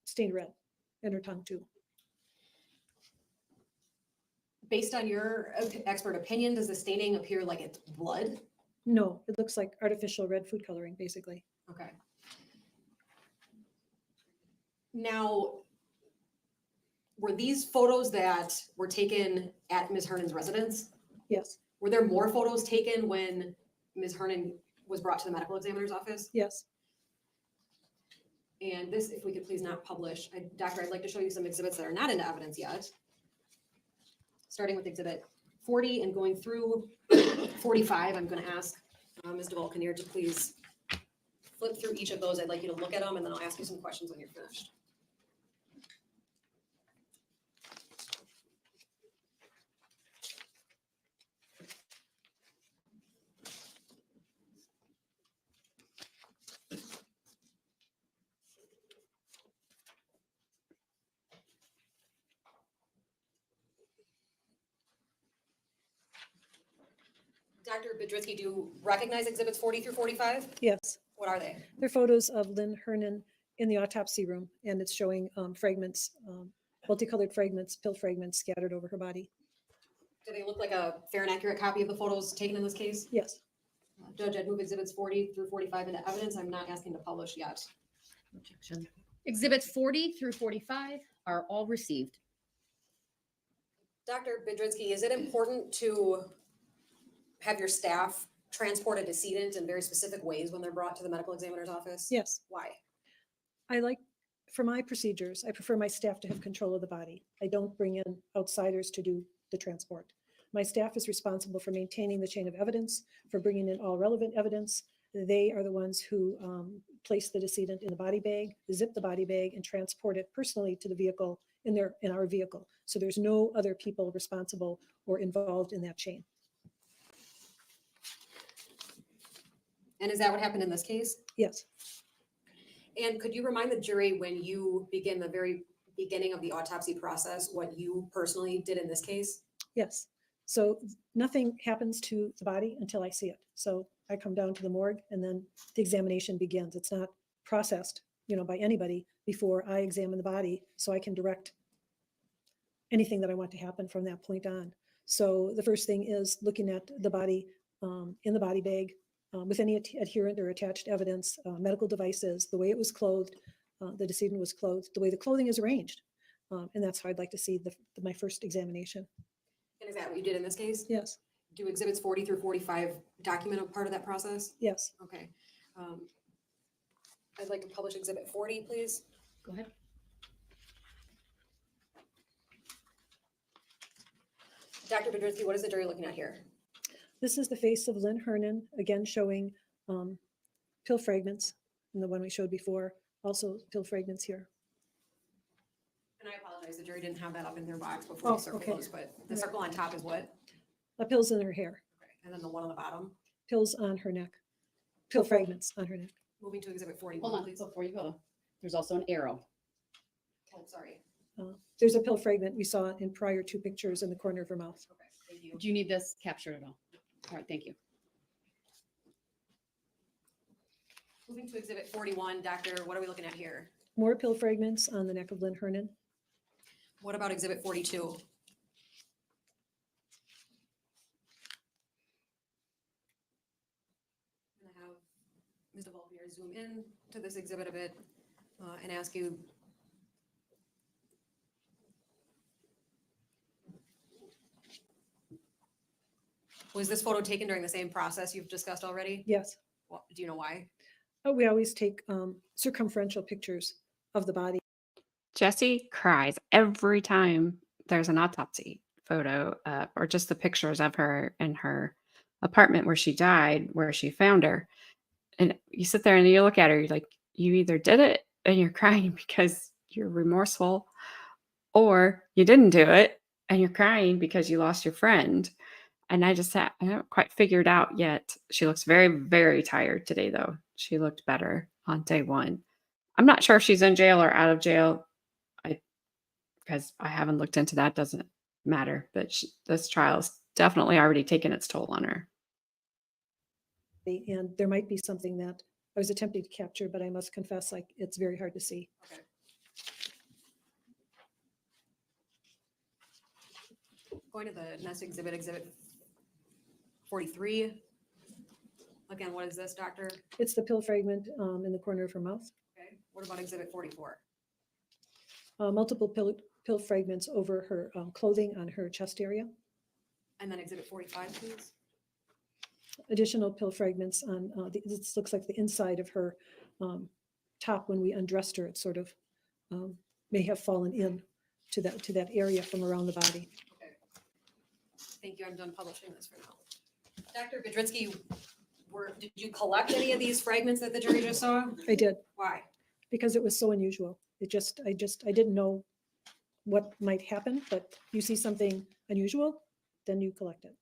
S9: stained red, and her tongue too.
S6: Based on your expert opinion, does the staining appear like it's blood?
S9: No, it looks like artificial red food coloring, basically.
S6: Okay. Now, were these photos that were taken at Ms. Hernan's residence?
S9: Yes.
S6: Were there more photos taken when Ms. Hernan was brought to the medical examiner's office?
S9: Yes.
S6: And this, if we could please not publish. Doctor, I'd like to show you some exhibits that are not into evidence yet. Starting with Exhibit 40 and going through 45, I'm going to ask Ms. DeVolcanier to please flip through each of those. I'd like you to look at them, and then I'll ask you some questions when you're finished. Dr. Budritsky, do you recognize exhibits 40 through 45?
S9: Yes.
S6: What are they?
S9: They're photos of Lynn Hernan in the autopsy room, and it's showing fragments, multicolored fragments, pill fragments scattered over her body.
S6: Do they look like a fair and accurate copy of the photos taken in this case?
S9: Yes.
S6: Judge, I'd move exhibits 40 through 45 into evidence. I'm not asking to publish yet.
S11: Objection.
S10: Exhibits 40 through 45 are all received.
S6: Dr. Budritsky, is it important to have your staff transport a decedent in very specific ways when they're brought to the medical examiner's office?
S9: Yes.
S6: Why?
S9: For my procedures, I prefer my staff to have control of the body. I don't bring in outsiders to do the transport. My staff is responsible for maintaining the chain of evidence, for bringing in all relevant evidence. They are the ones who place the decedent in the body bag, zip the body bag, and transport it personally to the vehicle in our vehicle. So there's no other people responsible or involved in that chain.
S6: And is that what happened in this case?
S9: Yes.
S6: And could you remind the jury, when you begin the very beginning of the autopsy process, what you personally did in this case?
S9: Yes. So nothing happens to the body until I see it. So I come down to the morgue and then the examination begins. It's not processed, by anybody before I examine the body, so I can direct anything that I want to happen from that point on. So the first thing is looking at the body in the body bag with any adherent or attached evidence, medical devices, the way it was clothed, the decedent was clothed, the way the clothing is arranged. And that's how I'd like to see my first examination.
S6: And is that what you did in this case?
S9: Yes.
S6: Do exhibits 40 through 45 document a part of that process?
S9: Yes.
S6: Okay. I'd like to publish exhibit 40, please.
S10: Go ahead.
S6: Dr. Budritsky, what is the jury looking at here?
S9: This is the face of Lynn Hernan, again showing pill fragments, and the one we showed before, also pill fragments here.
S6: And I apologize, the jury didn't have that up in their box before
S9: Oh,
S6: we circle
S9: okay.
S6: those, but the circle on top is what?
S9: Pills in her hair,
S6: Okay. And then the one on the bottom.
S9: pills on her neck, pill fragments on her neck.
S6: Moving to exhibit 41,
S10: Hold on,
S6: please.
S10: before you go. There's also an arrow.
S6: Oh, sorry.
S9: There's a pill fragment we saw in prior two pictures in the corner of her mouth.
S6: Okay, thank you.
S10: Do you need this captured at all? All right, thank you.
S6: Moving to exhibit 41, Doctor, what are we looking at here?
S9: More pill fragments on the neck of Lynn Hernan.
S6: What about exhibit 42? I'm gonna have Ms. DeVolk here zoom in to this exhibit a bit and ask you. Was this photo taken during the same process you've discussed already?
S9: Yes.
S6: Do you know why?
S9: Oh, we always take circumferential pictures of the body.
S1: Jessy cries every time there's an autopsy photo or just the pictures of her in her apartment where she died, where she found her. And you sit there and you look at her, you're like, you either did it and you're crying because you're remorseful, or you didn't do it and you're crying because you lost your friend. And I haven't quite figured out yet. She looks very, very tired today, though. She looked better on day one. I'm not sure if she's in jail or out of jail. Because I haven't looked into that, doesn't matter. But this trial has definitely already taken its toll on her.
S9: And there might be something that I was attempting to capture, but I must confess, like, it's very hard to see.
S6: Okay. Going to the next exhibit, exhibit 43. Again, what is this, doctor?
S9: It's the pill fragment in the corner of her mouth.
S6: Okay. What about exhibit 44?
S9: Multiple pill fragments over her clothing on her chest area.
S6: And then exhibit 45, please.
S9: Additional pill fragments on, this looks like the inside of her top when we undressed her. It sort of may have fallen in to that area from around the body.
S6: Okay. Thank you. I'm done publishing this for now. Dr. Budritsky, did you collect any of these fragments that the jury just saw?
S9: I did,
S6: Why?
S9: because it was so unusual. I didn't know what might happen, but you see something unusual, then you collect it.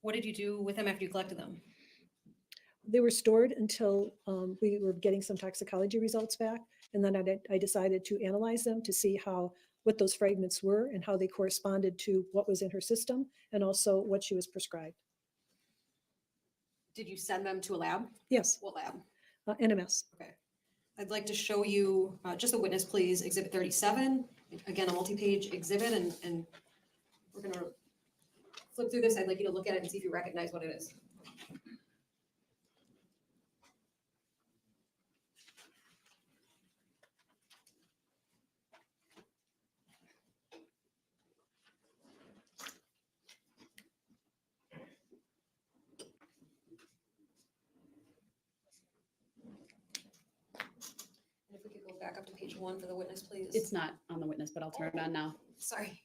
S6: What did you do with them after you collected them?
S9: They were stored until we were getting some toxicology results back. And then I decided to analyze them to see what those fragments were and how they corresponded to what was in her system and also what she was prescribed.
S6: Did you send them to a lab?
S9: Yes,
S6: What lab?
S9: NMS.
S6: Okay. I'd like to show you, just a witness, please, exhibit 37. Again, a multi-page exhibit, and we're gonna flip through this. I'd like you to look at it and see if you recognize what it is. And if we could go back up to page 1 for the witness, please.
S2: It's not on the witness, but I'll turn it on now.
S6: Sorry.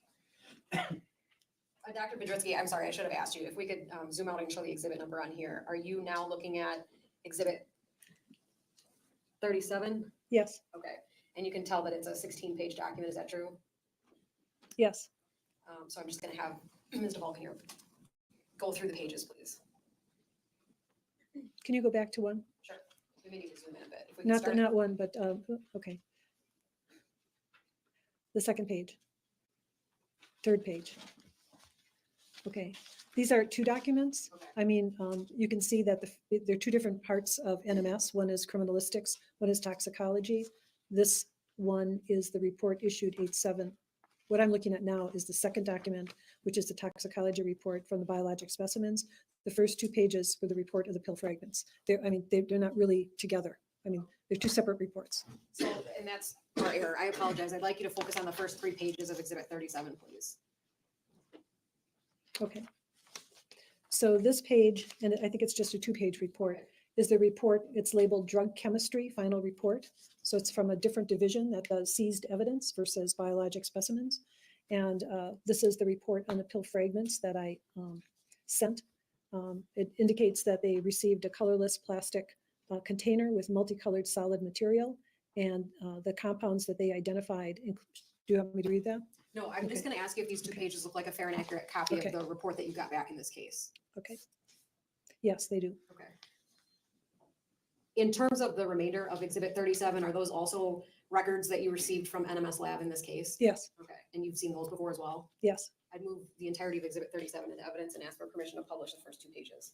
S6: Dr. Budritsky, I'm sorry, I should have asked you. If we could zoom out and show the exhibit number on here. Are you now looking at exhibit 37?
S9: Yes,
S6: Okay. And you can tell that it's a 16-page document. Is that true?
S9: yes.
S6: So I'm just going to have Ms. DeVolk here go through the pages, please.
S9: Can you go back to one?
S6: Sure. We may need to zoom in a bit. If we can start.
S9: Not one, but okay. The second page. Third page. Okay, these are two documents.
S6: Okay.
S9: I mean, you can see that they're two different parts of NMS. One is criminalistics, one is toxicology. This one is the report issued 8/7. What I'm looking at now is the second document, which is the toxicology report from the biologic specimens. The first 2 pages for the report of the pill fragments. They're not really together. I mean, they're 2 separate reports.
S6: So, and that's our error. I apologize. I'd like you to focus on the first 3 pages of exhibit 37, please.
S9: Okay. So this page, and I think it's just a 2-page report, is the report. It's labeled drug chemistry final report. So it's from a different division that does seized evidence versus biologic specimens. And this is the report on the pill fragments that I sent. It indicates that they received a colorless plastic container with multicolored solid material, and the compounds that they identified. Do you want me to read that?
S6: No, I'm just going to ask you if these 2 pages look like a fair and accurate copy
S9: Okay.
S6: of the report that you got back in this case.
S9: Okay. Yes, they do.
S6: Okay. In terms of the remainder of exhibit 37, are those also records that you received from NMS Lab in this case?
S9: Yes,
S6: Okay, and you've seen those before as well?
S9: yes.
S6: I'd move the entirety of exhibit 37 into evidence and ask for permission to publish the first 2 pages.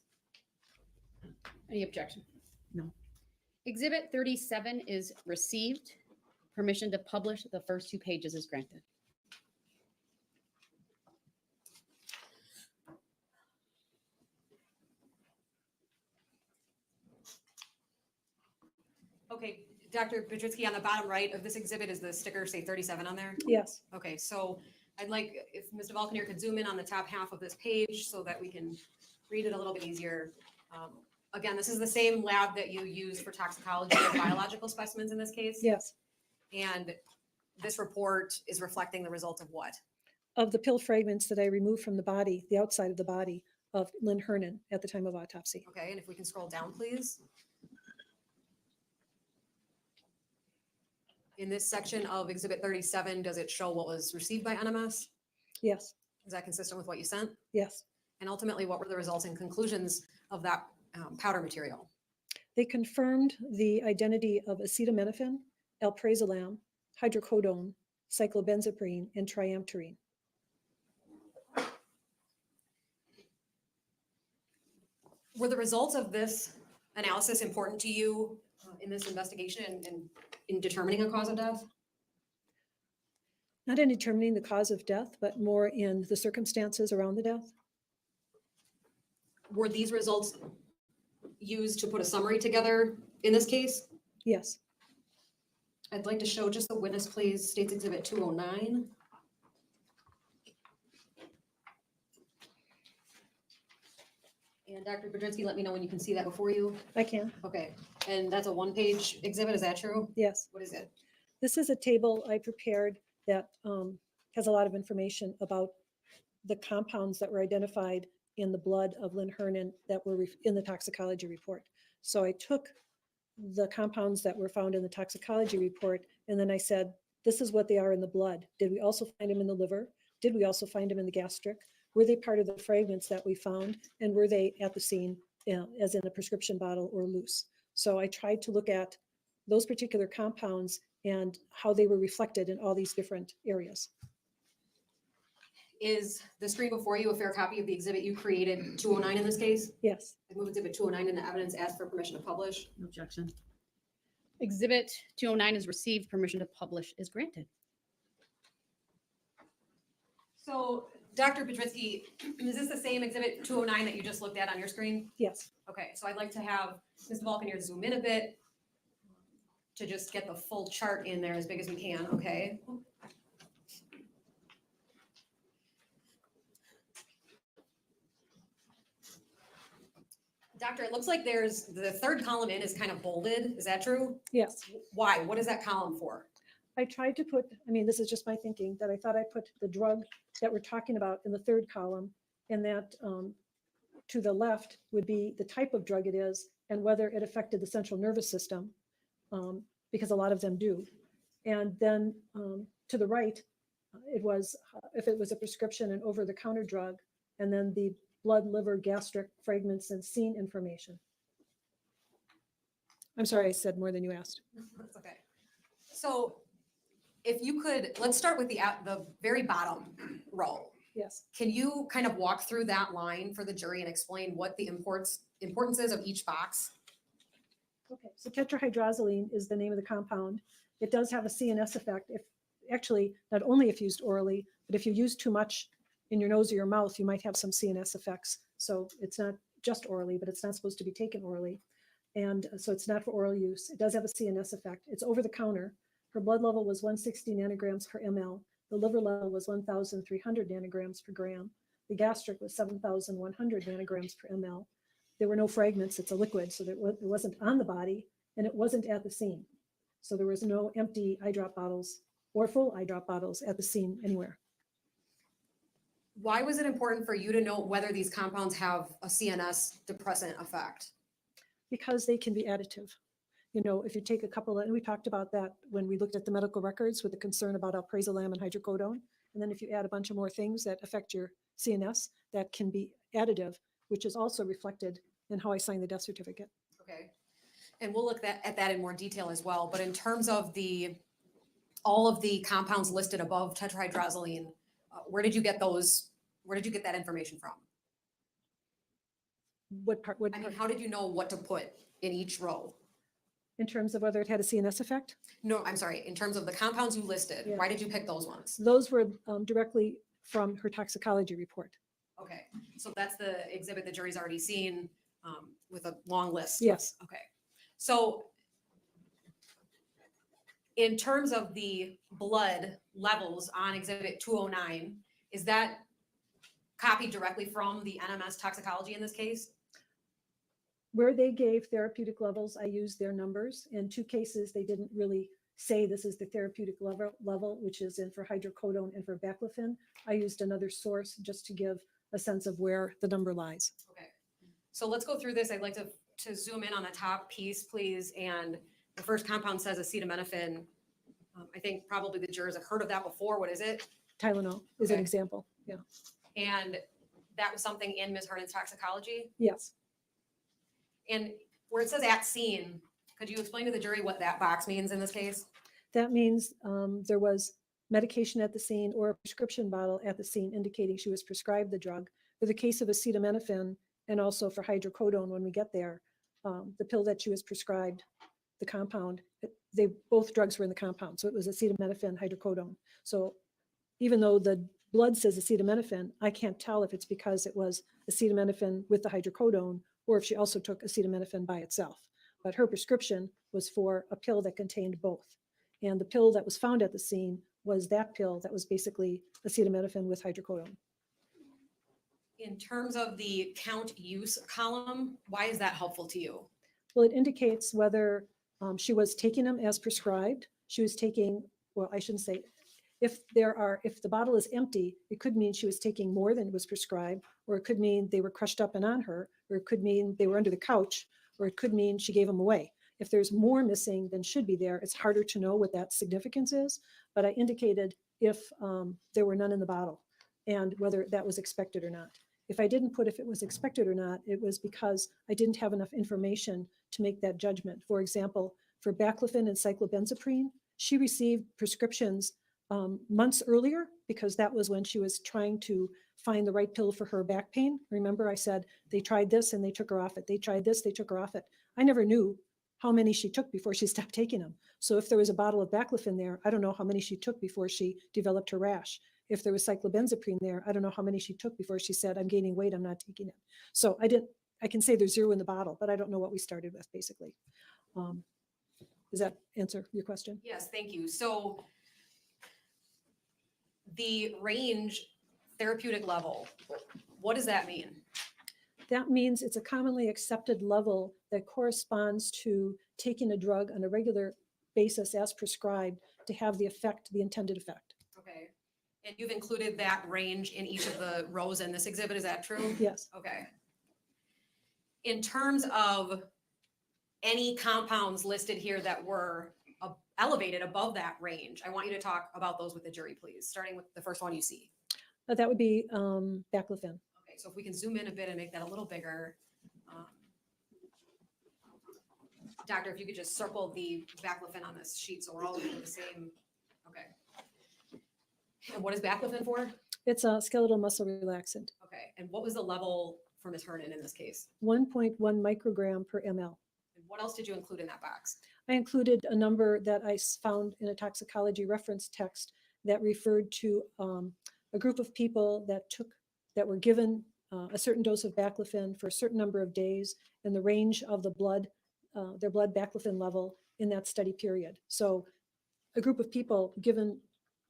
S2: Any objection?
S11: No.
S2: Exhibit 37 is received. Permission to publish the first 2 pages is granted.
S6: Okay, Dr. Budritsky, on the bottom right of this exhibit is the sticker, say 37 on there?
S9: Yes,
S6: Okay, so I'd like if Mr. Vulcanier could zoom in on the top half of this page so that we can read it a little bit easier. Again, this is the same lab that you use for toxicology of biological specimens in this case.
S9: yes.
S6: And this report is reflecting the result of what?
S9: Of the pill fragments that I removed from the body, the outside of the body of Lynn Hernan at the time of autopsy.
S6: Okay, and if we can scroll down, please. In this section of Exhibit 37, does it show what was received by NMS?
S9: Yes,
S6: Is that consistent with what you sent?
S9: yes.
S6: And ultimately, what were the resulting conclusions of that powder material?
S9: They confirmed the identity of acetaminophen, alprazolam, hydrocodone, cyclobenzaprine, and triamterene.
S6: Were the results of this analysis important to you in this investigation and in determining a cause of death?
S9: Not in determining the cause of death, but more in the circumstances around the death.
S6: Were these results used to put a summary together in this case?
S9: Yes,
S6: I'd like to show just the witness, please, States Exhibit 209. And Dr. Budritsky, let me know when you can see that before you.
S9: I can.
S6: Okay, and that's a one-page exhibit, is that true?
S9: Yes.
S6: What is it?
S9: This is a table I prepared that has a lot of information about the compounds that were identified in the blood of Lynn Hernan that were in the toxicology report. So I took the compounds that were found in the toxicology report, and then I said, this is what they are in the blood. Did we also find them in the liver? Did we also find them in the gastric? Were they part of the fragments that we found? And were they at the scene, as in a prescription bottle or loose? So I tried to look at those particular compounds and how they were reflected in all these different areas.
S6: Is the screen before you a fair copy of the exhibit you created, 209 in this case?
S9: Yes,
S6: I move Exhibit 209 into evidence, ask for permission to publish.
S11: No objection.
S2: Exhibit 209 is received. Permission to publish is granted.
S6: So, Dr. Budritsky, is this the same Exhibit 209 that you just looked at on your screen?
S9: yes.
S6: Okay, so I'd like to have Mr. Vulcanier zoom in a bit to just get the full chart in there as big as we can, okay? Doctor, it looks like there's, the third column in is kind of bolded. Is that true?
S9: Yes.
S6: Why? What is that column for?
S9: I tried to put, I mean, this is just my thinking, that I thought I put the drug that we're talking about in the third column, and that to the left would be the type of drug it is and whether it affected the central nervous system, because a lot of them do. And then to the right, it was, if it was a prescription and over-the-counter drug, and then the blood, liver, gastric fragments, and scene information. I'm sorry, I said more than you asked.
S6: That's okay. So if you could, let's start with the very bottom row.
S9: Yes.
S6: Can you kind of walk through that line for the jury and explain what the importance is of each box?
S9: Okay, so tetrahydrozoline is the name of the compound. It does have a CNS effect. If actually, not only if used orally, but if you use too much in your nose or your mouth, you might have some CNS effects. So it's not just orally, but it's not supposed to be taken orally. And so it's not for oral use. It does have a CNS effect. It's over the counter. Her blood level was 160 nanograms per ml. The liver level was 1,300 nanograms per gram. The gastric was 7,100 nanograms per ml. There were no fragments. It's a liquid, so it wasn't on the body, and it wasn't at the scene. So there was no empty eye drop bottles or full eye drop bottles at the scene anywhere.
S6: Why was it important for you to know whether these compounds have a CNS depressant effect?
S9: Because they can be additive. You know, if you take a couple of, and we talked about that when we looked at the medical records with the concern about alprazolam and hydrocodone. And then if you add a bunch of more things that affect your CNS, that can be additive, which is also reflected in how I sign the death certificate.
S6: Okay. And we'll look at that in more detail as well. But in terms of all of the compounds listed above tetrahydrozoline, where did you get those? Where did you get that information from?
S9: What part, what
S6: I mean,
S9: part?
S6: how did you know what to put in each row?
S9: In terms of whether it had a CNS effect?
S6: No, I'm sorry, in terms of the compounds you listed,
S9: Yeah.
S6: why did you pick those ones?
S9: Those were directly from her toxicology report.
S6: Okay, so that's the exhibit the jury's already seen with a long list.
S9: Yes.
S6: Okay, so in terms of the blood levels on exhibit 209, is that copied directly from the NMS toxicology in this case?
S9: Where they gave therapeutic levels, I used their numbers. In 2 cases, they didn't really say this is the therapeutic level, which is in for hydrocodone and for baclofen. I used another source just to give a sense of where the number lies.
S6: Okay, so let's go through this. I'd like to zoom in on the top piece, please. And the first compound says acetaminophen. I think probably the jurors have heard of that before. What is it?
S9: Tylenol is an
S6: Okay.
S9: example. Yeah.
S6: And that was something in Ms. Hernan's toxicology.
S9: Yes.
S6: And where it says at scene, could you explain to the jury what that box means in this case?
S9: That means there was medication at the scene or a prescription bottle at the scene indicating she was prescribed the drug. For the case of acetaminophen and also for hydrocodone, when we get there, the pill that she was prescribed, the compound, both drugs were in the compound. So it was acetaminophen, hydrocodone. So even though the blood says acetaminophen, I can't tell if it's because it was acetaminophen with the hydrocodone or if she also took acetaminophen by itself. But her prescription was for a pill that contained both. And the pill that was found at the scene was that pill that was basically acetaminophen with hydrocodone.
S6: In terms of the count use column, why is that helpful to you?
S9: Well, it indicates whether she was taking them as prescribed. She was taking, well, I shouldn't say, if the bottle is empty, it could mean she was taking more than was prescribed, or it could mean they were crushed up and on her, or it could mean they were under the couch, or it could mean she gave them away. If there's more missing than should be there, it's harder to know what that significance is. But I indicated if there were none in the bottle and whether that was expected or not. If I didn't put if it was expected or not, it was because I didn't have enough information to make that judgment. For example, for baclofen and cyclobenzaprine, she received prescriptions months earlier because that was when she was trying to find the right pill for her back pain. Remember, I said they tried this and they took her off it. They tried this, they took her off it. I never knew how many she took before she stopped taking them. So if there was a bottle of baclofen there, I don't know how many she took before she developed her rash. If there was cyclobenzaprine there, I don't know how many she took before she said, I'm gaining weight, I'm not taking it. So I can say there's 0 in the bottle, but I don't know what we started with basically. Does that answer your question?
S6: Yes, thank you. So the range therapeutic level, what does that mean?
S9: That means it's a commonly accepted level that corresponds to taking a drug on a regular basis as prescribed to have the effect, the intended effect.
S6: Okay. And you've included that range in each of the rows in this exhibit, is that true?
S9: Yes.
S6: Okay. In terms of any compounds listed here that were elevated above that range, I want you to talk about those with the jury, please, starting with the first one you see.
S9: That would be baclofen.
S6: Okay, so if we can zoom in a bit and make that a little bigger. Doctor, if you could just circle the baclofen on this sheet so we're all looking at the same. Okay. And what is baclofen for?
S9: It's a skeletal muscle relaxant.
S6: Okay, and what was the level for Ms. Hernan in this case?
S9: 1.1 microgram per ml.
S6: And what else did you include in that box?
S9: I included a number that I found in a toxicology reference text that referred to a group of people that were given a certain dose of baclofen for a certain number of days and the range of the blood, their blood baclofen level in that study period. So a group of people given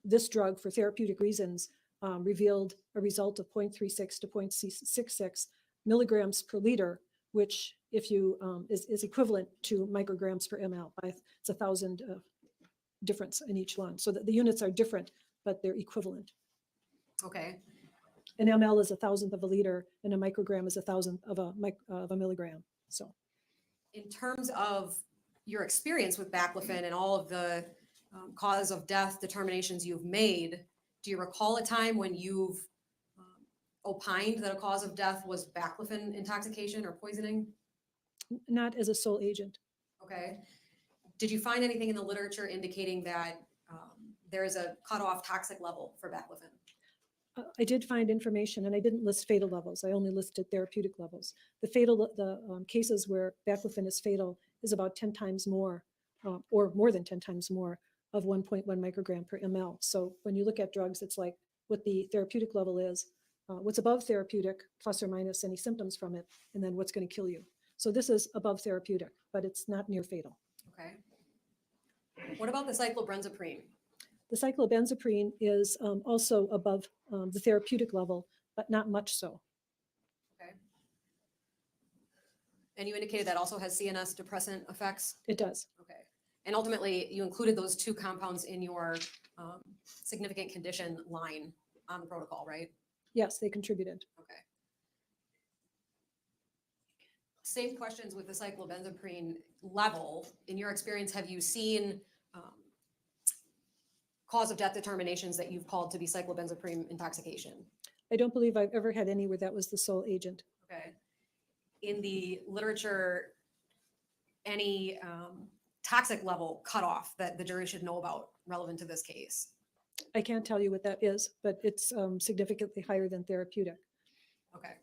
S9: this drug for therapeutic reasons revealed a result of 0.36 to 0.66 milligrams per liter, which if you is equivalent to micrograms per ml. It's 1,000 difference in each one. So that the units are different, but they're equivalent.
S6: Okay.
S9: An ml is 1,000th of a liter, and a microgram is 1,000th of a milligram. So,
S6: In terms of your experience with baclofen and all of the cause of death determinations you've made, do you recall a time when you've opined that a cause of death was baclofen intoxication or poisoning?
S9: not as a sole agent.
S6: Okay. Did you find anything in the literature indicating that there is a cutoff toxic level for baclofen?
S9: I did find information, and I didn't list fatal levels. I only listed therapeutic levels. The cases where baclofen is fatal is about 10 times more, or more than 10 times more of 1.1 microgram per ml. So when you look at drugs, it's like what the therapeutic level is, what's above therapeutic, plus or minus any symptoms from it, and then what's going to kill you. So this is above therapeutic, but it's not near fatal.
S6: Okay. What about the cyclobenzaprine?
S9: The cyclobenzaprine is also above the therapeutic level, but not much so.
S6: Okay. And you indicated that also has CNS depressant effects?
S9: It does.
S6: Okay. And ultimately, you included those two compounds in your significant condition line on the protocol, right?
S9: Yes, they contributed.
S6: Okay. Same questions with the cyclobenzaprine level. In your experience, have you seen cause of death determinations that you've called to be cyclobenzaprine intoxication?
S9: I don't believe I've ever had any where that was the sole agent.
S6: Okay. In the literature, any toxic level cutoff that the jury should know about relevant to this case?
S9: I can't tell you what that is, but it's significantly higher than therapeutic.
S6: Okay.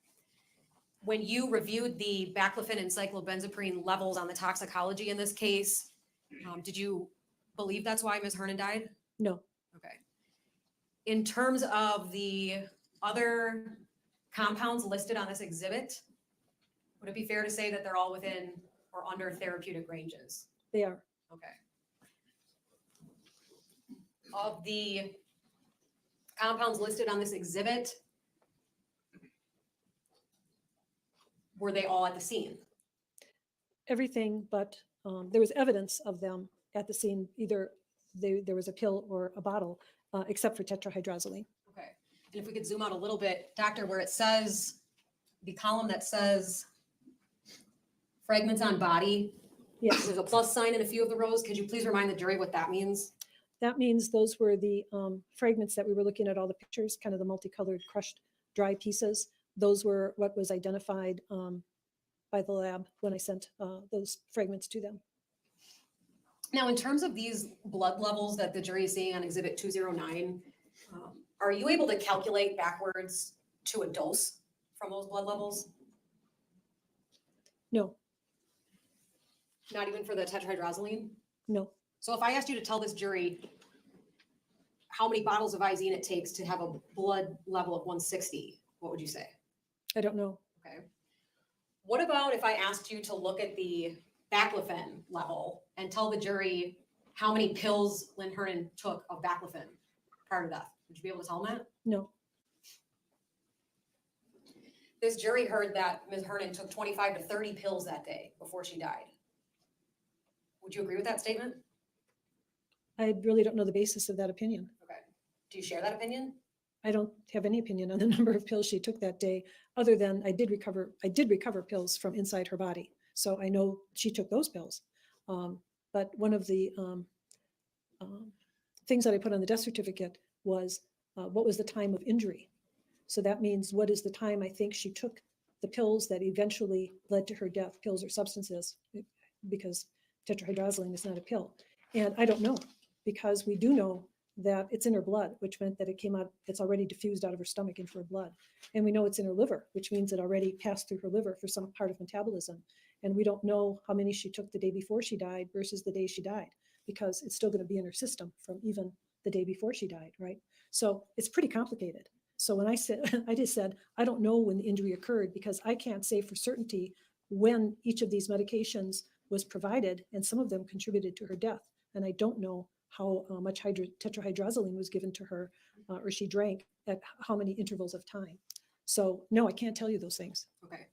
S6: When you reviewed the baclofen and cyclobenzaprine levels on the toxicology in this case, did you believe that's why Ms. Hernan died?
S9: No,
S6: Okay. In terms of the other compounds listed on this exhibit, would it be fair to say that they're all within or under therapeutic ranges?
S9: they are.
S6: Okay. Of the compounds listed on this exhibit, were they all at the scene?
S9: Everything, but there was evidence of them at the scene. Either there was a pill or a bottle, except for tetrahydrozoline.
S6: Okay. And if we could zoom out a little bit, doctor, where it says, the column that says fragments on body,
S9: Yes,
S6: there's a plus sign in a few of the rows. Could you please remind the jury what that means?
S9: that means those were the fragments that we were looking at, all the pictures, kind of the multicolored crushed dry pieces. Those were what was identified by the lab when I sent those fragments to them.
S6: Now, in terms of these blood levels that the jury is seeing on exhibit 209, are you able to calculate backwards to a dose from those blood levels?
S9: No,
S6: Not even for the tetrahydrozoline?
S9: no,
S6: So if I asked you to tell this jury how many bottles of Izine it takes to have a blood level of 160, what would you say?
S9: I don't know.
S6: Okay. What about if I asked you to look at the baclofen level and tell the jury how many pills Lynn Hernan took of baclofen prior to death? Would you be able to tell them that?
S9: No,
S6: This jury heard that Ms. Hernan took 25 to 30 pills that day before she died. Would you agree with that statement?
S9: I really don't know the basis of that opinion.
S6: Okay. Do you share that opinion?
S9: I don't have any opinion on the number of pills she took that day, other than I did recover pills from inside her body. So I know she took those pills. But one of the things that I put on the death certificate was what was the time of injury? So that means what is the time I think she took the pills that eventually led to her death, pills or substances, because tetrahydrozoline is not a pill. And I don't know, because we do know that it's in her blood, which meant that it came out, it's already diffused out of her stomach into her blood. And we know it's in her liver, which means it already passed through her liver for some part of metabolism. And we don't know how many she took the day before she died versus the day she died, because it's still going to be in her system from even the day before she died, right? So it's pretty complicated. So when I said, I just said, I don't know when the injury occurred, because I can't say for certainty when each of these medications was provided, and some of them contributed to her death. And I don't know how much tetrahydrozoline was given to her or she drank at how many intervals of time. So no, I can't tell you those things.
S6: Okay.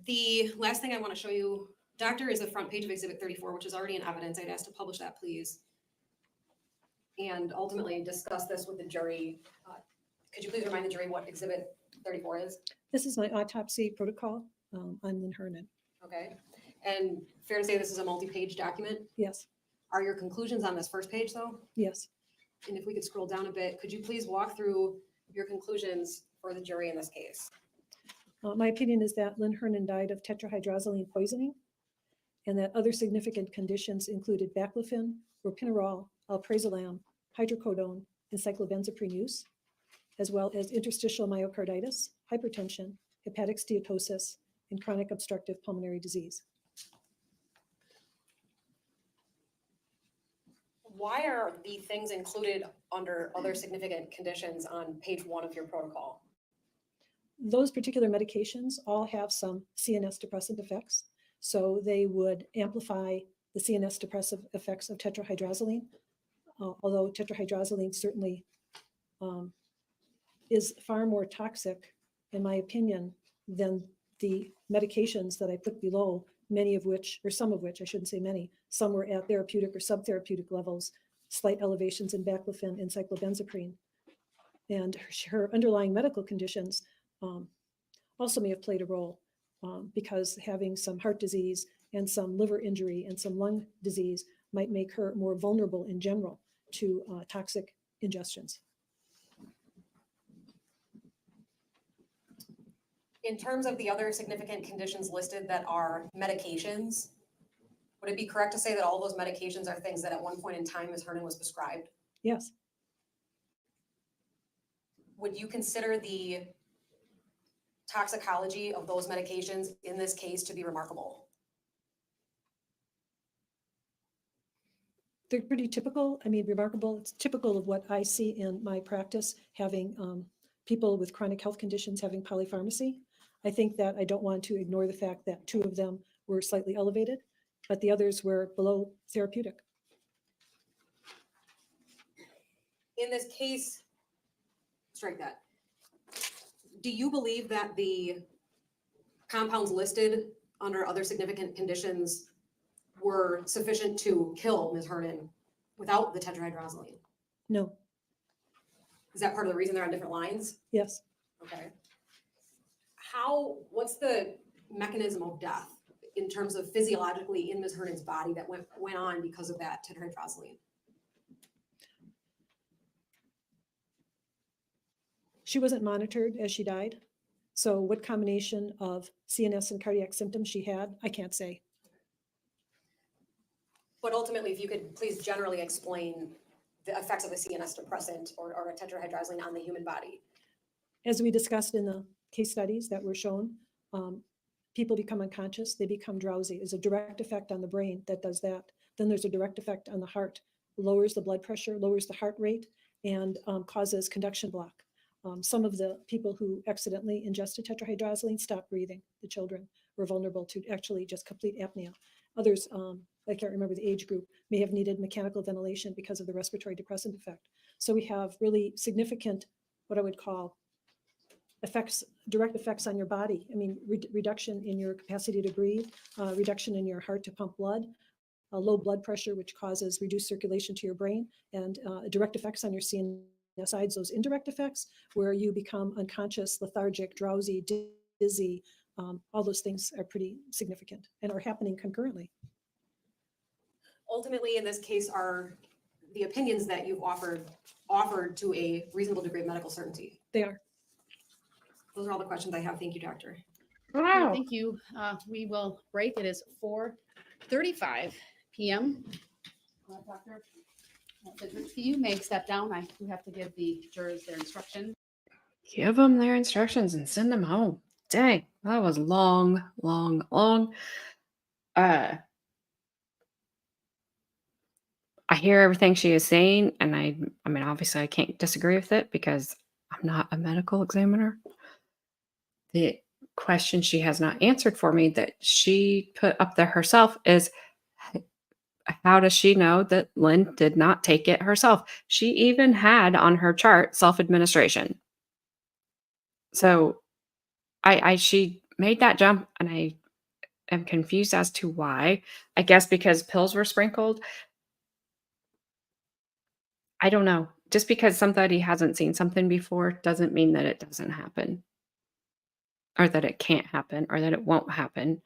S6: The last thing I want to show you, doctor, is the front page of exhibit 34, which is already in evidence. I'd ask to publish that, please. And ultimately discuss this with the jury. Could you please remind the jury what exhibit 34 is?
S9: This is my autopsy protocol on Lynn Hernan.
S6: Okay. And fair to say this is a multi-page document?
S9: Yes,
S6: Are your conclusions on this first page though?
S9: yes.
S6: And if we could scroll down a bit, could you please walk through your conclusions for the jury in this case?
S9: My opinion is that Lynn Hernan died of tetrahydrozoline poisoning, and that other significant conditions included baclofen, ropinirole, alprazolam, hydrocodone, and cyclobenzaprine use, as well as interstitial myocarditis, hypertension, hepatic steatosis, and chronic obstructive pulmonary disease.
S6: Why are the things included under other significant conditions on page 1 of your protocol?
S9: Those particular medications all have some CNS depressant effects. So they would amplify the CNS depressive effects of tetrahydrozoline, although tetrahydrozoline certainly is far more toxic, in my opinion, than the medications that I put below, many of which, or some of which, I shouldn't say many, some were at therapeutic or subtherapeutic levels, slight elevations in baclofen and cyclobenzaprine. And her underlying medical conditions also may have played a role because having some heart disease and some liver injury and some lung disease might make her more vulnerable in general to toxic ingestions.
S6: In terms of the other significant conditions listed that are medications, would it be correct to say that all those medications are things that at one point in time Ms. Hernan was prescribed?
S9: Yes.
S6: Would you consider the toxicology of those medications in this case to be remarkable?
S9: They're pretty typical. I mean, remarkable. It's typical of what I see in my practice, having people with chronic health conditions having polypharmacy. I think that I don't want to ignore the fact that 2 of them were slightly elevated, but the others were below therapeutic.
S6: In this case, strike that. Do you believe that the compounds listed under other significant conditions were sufficient to kill Ms. Hernan without the tetrahydrozoline?
S9: No.
S6: Is that part of the reason they're on different lines?
S9: Yes.
S6: Okay. What's the mechanism of death in terms of physiologically in Ms. Hernan's body that went on because of that tetrahydrozoline?
S9: She wasn't monitored as she died. So what combination of CNS and cardiac symptoms she had, I can't say.
S6: But ultimately, if you could please generally explain the effects of a CNS depressant or a tetrahydrozoline on the human body.
S9: As we discussed in the case studies that were shown, people become unconscious, they become drowsy. There's a direct effect on the brain that does that. Then there's a direct effect on the heart, lowers the blood pressure, lowers the heart rate, and causes conduction block. Some of the people who accidentally ingested tetrahydrozoline stopped breathing. The children were vulnerable to actually just complete apnea. Others, I can't remember the age group, may have needed mechanical ventilation because of the respiratory depressant effect. So we have really significant, what I would call effects, direct effects on your body. I mean, reduction in your capacity to breathe, reduction in your heart to pump blood, low blood pressure, which causes reduced circulation to your brain, and direct effects on your CNS. Besides those indirect effects, where you become unconscious, lethargic, drowsy, dizzy, all those things are pretty significant and are happening concurrently.
S6: Ultimately, in this case, are the opinions that you've offered to a reasonable degree of medical certainty?
S9: They are.
S6: Those are all the questions I have. Thank you, doctor.
S1: Wow.
S2: Thank you. We will break. It is 4:35 p.m. Doctor, you may step down. I do have to give the jurors their instruction.
S1: Give them their instructions and send them home. Dang, that was long. I hear everything she is saying, and I mean, obviously I can't disagree with it because I'm not a medical examiner. The question she has not answered for me that she put up there herself is, how does she know that Lynn did not take it herself? She even had on her chart self-administration. So she made that jump, and I am confused as to why. I guess because pills were sprinkled. I don't know. Just because somebody hasn't seen something before doesn't mean that it doesn't happen, or that it can't happen, or that it won't happen.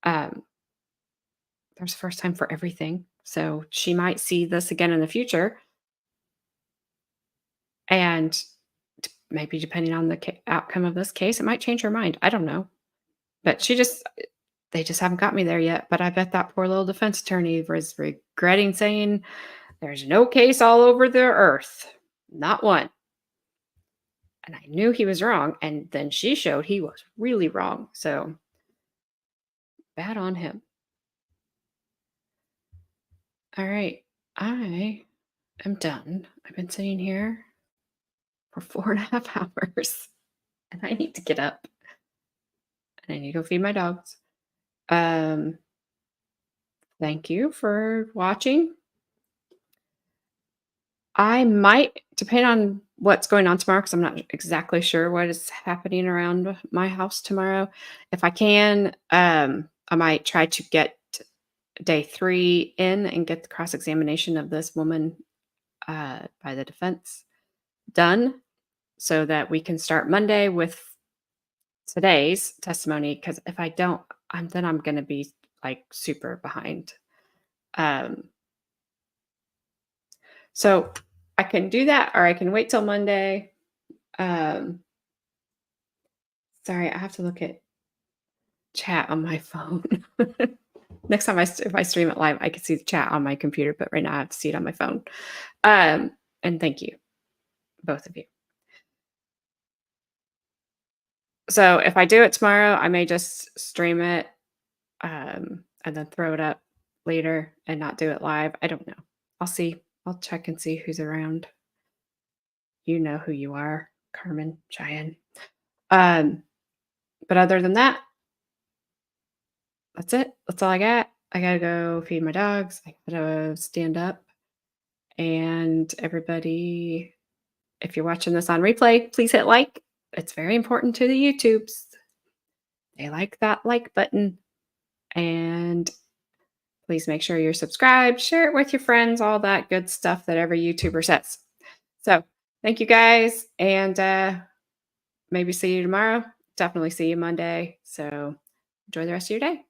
S1: There's a first time for everything. So she might see this again in the future. And maybe depending on the outcome of this case, it might change her mind. I don't know. But they just haven't got me there yet. But I bet that poor little defense attorney was regretting saying there's no case all over the earth not one. And I knew he was wrong. And then she showed he was really wrong. So bad on him. All right. I am done. I've been sitting here for 4.5 hours and I need to get up and I need to go feed my dogs. Thank you for watching. I might, depend on what's going on tomorrow, because I'm not exactly sure what is happening around my house tomorrow. If I can, I might try to get day 3 in and get the cross-examination of this woman by the defense done so that we can start Monday with today's testimony. Because if I don't, I'm going to be like super behind. So I can do that, or I can wait till Monday. Sorry, I have to look at chat on my phone. Next time if I stream it live, I can see the chat on my computer, but right now I have to see it on my phone. And thank you, both of you. So if I do it tomorrow, I may just stream it and then throw it up later and not do it live. I don't know. I'll see. I'll check and see who's around. You know who you are, Carmen, Cheyenne. But other than that, that's it. That's all I got. I gotta go feed my dogs. I gotta stand up. And everybody, if you're watching this on replay, please hit like. It's very important to the YouTubes. They like that like button. And please make sure you're subscribed, share it with your friends, all that good stuff that every YouTuber says. So thank you guys. And maybe see you tomorrow. Definitely see you Monday. So enjoy the rest of your day.